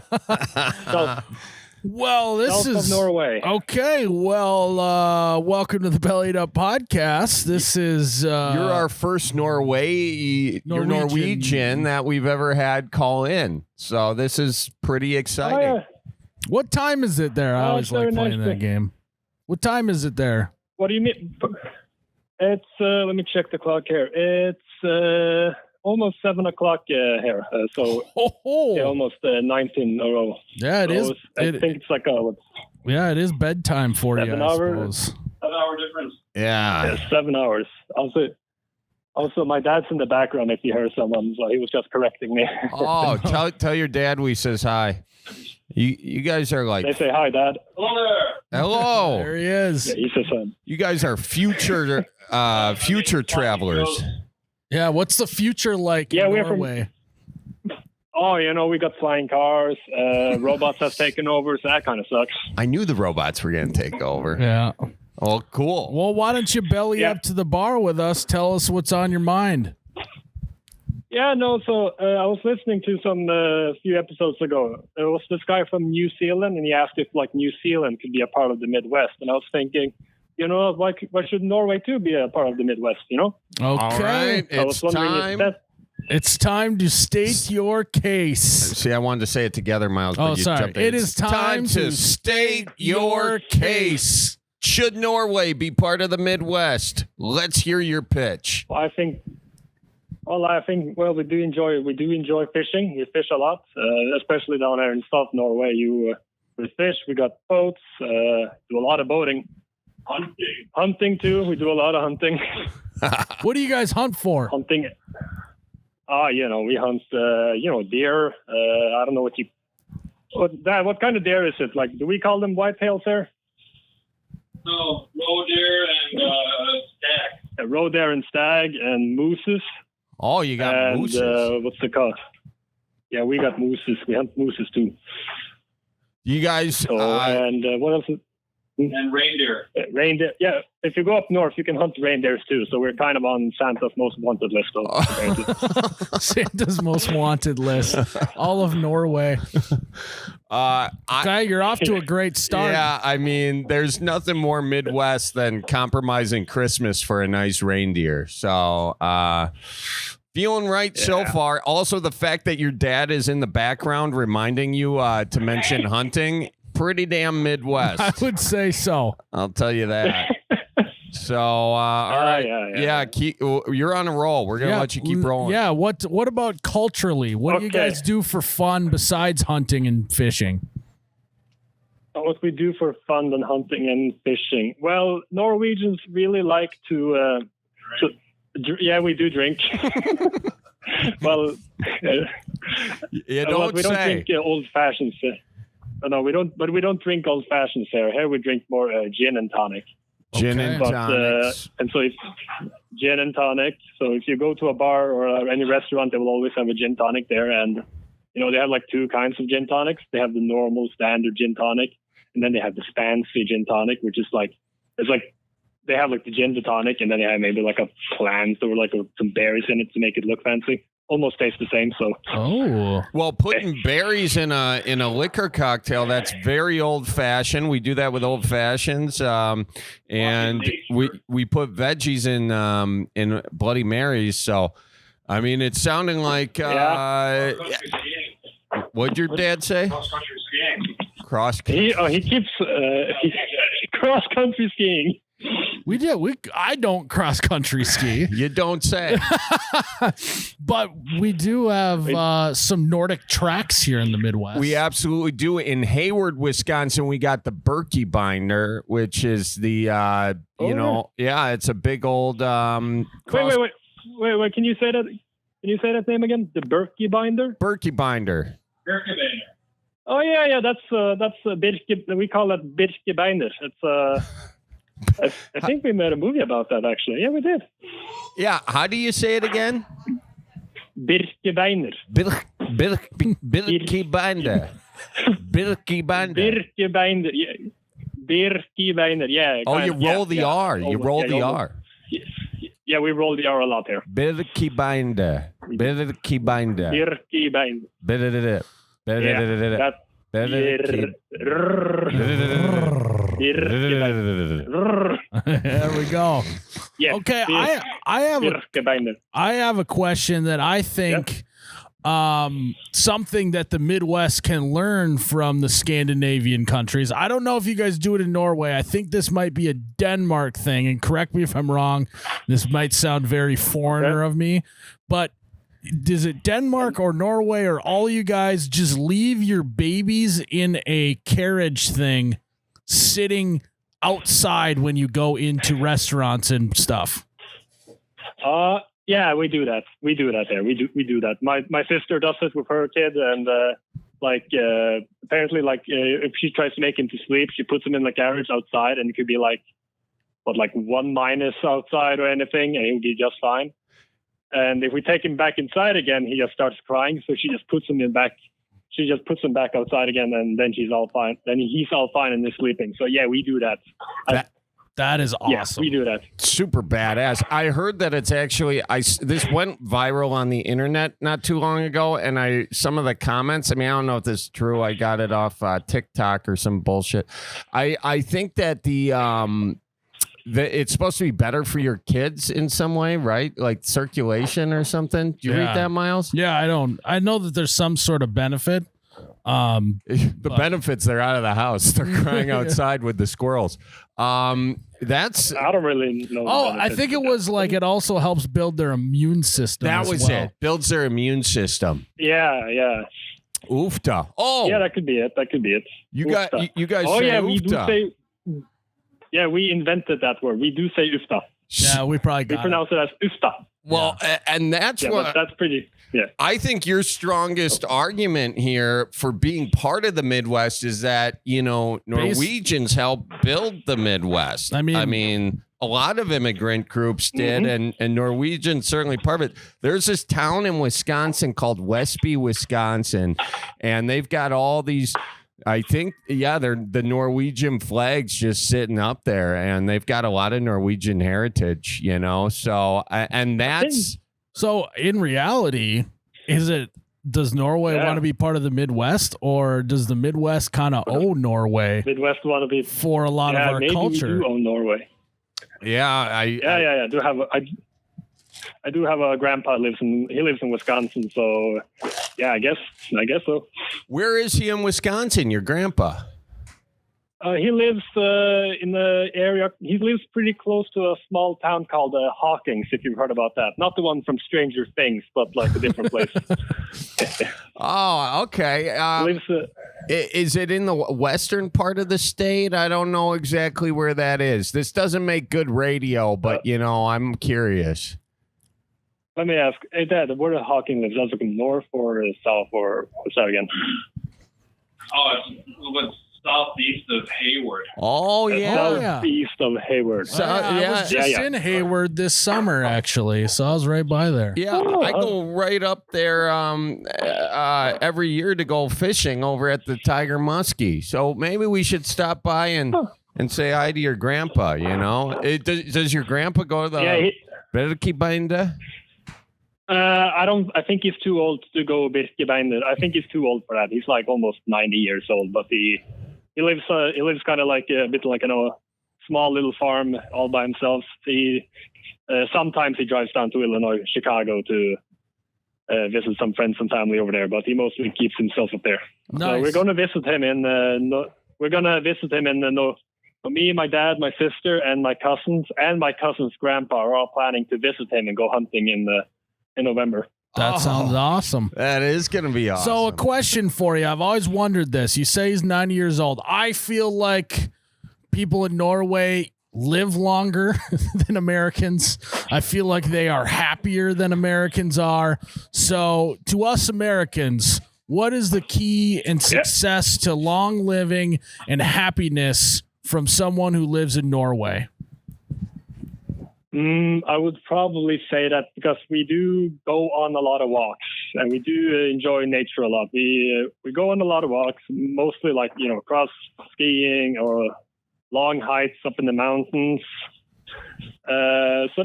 [SPEAKER 2] Well, this
[SPEAKER 13] South
[SPEAKER 2] is
[SPEAKER 13] of Norway.
[SPEAKER 2] Okay. Well, welcome to the Bellied Up podcast. This is
[SPEAKER 1] You're our first Norwegian that we've ever had call in. So this is pretty exciting.
[SPEAKER 13] Oh, yeah.
[SPEAKER 2] What time is it there? I always like playing that game. What time is it there?
[SPEAKER 13] What do you mean? It's let me check the clock here. It's almost 7 o'clock here. So yeah, almost 19 or
[SPEAKER 2] yeah, it is.
[SPEAKER 13] I think it's like
[SPEAKER 2] yeah, it is bedtime for you.
[SPEAKER 13] 7
[SPEAKER 2] I
[SPEAKER 13] hours.
[SPEAKER 2] suppose.
[SPEAKER 13] 7 hour difference.
[SPEAKER 1] Yeah.
[SPEAKER 13] 7 hours. Also, my dad's in the background. If you hear someone, so he was just correcting me.
[SPEAKER 1] Oh, tell your dad we says hi. You guys are like.
[SPEAKER 13] They say hi, Dad. Hello there.
[SPEAKER 1] Hello.
[SPEAKER 2] There he is.
[SPEAKER 13] Yeah, he says hi.
[SPEAKER 1] You guys are future travelers.
[SPEAKER 2] Yeah, what's the future like
[SPEAKER 13] Yeah,
[SPEAKER 2] in
[SPEAKER 13] we're
[SPEAKER 2] Norway?
[SPEAKER 13] Oh, we got flying cars. Robots have taken over, so that kind of sucks.
[SPEAKER 1] I knew the robots were going to take over.
[SPEAKER 2] Yeah.
[SPEAKER 1] Oh, cool.
[SPEAKER 2] Well, why don't you belly up to the bar with us? Tell us what's on your mind.
[SPEAKER 13] Yeah, no, so I was listening to some few episodes ago. There was this guy from New Zealand, and he asked if New Zealand could be a part of the Midwest. And I was thinking, why should Norway too be a part of the Midwest,
[SPEAKER 2] Okay.
[SPEAKER 1] All right, it's time.
[SPEAKER 2] It's time to state your case.
[SPEAKER 1] See, I wanted to say it together, Miles.
[SPEAKER 2] Oh,
[SPEAKER 1] but you
[SPEAKER 2] sorry.
[SPEAKER 1] jumped in.
[SPEAKER 2] It is time
[SPEAKER 1] to state your case. Should Norway be part of the Midwest? Let's hear your pitch.
[SPEAKER 13] I think we do enjoy fishing. We fish a lot, especially down there in South Norway. We fish. We got boats. Do a lot of boating. Hunting too. We do a lot of hunting.
[SPEAKER 2] What do you guys hunt for?
[SPEAKER 13] Hunting. We hunt. Deer. I don't know what kind of deer is it? Do we call them whitetails there? No, roe deer and stag. Roe deer and stag and mooses.
[SPEAKER 1] Oh, you got mooses.
[SPEAKER 13] What's the call? Yeah, we got mooses. We hunt mooses too.
[SPEAKER 1] You guys.
[SPEAKER 13] And what else? And reindeer. Reindeer. Yeah, if you go up north, you can hunt reindeers too. So we're kind of on Santa's most wanted list.
[SPEAKER 2] Santa's most wanted list. All of Norway. Okay, you're off to a great start.
[SPEAKER 1] Yeah, I mean, there's nothing more Midwest than compromising Christmas for a nice reindeer. So, feeling right so far. Also, the fact that your dad is in the background reminding you to mention hunting, pretty damn Midwest.
[SPEAKER 2] I would say so.
[SPEAKER 1] I'll tell you that. So, all right. Yeah, you're on a roll. We're going to let you keep rolling.
[SPEAKER 2] Yeah, what about culturally? What do you guys do for fun besides hunting and fishing?
[SPEAKER 13] What we do for fun and hunting and fishing? Well, Norwegians really like to we do drink. Well,
[SPEAKER 1] we
[SPEAKER 13] don't drink old-fashioned. No, we don't. But we don't drink old-fashioned here. Here we drink more gin and tonic.
[SPEAKER 1] Gin and tonic.
[SPEAKER 13] And so gin and tonic. So if you go to a bar or any restaurant, they will always have a gin tonic there. And, they have two kinds of gin tonics. They have the normal standard gin tonic. And then they have the fancy gin tonic, which is they have the gin tonic. And then they have maybe a plant or some berries in it to make it look fancy. almost tastes the same. So
[SPEAKER 1] well, putting berries in a liquor cocktail, that's very old fashioned. We do that with old fashions, and we put veggies in Bloody Marys. So, I mean, it's sounding like what'd your dad say? Cross country.
[SPEAKER 13] He keeps cross country skiing.
[SPEAKER 2] I don't cross country ski.
[SPEAKER 1] You don't say.
[SPEAKER 2] But we do have some Nordic tracks here in the Midwest.
[SPEAKER 1] We absolutely do. In Hayward, Wisconsin, we got the Berkey binder, which is the it's a big old
[SPEAKER 13] Wait, can you say that? Can you say that name again? The Berkey binder?
[SPEAKER 1] Berkey binder.
[SPEAKER 13] Oh yeah, that's Birke. We call that Birke binder. It's I think we made a movie about that, actually. Yeah, we did.
[SPEAKER 1] Yeah, how do you say it again?
[SPEAKER 13] Birke binder.
[SPEAKER 1] Birke binder. Birke binder.
[SPEAKER 13] Birke binder. Yeah. Birke binder. Yeah.
[SPEAKER 1] Oh, you roll the R. You roll the R.
[SPEAKER 13] Yeah, we roll the R a lot here.
[SPEAKER 1] Birke binder. Birke binder.
[SPEAKER 13] Birke binder.
[SPEAKER 1] There
[SPEAKER 2] we go.
[SPEAKER 13] Yeah.
[SPEAKER 2] Okay, I have a question that I think something that the Midwest can learn from the Scandinavian countries. I don't know if you guys do it in Norway. I think this might be a Denmark thing, and correct me if I'm wrong. This might sound very foreigner of me, but is it Denmark or Norway, or all you guys just leave your babies in a carriage thing sitting outside when you go into restaurants and stuff?
[SPEAKER 13] Yeah, we do that. We do that there. We do that. My sister does it with her kid, and apparently, if she tries to make him to sleep, she puts him in the carriage outside, and it could be like 1- outside or anything, and he'll be just fine. And if we take him back inside again, he just starts crying. So she just puts him back. She just puts him back outside again, and then she's all fine. Then he's all fine and is sleeping. So yeah, we do that.
[SPEAKER 2] That is awesome.
[SPEAKER 13] Yeah, we do that.
[SPEAKER 1] Super badass. I heard that it's actually this went viral on the internet not too long ago, and some of the comments. I mean, I don't know if this is true. I got it off TikTok or some bullshit. I think that it's supposed to be better for your kids in some way, right? Like circulation or something. Did you read that, Miles?
[SPEAKER 2] Yeah, I don't. I know that there's some sort of benefit.
[SPEAKER 1] The benefits, they're out of the house. They're crying outside with the squirrels. I
[SPEAKER 13] don't really know.
[SPEAKER 2] Oh, I think it was like it also helps build their immune system.
[SPEAKER 1] That was it. Builds their immune system.
[SPEAKER 13] Yeah.
[SPEAKER 1] Oofta. Oh,
[SPEAKER 13] yeah, that could be it.
[SPEAKER 1] You guys.
[SPEAKER 13] Oh
[SPEAKER 1] say
[SPEAKER 13] yeah,
[SPEAKER 1] oofta.
[SPEAKER 13] we do say. Yeah, we invented that word. We do say ufta.
[SPEAKER 2] Yeah, we probably got
[SPEAKER 13] pronounce it as ufta.
[SPEAKER 1] Well, and that's what
[SPEAKER 13] that's pretty. Yeah,
[SPEAKER 1] I think your strongest argument here for being part of the Midwest is that Norwegians helped build the Midwest. I mean, a lot of immigrant groups did, and Norwegians certainly part of it. There's this town in Wisconsin called Westby, Wisconsin, and they've got all these. I think, they're the Norwegian flags just sitting up there, and they've got a lot of Norwegian heritage, So, and that's
[SPEAKER 2] so. In reality, does Norway want to be part of the Midwest, or does the Midwest kind of own Norway?
[SPEAKER 13] Midwest want to be
[SPEAKER 2] for a lot of our culture.
[SPEAKER 13] We do own Norway.
[SPEAKER 1] Yeah,
[SPEAKER 13] I do have a grandpa lives in Wisconsin, so yeah, I guess so.
[SPEAKER 1] Where is he in Wisconsin, your grandpa?
[SPEAKER 13] He lives in the area. He lives pretty close to a small town called Hawkins, if you've heard about that. Not the one from Stranger Things, but like a different place.
[SPEAKER 1] Oh, okay. Is it in the western part of the state? I don't know exactly where that is. This doesn't make good radio, but I'm curious.
[SPEAKER 13] Let me ask, hey Dad, where does Hawking live? Does it north or south, or what's that again?
[SPEAKER 14] Oh, it's a little bit southeast of Hayward.
[SPEAKER 1] Oh yeah,
[SPEAKER 13] southeast of Hayward.
[SPEAKER 2] I was just in Hayward this summer, actually, so I was right by there.
[SPEAKER 1] Yeah, I go right up there every year to go fishing over at the Tiger Muskie. So maybe we should stop by and say hi to your grandpa. Does your grandpa go to the Bellied?
[SPEAKER 13] I think he's too old to go Birkebeiner. I think he's too old for that. He's like almost 90 years old, but he lives kind of like a bit like a small little farm all by himself. Sometimes he drives down to Illinois, Chicago to visit some friends and family over there, but he mostly keeps himself up there.
[SPEAKER 2] Nice.
[SPEAKER 13] So we're gonna visit him me, my dad, my sister, and my cousins, and my cousin's grandpa are all planning to visit him and go hunting in November.
[SPEAKER 2] That sounds awesome.
[SPEAKER 1] That is going to be awesome.
[SPEAKER 2] So a question for you. I've always wondered this. You say he's 90 years old. I feel like people in Norway live longer than Americans. I feel like they are happier than Americans are. So to us Americans, what is the key and success to long living and happiness from someone who lives in Norway?
[SPEAKER 13] I would probably say that because we do go on a lot of walks and we do enjoy nature a lot. We go on a lot of walks, mostly like, cross skiing or long hikes up in the mountains. So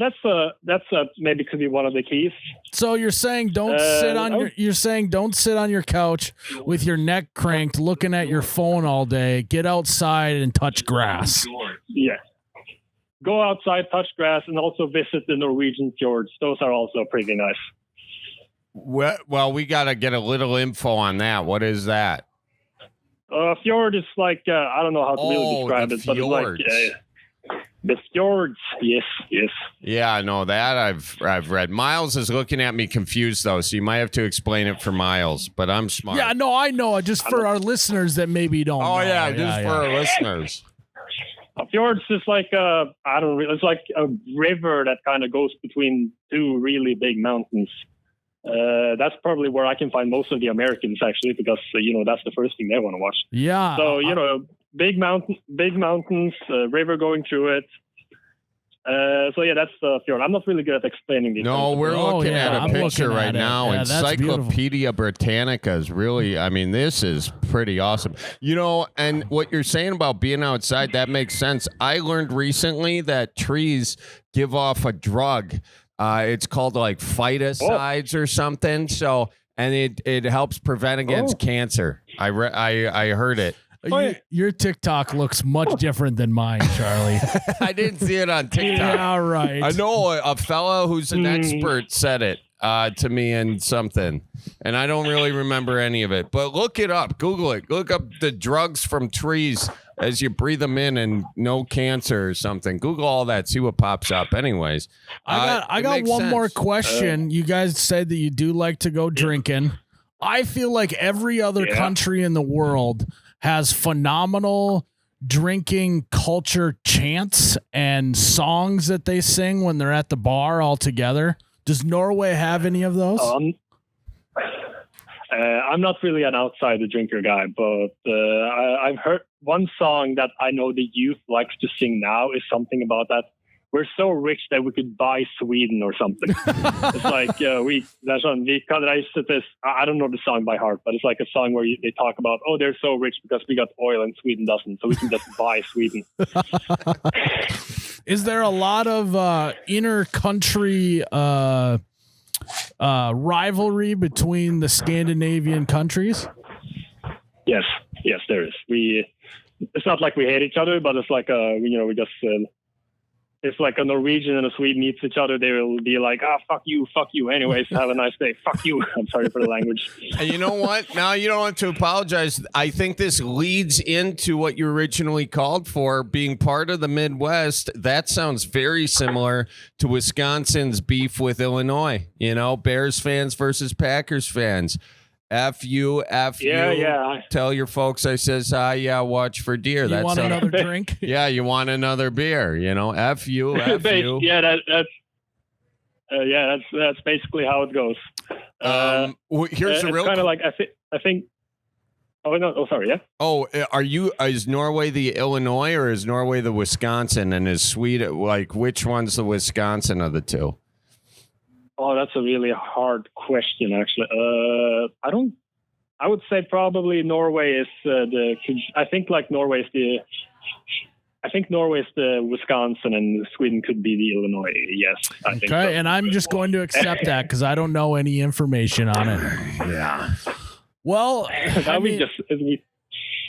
[SPEAKER 13] that's maybe could be one of the keys.
[SPEAKER 2] So you're saying don't sit on your couch with your neck cranked looking at your phone all day. Get outside and touch grass.
[SPEAKER 13] Yeah. Go outside, touch grass, and also visit the Norwegian fjords. Those are also pretty nice.
[SPEAKER 1] Well, we got to get a little info on that. What is that?
[SPEAKER 13] Fjord is like, I don't know how to really describe it, but it's like the fjords. Yes.
[SPEAKER 1] Yeah, I know that. I've read. Miles is looking at me confused, though, so you might have to explain it for Miles, but I'm smart.
[SPEAKER 2] Yeah, no, I know. Just for our listeners that maybe don't know.
[SPEAKER 1] Oh, yeah, just for our listeners.
[SPEAKER 13] A fjord's just like it's like a river that kind of goes between two really big mountains. That's probably where I can find most of the Americans actually, because that's the first thing they want to watch.
[SPEAKER 2] Yeah.
[SPEAKER 13] So big mountains, river going through it. So yeah, that's the fjord. I'm not really good at explaining these.
[SPEAKER 1] No,
[SPEAKER 13] things.
[SPEAKER 1] we're looking at a picture right now.
[SPEAKER 2] Yeah,
[SPEAKER 1] Encyclopedia Britannica is really, this is pretty awesome. And what you're saying about being outside, that makes sense. I learned recently that trees give off a drug. It's called like phyticides or something. So, and it helps prevent against cancer. I heard it.
[SPEAKER 2] Your TikTok looks much different than mine, Charlie.
[SPEAKER 1] I didn't see it on TikTok.
[SPEAKER 2] Yeah, right.
[SPEAKER 1] I know a fellow who's an expert said it to me in something, and I don't really remember any of it. But look it up. Google it. Look up the drugs from trees as you breathe them in and no cancer or something. Google all that. See what pops up. Anyways,
[SPEAKER 2] I got one more question. You guys said that you do like to go drinking. I feel like every other country in the world has phenomenal drinking culture chants and songs that they sing when they're at the bar all together. Does Norway have any of those?
[SPEAKER 13] I'm not really an outsider drinker guy, but I've heard one song that I know the youth likes to sing now is something about that. We're so rich that we could buy Sweden or something. It's like I don't know the song by heart, but it's like a song where they talk about, they're so rich because we got oil and Sweden doesn't, so we can just buy Sweden.
[SPEAKER 2] Is there a lot of inter-country rivalry between the Scandinavian countries?
[SPEAKER 13] Yes, there is. It's not like we hate each other, but it's like we just. If like a Norwegian and a Swede meets each other, they will be like, fuck you. Anyways, have a nice day. Fuck you. I'm sorry for the language.
[SPEAKER 1] And you know what? Now you don't want to apologize. I think this leads into what you originally called for, being part of the Midwest. That sounds very similar to Wisconsin's beef with Illinois. Bears fans versus Packers fans. F you.
[SPEAKER 13] Yeah.
[SPEAKER 1] Tell your folks I says, watch for deer.
[SPEAKER 2] You want another drink?
[SPEAKER 1] Yeah, you want another beer. F you.
[SPEAKER 13] Yeah, that's basically how it goes.
[SPEAKER 1] Here's the real
[SPEAKER 13] kind of like I think. Oh no! Oh, sorry. Yeah.
[SPEAKER 1] Oh, is Norway the Illinois or is Norway the Wisconsin, and is Sweden like which one's the Wisconsin of the two?
[SPEAKER 13] Oh, that's a really hard question, actually. I would say probably Norway is I think like Norway is I think Norway is the Wisconsin and Sweden could be the Illinois. Yes, I think so.
[SPEAKER 2] Okay, and I'm just going to accept that because I don't know any information on it.
[SPEAKER 1] Yeah.
[SPEAKER 2] Well, I mean,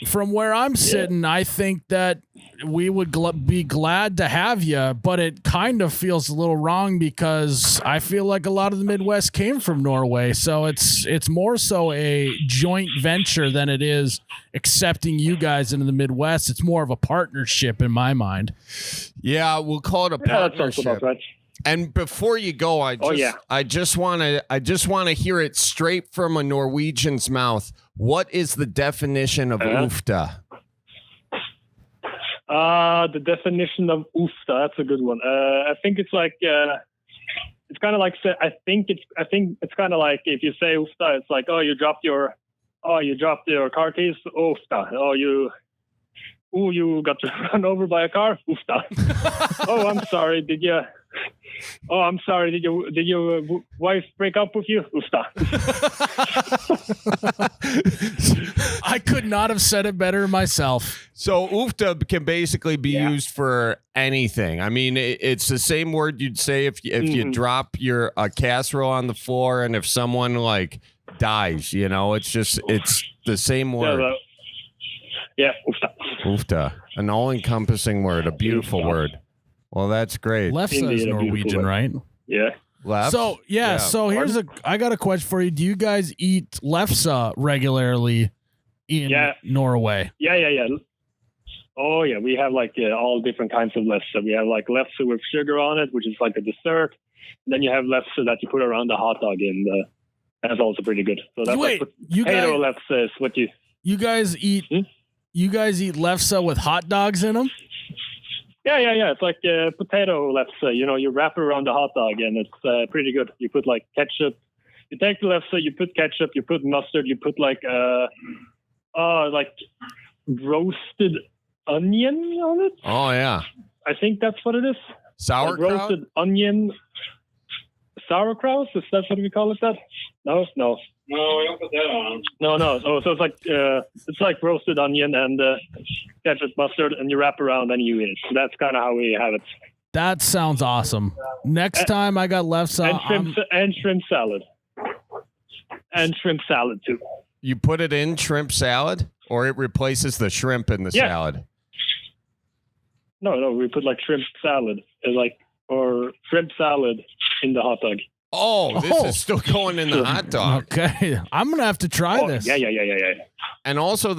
[SPEAKER 2] from where I'm sitting, I think that we would be glad to have you, but it kind of feels a little wrong because I feel like a lot of the Midwest came from Norway. So it's more so a joint venture than it is accepting you guys into the Midwest. It's more of a partnership in my mind.
[SPEAKER 1] Yeah, we'll call it a partnership.
[SPEAKER 13] About right.
[SPEAKER 1] And before you go, I just want to hear it straight from a Norwegian's mouth. What is the definition of ufta?
[SPEAKER 13] The definition of ufta, that's a good one. I think it's like it's kind of like I think it's kind of like if you say ufta, it's like you dropped your car keys, ufta. You got run over by a car, ufta. I'm sorry. Did your wife break up with you? Ufta.
[SPEAKER 2] I could not have said it better myself.
[SPEAKER 1] So ufta can basically be used for anything. I mean, it's the same word you'd say if you drop a casserole on the floor and if someone like dies, it's the same word.
[SPEAKER 13] Yeah, ufta.
[SPEAKER 1] Ufta, an all-encompassing word, a beautiful word. Well, that's great.
[SPEAKER 2] Lefse is Norwegian, right?
[SPEAKER 13] Yeah.
[SPEAKER 1] Lefse?
[SPEAKER 2] So so I got a question for you. Do you guys eat lefse regularly in Norway?
[SPEAKER 13] Yeah. Oh yeah, we have like all different kinds of lefse. We have like lefse with sugar on it, which is like a dessert. And then you have lefse that you put around the hot dog, and that's also pretty good. So that's potato lefse is what you.
[SPEAKER 2] You guys eat. You guys eat lefse with hot dogs in them?
[SPEAKER 13] Yeah. It's like potato lefse. You wrap it around the hot dog, and it's pretty good. You put like ketchup. You take the lefse, you put ketchup, you put mustard, you put like roasted onion on it.
[SPEAKER 1] Oh yeah.
[SPEAKER 13] I think that's what it is.
[SPEAKER 1] Sauerkraut.
[SPEAKER 13] Like roasted onion. Sauerkraut? Is that what we call it? That? No.
[SPEAKER 14] No, we don't put that on.
[SPEAKER 13] No. Oh, so it's like roasted onion and ketchup, mustard, and you wrap around and you eat it. So that's kind of how we have it.
[SPEAKER 2] That sounds awesome. Next time I got lefse
[SPEAKER 13] and shrimp salad. And shrimp salad too.
[SPEAKER 1] You put it in shrimp salad, or it replaces the shrimp in the salad?
[SPEAKER 13] No, we put like shrimp salad, or shrimp salad in the hot dog.
[SPEAKER 1] Oh, this is still going in the hot dog.
[SPEAKER 2] Okay, I'm gonna have to try this.
[SPEAKER 13] Yeah.
[SPEAKER 1] And also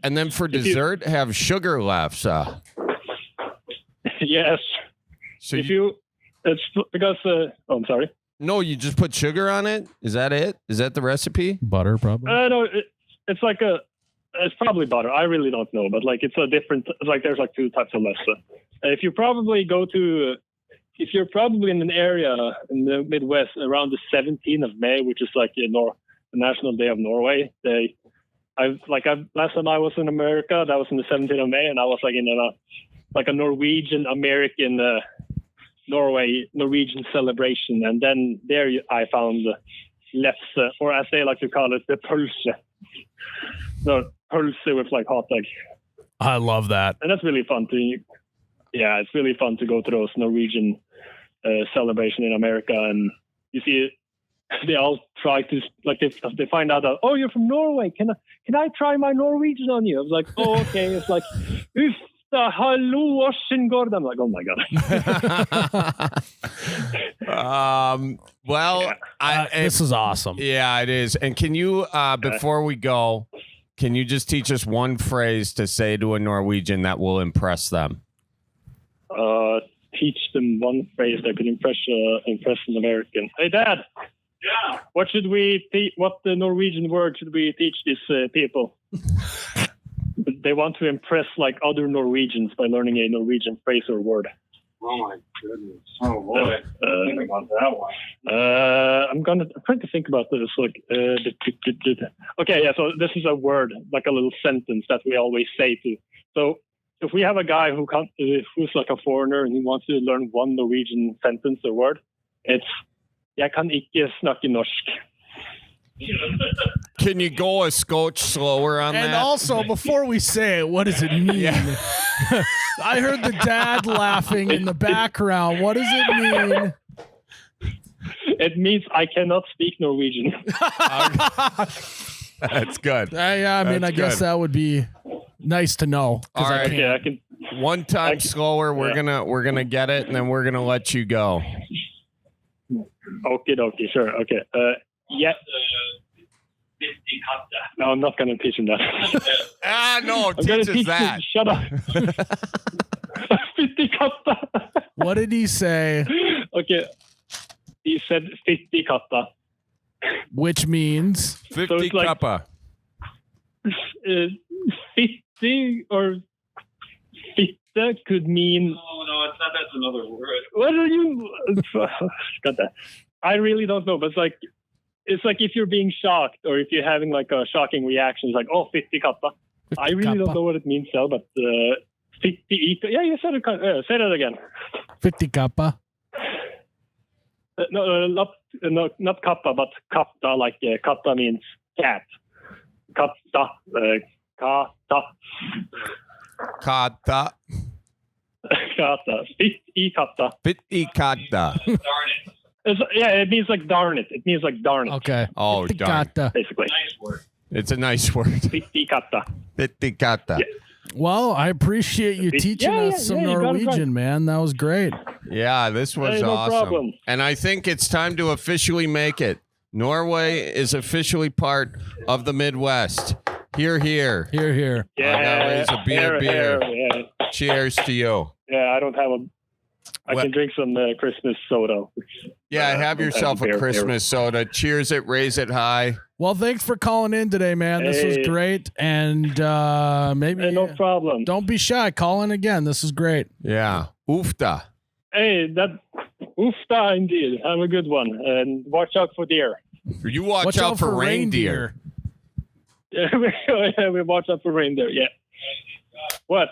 [SPEAKER 1] and then for dessert, have sugar lefse.
[SPEAKER 13] Yes.
[SPEAKER 1] So
[SPEAKER 13] it's because. I'm sorry.
[SPEAKER 1] No, you just put sugar on it. Is that it? Is that the recipe?
[SPEAKER 2] Butter, probably.
[SPEAKER 13] No, it's like it's probably butter. I really don't know, but like it's a different. Like there's like two types of lefse. If you're probably in an area in the Midwest around the 17th of May, which is like the National Day of Norway. Last time I was in America, that was on the 17th of May, and I was like in a Norwegian American Norwegian celebration, and then there I found lefse, or as they like to call it, the pølse. The pølse with like hot dog.
[SPEAKER 2] I love that,
[SPEAKER 13] and that's really fun to. Yeah, it's really fun to go to those Norwegian celebration in America, and you see they all try to they find out that you're from Norway. Can I try my Norwegian on you? I was like, okay. It's like hallo Oshengård. I'm like, oh my
[SPEAKER 1] god.
[SPEAKER 2] This is awesome.
[SPEAKER 1] Yeah, it is. And can you before we go, can you just teach us one phrase to say to a Norwegian that will impress them?
[SPEAKER 13] Teach them one phrase that could impress an American. Hey, Dad.
[SPEAKER 14] Yeah.
[SPEAKER 13] What the Norwegian word should we teach these people? They want to impress like other Norwegians by learning a Norwegian phrase or word.
[SPEAKER 14] Oh my goodness! Oh boy, think about that one.
[SPEAKER 13] I'm trying to think about this. Like, okay, yeah. So this is a word, like a little sentence that we always say to. So if we have a guy who's like a foreigner and he wants to learn one Norwegian sentence or word, it's "Jeg kan ikke snakke norsk."
[SPEAKER 1] Can you go a scotch slower on that?
[SPEAKER 2] And also, before we say it, what does it mean? I heard the dad laughing in the background. What does it mean?
[SPEAKER 13] It means I cannot speak Norwegian.
[SPEAKER 1] That's good.
[SPEAKER 2] Yeah, I mean, I guess that would be nice to know.
[SPEAKER 1] All right.
[SPEAKER 13] Okay, I can.
[SPEAKER 1] One time slower. We're gonna get it, and then we're gonna let you go.
[SPEAKER 13] Okay, sure. Okay. Yeah. No, I'm not gonna teach him that.
[SPEAKER 1] No, teach us that.
[SPEAKER 13] Shut up. 50 katta.
[SPEAKER 2] What did he say?
[SPEAKER 13] Okay. He said 50 katta.
[SPEAKER 2] Which means
[SPEAKER 1] 50
[SPEAKER 13] so
[SPEAKER 1] kappa.
[SPEAKER 13] 50 or 50 could mean.
[SPEAKER 14] No, it's not. That's another word.
[SPEAKER 13] What are you? Got that. I really don't know, but it's like if you're being shocked or if you're having like a shocking reaction, it's like, oh, 50 kappa. I really don't know what it means, Sal, but 50 yeah, you said it. Say that again.
[SPEAKER 2] 50 kappa.
[SPEAKER 13] No, not kappa, but katta, like katta means cat. Katta, katta.
[SPEAKER 1] Katta.
[SPEAKER 13] Katta. 50 katta.
[SPEAKER 1] 50 katta.
[SPEAKER 14] Darn it.
[SPEAKER 13] It means like darn it. It means like darn it.
[SPEAKER 2] Okay.
[SPEAKER 1] Oh,
[SPEAKER 2] 50
[SPEAKER 1] darn.
[SPEAKER 2] katta.
[SPEAKER 13] Basically.
[SPEAKER 14] Nice word.
[SPEAKER 1] It's a nice word.
[SPEAKER 13] 50 katta.
[SPEAKER 1] 50 katta.
[SPEAKER 13] Yeah.
[SPEAKER 2] Well, I appreciate you teaching us some
[SPEAKER 13] you got it right.
[SPEAKER 2] Norwegian, man. That was great.
[SPEAKER 1] Yeah, this was
[SPEAKER 13] Hey, no
[SPEAKER 1] awesome.
[SPEAKER 13] problem.
[SPEAKER 1] And I think it's time to officially make it. Norway is officially part of the Midwest. Here, here.
[SPEAKER 2] Here, here.
[SPEAKER 13] Yeah.
[SPEAKER 1] I gotta raise a beer.
[SPEAKER 13] Yeah.
[SPEAKER 1] Cheers to you.
[SPEAKER 13] Yeah, I don't have I
[SPEAKER 1] What?
[SPEAKER 13] can drink some Christmas soda.
[SPEAKER 1] Yeah, have yourself a
[SPEAKER 13] beer.
[SPEAKER 1] Christmas soda. Cheers it, raise it high.
[SPEAKER 2] Well, thanks for calling in today, man. This was
[SPEAKER 13] Hey.
[SPEAKER 2] great. And maybe
[SPEAKER 13] Hey, no problem.
[SPEAKER 2] don't be shy. Call in again. This is great.
[SPEAKER 1] Yeah. Oofta.
[SPEAKER 13] Hey, that oofta indeed. Have a good one. And watch out for deer.
[SPEAKER 1] You watch out for reindeer.
[SPEAKER 13] Yeah, we watch out for reindeer. Yeah. What?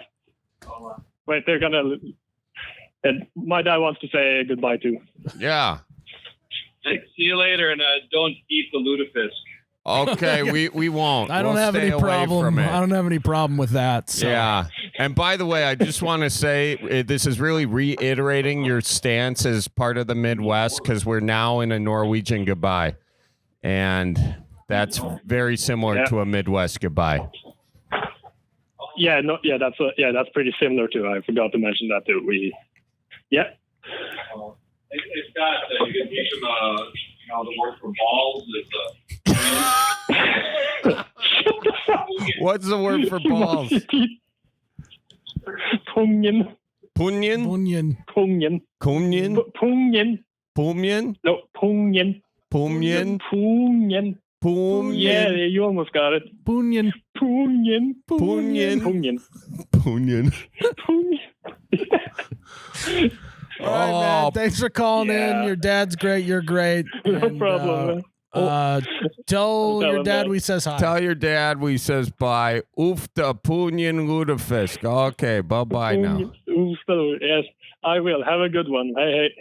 [SPEAKER 13] Wait, they're gonna. And my dad wants to say goodbye too.
[SPEAKER 1] Yeah.
[SPEAKER 14] Hey, see you later, and don't eat the lutefisk.
[SPEAKER 1] Okay, we won't.
[SPEAKER 2] I don't
[SPEAKER 1] We'll
[SPEAKER 2] have
[SPEAKER 1] stay
[SPEAKER 2] any
[SPEAKER 1] away
[SPEAKER 2] problem.
[SPEAKER 1] from it.
[SPEAKER 2] I don't have any problem with that. So.
[SPEAKER 1] Yeah. And by the way, I just want to say this is really reiterating your stance as part of the Midwest because we're now in a Norwegian goodbye. And that's very similar to a Midwest goodbye.
[SPEAKER 13] Yeah, no, yeah, that's pretty similar too. I forgot to mention that too. Yeah.
[SPEAKER 14] Hey, Scott, you can teach him, the word for balls is
[SPEAKER 1] What's the word for balls?
[SPEAKER 13] Pungen.
[SPEAKER 1] Punyan?
[SPEAKER 2] Punyan.
[SPEAKER 13] Pungen.
[SPEAKER 1] Kunyan?
[SPEAKER 13] Pungen.
[SPEAKER 1] Pumyan?
[SPEAKER 13] No, pungen.
[SPEAKER 1] Pumyan?
[SPEAKER 13] Pungen.
[SPEAKER 1] Pumyan?
[SPEAKER 13] Yeah, you almost got it.
[SPEAKER 2] Punyan.
[SPEAKER 13] Pungen.
[SPEAKER 1] Punyan?
[SPEAKER 13] Pungen.
[SPEAKER 1] Punyan.
[SPEAKER 2] All right, man. Thanks for calling in. Your dad's great. You're great.
[SPEAKER 13] No problem, man.
[SPEAKER 2] Tell your
[SPEAKER 13] him
[SPEAKER 2] dad
[SPEAKER 13] that.
[SPEAKER 2] we says hi.
[SPEAKER 1] Tell your dad we says bye. Oofta punyan lutefisk. Okay, bye-bye now.
[SPEAKER 13] Yes, I will. Have a good one. Hey.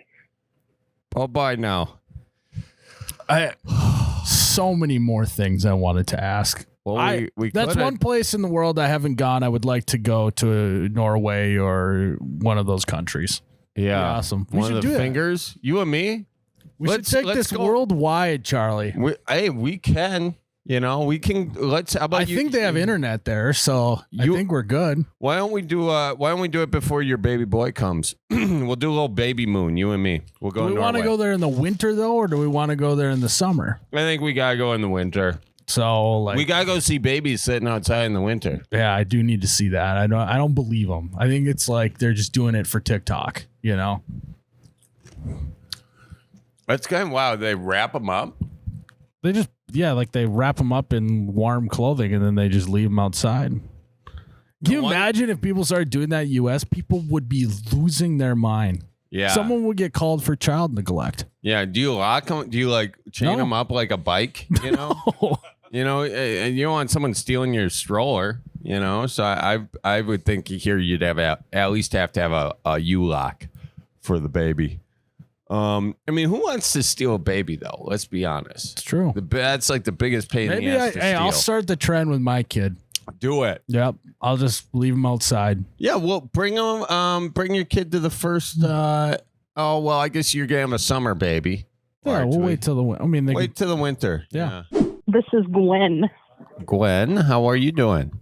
[SPEAKER 1] Bye-bye now.
[SPEAKER 2] So many more things I wanted to ask.
[SPEAKER 1] Well, we
[SPEAKER 2] that's
[SPEAKER 1] could've-
[SPEAKER 2] one place in the world I haven't gone. I would like to go to Norway or one of those countries.
[SPEAKER 1] Yeah.
[SPEAKER 2] Awesome. We
[SPEAKER 1] One
[SPEAKER 2] should
[SPEAKER 1] of
[SPEAKER 2] do
[SPEAKER 1] the
[SPEAKER 2] that.
[SPEAKER 1] fingers. You and me?
[SPEAKER 2] We should take this worldwide, Charlie.
[SPEAKER 1] We can. You know, we can. How about
[SPEAKER 2] I think they have internet there, so I think we're good.
[SPEAKER 1] Why don't we do it before your baby boy comes? We'll do a little baby moon, you and me. We'll go
[SPEAKER 2] Do we
[SPEAKER 1] to
[SPEAKER 2] want to
[SPEAKER 1] Norway.
[SPEAKER 2] go there in the winter though, or do we want to go there in the summer?
[SPEAKER 1] I think we gotta go in the winter.
[SPEAKER 2] So
[SPEAKER 1] we gotta go see babies sitting outside in the winter.
[SPEAKER 2] Yeah, I do need to see that. I don't believe them. I think it's like they're just doing it for TikTok, you know?
[SPEAKER 1] That's kind of wow. They wrap them up.
[SPEAKER 2] They just, like they wrap them up in warm clothing and then they just leave them outside. Can you imagine if people started doing that in the U.S.? People would be losing their mind.
[SPEAKER 1] Yeah.
[SPEAKER 2] Someone would get called for child neglect.
[SPEAKER 1] Yeah. Do you lock them? Do you like chain them up like a bike? You know? You know, and you don't want someone stealing your stroller, you know? So I would think here you'd have at least have to have a U-lock for the baby. I mean, who wants to steal a baby though? Let's be honest.
[SPEAKER 2] It's true.
[SPEAKER 1] That's like the biggest pain in
[SPEAKER 2] Maybe
[SPEAKER 1] the ass to steal.
[SPEAKER 2] I'll start the trend with my kid.
[SPEAKER 1] Do it.
[SPEAKER 2] Yep. I'll just leave them outside.
[SPEAKER 1] Yeah, well, bring them. Bring your kid to the first. I guess you're gonna have a summer baby.
[SPEAKER 2] Yeah, we'll wait till the winter.
[SPEAKER 1] Wait till the winter.
[SPEAKER 2] Yeah.
[SPEAKER 15] This is Gwen.
[SPEAKER 1] Gwen, how are you doing?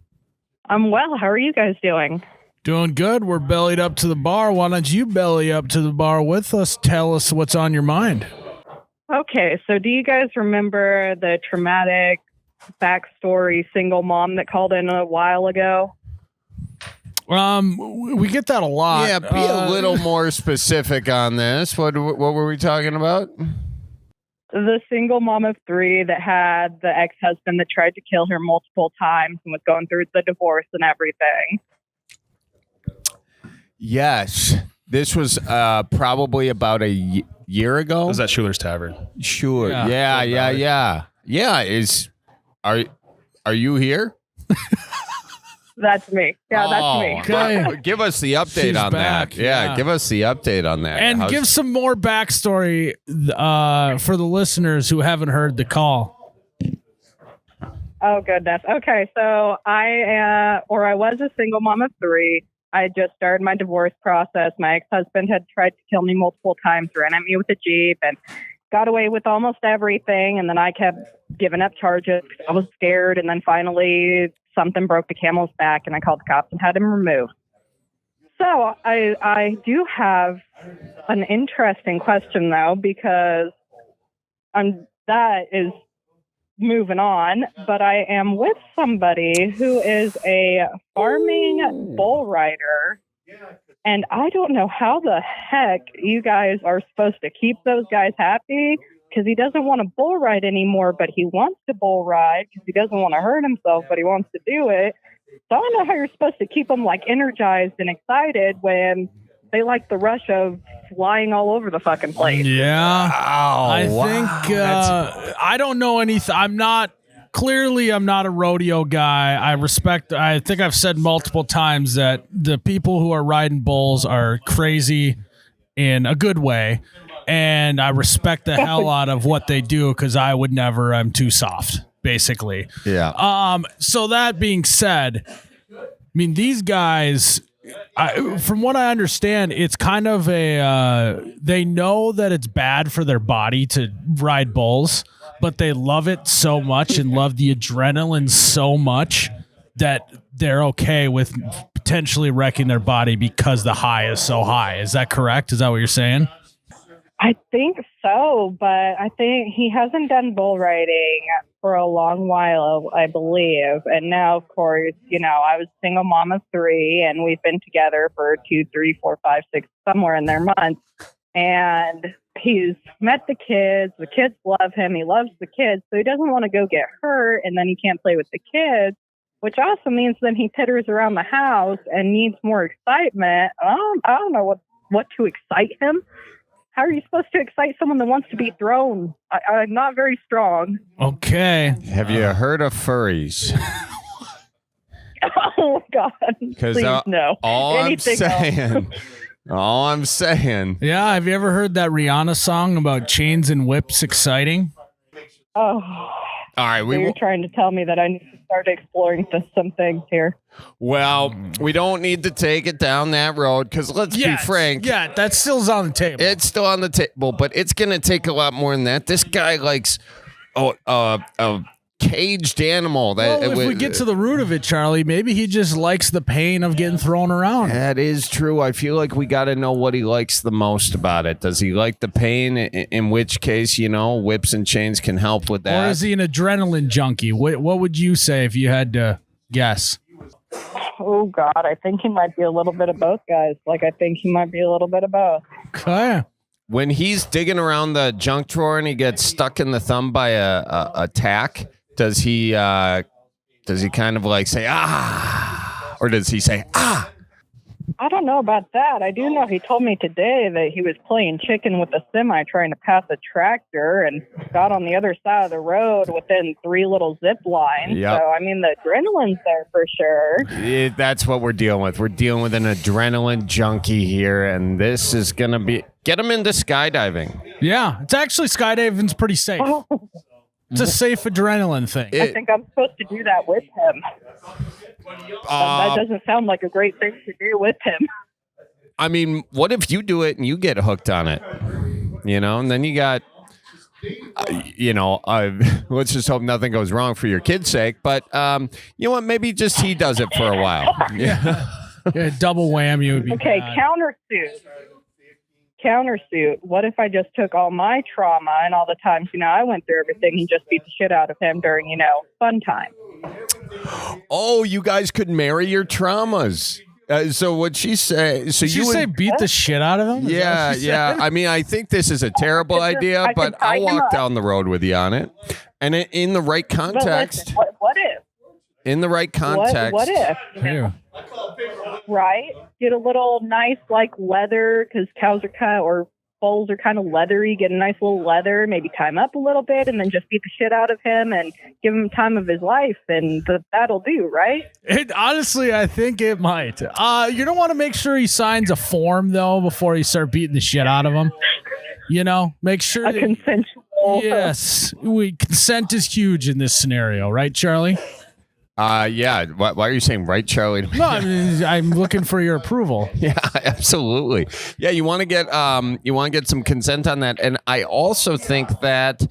[SPEAKER 15] I'm well. How are you guys doing?
[SPEAKER 2] Doing good. We're bellied up to the bar. Why don't you belly up to the bar with us? Tell us what's on your mind.
[SPEAKER 15] Okay, so do you guys remember the traumatic backstory single mom that called in a while ago?
[SPEAKER 2] We get that a lot.
[SPEAKER 1] Yeah, be a little more specific on this. What were we talking about?
[SPEAKER 15] The single mom of 3 that had the ex-husband that tried to kill her multiple times and was going through the divorce and everything.
[SPEAKER 1] Yes. This was probably about a year ago.
[SPEAKER 9] It was at Schuler's Tavern.
[SPEAKER 1] Sure. Yeah. Are you here?
[SPEAKER 15] That's me. Yeah, that's me.
[SPEAKER 2] Okay.
[SPEAKER 1] Give us the update
[SPEAKER 2] She's
[SPEAKER 1] on
[SPEAKER 2] back,
[SPEAKER 1] that. Yeah, give us the update on that.
[SPEAKER 2] And give some more backstory for the listeners who haven't heard the call.
[SPEAKER 15] Oh, goodness. Okay, so I was a single mom of 3. I had just started my divorce process. My ex-husband had tried to kill me multiple times, ran at me with a Jeep, and got away with almost everything. And then I kept giving up charges because I was scared. And then finally something broke the camel's back, and I called the cops and had him removed. So I do have an interesting question, though, because that is moving on, but I am with somebody who is a farming bull rider, and I don't know how the heck you guys are supposed to keep those guys happy, because he doesn't want to bull ride anymore, but he wants to bull ride because he doesn't want to hurt himself, but he wants to do it. So I don't know how you're supposed to keep them like energized and excited when they like the rush of flying all over the fucking place.
[SPEAKER 2] Yeah. I think I don't know anything. I'm not a rodeo guy. I think I've said multiple times that the people who are riding bulls are crazy in a good way. And I respect the hell out of what they do because I would never. I'm too soft, basically.
[SPEAKER 1] Yeah.
[SPEAKER 2] So that being said, I mean, these guys, from what I understand, it's kind of they know that it's bad for their body to ride bulls, but they love it so much and love the adrenaline so much that they're okay with potentially wrecking their body because the high is so high. Is that correct? Is that what you're saying?
[SPEAKER 15] I think so, but I think he hasn't done bull riding for a long while, I believe. And now, of course, I was single mom of 3, and we've been together for 2, 3, 4, 5, 6, somewhere in their months. And he's met the kids. The kids love him. He loves the kids. So he doesn't want to go get hurt, and then he can't play with the kids, which also means then he pitters around the house and needs more excitement. I don't know what to excite him. How are you supposed to excite someone that wants to be thrown? I'm not very strong.
[SPEAKER 2] Okay.
[SPEAKER 1] Have you heard of furries?
[SPEAKER 15] Oh, God.
[SPEAKER 1] Because
[SPEAKER 15] Please, no.
[SPEAKER 1] all
[SPEAKER 15] Anything
[SPEAKER 1] I'm saying.
[SPEAKER 2] Yeah. Have you ever heard that Rihanna song about chains and whips exciting?
[SPEAKER 15] Oh.
[SPEAKER 1] All right.
[SPEAKER 15] You're trying to tell me that I need to start exploring some things here.
[SPEAKER 1] Well, we don't need to take it down that road because let's be frank.
[SPEAKER 2] Yeah, that still's on the table.
[SPEAKER 1] It's still on the table, but it's going to take a lot more than that. This guy likes a caged animal.
[SPEAKER 2] If we get to the root of it, Charlie, maybe he just likes the pain of getting thrown around.
[SPEAKER 1] That is true. I feel like we got to know what he likes the most about it. Does he like the pain? In which case, whips and chains can help with that.
[SPEAKER 2] Or is he an adrenaline junkie? What would you say if you had to guess?
[SPEAKER 15] Oh, God. I think he might be a little bit of both, guys. I think he might be a little bit of both.
[SPEAKER 2] Okay.
[SPEAKER 1] When he's digging around the junk drawer and he gets stuck in the thumb by a tack, does he kind of say, ah? Or does he say, ah?
[SPEAKER 15] I don't know about that. I do know he told me today that he was playing chicken with a semi trying to pass a tractor and got on the other side of the road within 3 little zip lines.
[SPEAKER 1] Yep.
[SPEAKER 15] So, I mean, the adrenaline's there for sure.
[SPEAKER 1] That's what we're dealing with. We're dealing with an adrenaline junkie here, and this is going to get him into skydiving.
[SPEAKER 2] Yeah, it's actually skydiving's pretty safe. It's a safe adrenaline thing.
[SPEAKER 15] I think I'm supposed to do that with him. That doesn't sound like a great thing to do with him.
[SPEAKER 1] I mean, what if you do it and you get hooked on it? You know, and then you got, let's just hope nothing goes wrong for your kid's sake. But you know what? Maybe just he does it for a while.
[SPEAKER 2] Yeah, double whammy would be
[SPEAKER 15] okay,
[SPEAKER 2] bad.
[SPEAKER 15] Countersuit. What if I just took all my trauma and all the times, I went through everything and just beat the shit out of him during, fun time?
[SPEAKER 1] Oh, you guys could marry your traumas. So what'd she say? So
[SPEAKER 2] Did you say beat the shit out of him? Is that
[SPEAKER 1] Yeah,
[SPEAKER 2] what she
[SPEAKER 1] yeah.
[SPEAKER 2] said?
[SPEAKER 1] I mean, I think this is a terrible idea,
[SPEAKER 15] I
[SPEAKER 1] but
[SPEAKER 15] could tie
[SPEAKER 1] I'll
[SPEAKER 15] him
[SPEAKER 1] walk
[SPEAKER 15] up.
[SPEAKER 1] down the road with you on it. And in the right
[SPEAKER 15] But
[SPEAKER 1] context,
[SPEAKER 15] listen, what if?
[SPEAKER 1] in the right context.
[SPEAKER 15] What if?
[SPEAKER 2] Ew.
[SPEAKER 15] Right? Get a little nice leather, because cows are or foals are kind of leathery. Get a nice little leather, maybe tie him up a little bit, and then just beat the shit out of him and give him time of his life, and that'll do, right?
[SPEAKER 2] Honestly, I think it might. You don't want to make sure he signs a form though before you start beating the shit out of him. Make sure
[SPEAKER 15] A consensual.
[SPEAKER 2] Yes, consent is huge in this scenario, right, Charlie?
[SPEAKER 1] Yeah. Why are you saying right, Charlie?
[SPEAKER 2] No, I mean, I'm looking for your approval.
[SPEAKER 1] Yeah, absolutely. Yeah, you want to get some consent on that, and I also think that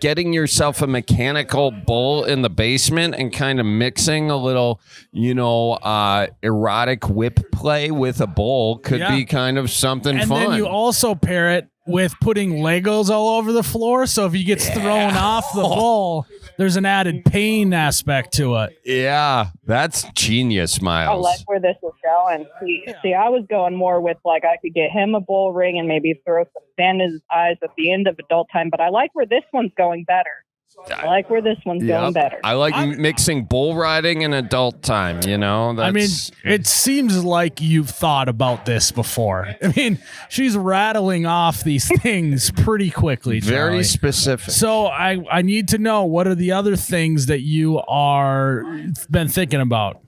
[SPEAKER 1] getting yourself a mechanical bull in the basement and kind of mixing a little, erotic whip play with a bull could be kind of something
[SPEAKER 2] And
[SPEAKER 1] fun.
[SPEAKER 2] then you also pair it with putting Legos all over the floor, so if he gets thrown off the bull, there's an added pain aspect to it.
[SPEAKER 1] Yeah, that's genius,
[SPEAKER 15] I
[SPEAKER 1] Miles.
[SPEAKER 15] like where this is going. See, I was going more with I could get him a bull ring and maybe throw some sand in his eyes at the end of adult time. But I like where this one's going better. Going better.
[SPEAKER 1] I like mixing bull riding and adult time,
[SPEAKER 2] I mean, it seems like you've thought about this before. I mean, she's rattling off these things pretty quickly, Charlie.
[SPEAKER 1] Very specific.
[SPEAKER 2] So I need to know, what are the other things that you are been thinking about?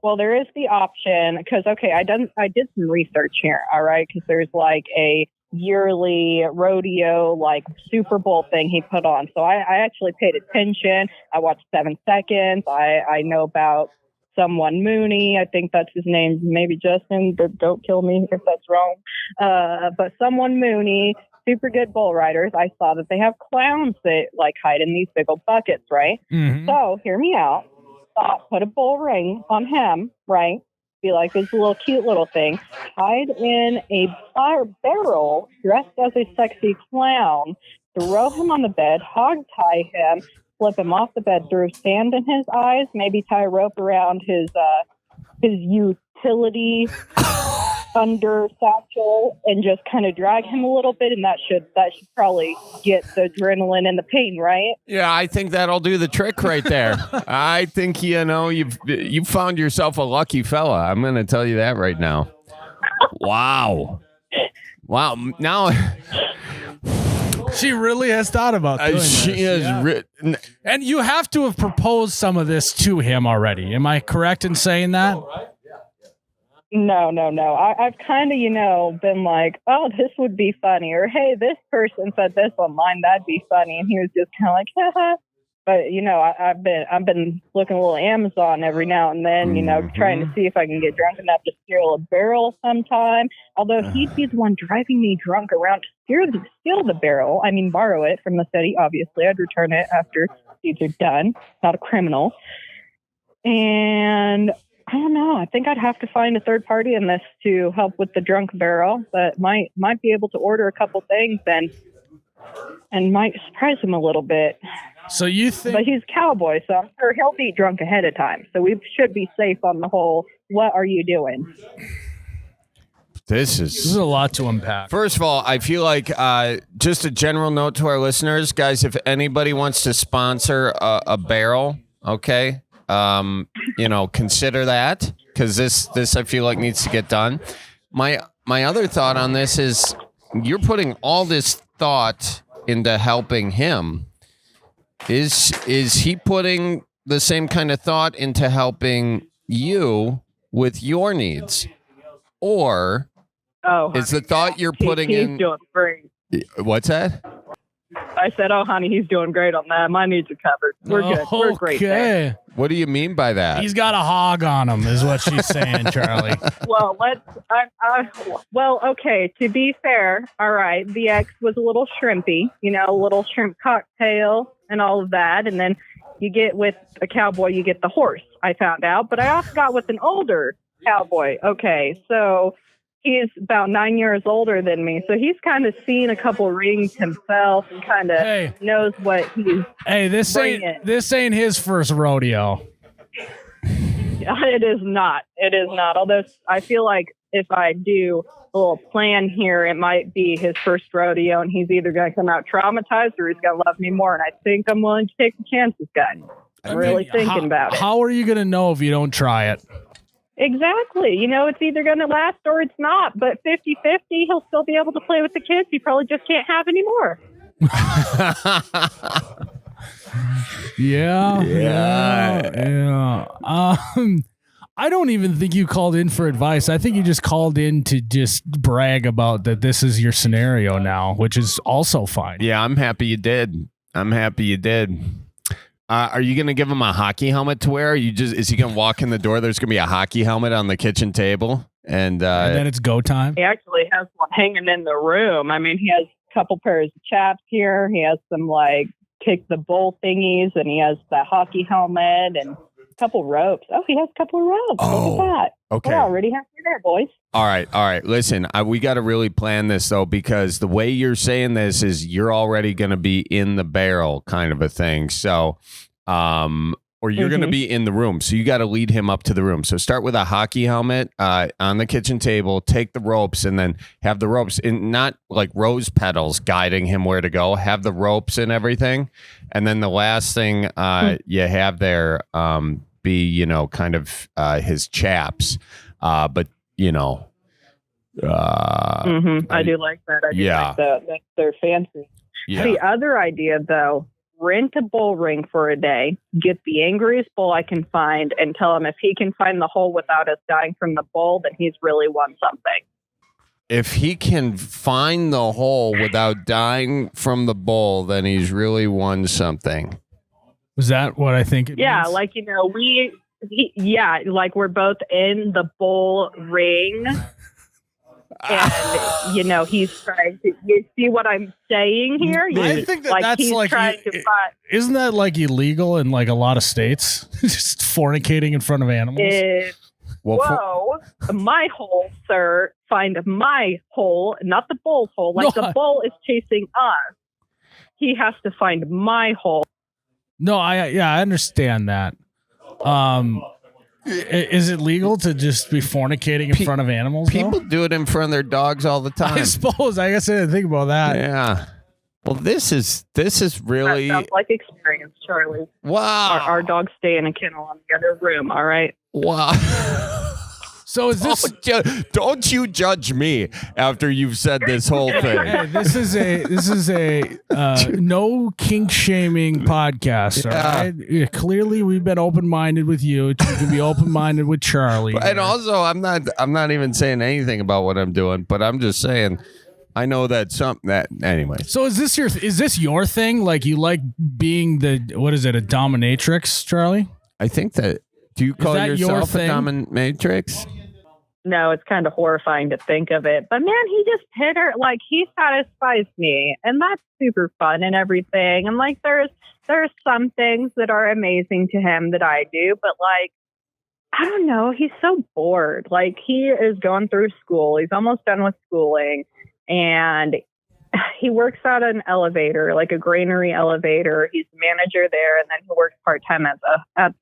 [SPEAKER 15] Well, there is the option because I did some research here. All right, because there's a yearly rodeo Super Bowl thing he put on. So I actually paid attention. I watched 7 seconds. I know about someone Mooney. I think that's his name. Maybe Justin, but don't kill me if that's wrong. But someone Mooney, super good bull riders. I saw that they have clowns that hide in these big old buckets, right?
[SPEAKER 2] Mm-hmm.
[SPEAKER 15] So hear me out. Put a bull ring on him, right? Be like this little cute little thing, hide in a barrel, dressed as a sexy clown, throw him on the bed, hog tie him, flip him off the bed, throw sand in his eyes, maybe tie a rope around his utility under satchel, and just kind of drag him a little bit, and that should probably get the adrenaline and the pain, right?
[SPEAKER 1] Yeah, I think that'll do the trick right there. I think you've found yourself a lucky fella. I'm going to tell you that right now. Wow. Now
[SPEAKER 2] she really has thought about doing this.
[SPEAKER 1] She has written,
[SPEAKER 2] and you have to have proposed some of this to him already. Am I correct in saying that?
[SPEAKER 15] No. I've kind of, been like, oh, this would be funny. Or, hey, this person said this online. That'd be funny. And he was just kind of like, haha. But, I've been looking a little Amazon every now and then, trying to see if I can get drunk enough to steal a barrel sometime. Although he'd be the one driving me drunk around to steal the barrel. I mean, borrow it from the city. Obviously, I'd return it after deeds are done. Not a criminal. And I don't know. I think I'd have to find a third party in this to help with the drunk barrel, but might be able to order a couple things and might surprise him a little bit.
[SPEAKER 2] So you think?
[SPEAKER 15] But he's a cowboy, so I'm sure he'll be drunk ahead of time. So we should be safe on the whole. What are you doing?
[SPEAKER 1] This is
[SPEAKER 2] a lot to unpack.
[SPEAKER 1] First of all, I feel like just a general note to our listeners, guys. If anybody wants to sponsor a barrel, okay. Consider that, because this I feel like needs to get done. My other thought on this is you're putting all this thought into helping him. Is he putting the same kind of thought into helping you with your needs, or is the thought you're putting
[SPEAKER 15] he's
[SPEAKER 1] in?
[SPEAKER 15] Doing great.
[SPEAKER 1] What's that?
[SPEAKER 15] I said, "Oh, honey, he's doing great on that. My needs are covered. We're good. We're great there."
[SPEAKER 1] What do you mean by that?
[SPEAKER 2] He's got a hog on him, is what she's saying, Charlie.
[SPEAKER 15] Well, well, okay. To be fair, all right. The ex was a little shrimpy, a little shrimp cocktail and all of that, and then you get with a cowboy, you get the horse. I found out, but I also got with an older cowboy. Okay, so he's about 9 years older than me, so he's kind of seen a couple rings himself and kind of knows what he's.
[SPEAKER 2] Hey, this ain't his first rodeo.
[SPEAKER 15] It is not. It is not. Although I feel like if I do a little plan here, it might be his first rodeo, and he's either going to come out traumatized or he's going to love me more. And I think I'm willing to take the chances, guys. I'm really thinking about it.
[SPEAKER 2] How are you going to know if you don't try it?
[SPEAKER 15] Exactly. It's either going to last or it's not. But 50-50, he'll still be able to play with the kids. He probably just can't have any more.
[SPEAKER 2] Yeah. I don't even think you called in for advice. I think you just called in to just brag about that this is your scenario now, which is also fine.
[SPEAKER 1] Yeah, I'm happy you did. Are you going to give him a hockey helmet to wear? Is he going to walk in the door? There's going to be a hockey helmet on the kitchen table. And
[SPEAKER 2] then it's go time.
[SPEAKER 15] He actually has one hanging in the room. I mean, he has a couple pairs of chaps here. He has some kick the bull thingies, and he has the hockey helmet and a couple ropes. Oh, he has a couple of ropes. Look at that.
[SPEAKER 1] Okay.
[SPEAKER 15] We're already halfway there, boys.
[SPEAKER 1] All right. Listen, we got to really plan this, though, because the way you're saying this is you're already going to be in the barrel kind of a thing. So, or you're going to be in the room. So you got to lead him up to the room. So start with a hockey helmet on the kitchen table, take the ropes, and then have the ropes in, not like rose petals guiding him where to go. Have the ropes and everything. And then the last thing you have there be, kind of his chaps. But,
[SPEAKER 15] I do like that. I do like that. They're fancy.
[SPEAKER 1] Yeah.
[SPEAKER 15] The other idea, though, rent a bull ring for a day, get the angriest bull I can find, and tell him if he can find the hole without us dying from the bull, then he's really won something.
[SPEAKER 1] If he can find the hole without dying from the bull, then he's really won something.
[SPEAKER 2] Is that what I think it
[SPEAKER 15] Yeah,
[SPEAKER 2] means?
[SPEAKER 15] we're both in the bull ring. And he's trying to. You see what I'm saying here?
[SPEAKER 2] I think that's
[SPEAKER 15] he's trying to find.
[SPEAKER 2] Isn't that illegal in a lot of states? Just fornicating in front of animals.
[SPEAKER 15] My hole, sir. Find my hole, not the bull's hole. The bull is chasing us. He has to find my hole.
[SPEAKER 2] No, I understand that. Is it legal to just be fornicating in front of animals?
[SPEAKER 1] People do it in front of their dogs all the time.
[SPEAKER 2] I suppose. I guess I didn't think about that.
[SPEAKER 1] Yeah. Well, this is really.
[SPEAKER 15] That sounds like experience, Charlie.
[SPEAKER 1] Wow.
[SPEAKER 15] Our dogs stay in a kennel in the other room. All right.
[SPEAKER 1] Wow. So is this? Don't you judge me after you've said this whole thing.
[SPEAKER 2] Hey, this is a no kink shaming podcast. All right. Yeah, clearly, we've been open minded with you. You can be open minded with Charlie.
[SPEAKER 1] And also, I'm not even saying anything about what I'm doing, but I'm just saying. I know that anyway.
[SPEAKER 2] So is this your thing? You like being a dominatrix, Charlie?
[SPEAKER 1] I think that. Do you call yourself a dominatrix?
[SPEAKER 15] No, it's kind of horrifying to think of it. But man, he just hit her. He satisfies me, and that's super fun and everything. And there's some things that are amazing to him that I do, but I don't know. He's so bored. He is going through school. He's almost done with schooling, and he works at an elevator, a granary elevator. He's the manager there, and then he works part-time at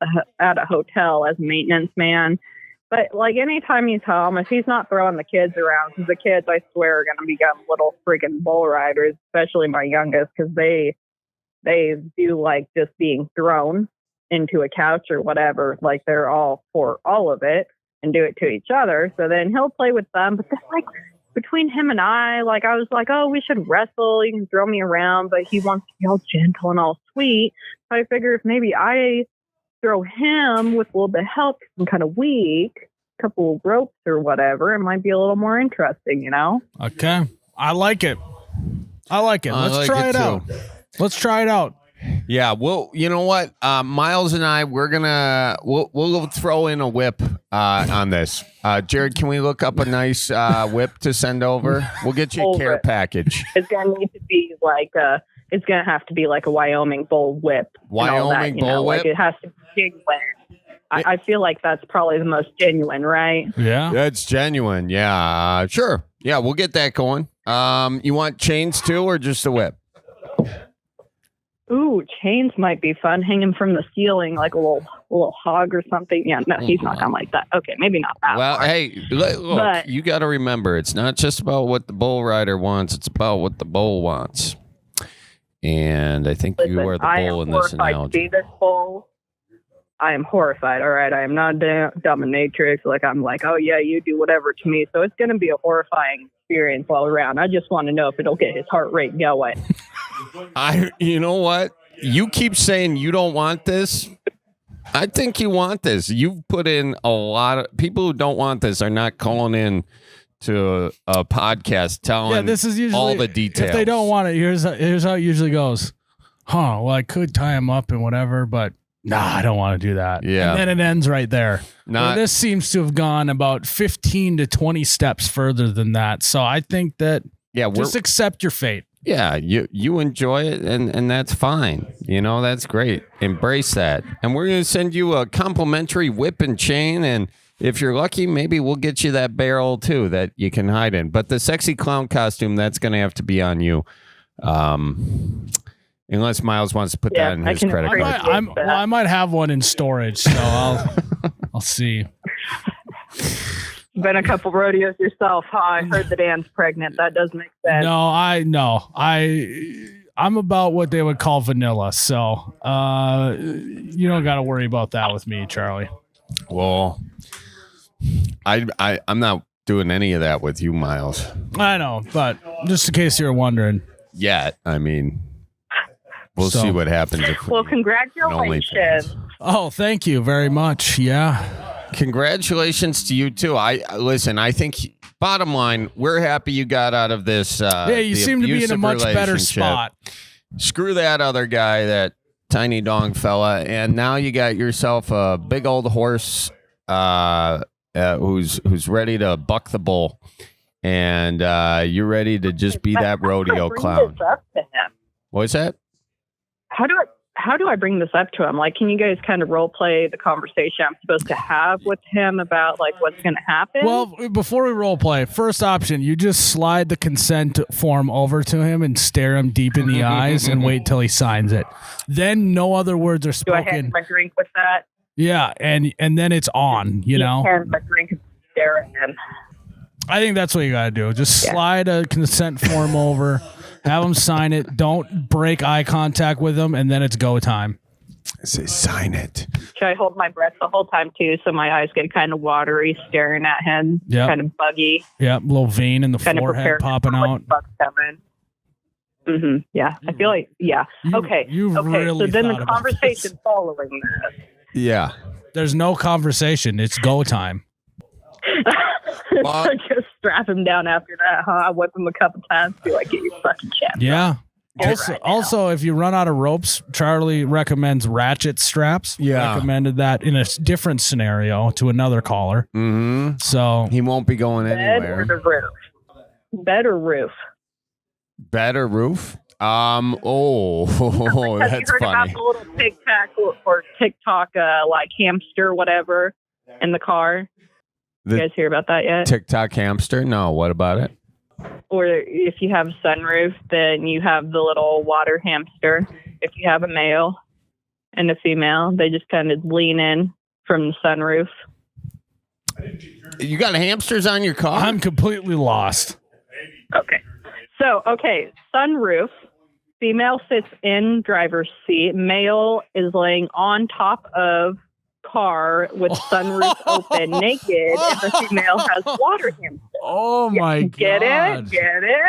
[SPEAKER 15] a hotel as a maintenance man. But anytime he's home, if he's not throwing the kids around, because the kids, I swear, are going to become little friggin' bull riders, especially my youngest, because they do just being thrown into a couch or whatever. They're all for all of it and do it to each other. So then he'll play with them. But then between him and I was oh, we should wrestle. You can throw me around, but he wants to be all gentle and all sweet. So I figure if maybe I throw him with a little bit of help, I'm kind of weak, a couple of ropes or whatever, it might be a little more interesting,
[SPEAKER 2] Okay. I like it. Let's try it out. Let's try it out.
[SPEAKER 1] Yeah, well, you know what? Miles and I, we'll throw in a whip on this. Jared, can we look up a nice whip to send over? We'll get you a care package.
[SPEAKER 15] It's gonna need to be like it's gonna have to be like a Wyoming bull whip.
[SPEAKER 1] Wyoming bull whip.
[SPEAKER 15] Like it has to be genuine. I feel like that's probably the most genuine, right?
[SPEAKER 2] Yeah,
[SPEAKER 1] that's genuine. Yeah, sure. Yeah, we'll get that going. You want chains too, or just a whip?
[SPEAKER 15] Ooh, chains might be fun. Hanging from the ceiling like a little hog or something. Yeah, no, he's not gonna like that. Okay, maybe not that.
[SPEAKER 1] Well,
[SPEAKER 15] far.
[SPEAKER 1] hey, look, you got to remember, it's not just about what the bull rider wants; it's about what the bull wants. And I think you are the bull in this analogy.
[SPEAKER 15] This bull. I am horrified. All right, I am not dominatrix. Like I'm like, oh yeah, you do whatever to me. So it's gonna be a horrifying experience all around. I just want to know if it'll get his heart rate going.
[SPEAKER 1] You know what? You keep saying you don't want this. I think you want this. You've put in a lot of people who don't want this are not calling in to a podcast telling
[SPEAKER 2] this is usually
[SPEAKER 1] all the details.
[SPEAKER 2] If they don't want it, here's how it usually goes. Well, I could tie him up and whatever, but I don't want to do that.
[SPEAKER 1] Yeah.
[SPEAKER 2] And then it ends right there. This seems to have gone about 15 to 20 steps further than that. So I think that just accept your fate.
[SPEAKER 1] Yeah, you enjoy it, and that's fine. You know, that's great. Embrace that. And we're going to send you a complimentary whip and chain, and if you're lucky, maybe we'll get you that barrel, too, that you can hide in. But the sexy clown costume, that's going to have to be on you. Unless Miles wants to put that in his credit card.
[SPEAKER 2] I might have one in storage, so I'll see.
[SPEAKER 15] Been a couple rodeos yourself, huh? I heard that Anne's pregnant. That does make sense.
[SPEAKER 2] I'm about what they would call vanilla, so you don't got to worry about that with me, Charlie.
[SPEAKER 1] Well, I'm not doing any of that with you, Miles.
[SPEAKER 2] I know, but just in case you're wondering.
[SPEAKER 1] Yet, I mean, we'll see what happens.
[SPEAKER 15] Well, congratulations.
[SPEAKER 2] Oh, thank you very much. Yeah.
[SPEAKER 1] Congratulations to you too. I think bottom line, we're happy you got out of this.
[SPEAKER 2] You seem to be in a much better spot.
[SPEAKER 1] Screw that other guy, that tiny dong fella, and now you got yourself a big old horse who's ready to buck the bull, and you're ready to just be that rodeo clown. What's that?
[SPEAKER 15] How do I bring this up to him? Like, can you guys kind of role play the conversation I'm supposed to have with him about like what's going to happen?
[SPEAKER 2] Well, before we role play, first option, you just slide the consent form over to him and stare him deep in the eyes and wait till he signs it. Then no other words are spoken.
[SPEAKER 15] Do I hand him a drink with that?
[SPEAKER 2] Yeah, and then it's on, you know?
[SPEAKER 15] Hand him a drink and stare at him.
[SPEAKER 2] I think that's what you got to do. Just slide a consent form over. Have him sign it. Don't break eye contact with him, and then it's go time.
[SPEAKER 1] I say sign it.
[SPEAKER 15] Should I hold my breath the whole time, too, so my eyes get kind of watery staring at him?
[SPEAKER 2] Yep.
[SPEAKER 15] Kind of buggy.
[SPEAKER 2] Yeah, little vein in the
[SPEAKER 15] kind
[SPEAKER 2] forehead popping out.
[SPEAKER 15] Mm-hmm. Yeah, I feel like, okay.
[SPEAKER 2] Really
[SPEAKER 15] so then
[SPEAKER 2] thought
[SPEAKER 15] the
[SPEAKER 2] about
[SPEAKER 15] conversation
[SPEAKER 2] this.
[SPEAKER 15] following this.
[SPEAKER 1] Yeah.
[SPEAKER 2] There's no conversation. It's go time.
[SPEAKER 15] Just strap him down after that, huh? I whip him a couple times, be like, get your fucking chest.
[SPEAKER 2] Yeah.
[SPEAKER 15] Up.
[SPEAKER 2] Also, if you run out of ropes, Charlie recommends ratchet straps.
[SPEAKER 1] Yeah.
[SPEAKER 2] Recommended that in a different scenario to another caller.
[SPEAKER 1] Mm-hmm.
[SPEAKER 2] So
[SPEAKER 1] he won't be going anywhere.
[SPEAKER 15] Bed or the roof? Bed or roof?
[SPEAKER 1] Bed or roof?
[SPEAKER 15] Have
[SPEAKER 1] that's
[SPEAKER 15] you heard
[SPEAKER 1] funny.
[SPEAKER 15] about the little TikTok like hamster, whatever, in the car? You guys hear about that yet?
[SPEAKER 1] TikTok hamster? No, what about it?
[SPEAKER 15] Or if you have a sunroof, then you have the little water hamster. If you have a male and a female, they just kind of lean in from the sunroof.
[SPEAKER 1] You got hamsters on your car?
[SPEAKER 2] I'm completely lost.
[SPEAKER 15] Okay. So, sunroof. Female sits in driver's seat. Male is laying on top of car with sunroof open, naked, and the female has water hamster.
[SPEAKER 2] Oh my god!
[SPEAKER 15] Get it?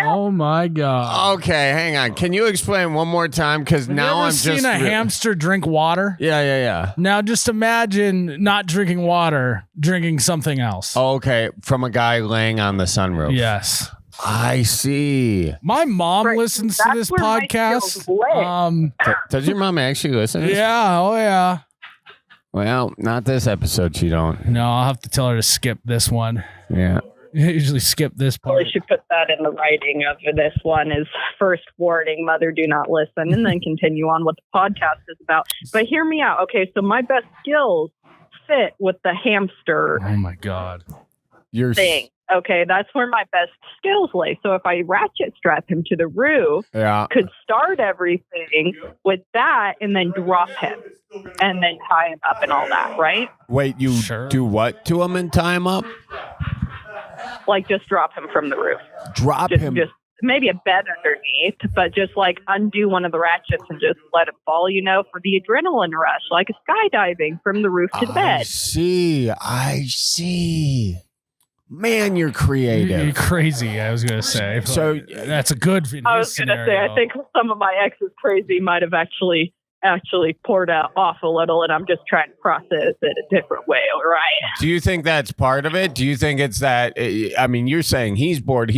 [SPEAKER 2] Oh my god!
[SPEAKER 1] Okay, hang on. Can you explain one more time? Because now I'm
[SPEAKER 2] seen a hamster drink water.
[SPEAKER 1] Yeah.
[SPEAKER 2] Now just imagine not drinking water, drinking something else.
[SPEAKER 1] Okay, from a guy laying on the sunroof.
[SPEAKER 2] Yes.
[SPEAKER 1] I see.
[SPEAKER 2] My mom listens to this podcast.
[SPEAKER 1] Does your mom actually listen to this?
[SPEAKER 2] Yeah. Oh, yeah.
[SPEAKER 1] Well, not this episode. She don't.
[SPEAKER 2] No, I'll have to tell her to skip this one.
[SPEAKER 1] Yeah.
[SPEAKER 2] I usually skip this part.
[SPEAKER 15] Probably should put that in the writing of this one is first warning, mother, do not listen, and then continue on what the podcast is about. But hear me out. Okay, so my best skills fit with the hamster
[SPEAKER 2] Oh, my God.
[SPEAKER 1] You're
[SPEAKER 15] thing. Okay, that's where my best skills lay. So if I ratchet strap him to the roof, could start everything with that and then drop him and then tie him up and all that, right?
[SPEAKER 1] Wait, you do what to him and tie him up?
[SPEAKER 15] Like just drop him from the roof.
[SPEAKER 1] Drop him.
[SPEAKER 15] Just maybe a bed underneath, but just like undo one of the ratchets and just let him fall, for the adrenaline rush, like skydiving from the roof to the bed.
[SPEAKER 1] I see. Man, you're creative.
[SPEAKER 2] You're crazy, I was going to say.
[SPEAKER 1] So
[SPEAKER 2] that's a good
[SPEAKER 15] I was going to say, I think some of my ex's crazy might have actually poured out off a little, and I'm just trying to process it a different way, all right?
[SPEAKER 1] Do you think that's part of it? Do you think it's that? I mean, you're saying he's bored. Are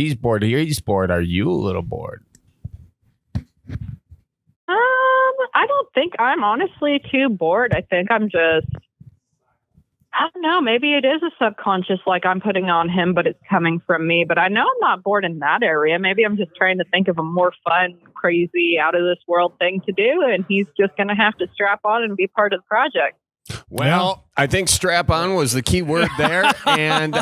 [SPEAKER 1] you a little bored?
[SPEAKER 15] I don't think I'm honestly too bored. I think I'm just, I don't know, maybe it is a subconscious like I'm putting on him, but it's coming from me. But I know I'm not bored in that area. Maybe I'm just trying to think of a more fun, crazy, out of this world thing to do, and he's just going to have to strap on and be part of the project.
[SPEAKER 1] Well, I think strap on was the key word there. And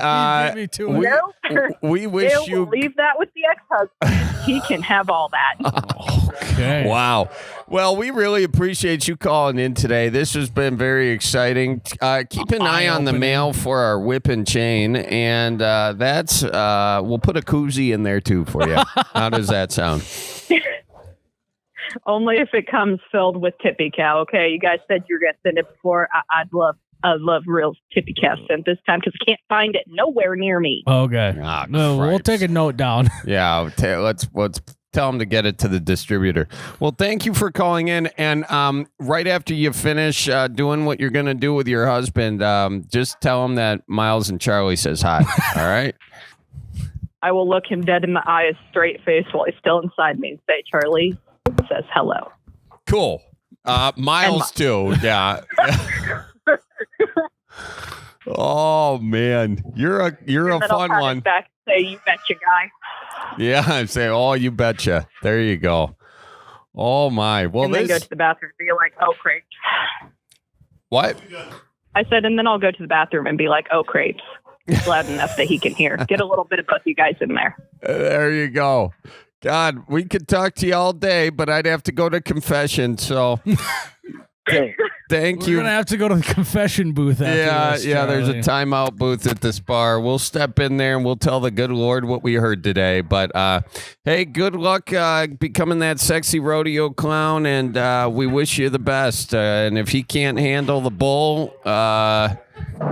[SPEAKER 1] we wish you
[SPEAKER 15] leave that with the ex-husband. He can have all that.
[SPEAKER 1] Okay. Wow. Well, we really appreciate you calling in today. This has been very exciting. Keep an eye on the mail for our whip and chain, and that's we'll put a koozie in there too for you. How does that sound?
[SPEAKER 15] Only if it comes filled with tippy cow. Okay, you guys said you were gonna send it before. I'd love real tippy cow scent this time because I can't find it nowhere near me.
[SPEAKER 2] Okay. No, we'll take a note down.
[SPEAKER 1] Yeah, let's tell them to get it to the distributor. Well, thank you for calling in, and right after you finish doing what you're gonna do with your husband, just tell him that Miles and Charlie says hi. All right.
[SPEAKER 15] I will look him dead in the eyes, straight face, while he's still inside me, and say, "Charlie says hello."
[SPEAKER 1] Cool. Miles too. Yeah. Oh man, you're a fun one.
[SPEAKER 15] Back and say, "You betcha, guy."
[SPEAKER 1] Yeah, I say, "Oh, you betcha." There you go. Oh my. Well,
[SPEAKER 15] and then go to the bathroom and be like, "Oh, crepes."
[SPEAKER 1] What?
[SPEAKER 15] I said, and then I'll go to the bathroom and be like, "Oh, crepes." Loud enough that he can hear. Get a little bit of both you guys in there.
[SPEAKER 1] There you go. God, we could talk to you all day, but I'd have to go to confession. So, thank you.
[SPEAKER 2] We're gonna have to go to the confession booth. After this,
[SPEAKER 1] there's a timeout booth at this bar. We'll step in there and we'll tell the good Lord what we heard today. But hey, good luck becoming that sexy rodeo clown, and we wish you the best. And if he can't handle the bull,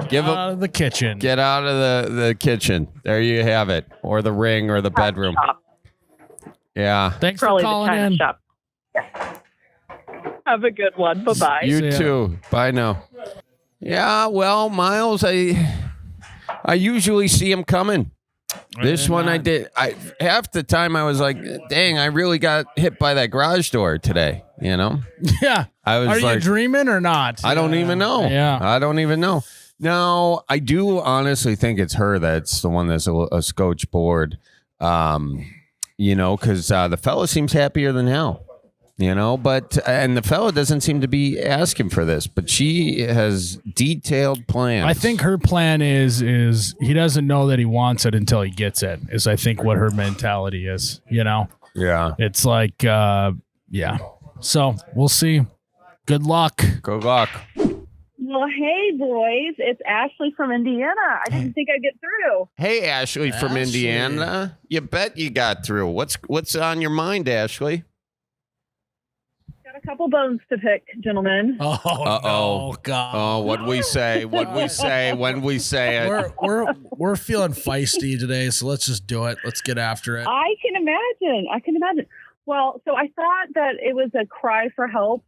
[SPEAKER 1] give him
[SPEAKER 2] out of the kitchen.
[SPEAKER 1] Get out of the kitchen. There you have it, or the ring, or the bedroom. Yeah.
[SPEAKER 2] Thanks for calling in.
[SPEAKER 15] Shop. Have a good one. Bye-bye.
[SPEAKER 1] You too. Bye now. Yeah, well, Miles, I usually see him coming. This one I did. Half the time I was like, dang, I really got hit by that garage door today, Yeah. I was
[SPEAKER 2] Are you dreaming or not?
[SPEAKER 1] I don't even know.
[SPEAKER 2] Yeah.
[SPEAKER 1] I don't even know. No, I do honestly think it's her that's the one that's a scotch board. Because the fella seems happier than hell, but the fella doesn't seem to be asking for this, but she has detailed plans.
[SPEAKER 2] I think her plan is he doesn't know that he wants it until he gets it, is I think what her mentality is,
[SPEAKER 1] Yeah.
[SPEAKER 2] It's like, yeah. So we'll see. Good luck.
[SPEAKER 1] Good luck.
[SPEAKER 16] Well, hey, boys. It's Ashley from Indiana. I didn't think I'd get through.
[SPEAKER 1] Hey, Ashley from Indiana. You bet you got through. What's on your mind, Ashley?
[SPEAKER 16] Got a couple bones to pick, gentlemen.
[SPEAKER 2] Oh, no, God.
[SPEAKER 1] Oh, what'd we say? What'd we say when we say it?
[SPEAKER 2] We're feeling feisty today, so let's just do it. Let's get after it.
[SPEAKER 16] I can imagine. Well, so I thought that it was a cry for help.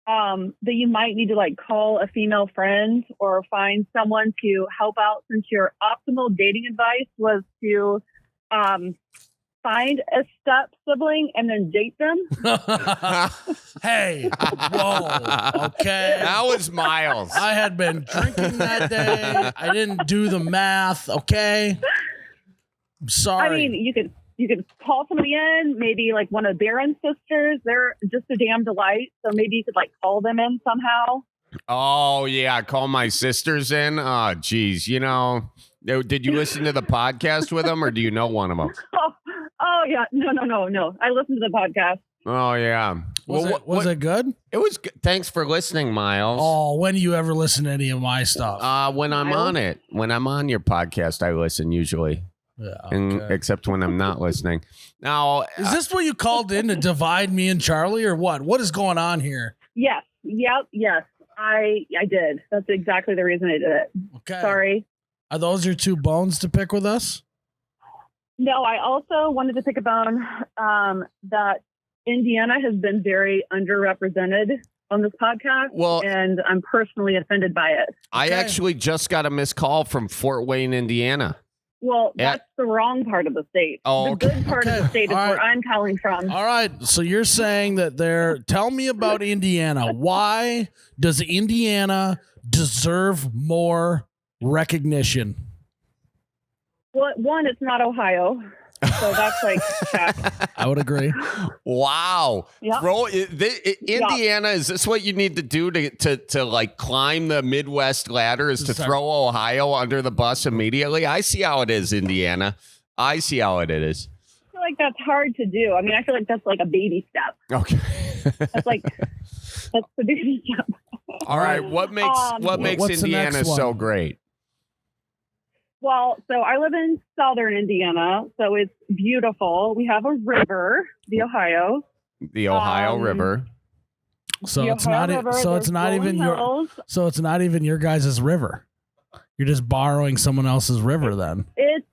[SPEAKER 16] That you might need to call a female friend or find someone to help out, since your optimal dating advice was to find a step sibling and then date them.
[SPEAKER 2] Hey, whoa, okay.
[SPEAKER 1] That was Miles.
[SPEAKER 2] I had been drinking that day. I didn't do the math, okay? I'm sorry.
[SPEAKER 16] I mean, you could call somebody in, maybe like one of Berens sisters. They're just a damn delight. So maybe you could like call them in somehow.
[SPEAKER 1] Oh, yeah. Call my sisters in. Oh, geez. You know, did you listen to the podcast with them or do you know one of them?
[SPEAKER 16] Oh yeah. No. I listened to the podcast.
[SPEAKER 1] Oh, yeah.
[SPEAKER 2] Was it good?
[SPEAKER 1] It was good. Thanks for listening, Miles.
[SPEAKER 2] Oh, when do you ever listen to any of my stuff?
[SPEAKER 1] When I'm on it. When I'm on your podcast, I listen usually.
[SPEAKER 2] Yeah,
[SPEAKER 1] except when I'm not listening. Now,
[SPEAKER 2] is this what you called in to divide me and Charlie, or what? What is going on here?
[SPEAKER 16] Yes. Yep. Yes. I did. That's exactly the reason I did it.
[SPEAKER 2] Okay.
[SPEAKER 16] Sorry.
[SPEAKER 2] Are those your two bones to pick with us?
[SPEAKER 16] No, I also wanted to pick a bone that Indiana has been very underrepresented on this podcast.
[SPEAKER 1] Well,
[SPEAKER 16] and I'm personally offended by it.
[SPEAKER 1] I actually just got a missed call from Fort Wayne, Indiana.
[SPEAKER 16] Well, that's the wrong part of the state.
[SPEAKER 1] Oh,
[SPEAKER 16] the good part of the state is where I'm calling from.
[SPEAKER 2] All right. So you're saying that tell me about Indiana. Why does Indiana deserve more recognition?
[SPEAKER 16] Well, one, it's not Ohio. So that's like check.
[SPEAKER 2] I would agree.
[SPEAKER 1] Wow.
[SPEAKER 16] Yeah.
[SPEAKER 1] Indiana, is this what you need to do to like climb the Midwest ladder, is to throw Ohio under the bus immediately? I see how it is, Indiana. I see how it is.
[SPEAKER 16] I feel like that's hard to do. I mean, I feel like that's like a baby step.
[SPEAKER 1] Okay.
[SPEAKER 16] That's the baby step.
[SPEAKER 1] All right. What makes Indiana so great?
[SPEAKER 16] Well, so I live in southern Indiana, so it's beautiful. We have a river, the Ohio.
[SPEAKER 1] The Ohio River.
[SPEAKER 2] So
[SPEAKER 16] the
[SPEAKER 2] it's
[SPEAKER 16] Ohio
[SPEAKER 2] not.
[SPEAKER 16] River,
[SPEAKER 2] So it's
[SPEAKER 16] there's
[SPEAKER 2] not even
[SPEAKER 16] rolling
[SPEAKER 2] your.
[SPEAKER 16] hills.
[SPEAKER 2] So it's not even your guys' river. You're just borrowing someone else's river, then.
[SPEAKER 16] It's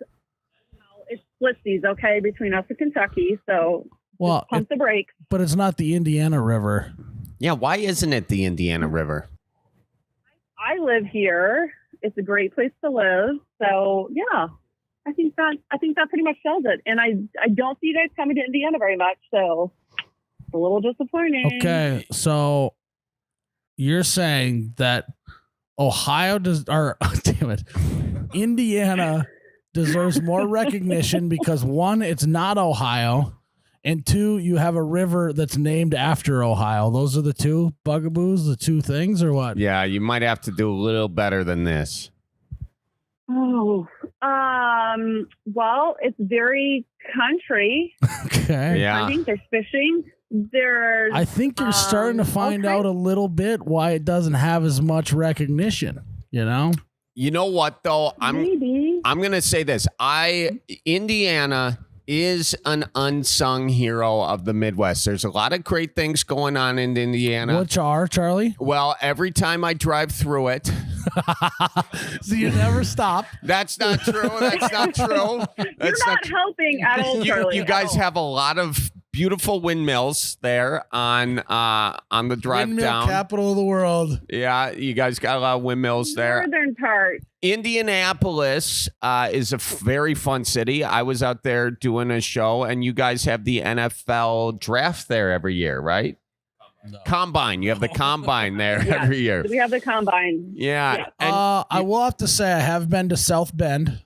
[SPEAKER 16] splitsies, okay, between us and Kentucky. So
[SPEAKER 2] Well,
[SPEAKER 16] pump the brakes.
[SPEAKER 2] but it's not the Indiana River.
[SPEAKER 1] Yeah. Why isn't it the Indiana River?
[SPEAKER 16] I live here. It's a great place to live. So yeah, I think that pretty much sells it. And I don't see you guys coming to Indiana very much, so it's a little disappointing.
[SPEAKER 2] Okay, so you're saying that Ohio Indiana deserves more recognition because one, it's not Ohio, and two, you have a river that's named after Ohio. Those are the two bugaboos, the two things, or what?
[SPEAKER 1] Yeah, you might have to do a little better than this.
[SPEAKER 16] Oh, well, it's very country.
[SPEAKER 2] Okay.
[SPEAKER 1] Yeah.
[SPEAKER 16] Hunting, there's fishing. There's.
[SPEAKER 2] I think you're starting to find out a little bit why it doesn't have as much recognition. You know.
[SPEAKER 1] You know what though?
[SPEAKER 16] Maybe.
[SPEAKER 1] I'm gonna say this. Indiana is an unsung hero of the Midwest. There's a lot of great things going on in Indiana.
[SPEAKER 2] Which are, Charlie?
[SPEAKER 1] Well, every time I drive through it.
[SPEAKER 2] So you never stop.
[SPEAKER 1] That's not true. That's not true.
[SPEAKER 16] You're not helping at all, Charlie.
[SPEAKER 1] You guys have a lot of beautiful windmills there on the drive
[SPEAKER 2] Windmill
[SPEAKER 1] down.
[SPEAKER 2] capital of the world.
[SPEAKER 1] Yeah, you guys got a lot of windmills there.
[SPEAKER 16] Northern part.
[SPEAKER 1] Indianapolis is a very fun city. I was out there doing a show, and you guys have the NFL draft there every year, right? No. Combine. You have the combine there every year.
[SPEAKER 16] We have the combine.
[SPEAKER 1] Yeah.
[SPEAKER 2] I will have to say I have been to South Bend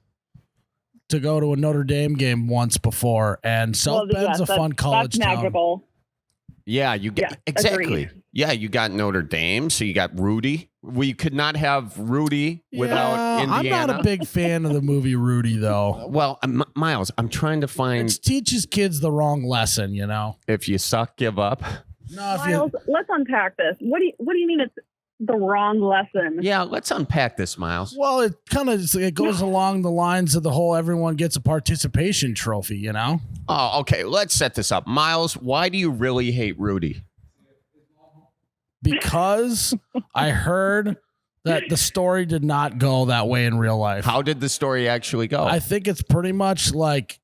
[SPEAKER 2] to go to a Notre Dame game once before, and South Bend's a fun college
[SPEAKER 16] that's
[SPEAKER 2] town.
[SPEAKER 16] magical.
[SPEAKER 1] Yeah, you get exactly.
[SPEAKER 16] agreed.
[SPEAKER 1] Yeah, you got Notre Dame, so you got Rudy. We could not have Rudy without Indiana.
[SPEAKER 2] I'm not a big fan of the movie Rudy, though.
[SPEAKER 1] Well, Miles, I'm trying to find.
[SPEAKER 2] It teaches kids the wrong lesson, you know.
[SPEAKER 1] If you suck, give up.
[SPEAKER 2] No,
[SPEAKER 16] Miles, let's unpack this. What do you mean it's the wrong lesson?
[SPEAKER 1] Yeah, let's unpack this, Miles.
[SPEAKER 2] Well, it kind of goes along the lines of the whole everyone gets a participation trophy, you know?
[SPEAKER 1] Oh, okay. Let's set this up. Miles, why do you really hate Rudy?
[SPEAKER 2] Because I heard that the story did not go that way in real life.
[SPEAKER 1] How did the story actually go?
[SPEAKER 2] I think it's pretty much like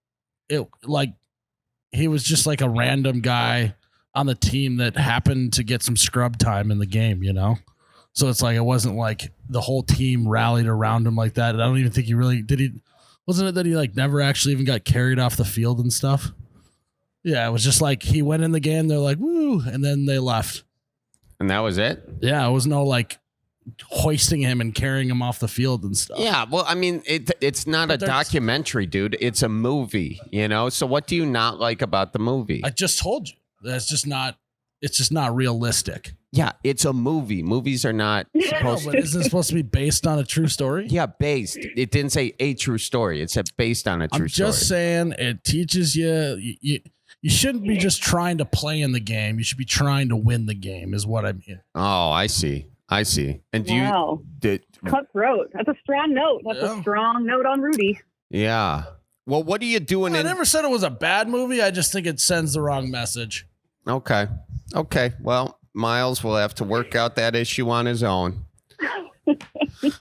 [SPEAKER 2] he was just like a random guy on the team that happened to get some scrub time in the game, you know? So it's like it wasn't like the whole team rallied around him like that. I don't even think he really did. Wasn't it that he like never actually even got carried off the field and stuff? Yeah, it was just like he went in the game, they're like, woo, and then they left.
[SPEAKER 1] And that was it?
[SPEAKER 2] Yeah, it was no like hoisting him and carrying him off the field and stuff.
[SPEAKER 1] Yeah, well, I mean, it's not a documentary, dude. It's a movie, you know? So what do you not like about the movie?
[SPEAKER 2] I just told you. It's just not realistic.
[SPEAKER 1] Yeah, it's a movie. Movies are not supposed
[SPEAKER 2] but isn't it supposed to be based on a true story?
[SPEAKER 1] Yeah, based. It didn't say a true story. It said based on a true story.
[SPEAKER 2] I'm just saying it teaches you you shouldn't be just trying to play in the game. You should be trying to win the game is what I mean.
[SPEAKER 1] Oh, I see. And do you
[SPEAKER 16] cutthroat? That's a strong note. That's a strong note on Rudy.
[SPEAKER 1] Yeah. Well, what are you doing?
[SPEAKER 2] I never said it was a bad movie. I just think it sends the wrong message.
[SPEAKER 1] Okay. Well, Miles will have to work out that issue on his own.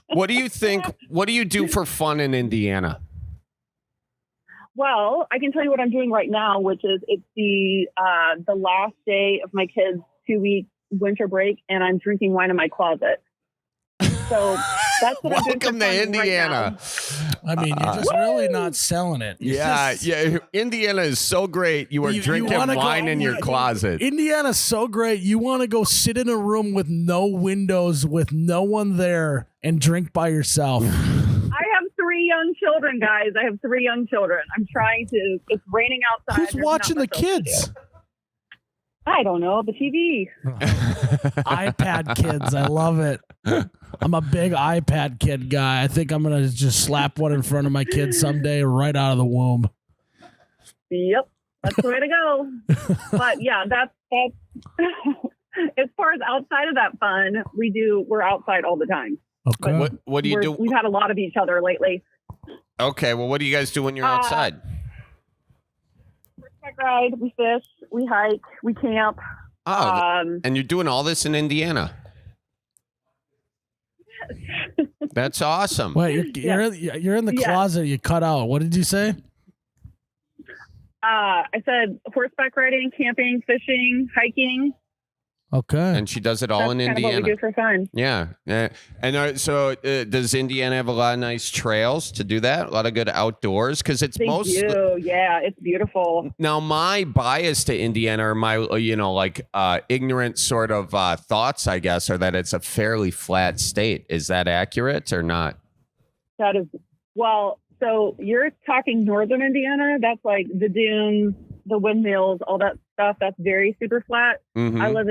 [SPEAKER 1] What do you think? What do you do for fun in Indiana?
[SPEAKER 16] Well, I can tell you what I'm doing right now, which is it's the last day of my kids' 2-week winter break, and I'm drinking wine in my closet. So that's what I'm doing.
[SPEAKER 1] Welcome to Indiana.
[SPEAKER 2] I mean, you're just really not selling it.
[SPEAKER 1] Yeah. Indiana is so great. You are drinking wine in your closet.
[SPEAKER 2] Indiana's so great. You want to go sit in a room with no windows, with no one there, and drink by yourself.
[SPEAKER 16] I have 3 young children, guys. I have 3 young children. I'm trying to. It's raining outside.
[SPEAKER 2] Who's watching the kids?
[SPEAKER 16] I don't know. The TV.
[SPEAKER 2] iPad kids. I love it. I'm a big iPad kid guy. I think I'm going to just slap one in front of my kids someday right out of the womb.
[SPEAKER 16] Yep. That's the way to go. But yeah, that's as far as outside of that fun, we're outside all the time.
[SPEAKER 2] Okay.
[SPEAKER 1] What do you do?
[SPEAKER 16] We've had a lot of each other lately.
[SPEAKER 1] Okay. Well, what do you guys do when you're outside?
[SPEAKER 16] Horseback ride, we fish, we hike, we camp.
[SPEAKER 1] Oh, and you're doing all this in Indiana. That's awesome.
[SPEAKER 2] Wait, you're in the closet. You cut out. What did you say?
[SPEAKER 16] I said horseback riding, camping, fishing, hiking.
[SPEAKER 2] Okay.
[SPEAKER 1] And she does it all in
[SPEAKER 16] That's
[SPEAKER 1] Indiana.
[SPEAKER 16] kind of what we do for fun.
[SPEAKER 1] Yeah. And so does Indiana have a lot of nice trails to do that? A lot of good outdoors? Because it's
[SPEAKER 16] They do. Yeah, it's beautiful.
[SPEAKER 1] Now, my bias to Indiana or my, ignorant sort of thoughts, I guess, are that it's a fairly flat state. Is that accurate or not?
[SPEAKER 16] That is, well, so you're talking northern Indiana. That's like the dunes, the windmills, all that stuff. That's very super flat.
[SPEAKER 1] Mm-hmm.
[SPEAKER 16] I live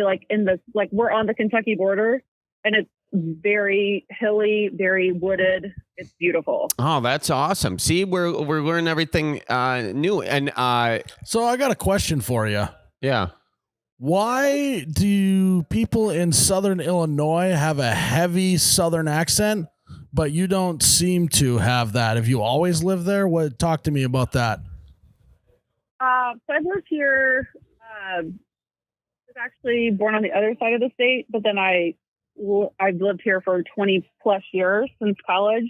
[SPEAKER 16] we're on the Kentucky border, and it's very hilly, very wooded. It's beautiful.
[SPEAKER 1] Oh, that's awesome. See, we're learning everything new. And
[SPEAKER 2] so I got a question for you.
[SPEAKER 1] Yeah.
[SPEAKER 2] Why do people in Southern Illinois have a heavy Southern accent, but you don't seem to have that? Have you always lived there? Talk to me about that.
[SPEAKER 16] So I've lived here. I was actually born on the other side of the state, but then I've lived here for 20 plus years since college.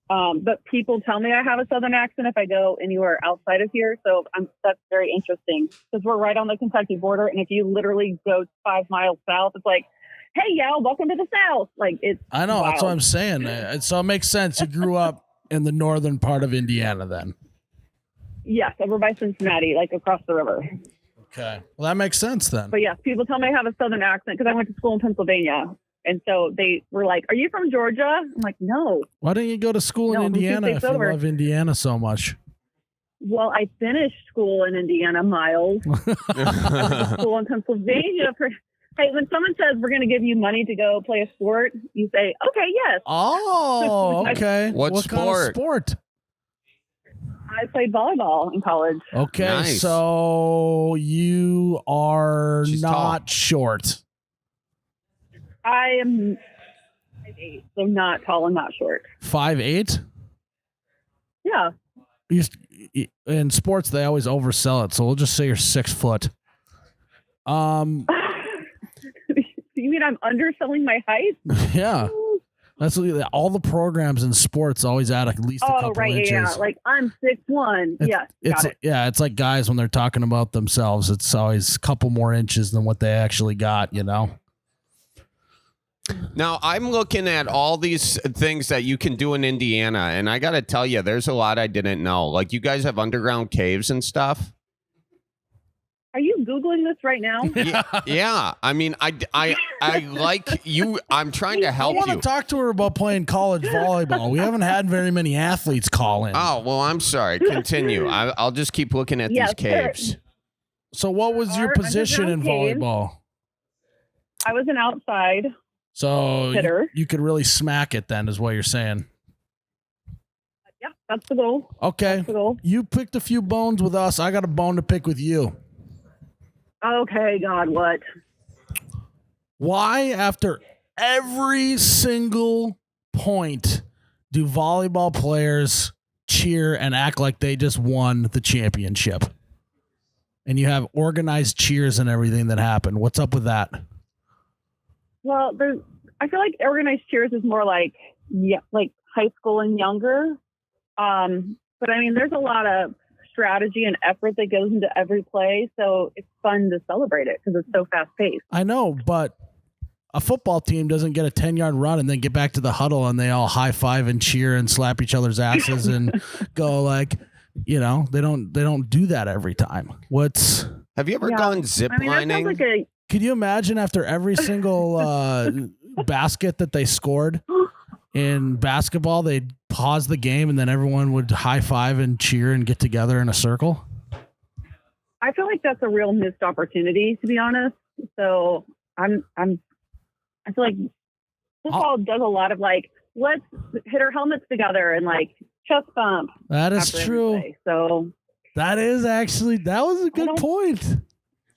[SPEAKER 16] But people tell me I have a Southern accent if I go anywhere outside of here. So that's very interesting because we're right on the Kentucky border. And if you literally go 5 miles south, it's like, hey, y'all, welcome to the South. Like
[SPEAKER 2] I know.
[SPEAKER 16] wild.
[SPEAKER 2] That's what I'm saying. So it makes sense. You grew up in the northern part of Indiana then.
[SPEAKER 16] Yes, over by Cincinnati, like across the river.
[SPEAKER 2] Okay. Well, that makes sense then.
[SPEAKER 16] But yes, people tell me I have a Southern accent because I went to school in Pennsylvania. And so they were like, are you from Georgia? I'm like, no.
[SPEAKER 2] Why don't you go to school in Indiana if you love Indiana so much?
[SPEAKER 16] Well, I finished school in Indiana, Miles. I went to school in Pennsylvania. Hey, when someone says we're going to give you money to go play a sport, you say, okay, yes.
[SPEAKER 2] Oh, okay.
[SPEAKER 1] What
[SPEAKER 2] sport? Kind of sport?
[SPEAKER 16] I played volleyball in college.
[SPEAKER 2] Okay,
[SPEAKER 1] Nice.
[SPEAKER 2] so you are
[SPEAKER 1] She's
[SPEAKER 2] not short.
[SPEAKER 16] I am 5'8", so not tall and not short.
[SPEAKER 2] 5'8"?
[SPEAKER 16] Yeah.
[SPEAKER 2] In sports, they always oversell it, so we'll just say you're 6 foot.
[SPEAKER 16] You mean I'm underselling my height?
[SPEAKER 2] Yeah. That's all the programs in sports always add at least a couple inches.
[SPEAKER 16] Yeah. Like I'm 6'1". Yeah.
[SPEAKER 2] It's like guys when they're talking about themselves, it's always a couple more inches than what they actually got, you know?
[SPEAKER 1] Now, I'm looking at all these things that you can do in Indiana, and I got to tell you, there's a lot I didn't know. Like, you guys have underground caves and stuff.
[SPEAKER 16] Are you Googling this right now?
[SPEAKER 1] Yeah. I mean, I like you. I'm trying to help
[SPEAKER 2] I want
[SPEAKER 1] you.
[SPEAKER 2] to talk to her about playing college volleyball. We haven't had very many athletes call in.
[SPEAKER 1] Oh, well, I'm sorry. Continue. I'll just keep looking at these caves.
[SPEAKER 2] So what was your position in volleyball?
[SPEAKER 16] I was an outside.
[SPEAKER 2] So
[SPEAKER 16] hitter.
[SPEAKER 2] you could really smack it then, is what you're saying.
[SPEAKER 16] Yeah, that's the goal.
[SPEAKER 2] Okay.
[SPEAKER 16] That's the goal.
[SPEAKER 2] You picked a few bones with us. I got a bone to pick with you.
[SPEAKER 16] Okay, God, what?
[SPEAKER 2] Why, after every single point, do volleyball players cheer and act like they just won the championship? And you have organized cheers and everything that happened. What's up with that?
[SPEAKER 16] Well, I feel like organized cheers is more like high school and younger. But I mean, there's a lot of strategy and effort that goes into every play, so it's fun to celebrate it because it's so fast paced.
[SPEAKER 2] I know, but a football team doesn't get a 10-yard run and then get back to the huddle and they all high five and cheer and slap each other's asses and go like, they don't do that every time.
[SPEAKER 1] Have you ever gone zip lining?
[SPEAKER 2] Could you imagine after every single basket that they scored in basketball, they'd pause the game and then everyone would high five and cheer and get together in a circle?
[SPEAKER 16] I feel like that's a real missed opportunity, to be honest. So I feel like football does a lot of like, let's hit our helmets together and like chest bump.
[SPEAKER 2] That is true.
[SPEAKER 16] Play. So
[SPEAKER 2] that was a good point.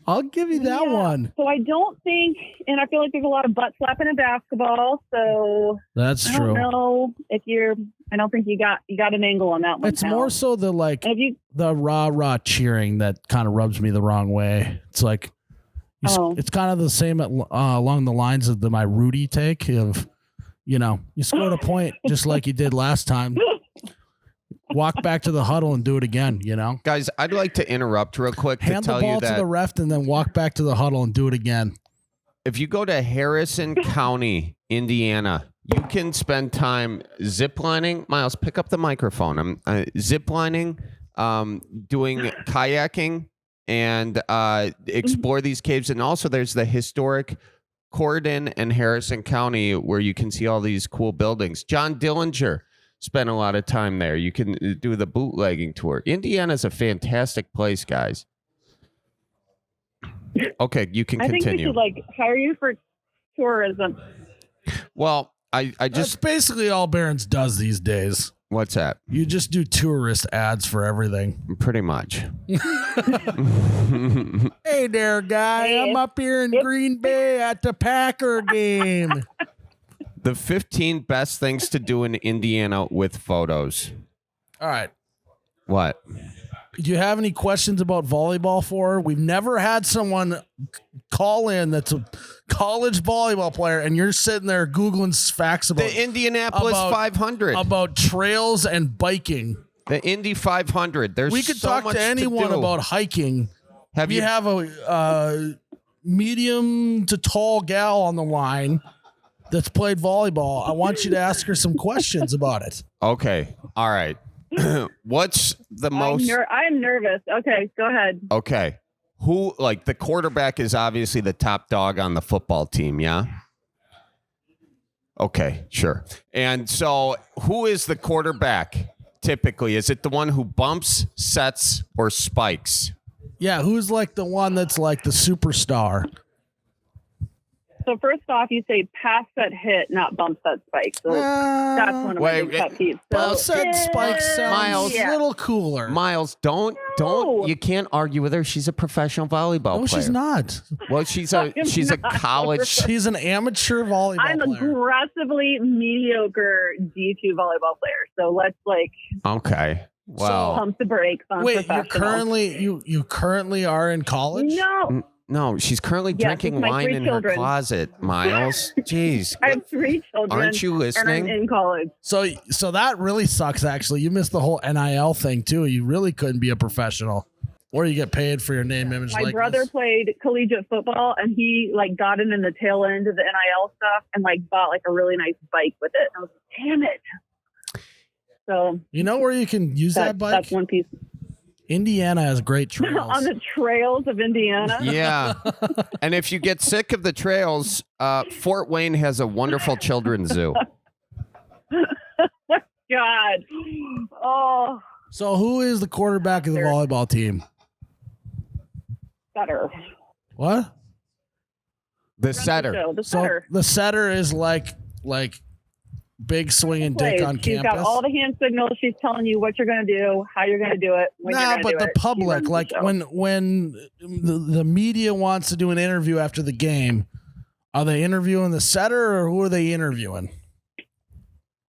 [SPEAKER 2] I'll give you that one.
[SPEAKER 16] So I don't think, and I feel like there's a lot of butt slapping in basketball. So
[SPEAKER 2] that's
[SPEAKER 16] true. I don't know if I don't think you got an angle on that one.
[SPEAKER 2] It's more so the the rah rah cheering that kind of rubs me the wrong way. It's like it's kind of the same along the lines of my Rudy take of, you scored a point just like you did last time. Walk back to the huddle and do it again,
[SPEAKER 1] Guys, I'd like to interrupt real quick
[SPEAKER 2] Hand
[SPEAKER 1] to tell
[SPEAKER 2] the ball
[SPEAKER 1] you that
[SPEAKER 2] to the ref and then walk back to the huddle and do it again.
[SPEAKER 1] if you go to Harrison County, Indiana, you can spend time ziplining. Miles, pick up the microphone. I'm ziplining, doing kayaking, and explore these caves. And also there's the historic Corydon and Harrison County where you can see all these cool buildings. John Dillinger spent a lot of time there. You can do the bootlegging tour. Indiana's a fantastic place, guys. Okay, you can continue.
[SPEAKER 16] I think we should hire you for tourism.
[SPEAKER 1] Well, I just...
[SPEAKER 2] That's basically all Berens does these days.
[SPEAKER 1] What's that?
[SPEAKER 2] You just do tourist ads for everything.
[SPEAKER 1] Pretty much.
[SPEAKER 2] Hey there, guy. I'm up here in Green Bay at the Packer game.
[SPEAKER 1] The 15 best things to do in Indiana with photos.
[SPEAKER 2] All right.
[SPEAKER 1] What?
[SPEAKER 2] Do you have any questions about volleyball for her? We've never had someone call in that's a college volleyball player, and you're sitting there Googling facts about
[SPEAKER 1] the Indianapolis 500,
[SPEAKER 2] about trails and biking.
[SPEAKER 1] The Indy 500. There's
[SPEAKER 2] we could
[SPEAKER 1] so
[SPEAKER 2] talk
[SPEAKER 1] much
[SPEAKER 2] to anyone about hiking.
[SPEAKER 1] Have
[SPEAKER 2] you have a medium to tall gal on the line that's played volleyball? I want you to ask her some questions about it.
[SPEAKER 1] Okay. All right. What's the most...
[SPEAKER 16] I'm nervous. Okay, go ahead.
[SPEAKER 1] Okay. Who, the quarterback is obviously the top dog on the football team, yeah? Okay, sure. And so who is the quarterback typically? Is it the one who bumps, sets, or spikes?
[SPEAKER 2] Yeah, who's the one that's the superstar?
[SPEAKER 16] So first off, you say pass set hit, not bump set spike. So that's one of my big pet peeves.
[SPEAKER 2] Bump set spike sounds a little cooler.
[SPEAKER 1] Miles, don't. You can't argue with her. She's a professional volleyball player.
[SPEAKER 2] No, she's not.
[SPEAKER 1] Well, she's a college.
[SPEAKER 2] She's an amateur volleyball
[SPEAKER 16] I'm
[SPEAKER 2] player.
[SPEAKER 16] Aggressively mediocre D2 volleyball player. So let's
[SPEAKER 1] Okay. Wow.
[SPEAKER 16] pump the brakes on
[SPEAKER 2] Wait,
[SPEAKER 16] professional.
[SPEAKER 2] you currently are in college?
[SPEAKER 16] No.
[SPEAKER 1] She's currently drinking
[SPEAKER 16] with my
[SPEAKER 1] wine
[SPEAKER 16] 3
[SPEAKER 1] in
[SPEAKER 16] children.
[SPEAKER 1] her closet, Miles. Jeez.
[SPEAKER 16] I have 3 children.
[SPEAKER 1] Aren't you listening?
[SPEAKER 16] And I'm in college.
[SPEAKER 2] So that really sucks, actually. You missed the whole NIL thing, too. You really couldn't be a professional. Or you get paid for your name, image,
[SPEAKER 16] My
[SPEAKER 2] likeness.
[SPEAKER 16] brother played collegiate football, and he like got in the tail end of the NIL stuff and like bought like a really nice bike with it. And I was like, damn it. So
[SPEAKER 2] you know where you can use that bike?
[SPEAKER 16] That's one piece.
[SPEAKER 2] Indiana has great trails.
[SPEAKER 16] On the trails of Indiana.
[SPEAKER 1] Yeah. And if you get sick of the trails, Fort Wayne has a wonderful children's zoo.
[SPEAKER 16] God. Oh.
[SPEAKER 2] So who is the quarterback of the volleyball team?
[SPEAKER 16] Better.
[SPEAKER 2] What?
[SPEAKER 1] The setter.
[SPEAKER 16] The
[SPEAKER 2] So
[SPEAKER 16] setter.
[SPEAKER 2] the setter is like big swinging dick on
[SPEAKER 16] She's
[SPEAKER 2] campus.
[SPEAKER 16] got all the hand signals. She's telling you what you're going to do, how you're going to do it, when you're
[SPEAKER 2] No,
[SPEAKER 16] going to
[SPEAKER 2] but
[SPEAKER 16] do
[SPEAKER 2] the
[SPEAKER 16] it. She
[SPEAKER 2] public,
[SPEAKER 16] runs the
[SPEAKER 2] like
[SPEAKER 16] show.
[SPEAKER 2] when the media wants to do an interview after the game, are they interviewing the setter or who are they interviewing?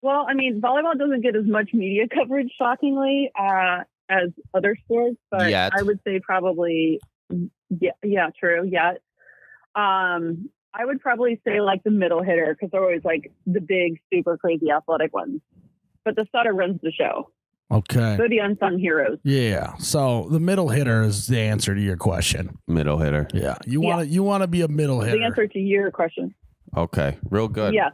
[SPEAKER 16] Well, I mean, volleyball doesn't get as much media coverage, shockingly, as other sports, but
[SPEAKER 1] Yet.
[SPEAKER 16] I would say probably, yeah, true, yet. I would probably say like the middle hitter, because they're always like the big, super crazy athletic ones. But the setter runs the show.
[SPEAKER 2] Okay.
[SPEAKER 16] They're the unsung heroes.
[SPEAKER 2] Yeah. So the middle hitter is the answer to your question.
[SPEAKER 1] Middle hitter.
[SPEAKER 2] Yeah. You want to be a middle hitter.
[SPEAKER 16] The answer to your question.
[SPEAKER 1] Okay. Real good.
[SPEAKER 16] Yes.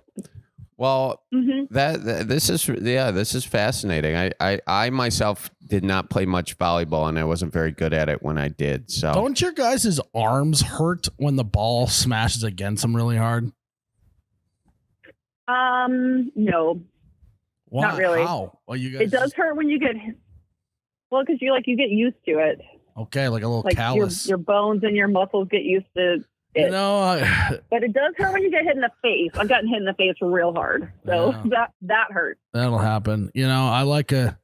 [SPEAKER 1] Well, this is fascinating. I myself did not play much volleyball, and I wasn't very good at it when I did. So
[SPEAKER 2] Don't your guys' arms hurt when the ball smashes against them really hard?
[SPEAKER 16] No.
[SPEAKER 2] Why?
[SPEAKER 16] Not really.
[SPEAKER 2] How? Well, you guys
[SPEAKER 16] It does hurt when you get, because you get used to it.
[SPEAKER 2] Okay, like a little
[SPEAKER 16] Like
[SPEAKER 2] callus.
[SPEAKER 16] your bones and your muscles get used to it.
[SPEAKER 2] You know,
[SPEAKER 16] But it does hurt when you get hit in the face. I've gotten hit in the face real hard, so that hurts.
[SPEAKER 2] that'll happen. You know, I like a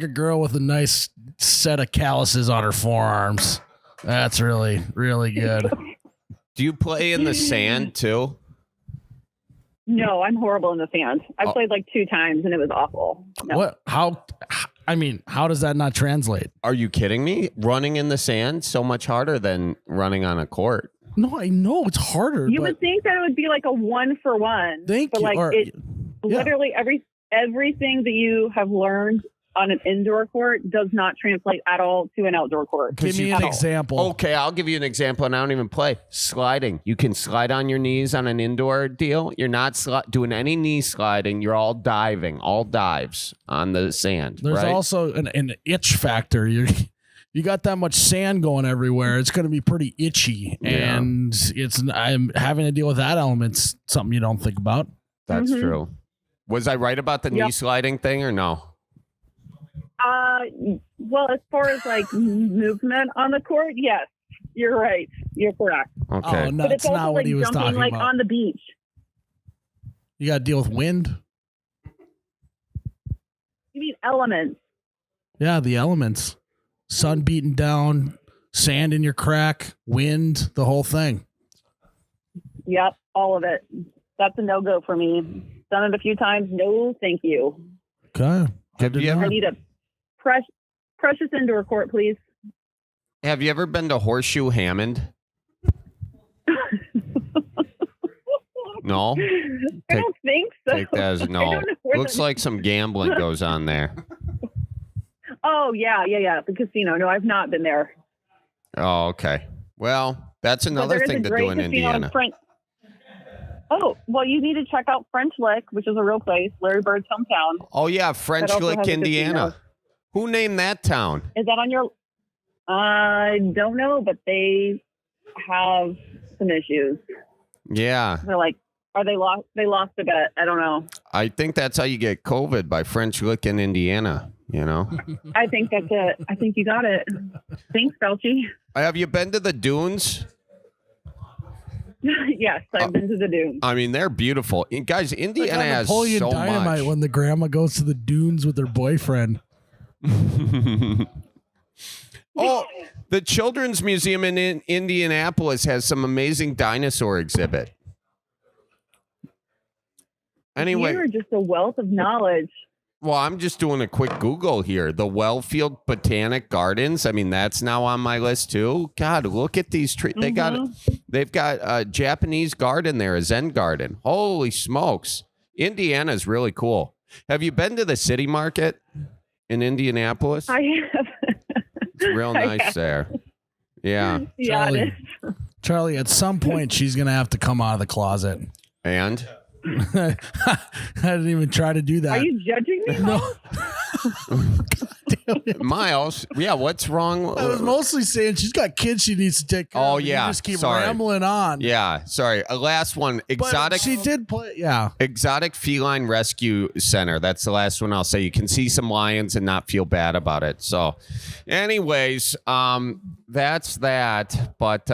[SPEAKER 2] girl with a nice set of calluses on her forearms. That's really, really good.
[SPEAKER 1] do you play in the sand too?
[SPEAKER 16] No, I'm horrible in the sand. I played like 2 times and it was awful. No.
[SPEAKER 2] What? How? I mean, how does that not translate?
[SPEAKER 1] Are you kidding me? Running in the sand so much harder than running on a court.
[SPEAKER 2] No, I know it's harder.
[SPEAKER 16] You
[SPEAKER 2] but
[SPEAKER 16] would think that it would be like a 1-for-1.
[SPEAKER 2] Thank
[SPEAKER 16] but
[SPEAKER 2] you.
[SPEAKER 16] like
[SPEAKER 2] Or-
[SPEAKER 16] literally everything that you have learned on an indoor court does not translate at all to an outdoor court.
[SPEAKER 2] Give me an example.
[SPEAKER 1] Okay, I'll give you an example, and I don't even play. Sliding. You can slide on your knees on an indoor deal. You're not doing any knee sliding. You're all diving, all dives on the sand.
[SPEAKER 2] There's
[SPEAKER 1] right?
[SPEAKER 2] also an itch factor. You got that much sand going everywhere. It's going to be pretty itchy,
[SPEAKER 1] Yeah.
[SPEAKER 2] and I'm having to deal with that element's something you don't think about.
[SPEAKER 1] That's true. Was I right about the knee
[SPEAKER 16] Yep.
[SPEAKER 1] sliding thing or no?
[SPEAKER 16] Well, as far as like movement on the court, yes, you're right. You're correct.
[SPEAKER 1] Okay.
[SPEAKER 2] Oh, no,
[SPEAKER 16] But it's
[SPEAKER 2] that's
[SPEAKER 16] also
[SPEAKER 2] not what
[SPEAKER 16] like
[SPEAKER 2] he was
[SPEAKER 16] jumping
[SPEAKER 2] talking
[SPEAKER 16] like
[SPEAKER 2] about.
[SPEAKER 16] on the beach.
[SPEAKER 2] You got to deal with wind.
[SPEAKER 16] You mean elements?
[SPEAKER 2] Yeah, the elements. Sun beating down, sand in your crack, wind, the whole thing.
[SPEAKER 16] Yep, all of it. That's a no-go for me. Done it a few times. No, thank you.
[SPEAKER 2] Okay.
[SPEAKER 1] Have you ever
[SPEAKER 16] I need a precious indoor court, please.
[SPEAKER 1] Have you ever been to Horseshoe Hammond? No?
[SPEAKER 16] I don't think so.
[SPEAKER 1] Take that as a
[SPEAKER 16] I
[SPEAKER 1] no.
[SPEAKER 16] don't know where
[SPEAKER 1] Looks
[SPEAKER 16] that-
[SPEAKER 1] like some gambling goes on there.
[SPEAKER 16] Oh, yeah. The casino. No, I've not been there.
[SPEAKER 1] Oh, okay. Well, that's
[SPEAKER 16] But
[SPEAKER 1] another
[SPEAKER 16] there is
[SPEAKER 1] thing
[SPEAKER 16] a
[SPEAKER 1] to
[SPEAKER 16] great
[SPEAKER 1] do in
[SPEAKER 16] casino
[SPEAKER 1] Indiana.
[SPEAKER 16] French. Oh, well, you need to check out French Lick, which is a real place, Larry Bird's hometown.
[SPEAKER 1] Oh, yeah, French
[SPEAKER 16] That also
[SPEAKER 1] Lick,
[SPEAKER 16] has a
[SPEAKER 1] Indiana.
[SPEAKER 16] casino.
[SPEAKER 1] Who named that town?
[SPEAKER 16] Is that on your? I don't know, but they have some issues.
[SPEAKER 1] Yeah,
[SPEAKER 16] They're like, are they lost? They lost a bet. I don't know.
[SPEAKER 1] I think that's how you get COVID, by French Lick in Indiana, you know?
[SPEAKER 16] I think that's it. I think you got it. Thanks, Felchie.
[SPEAKER 1] Have you been to the dunes?
[SPEAKER 16] Yes, I've been to the dunes.
[SPEAKER 1] I mean, they're beautiful. And guys, Indiana
[SPEAKER 2] Like on
[SPEAKER 1] has
[SPEAKER 2] Napoleon
[SPEAKER 1] so
[SPEAKER 2] Dynamite
[SPEAKER 1] much.
[SPEAKER 2] when the grandma goes to the dunes with her boyfriend.
[SPEAKER 1] Oh, the Children's Museum in Indianapolis has some amazing dinosaur exhibit. Anyway,
[SPEAKER 16] You're just a wealth of knowledge.
[SPEAKER 1] well, I'm just doing a quick Google here. The Wellfield Botanic Gardens. I mean, that's now on my list too. God, look at these trees. They've got a Japanese garden there, a Zen garden. Holy smokes. Indiana's really cool. Have you been to the city market in Indianapolis?
[SPEAKER 16] I have.
[SPEAKER 1] real nice there. Yeah.
[SPEAKER 16] Yeah, it is.
[SPEAKER 2] Charlie, at some point, she's going to have to come out of the closet.
[SPEAKER 1] And?
[SPEAKER 2] I didn't even try to do that.
[SPEAKER 16] Are you judging me?
[SPEAKER 2] No.
[SPEAKER 1] Miles, yeah, what's wrong?
[SPEAKER 2] I was mostly saying she's got kids she needs to take care of. You just keep rambling on.
[SPEAKER 1] Yeah, sorry. Last one, exotic.
[SPEAKER 2] But she did play, yeah.
[SPEAKER 1] Exotic Feline Rescue Center. That's the last one I'll say. You can see some lions and not feel bad about it. So, anyways, that's that. But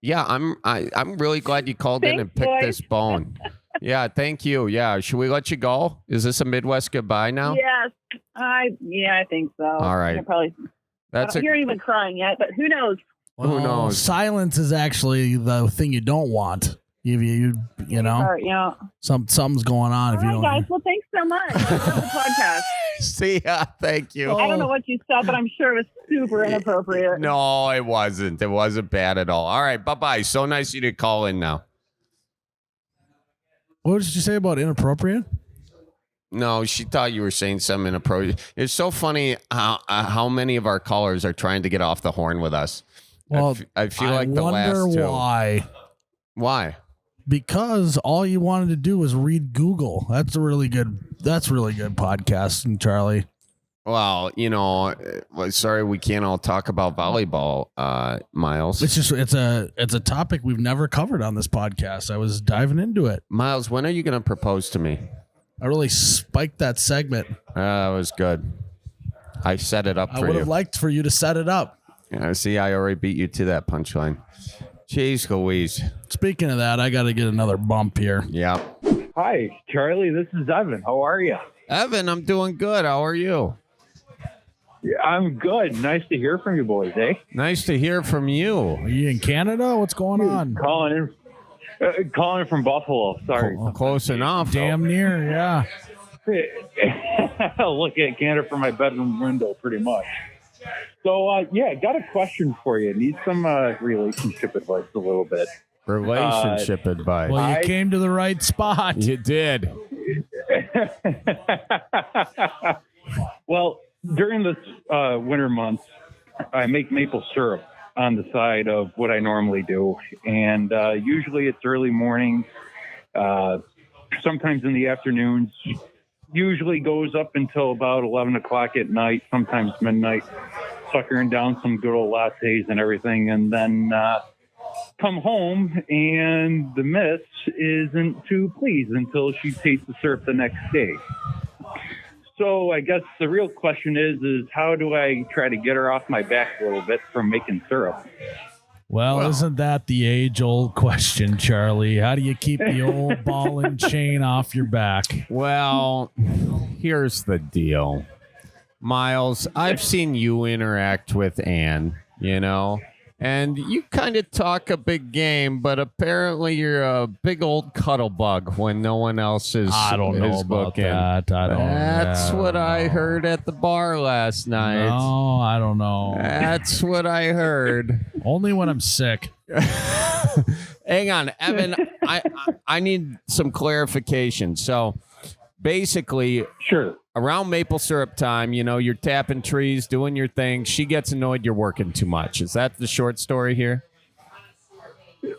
[SPEAKER 1] yeah, I'm really glad you called in and picked this bone. Yeah, thank you. Yeah, should we let you go? Is this a Midwest goodbye now?
[SPEAKER 16] Yes, I think so.
[SPEAKER 1] All right.
[SPEAKER 16] Probably.
[SPEAKER 1] That's
[SPEAKER 16] You're even crying yet, but who knows?
[SPEAKER 1] Who knows?
[SPEAKER 2] Silence is actually the thing you don't want. You know,
[SPEAKER 16] yeah.
[SPEAKER 2] Something's going on if you
[SPEAKER 16] All
[SPEAKER 2] don't.
[SPEAKER 16] right, guys. Well, thanks so much for the podcast.
[SPEAKER 1] See ya. Thank you.
[SPEAKER 16] I don't know what you said, but I'm sure it was super inappropriate.
[SPEAKER 1] No, it wasn't. It wasn't bad at all. All right, bye-bye. So nice of you to call in now.
[SPEAKER 2] What did you say about inappropriate?
[SPEAKER 1] No, she thought you were saying something inappropriate. It's so funny how many of our callers are trying to get off the horn with us.
[SPEAKER 2] Well,
[SPEAKER 1] I feel like the last two.
[SPEAKER 2] wonder why.
[SPEAKER 1] Why?
[SPEAKER 2] Because all you wanted to do was read Google. That's really good podcasting, Charlie.
[SPEAKER 1] Well, sorry we can't all talk about volleyball, Miles.
[SPEAKER 2] It's a topic we've never covered on this podcast. I was diving into it.
[SPEAKER 1] Miles, when are you going to propose to me?
[SPEAKER 2] I really spiked that segment.
[SPEAKER 1] That was good. I set it up for you.
[SPEAKER 2] I would have liked for you to set it up.
[SPEAKER 1] Yeah, see, I already beat you to that punchline. Jeez Louise.
[SPEAKER 2] Speaking of that, I got to get another bump here.
[SPEAKER 1] Yeah.
[SPEAKER 17] Hi, Charlie. This is Evan. How are you?
[SPEAKER 1] Evan, I'm doing good. How are you?
[SPEAKER 17] Yeah, I'm good. Nice to hear from you boys, eh?
[SPEAKER 1] Nice to hear from you.
[SPEAKER 2] Are you in Canada? What's going on?
[SPEAKER 17] Calling in from Buffalo. Sorry.
[SPEAKER 1] Close enough.
[SPEAKER 2] Damn near, yeah.
[SPEAKER 17] I'll look at Canada from my bedroom window pretty much. So, I got a question for you. Need some relationship advice a little bit.
[SPEAKER 1] Relationship advice.
[SPEAKER 2] Well, you came to the right spot.
[SPEAKER 1] You did.
[SPEAKER 17] Well, during the winter months, I make maple syrup on the side of what I normally do. And usually it's early morning, sometimes in the afternoons, usually goes up until about 11 o'clock at night, sometimes midnight, suckering down some good old lattes and everything. And then come home and the miss isn't too pleased until she tastes the syrup the next day. So I guess the real question is how do I try to get her off my back a little bit from making syrup?
[SPEAKER 2] Well, isn't that the age-old question, Charlie? How do you keep the old ball and chain off your back?
[SPEAKER 1] Well, here's the deal. Miles, I've seen you interact with Ann, and you kind of talk a big game, but apparently you're a big old cuddle bug when no one else is.
[SPEAKER 2] I don't know about
[SPEAKER 1] looking.
[SPEAKER 2] that.
[SPEAKER 1] That's what I heard at the bar last night.
[SPEAKER 2] No, I don't know.
[SPEAKER 1] That's what I heard.
[SPEAKER 2] Only when I'm sick.
[SPEAKER 1] Hang on, Evan. I need some clarification. So basically,
[SPEAKER 17] sure.
[SPEAKER 1] Around maple syrup time, you're tapping trees, doing your thing. She gets annoyed you're working too much. Is that the short story here?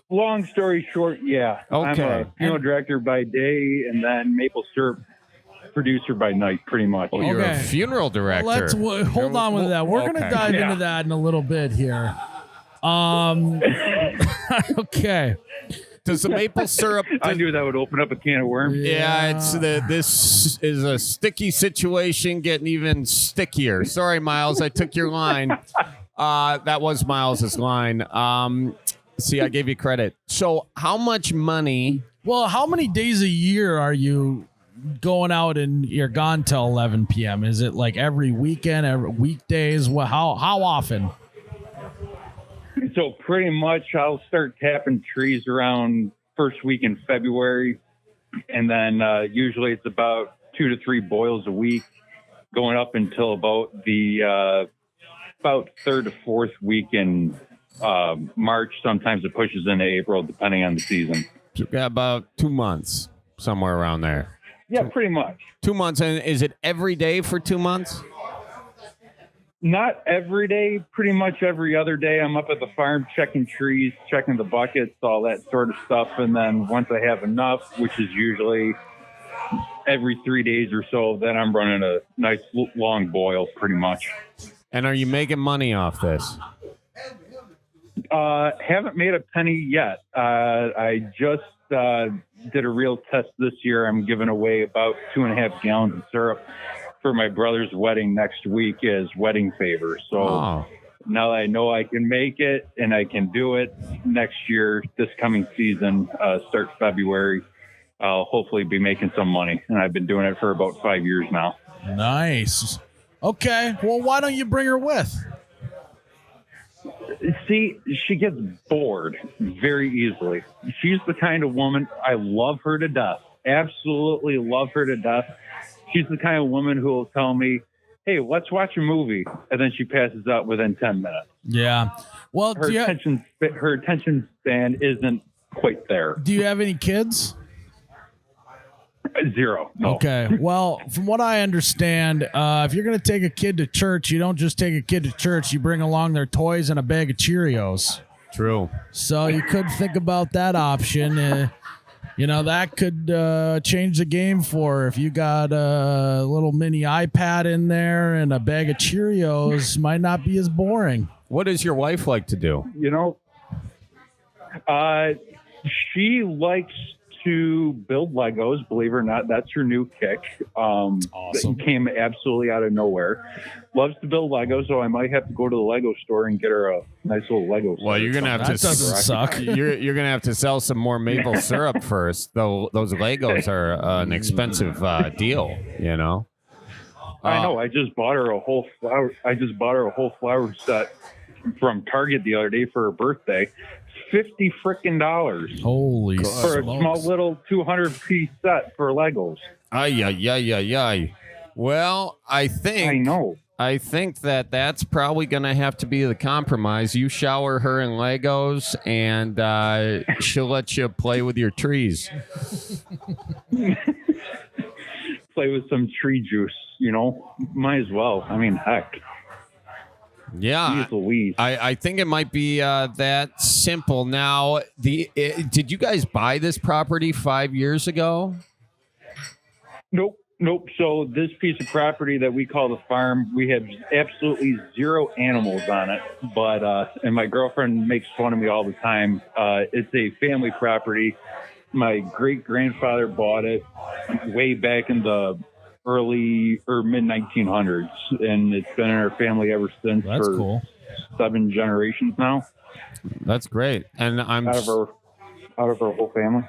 [SPEAKER 17] Long story short, yeah.
[SPEAKER 1] Okay.
[SPEAKER 17] I'm a funeral director by day and then maple syrup producer by night, pretty much.
[SPEAKER 1] Oh, you're a funeral director.
[SPEAKER 2] Let's hold on with that. We're going to dive into that in a little bit here. Okay.
[SPEAKER 1] Does the maple syrup?
[SPEAKER 17] I knew that would open up a can of worms.
[SPEAKER 1] Yeah, this is a sticky situation, getting even stickier. Sorry, Miles, I took your line. That was Miles's line. See, I gave you credit. So, how much money?
[SPEAKER 2] Well, how many days a year are you going out and you're gone till 11 p.m.? Is it like every weekend, every weekdays? How often?
[SPEAKER 17] So pretty much I'll start tapping trees around first week in February. And then usually it's about 2 to 3 boils a week going up until about the about third to fourth week in March. Sometimes it pushes into April, depending on the season.
[SPEAKER 1] So got about 2 months, somewhere around there.
[SPEAKER 17] Yeah, pretty much.
[SPEAKER 1] 2 months. And is it every day for 2 months?
[SPEAKER 17] Not every day, pretty much every other day. I'm up at the farm checking trees, checking the buckets, all that sort of stuff. And then once I have enough, which is usually every 3 days or so, then I'm running a nice long boil pretty much.
[SPEAKER 1] And are you making money off this?
[SPEAKER 17] Haven't made a penny yet. I just did a real test this year. I'm giving away about 2.5 gallons of syrup for my brother's wedding next week as wedding favor. So now that I know I can make it and I can do it next year, this coming season, start February, I'll hopefully be making some money. And I've been doing it for about 5 years now.
[SPEAKER 2] Nice. Okay. Well, why don't you bring her with?
[SPEAKER 17] See, she gets bored very easily. She's the kind of woman, I love her to death. Absolutely love her to death. She's the kind of woman who will tell me, hey, let's watch a movie. And then she passes out within 10 minutes.
[SPEAKER 2] Yeah. Well,
[SPEAKER 17] her attention span isn't quite there.
[SPEAKER 2] Do you have any kids?
[SPEAKER 17] Zero. No.
[SPEAKER 2] Okay. Well, from what I understand, if you're going to take a kid to church, you don't just take a kid to church. You bring along their toys and a bag of Cheerios.
[SPEAKER 1] True.
[SPEAKER 2] So you could think about that option. That could change the game for her. If you got a little mini iPad in there and a bag of Cheerios, might not be as boring.
[SPEAKER 1] What does your wife like to do?
[SPEAKER 17] She likes to build Legos, believe it or not. That's her new kick. Awesome. That came absolutely out of nowhere. Loves to build Legos, so I might have to go to the Lego store and get her a nice little Lego.
[SPEAKER 1] Well, you're gonna have to.
[SPEAKER 2] That doesn't suck.
[SPEAKER 1] You're gonna have to sell some more maple syrup first. Though those Legos are an expensive deal.
[SPEAKER 17] I know. I just bought her a whole flower set from Target the other day for her birthday. $50 frickin'.
[SPEAKER 2] Holy
[SPEAKER 17] for
[SPEAKER 2] smokes.
[SPEAKER 17] A small little 200-piece set for Legos.
[SPEAKER 1] Ay. Well, I think that's probably going to have to be the compromise. You shower her in Legos, and she'll let you play with your trees.
[SPEAKER 17] Play with some tree juice, Might as well. I mean, heck.
[SPEAKER 1] Yeah, I think it might be that simple. Now, did you guys buy this property 5 years ago?
[SPEAKER 17] Nope. So this piece of property that we call the farm, we have absolutely zero animals on it. But and my girlfriend makes fun of me all the time. It's a family property. My great grandfather bought it way back in the early or mid 1900s, and it's been in our family ever since.
[SPEAKER 2] That's
[SPEAKER 17] for
[SPEAKER 2] cool.
[SPEAKER 17] 7 generations now.
[SPEAKER 1] That's great. And I'm
[SPEAKER 17] out of our whole family.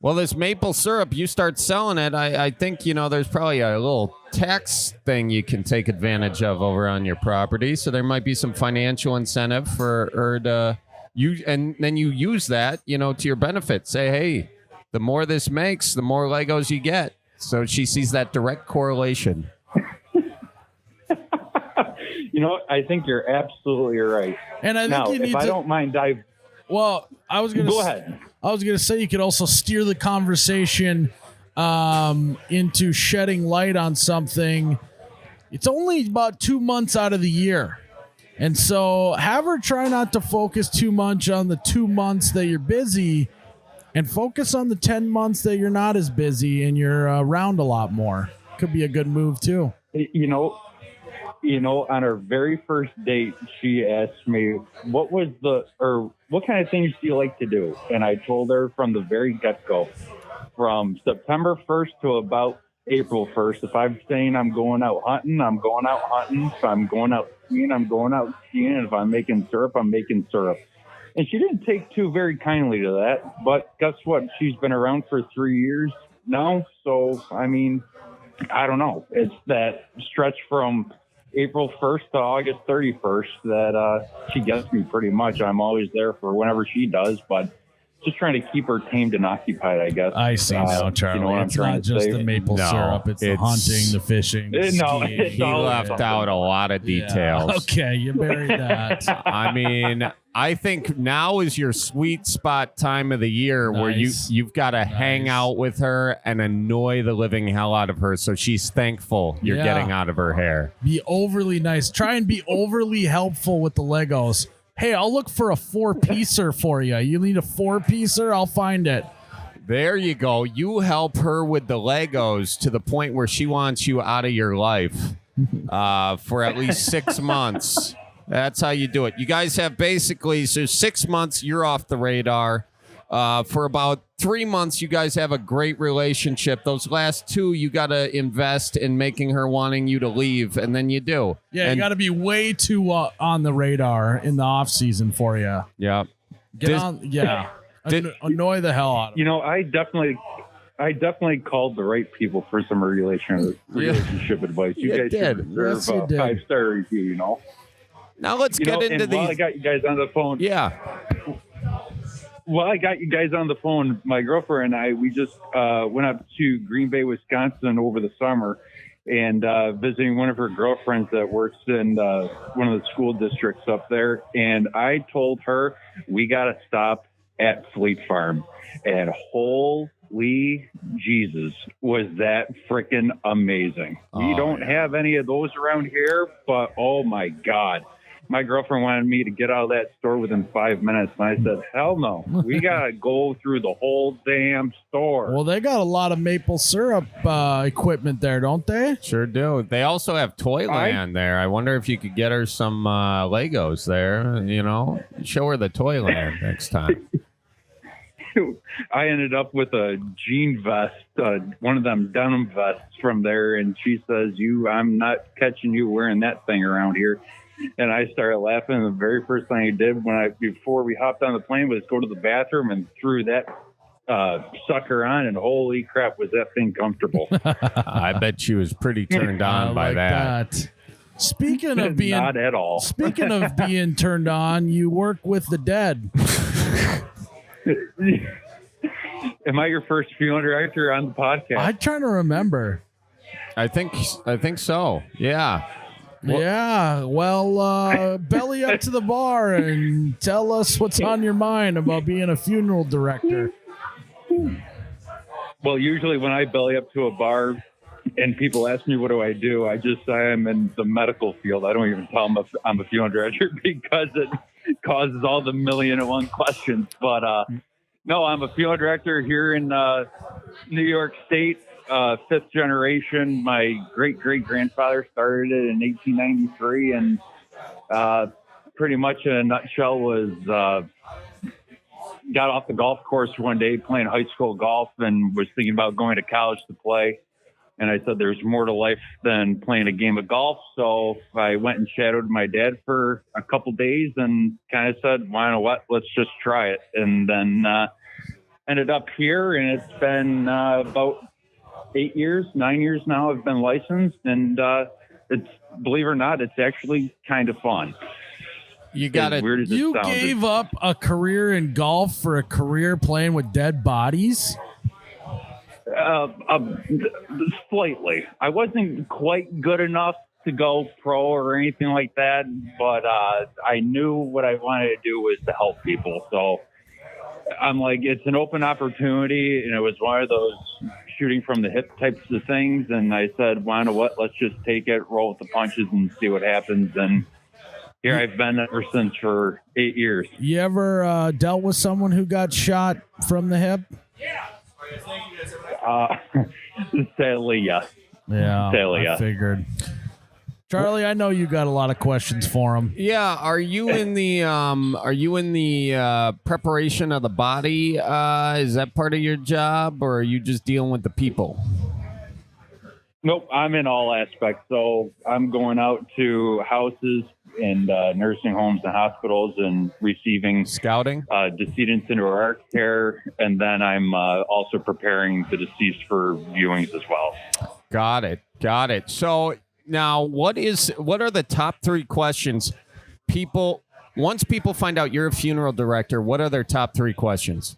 [SPEAKER 1] Well, this maple syrup, you start selling it, I think there's probably a little tax thing you can take advantage of over on your property. So there might be some financial incentive for her to use, and then you use that to your benefit. Say, hey, the more this makes, the more Legos you get. So she sees that direct correlation.
[SPEAKER 17] I think you're absolutely right.
[SPEAKER 2] And I think
[SPEAKER 17] now,
[SPEAKER 2] you need
[SPEAKER 17] if I don't mind, I
[SPEAKER 2] was going to
[SPEAKER 17] go ahead.
[SPEAKER 2] I was going to say you could also steer the conversation into shedding light on something. It's only about 2 months out of the year. And so have her try not to focus too much on the 2 months that you're busy and focus on the 10 months that you're not as busy and you're around a lot more. Could be a good move too.
[SPEAKER 17] On our very first date, she asked me, what kind of things do you like to do? And I told her from the very get-go, from September 1st to about April 1st, if I'm saying I'm going out hunting, I'm going out hunting. If I'm going out skiing, I'm going out skiing. And if I'm making syrup, I'm making syrup. And she didn't take too very kindly to that. But guess what? She's been around for 3 years now. So, I mean, I don't know. It's that stretch from April 1st to August 31st that she gets me pretty much. I'm always there for whenever she does. But just trying to keep her tamed and occupied, I guess.
[SPEAKER 2] I see now, Charlie.
[SPEAKER 17] You know what I'm
[SPEAKER 2] It's
[SPEAKER 17] trying
[SPEAKER 2] not
[SPEAKER 17] to
[SPEAKER 2] just
[SPEAKER 17] say?
[SPEAKER 2] the maple
[SPEAKER 1] No,
[SPEAKER 2] syrup. It's the hunting, the fishing, the skiing.
[SPEAKER 1] He left out a lot of details.
[SPEAKER 2] Yeah. Okay, you buried that.
[SPEAKER 1] I mean, I think now is your sweet spot time of the year where you've got to hang out with her and annoy the living hell out of her so she's thankful you're
[SPEAKER 2] Yeah.
[SPEAKER 1] getting out of her hair.
[SPEAKER 2] Be overly nice. Try and be overly helpful with the Legos. Hey, I'll look for a 4-piecer for you. You need a 4-piecer? I'll find it.
[SPEAKER 1] There you go. You help her with the Legos to the point where she wants you out of your life for at least 6 months. That's how you do it. You guys have basically, so 6 months, you're off the radar. For about 3 months, you guys have a great relationship. Those last 2, you got to invest in making her wanting you to leave, and then you do.
[SPEAKER 2] Yeah,
[SPEAKER 1] and,
[SPEAKER 2] you got to be way too on the radar in the off season for you.
[SPEAKER 1] Yeah.
[SPEAKER 2] Get on. Yeah. Annoy the hell out of
[SPEAKER 17] You know, I definitely called the right people for some relationship advice. You guys should deserve
[SPEAKER 2] Yes, you
[SPEAKER 17] a
[SPEAKER 2] did.
[SPEAKER 17] 5-star review, you know.
[SPEAKER 1] Now let's
[SPEAKER 17] You
[SPEAKER 1] get
[SPEAKER 17] know,
[SPEAKER 1] into
[SPEAKER 17] and while
[SPEAKER 1] these.
[SPEAKER 17] I got you guys on the phone.
[SPEAKER 1] Yeah.
[SPEAKER 17] Well, I got you guys on the phone. My girlfriend and I, we just went up to Green Bay, Wisconsin over the summer and visiting one of her girlfriends that works in one of the school districts up there. And I told her we got to stop at Fleet Farm. And holy Jesus, was that freaking amazing. We don't have any of those around here, but oh my God. My girlfriend wanted me to get out of that store within 5 minutes. And I said, hell no. We got to go through the whole damn store.
[SPEAKER 2] Well, they got a lot of maple syrup equipment there, don't they?
[SPEAKER 1] Sure do. They also have Toyland there. I wonder if you could get her some Legos there, you know. Show her the Toyland next time.
[SPEAKER 17] I ended up with a jean vest, one of them denim vests from there. And she says, I'm not catching you wearing that thing around here. And I started laughing. And the very first thing I did before we hopped on the plane was go to the bathroom and threw that sucker on. And holy crap, was that thing comfortable.
[SPEAKER 1] I bet she was pretty turned on by
[SPEAKER 2] like that. Speaking of being
[SPEAKER 17] Not at all.
[SPEAKER 2] Speaking of being turned on, you work with the dead.
[SPEAKER 17] Am I your first funeral director on the podcast?
[SPEAKER 2] I'm trying to remember.
[SPEAKER 1] I think so. Yeah.
[SPEAKER 2] Yeah. Well, belly up to the bar and tell us what's on your mind about being a funeral director.
[SPEAKER 17] Well, usually when I belly up to a bar and people ask me what do I do, I just say I'm in the medical field. I don't even tell them I'm a funeral director because it causes all the 1,000,001 questions. But no, I'm a funeral director here in New York State, 5th generation. My great-great-grandfather started it in 1893, and pretty much in a nutshell was got off the golf course one day playing high school golf and was thinking about going to college to play. And I said, there's more to life than playing a game of golf. So I went and shadowed my dad for a couple days and kind of said, why not what? Let's just try it. And then ended up here, and it's been about 9 years now I've been licensed. And it's, believe it or not, it's actually kind of fun.
[SPEAKER 1] You got it.
[SPEAKER 2] You gave up a career in golf for a career playing with dead bodies?
[SPEAKER 17] Slightly. I wasn't quite good enough to go pro or anything like that, but I knew what I wanted to do was to help people. So I'm like, it's an open opportunity, and it was one of those shooting from the hip types of things. And I said, why not what? Let's just take it, roll with the punches, and see what happens. And here I've been ever since for 8 years.
[SPEAKER 2] You ever dealt with someone who got shot from the hip?
[SPEAKER 17] Sadly, yes.
[SPEAKER 2] Yeah,
[SPEAKER 17] Sadly,
[SPEAKER 2] I
[SPEAKER 17] yes.
[SPEAKER 2] figured. Charlie, I know you got a lot of questions for him.
[SPEAKER 1] Yeah, are you in the preparation of the body? Is that part of your job, or are you just dealing with the people?
[SPEAKER 17] Nope, I'm in all aspects. So I'm going out to houses and nursing homes and hospitals and receiving
[SPEAKER 1] scouting
[SPEAKER 17] decedents into our care, and then I'm also preparing the deceased for viewings as well.
[SPEAKER 1] Got it. So now, what are the top 3 questions once people find out you're a funeral director? What are their top 3 questions?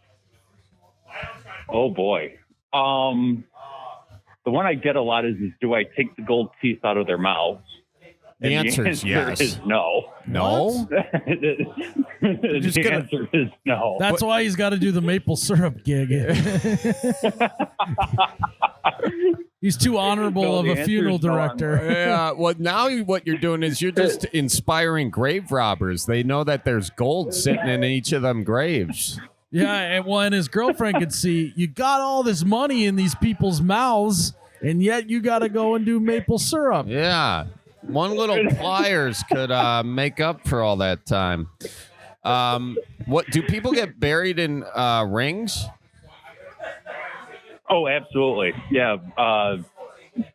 [SPEAKER 17] Oh boy. The one I get a lot is do I take the gold teeth out of their mouths?
[SPEAKER 1] The answer is yes.
[SPEAKER 17] Is no.
[SPEAKER 1] No?
[SPEAKER 17] The answer is no.
[SPEAKER 2] That's why he's got to do the maple syrup gig. He's too honorable of a funeral director.
[SPEAKER 1] Yeah. Well, now what you're doing is you're just inspiring grave robbers. They know that there's gold sitting in each of them graves.
[SPEAKER 2] Yeah, and his girlfriend could see, you got all this money in these people's mouths, and yet you got to go and do maple syrup.
[SPEAKER 1] Yeah. One little pliers could make up for all that time. What do people get buried in rings?
[SPEAKER 17] Oh, absolutely. Yeah.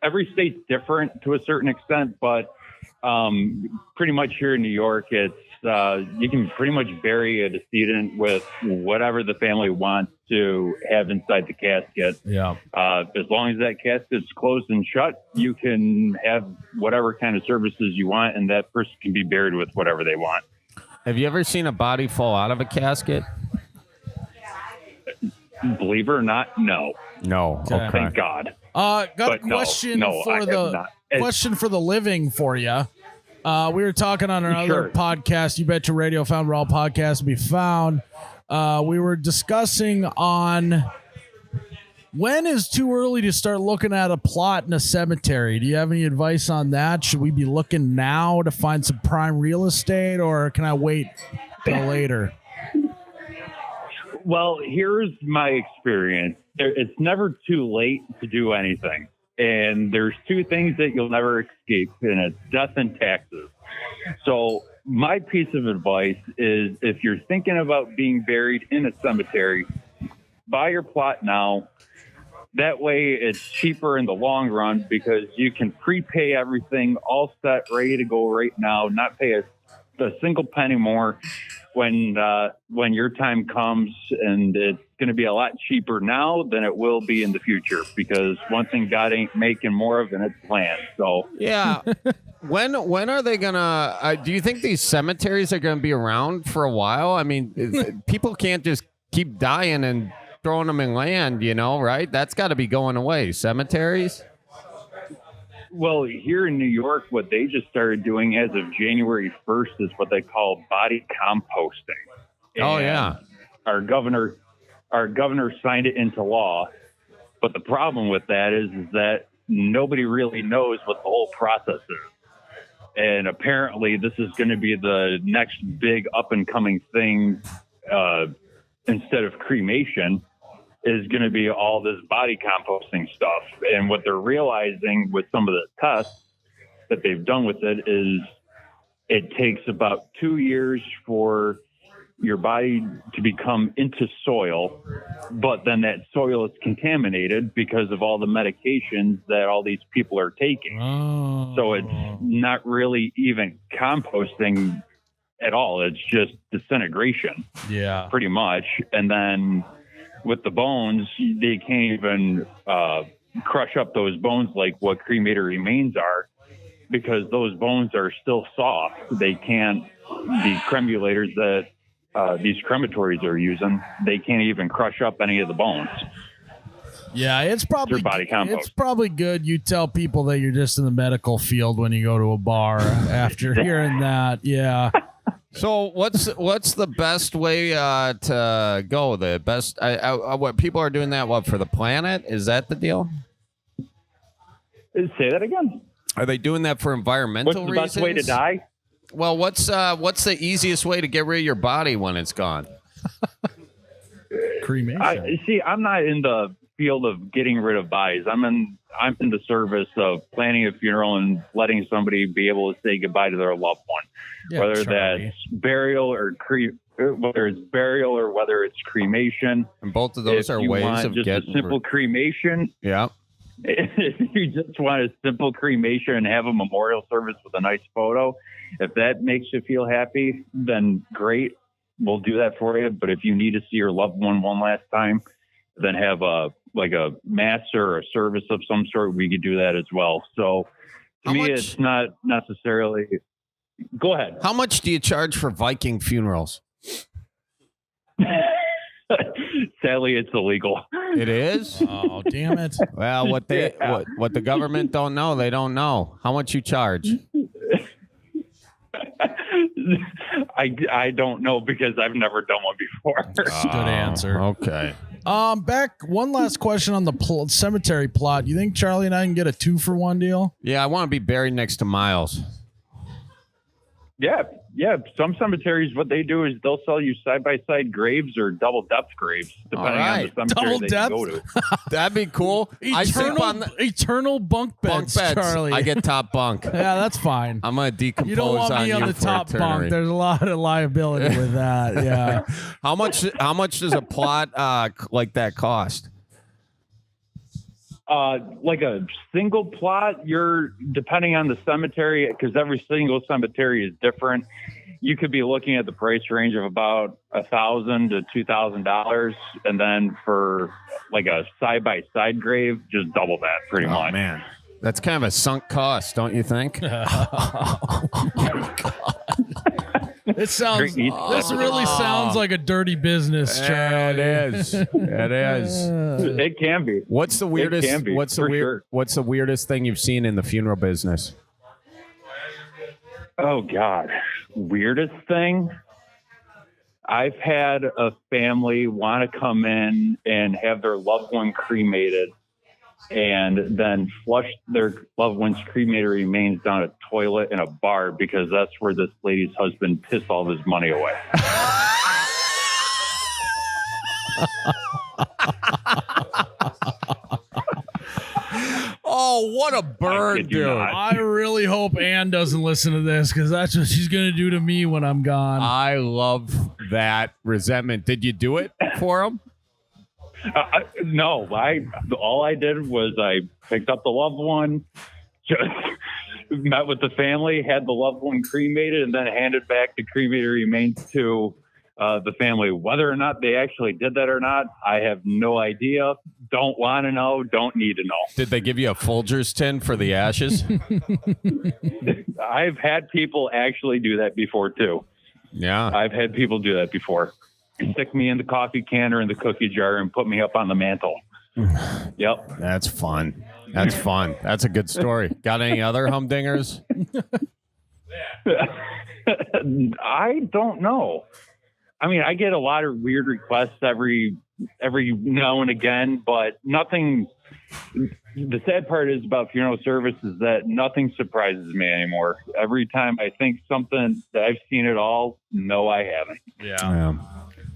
[SPEAKER 17] Every state's different to a certain extent, but pretty much here in New York, it's you can pretty much bury a decedent with whatever the family wants to have inside the casket.
[SPEAKER 2] Yeah.
[SPEAKER 17] As long as that casket's closed and shut, you can have whatever kind of services you want, and that person can be buried with whatever they want.
[SPEAKER 1] Have you ever seen a body fall out of a casket?
[SPEAKER 17] Believe it or not, no.
[SPEAKER 1] No. Okay.
[SPEAKER 17] Thank God.
[SPEAKER 2] Got
[SPEAKER 17] But
[SPEAKER 2] a question
[SPEAKER 17] no, I
[SPEAKER 2] for
[SPEAKER 17] have
[SPEAKER 2] the
[SPEAKER 17] not.
[SPEAKER 2] question for the living for you. We were talking on another
[SPEAKER 17] Sure.
[SPEAKER 2] podcast, You Betcha Radio, found where all podcasts be found. We were discussing on when is too early to start looking at a plot in a cemetery. Do you have any advice on that? Should we be looking now to find some prime real estate, or can I wait till later?
[SPEAKER 17] Well, here's my experience. It's never too late to do anything. And there's two things that you'll never escape, and it's death and taxes. So my piece of advice is if you're thinking about being buried in a cemetery, buy your plot now. That way it's cheaper in the long run because you can prepay everything all set, ready to go right now, not pay a single penny more when your time comes, and it's going to be a lot cheaper now than it will be in the future, because one thing God ain't making more of than it's planned. So
[SPEAKER 1] yeah. When are they gonna do you think these cemeteries are gonna be around for a while? I mean, people can't just keep dying and throwing them in land, right? That's got to be going away. Cemeteries.
[SPEAKER 17] Well, here in New York, what they just started doing as of January 1st is what they call body composting.
[SPEAKER 1] Oh, yeah.
[SPEAKER 17] Our governor signed it into law. But the problem with that is that nobody really knows what the whole process is. And apparently this is going to be the next big up and coming thing instead of cremation. Is going to be all this body composting stuff. And what they're realizing with some of the tests that they've done with it is it takes about 2 years for your body to become into soil, but then that soil is contaminated because of all the medications that all these people are taking.
[SPEAKER 2] Oh.
[SPEAKER 17] So it's not really even composting at all. It's just disintegration.
[SPEAKER 2] Yeah.
[SPEAKER 17] Pretty much. And then with the bones, they can't even crush up those bones like what cremated remains are, because those bones are still soft. They can't, the cremulators that these crematories are using, they can't even crush up any of the bones.
[SPEAKER 2] Yeah, it's probably
[SPEAKER 17] body compost.
[SPEAKER 2] It's probably good you tell people that you're just in the medical field when you go to a bar after hearing that. Yeah.
[SPEAKER 1] So what's the best way to go? The best what people are doing that for the planet? Is that the deal?
[SPEAKER 17] Say that again.
[SPEAKER 1] Are they doing that for environmental reasons?
[SPEAKER 17] What's the best way to die?
[SPEAKER 1] Well, what's the easiest way to get rid of your body when it's gone?
[SPEAKER 2] Cremation.
[SPEAKER 17] I'm not in the field of getting rid of bodies. I'm in the service of planning a funeral and letting somebody be able to say goodbye to their loved one, whether that's burial or whether it's cremation.
[SPEAKER 1] And both of those are ways of getting
[SPEAKER 17] a simple cremation.
[SPEAKER 1] Yeah.
[SPEAKER 17] If you just want a simple cremation and have a memorial service with a nice photo, if that makes you feel happy, then great. We'll do that for you. But if you need to see your loved one one last time, then have a mass or a service of some sort, we could do that as well. So to me, it's not necessarily. Go ahead.
[SPEAKER 1] How much do you charge for Viking funerals?
[SPEAKER 17] Sadly, it's illegal.
[SPEAKER 1] It is?
[SPEAKER 2] Oh, damn it.
[SPEAKER 1] Well, what the government don't know, they don't know. How much you charge?
[SPEAKER 17] I don't know because I've never done one before.
[SPEAKER 2] Good answer.
[SPEAKER 1] Okay.
[SPEAKER 2] Back one last question on the cemetery plot. You think Charlie and I can get a 2-for-1 deal?
[SPEAKER 1] Yeah, I want to be buried next to Miles.
[SPEAKER 17] Yeah. Some cemeteries, what they do is they'll sell you side-by-side graves or double depth graves, depending on the cemetery that you go to.
[SPEAKER 1] That'd be cool. I sleep on
[SPEAKER 2] Eternal bunk beds, Charlie.
[SPEAKER 1] I get top bunk.
[SPEAKER 2] Yeah, that's fine.
[SPEAKER 1] I'm gonna decompose
[SPEAKER 2] You don't want me on the top bunk. There's a lot of liability with that. Yeah.
[SPEAKER 1] How much does a plot like that cost?
[SPEAKER 17] Like a single plot, you're depending on the cemetery, because every single cemetery is different. You could be looking at the price range of about $1,000 to $2,000, and then for like a side by side grave, just double that pretty much.
[SPEAKER 1] Man, that's kind of a sunk cost, don't you think?
[SPEAKER 2] Oh my God. This really sounds like a dirty business, Charlie.
[SPEAKER 1] It is. It is.
[SPEAKER 17] It can be.
[SPEAKER 1] What's the weirdest?
[SPEAKER 17] It can be,
[SPEAKER 1] what's the weirdest thing you've seen in the funeral business?
[SPEAKER 17] Oh God, weirdest thing. I've had a family want to come in and have their loved one cremated, and then flush their loved one's cremated remains down a toilet in a bar because that's where this lady's husband pissed all of his money away.
[SPEAKER 1] Oh, what a bird, dude.
[SPEAKER 2] I really hope Ann doesn't listen to this because that's what she's going to do to me when I'm gone.
[SPEAKER 1] I love that resentment. Did you do it for him?
[SPEAKER 17] No, all I did was I picked up the loved one, just met with the family, had the loved one cremated, and then handed back the cremated remains to the family. Whether or not they actually did that or not, I have no idea. Don't want to know. Don't need to know.
[SPEAKER 1] Did they give you a Folgers tin for the ashes?
[SPEAKER 17] I've had people actually do that before too.
[SPEAKER 1] Yeah,
[SPEAKER 17] I've had people do that before. Stick me in the coffee can or in the cookie jar and put me up on the mantle. Yep.
[SPEAKER 1] That's fun. That's fun. That's a good story. Got any other humdingers?
[SPEAKER 17] I don't know. I mean, I get a lot of weird requests every now and again, but nothing. The sad part is about funeral service is that nothing surprises me anymore. Every time I think something that I've seen it all, no, I haven't.
[SPEAKER 2] Yeah.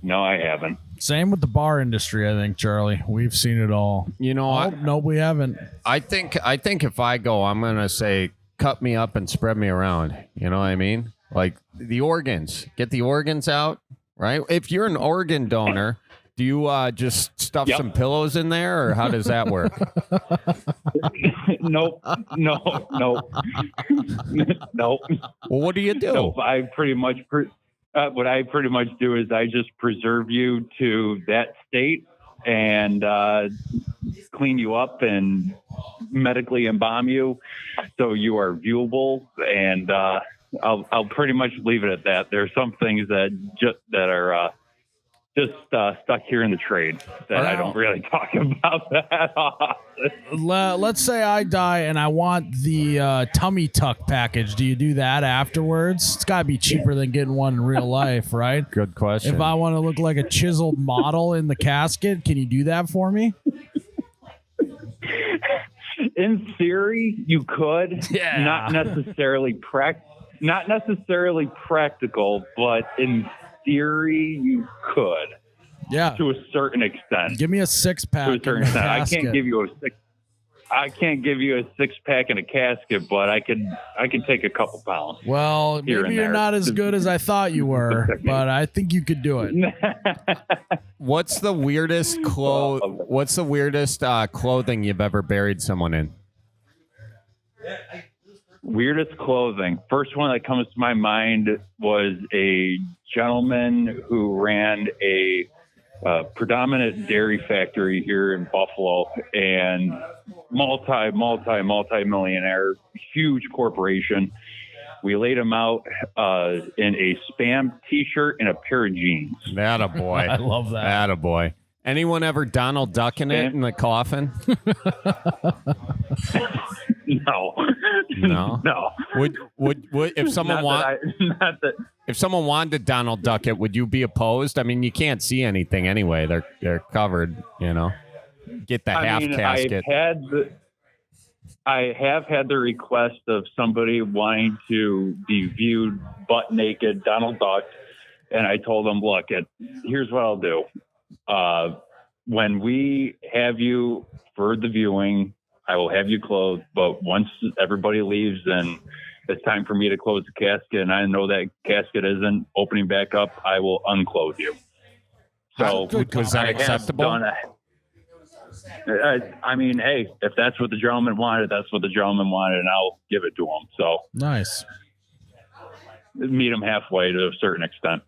[SPEAKER 17] No, I haven't.
[SPEAKER 2] Same with the bar industry, I think, Charlie. We've seen it all.
[SPEAKER 1] You know,
[SPEAKER 2] no, we haven't.
[SPEAKER 1] I think if I go, I'm gonna say, cut me up and spread me around. You know what I mean? Like the organs, get the organs out, right? If you're an organ donor, do you just stuff some pillows in there, or how does that work?
[SPEAKER 17] Nope. No. Well,
[SPEAKER 1] what do you do?
[SPEAKER 17] Nope, I pretty much. What I pretty much do is I just preserve you to that state and clean you up and medically embalm you so you are viewable. And I'll pretty much leave it at that. There are some things that are just stuck here in the trade that I don't really talk about that often.
[SPEAKER 2] Let's say I die and I want the tummy tuck package. Do you do that afterwards? It's got to be cheaper than getting one in real life, right?
[SPEAKER 1] Good question.
[SPEAKER 2] If I want to look like a chiseled model in the casket, can you do that for me?
[SPEAKER 17] In theory, you could.
[SPEAKER 2] Yeah.
[SPEAKER 17] Not necessarily practical, but in theory, you could.
[SPEAKER 2] Yeah.
[SPEAKER 17] To a certain extent.
[SPEAKER 2] Give me a 6-pack.
[SPEAKER 17] To a certain extent. I can't give you a 6-pack in a casket, but I can take a couple pounds.
[SPEAKER 2] Well, maybe you're not as good as I thought you were, but I think you could do it.
[SPEAKER 1] What's the weirdest clothing you've ever buried someone in?
[SPEAKER 17] Weirdest clothing. First one that comes to my mind was a gentleman who ran a predominant dairy factory here in Buffalo, and multi-millionaire, huge corporation. We laid him out in a Spam T-shirt and a pair of jeans.
[SPEAKER 1] Attaboy.
[SPEAKER 2] I love that.
[SPEAKER 1] Attaboy. Anyone ever Donald Ducking it in the coffin?
[SPEAKER 17] No.
[SPEAKER 1] No. Would if someone if someone wanted to Donald Duck it, would you be opposed? I mean, you can't see anything anyway. They're covered. You know, get the half casket.
[SPEAKER 17] I have had the request of somebody wanting to be viewed butt naked, Donald Duck, and I told them, look, here's what I'll do. When we have you for the viewing, I will have you clothed, but once everybody leaves and it's time for me to close the casket and I know that casket isn't opening back up, I will unclothe you. So
[SPEAKER 1] was that acceptable?
[SPEAKER 17] I mean, hey, if that's what the gentleman wanted, that's what the gentleman wanted, and I'll give it to him. So
[SPEAKER 2] nice.
[SPEAKER 17] Meet him halfway to a certain extent.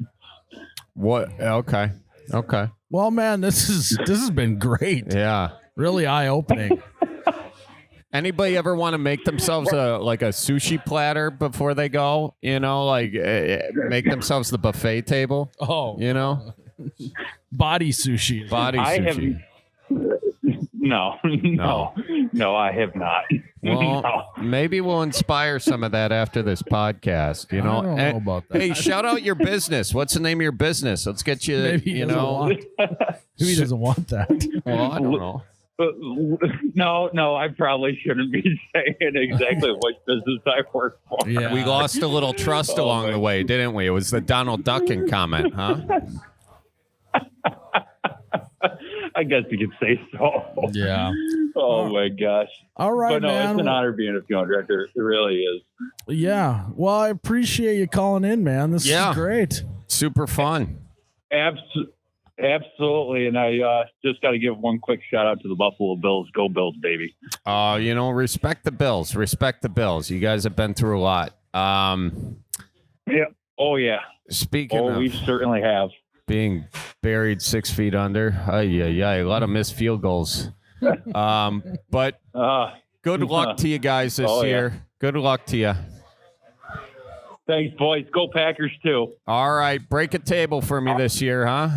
[SPEAKER 1] What? Okay.
[SPEAKER 2] Well, man, this has been great.
[SPEAKER 1] Yeah.
[SPEAKER 2] Really eye-opening.
[SPEAKER 1] Anybody ever want to make themselves a sushi platter before they go? You know, like make themselves the buffet table.
[SPEAKER 2] Oh,
[SPEAKER 1] you know,
[SPEAKER 2] body sushi.
[SPEAKER 17] No, I have not.
[SPEAKER 1] Well, maybe we'll inspire some of that after this podcast. You know,
[SPEAKER 2] I don't know about that.
[SPEAKER 1] Hey, shout out your business. What's the name of your business? Let's get you.
[SPEAKER 2] Maybe
[SPEAKER 1] you know,
[SPEAKER 2] who doesn't want that?
[SPEAKER 1] Well, I don't know.
[SPEAKER 17] No, I probably shouldn't be saying exactly what business I work for.
[SPEAKER 1] Yeah. We lost a little trust along the way, didn't we? It was the Donald Ducking comment, huh?
[SPEAKER 17] I guess you could say so.
[SPEAKER 2] Yeah.
[SPEAKER 17] Oh my gosh.
[SPEAKER 2] All right,
[SPEAKER 17] but no,
[SPEAKER 2] man.
[SPEAKER 17] It's an honor being a funeral director. It really is.
[SPEAKER 2] Yeah. Well, I appreciate you calling in, man. This is great.
[SPEAKER 1] Super fun.
[SPEAKER 17] Absolutely. And I just got to give one quick shout out to the Buffalo Bills. Go Bills, baby.
[SPEAKER 1] You know, respect the Bills. Respect the Bills. You guys have been through a lot.
[SPEAKER 17] Yeah. Oh, yeah.
[SPEAKER 1] Speaking of,
[SPEAKER 17] we certainly have.
[SPEAKER 1] Being buried 6 feet under. A lot of missed field goals. But good luck to you guys this year.
[SPEAKER 17] Yeah.
[SPEAKER 1] Good luck to you.
[SPEAKER 17] Thanks, boys. Go Packers, too.
[SPEAKER 1] All right. Break a table for me this year, huh?